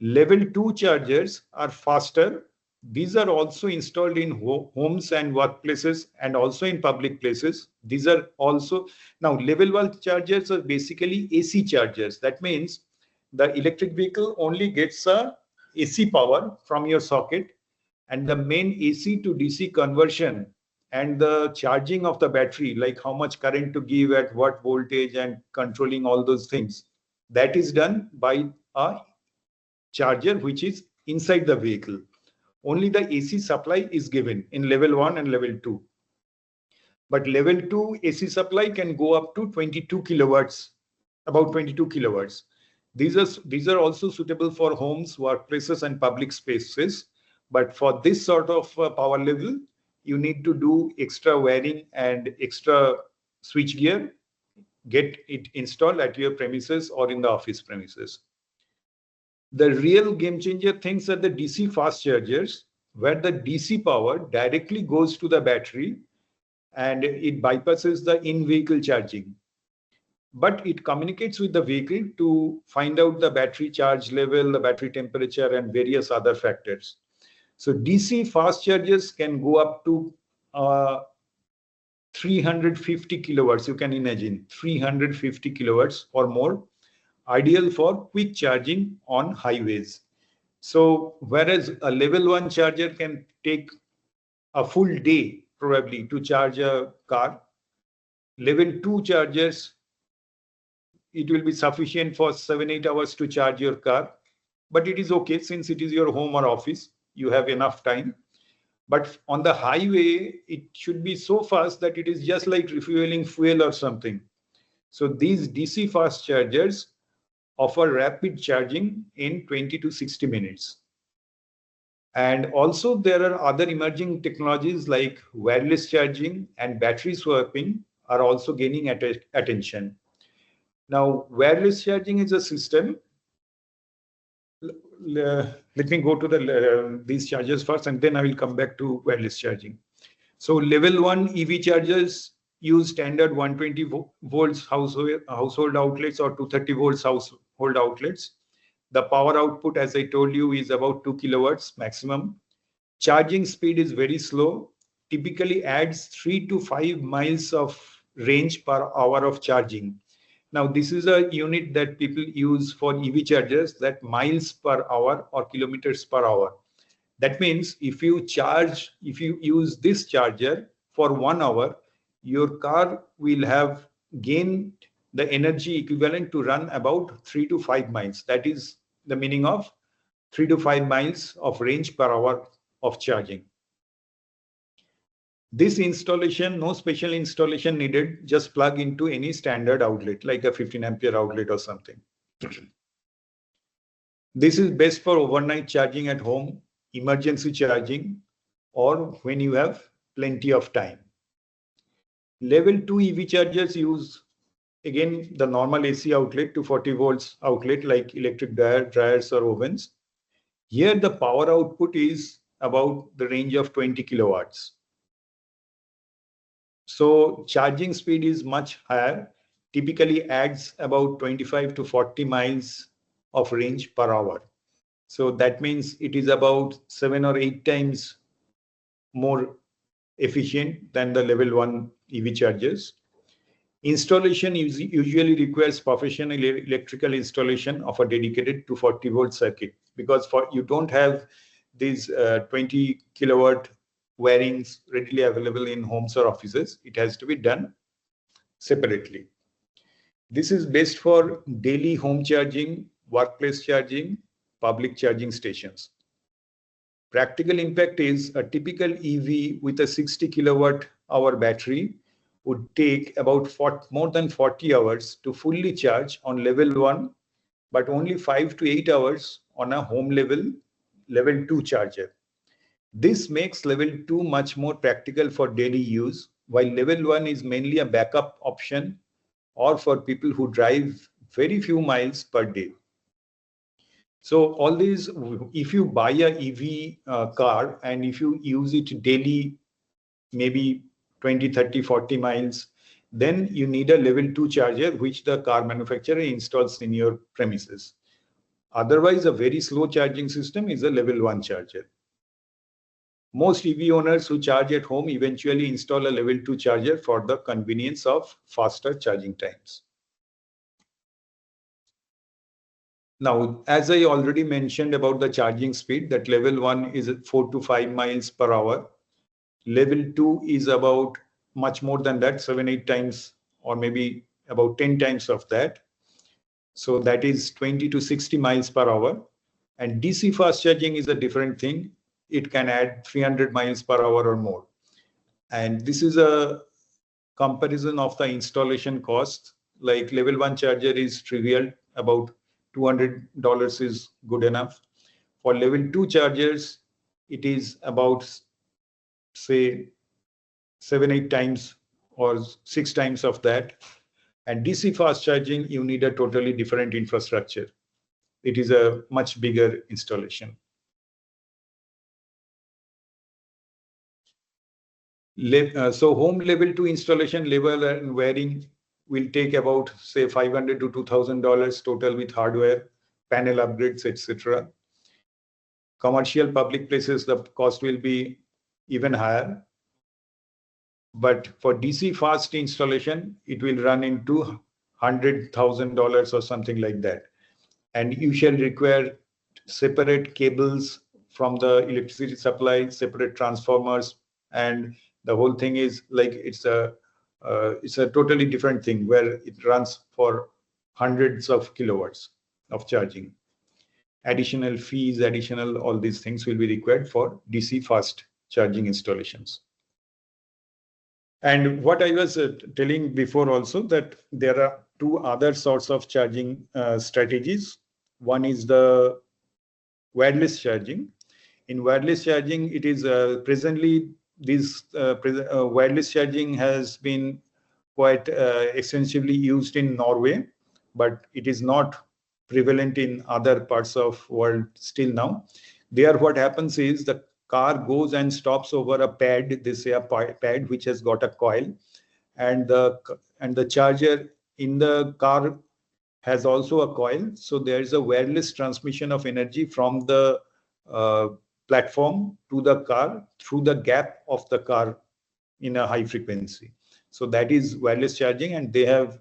Level 2 chargers are faster. These are also installed in homes and workplaces and also in public places. These are also now level 1 chargers are basically AC chargers. That means the electric vehicle only gets a AC power from your socket, and the main AC to DC conversion and the charging of the battery, like how much current to give at what voltage and controlling all those things, that is done by a charger which is inside the vehicle. Only the AC supply is given in level 1 and level 2. But level 2 AC supply can go up to 22 kilowatts, about 22 kilowatts. These are also suitable for homes, workplaces, and public spaces. But for this sort of power level, you need to do extra wiring and extra switch gear, get it installed at your premises or in the office premises. The real game changer things are the DC fast chargers, where the DC power directly goes to the battery and it bypasses the in-vehicle charging. But it communicates with the vehicle to find out the battery charge level, the battery temperature, and various other factors. So DC fast chargers can go up to 350 kilowatts. You can imagine 350 kilowatts or more, ideal for quick charging on highways. So whereas a level 1 charger can take a full day probably to charge a car, level 2 chargers, it will be sufficient for 7-8 hours to charge your car. But it is okay since it is your home or office, you have enough time. But on the highway, it should be so fast that it is just like refueling fuel or something. So these DC fast chargers offer rapid charging in 20 to 60 minutes. And also there are other emerging technologies like wireless charging and battery swapping are also gaining attention. Now, wireless charging is a system. Let me go to these chargers first, and then I will come back to wireless charging. So level 1 EV chargers use standard 120 volts household outlets or 230 volts household outlets. The power output, as I told you, is about 2 kilowatts maximum. Charging speed is very slow, typically adds 3 to 5 miles of range per hour of charging. Now, this is a unit that people use for EV chargers, that miles per hour or kilometers per hour. That means if you use this charger for 1 hour, your car will have gained the energy equivalent to run about 3 to 5 miles. That is the meaning of 3 to 5 miles of range per hour of charging. This installation, no special installation needed, just plug into any standard outlet like a 15 ampere outlet or something. This is best for overnight charging at home, emergency charging, or when you have plenty of time. Level 2 EV chargers use again the normal AC outlet to 40 volts outlet like electric dryers or ovens. Here the power output is about the range of 20 kilowatts. So charging speed is much higher, typically adds about 25 to 40 miles of range per hour. So that means it is about 7 or 8 times more efficient than the level 1 EV chargers. Installation usually requires professional electrical installation of a dedicated 240-volt circuit, because you don't have these 20 kilowatt wirings readily available in homes or offices. It has to be done separately. This is best for daily home charging, workplace charging, public charging stations. Practical impact is a typical EV with a 60 kilowatt hour battery would take about more than 40 hours to fully charge on level 1, but only 5 to 8 hours on a home level 2 charger. This makes level 2 much more practical for daily use, while level 1 is mainly a backup option or for people who drive very few miles per day. So all these, if you buy a EV car and if you use it daily, maybe 20, 30, 40 miles, then you need a level 2 charger, which the car manufacturer installs in your premises. Otherwise, a very slow charging system is a level 1 charger. Most EV owners who charge at home eventually install a level 2 charger for the convenience of faster charging times. Now, as I already mentioned about the charging speed, that level 1 is 4 to 5 miles per hour. Level 2 is about much more than that, 7-8 times, or maybe about 10 times of that. So that is 20 to 60 miles per hour. And DC fast charging is a different thing. It can add 300 miles per hour or more. And this is a comparison of the installation cost. Like level 1 charger is trivial, about $200 is good enough. For level 2 chargers, it is about, say, 7-8 times or 6 times of that. And DC fast charging, you need a totally different infrastructure. It is a much bigger installation. So home level 2 installation, level and wiring will take about, say, $500 to $2,000 total with hardware, panel upgrades, etc. Commercial public places, the cost will be even higher. But for DC fast installation, it will run into $100,000 or something like that. And you shall require separate cables from the electricity supply, separate transformers, and the whole thing is like it's a totally different thing where it runs for hundreds of kilowatts of charging. Additional fees, all these things will be required for DC fast charging installations. And what I was telling before also, that there are two other sorts of charging strategies. One is the wireless charging. In wireless charging, it is presently this wireless charging has been quite extensively used in Norway, but it is not prevalent in other parts of world still now. There, what happens is the car goes and stops over a pad. They say a pad which has got a coil, and the charger in the car has also a coil. So there is a wireless transmission of energy from the platform to the car through the gap of the car in a high frequency. So that is wireless charging, and they have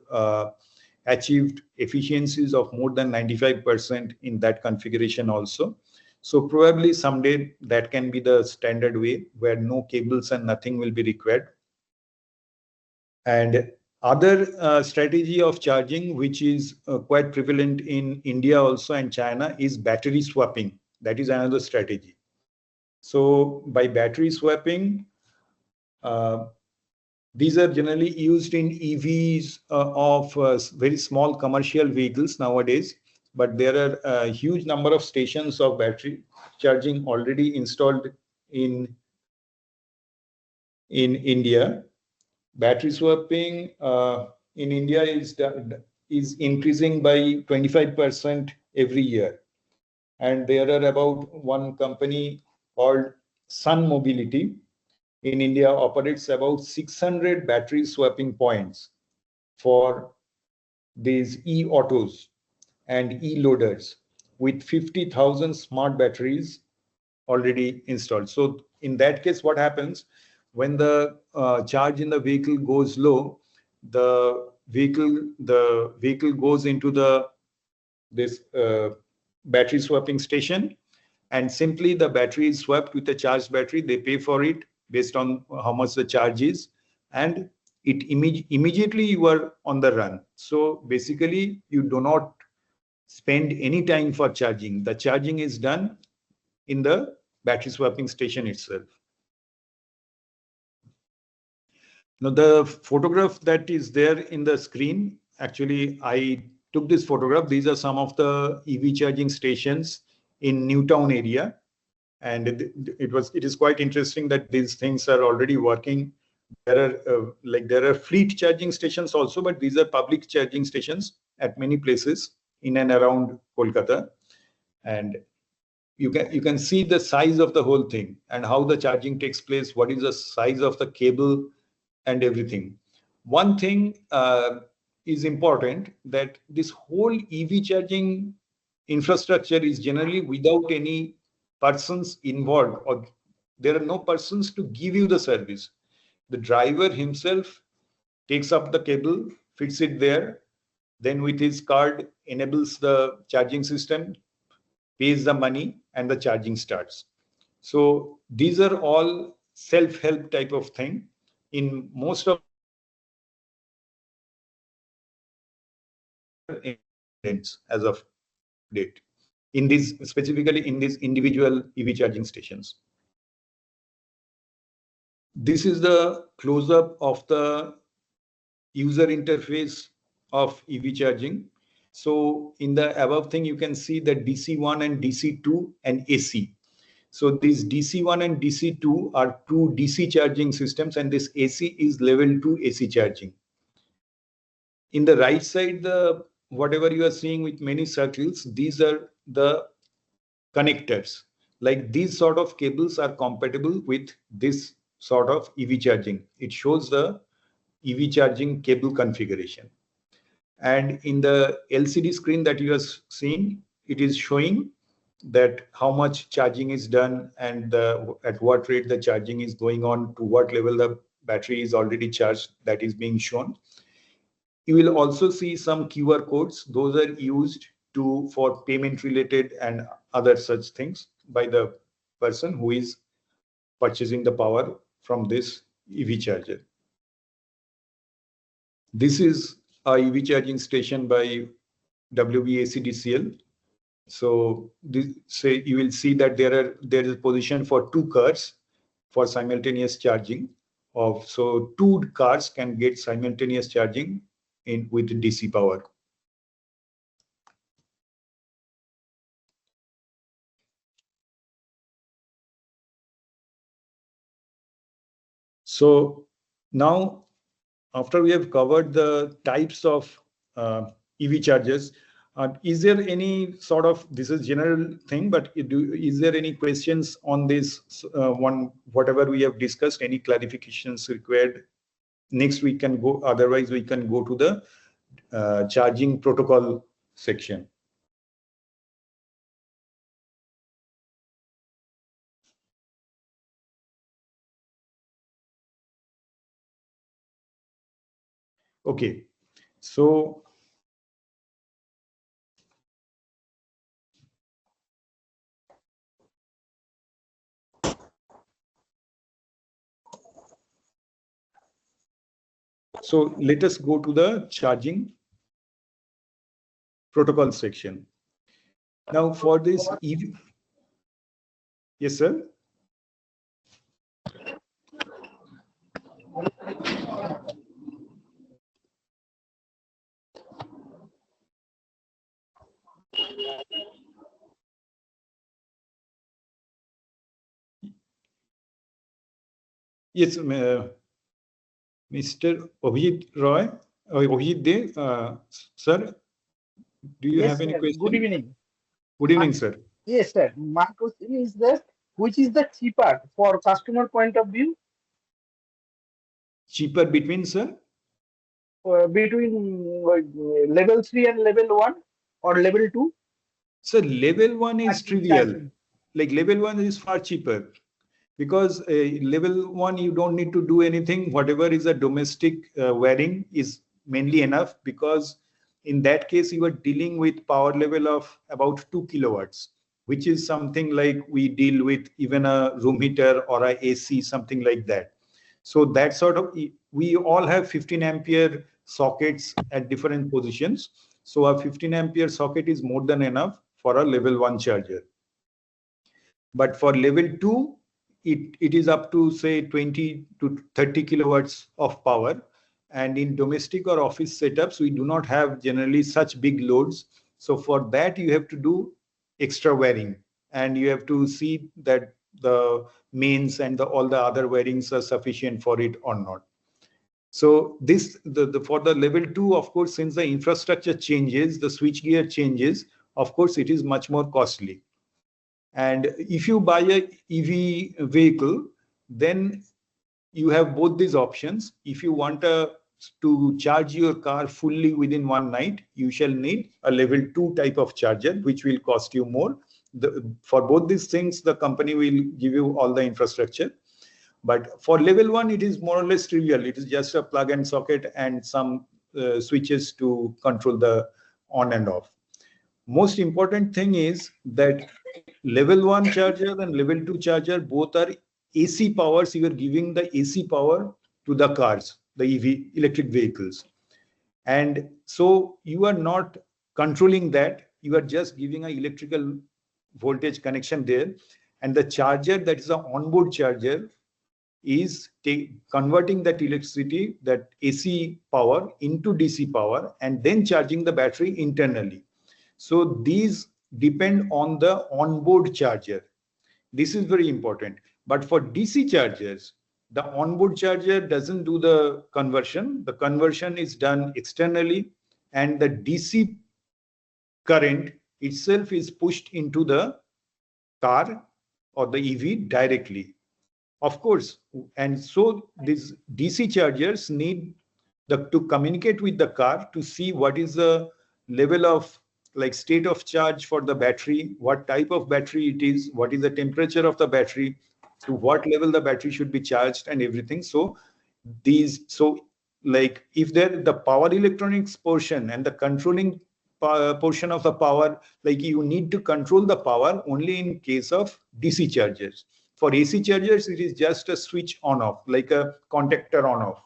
achieved efficiencies of more than 95% in that configuration also. So probably someday that can be the standard way where no cables and nothing will be required. And other strategy of charging, which is quite prevalent in India also and China, is battery swapping. That is another strategy. So by battery swapping, these are generally used in EVs of very small commercial vehicles nowadays, but there are a huge number of stations of battery charging already installed in India. Battery swapping in India is increasing by 25% every year. And there are about one company called Sun Mobility in India operates about 600 battery swapping points for these e-autos and e-loaders with 50,000 smart batteries already installed. So in that case, what happens when the charge in the vehicle goes low, the vehicle goes into this battery swapping station, and simply the battery is swapped with a charged battery. They pay for it based on how much the charge is, and it immediately you are on the run. So basically, you do not spend any time for charging. The charging is done in the battery swapping station itself. Now, the photograph that is there in the screen, actually, I took this photograph. These are some of the EV charging stations in Newtown area. And it is quite interesting that these things are already working. There are fleet charging stations also, but these are public charging stations at many places in and around Kolkata. And you can see the size of the whole thing and how the charging takes place, what is the size of the cable and everything. One thing is important, that this whole EV charging infrastructure is generally without any persons involved, or there are no persons to give you the service. The driver himself takes up the cable, fits it there, then with his card enables the charging system, pays the money, and the charging starts. So these are all self-help type of thing. In most of as of date, in these specifically in these individual EV charging stations. This is the close-up of the user interface of EV charging. So in the above thing, you can see the DC1 and DC2 and AC. So these DC1 and DC2 are two DC charging systems, and this AC is level 2 AC charging. In the right side, whatever you are seeing with many circles, these are the connectors. Like these sort of cables are compatible with this sort of EV charging. It shows the EV charging cable configuration. And in the LCD screen that you are seeing, it is showing that how much charging is done and at what rate the charging is going on, to what level the battery is already charged, that is being shown. You will also see some QR codes. Those are used for payment related and other such things by the person who is purchasing the power from this EV charger. This is a EV charging station by WBACDCL. So you will see that there is a position for 2 cars for simultaneous charging so 2 cars can get simultaneous charging with DC power. So now, after we have covered the types of EV chargers, is there any sort of, this is general thing, but is there any questions on this whatever we have discussed, any clarifications required? Next we can go, otherwise we can go to the charging protocol section. Okay, so let us go to the charging protocol section. Now for this EV, yes sir. Yes, Mr. Abhijit Roy, Abhijit De, sir, do you have any question? Good evening. Good evening, sir. Yes, sir. My question is that which is the cheaper for customer point of view? Cheaper between, sir? Between level 3 and level 1 or level 2? So level 1 is trivial. Like level 1 is far cheaper. because level 1, you don't need to do anything. Whatever is a domestic wiring is mainly enough, because in that case, you are dealing with power level of about 2 kilowatts, which is something like we deal with even a room heater or a AC, something like that. So that sort of, we all have 15 ampere sockets at different positions. So a 15 ampere socket is more than enough for a level 1 charger. But for level 2, it is up to say 20 to 30 kilowatts of power. And in domestic or office setups, we do not have generally such big loads. So for that, you have to do extra wiring, and you have to see that the mains and all the other wirings are sufficient for it or not. So this, for the level 2, of course, since the infrastructure changes, the switchgear changes, of course, it is much more costly. And if you buy a EV vehicle, then you have both these options. If you want to charge your car fully within one night, you shall need a level 2 type of charger, which will cost you more. For both these things, the company will give you all the infrastructure. But for level 1, it is more or less trivial. It is just a plug and socket and some switches to control the on and off. Most important thing is that level 1 charger and level 2 charger, both are AC powers. You are giving the AC power to the cars, the EV electric vehicles. And so you are not controlling that. You are just giving an electrical voltage connection there. And the charger, that is an onboard charger, is converting that electricity, that AC power, into DC power, and then charging the battery internally. So these depend on the onboard charger. This is very important. But for DC chargers, the onboard charger doesn't do the conversion. The conversion is done externally, and the DC current itself is pushed into the car or the EV directly. Of course, and so these DC chargers need to communicate with the car to see what is the level of state of charge for the battery, what type of battery it is, what is the temperature of the battery, to what level the battery should be charged, and everything. So if the power electronics portion and the controlling portion of the power, you need to control the power only in case of DC chargers. For AC chargers, it is just a switch on off, like a contactor on off.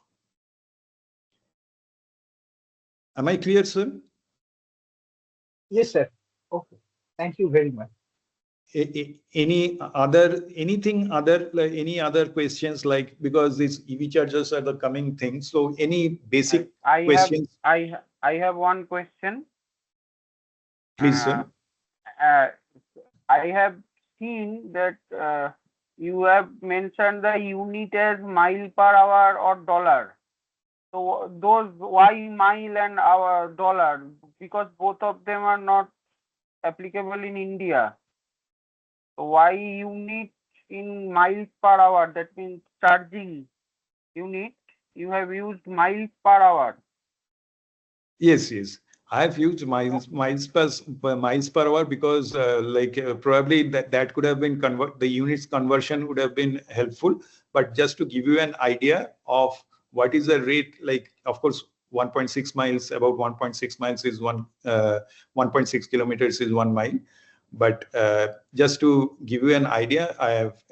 Am I clear, sir? Yes, sir. Okay. Thank you very much. Any other questions, because these EV chargers are the coming thing. So any basic questions? I have one question. Please, sir. I have seen that you have mentioned the unit as mile per hour or dollar. So those, why mile and hour dollar? Because both of them are not applicable in India. So why unit in miles per hour? That means charging unit. You have used miles per hour. Yes. I have used miles per hour because probably that could have been the units conversion would have been helpful. But just to give you an idea of what is the rate, of course, 1.6 miles, about 1.6 miles is 1.6 kilometers is 1 mile. But just to give you an idea, I have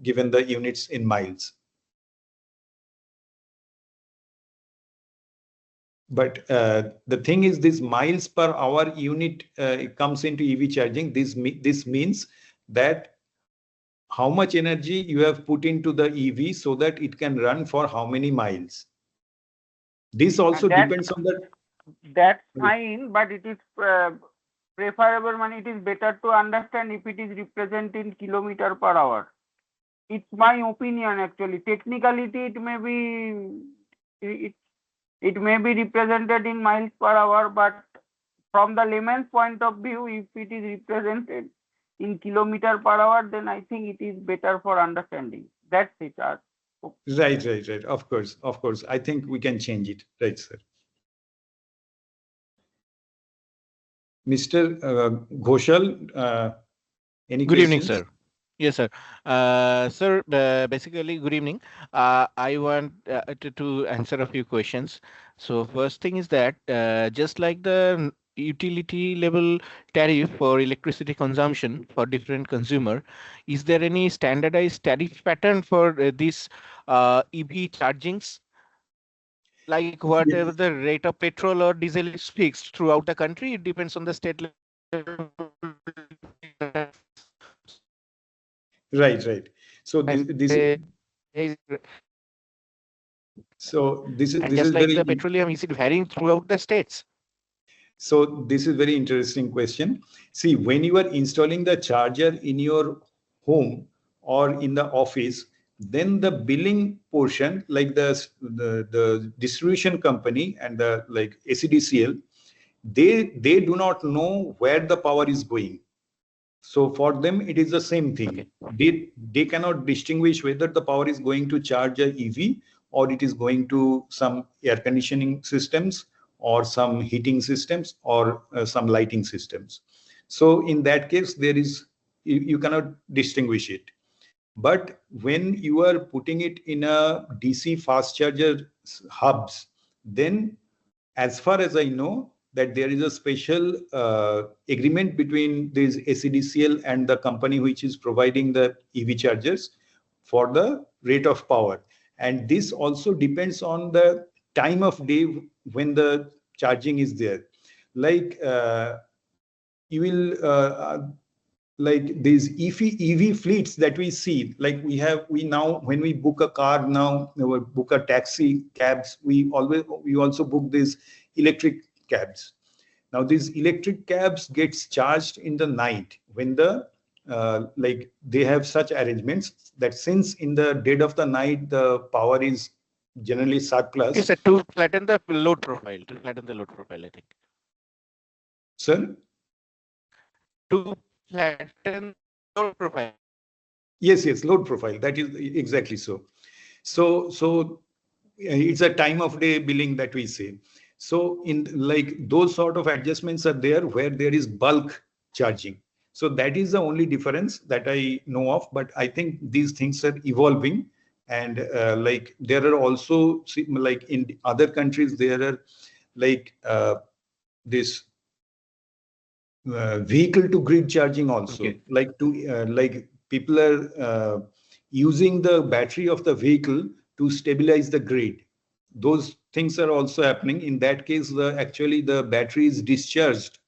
given the units in miles. But the thing is, this miles per hour unit comes into EV charging. This means that how much energy you have put into the EV so that it can run for how many miles. This also depends on the... That's fine, but it is preferable, it is better to understand if it is represented in kilometer per hour. It's my opinion, actually. Technicality, it may be represented in miles per hour, but from the layman's point of view, if it is represented in kilometer per hour, then I think it is better for understanding. That's it. Right. Of course. I think we can change it. Right, sir. Mr. Ghoshal, any Good evening, questions? sir. Yes, sir. Sir, basically, good evening. I want to answer a few questions. So first thing is that just like the utility level tariff for electricity consumption for different consumer, is there any standardized tariff pattern for these EV chargings? Like whatever Yes. the rate of petrol or diesel is fixed throughout the country, it depends on the state level. Right, right. So this so this is and this is just like very the petroleum, is it varying throughout the states? So this is very interesting question. See, when you are installing the charger in your home or in the office, then the billing portion, like the distribution company and the like ACDCL, they do not know where the power is going. So for them, it is the same thing. They cannot distinguish whether the power is going to charge a EV or it is going to some air conditioning systems or some heating systems or some lighting systems. So in that case, you cannot distinguish it. But when you are putting it in a DC fast charger hubs, then as far as I know, that there is a special agreement between this ACDCL and the company which is providing the EV chargers for the rate of power. And this also depends on the time of day when the charging is there. Like you will like these EV fleets that we see, like we now, when we book a car now, we book a taxi cabs, we also book these electric cabs. Now these electric cabs gets charged in the night when the like they have such arrangements that since in the dead of the night the power is generally surplus. It's to flatten the load profile. To flatten the load profile, I think. Sir? To flatten load profile. Yes, load profile. That is exactly so. So it's a time of day billing that we say. So in like those sort of adjustments are there where there is bulk charging. So that is the only difference that I know of. But I think these things are evolving, and like there are also like in other countries there are like this vehicle to grid charging also. Okay. Like people are using the battery of the vehicle to stabilize the grid. Those things are also happening. In that case, actually the battery is discharged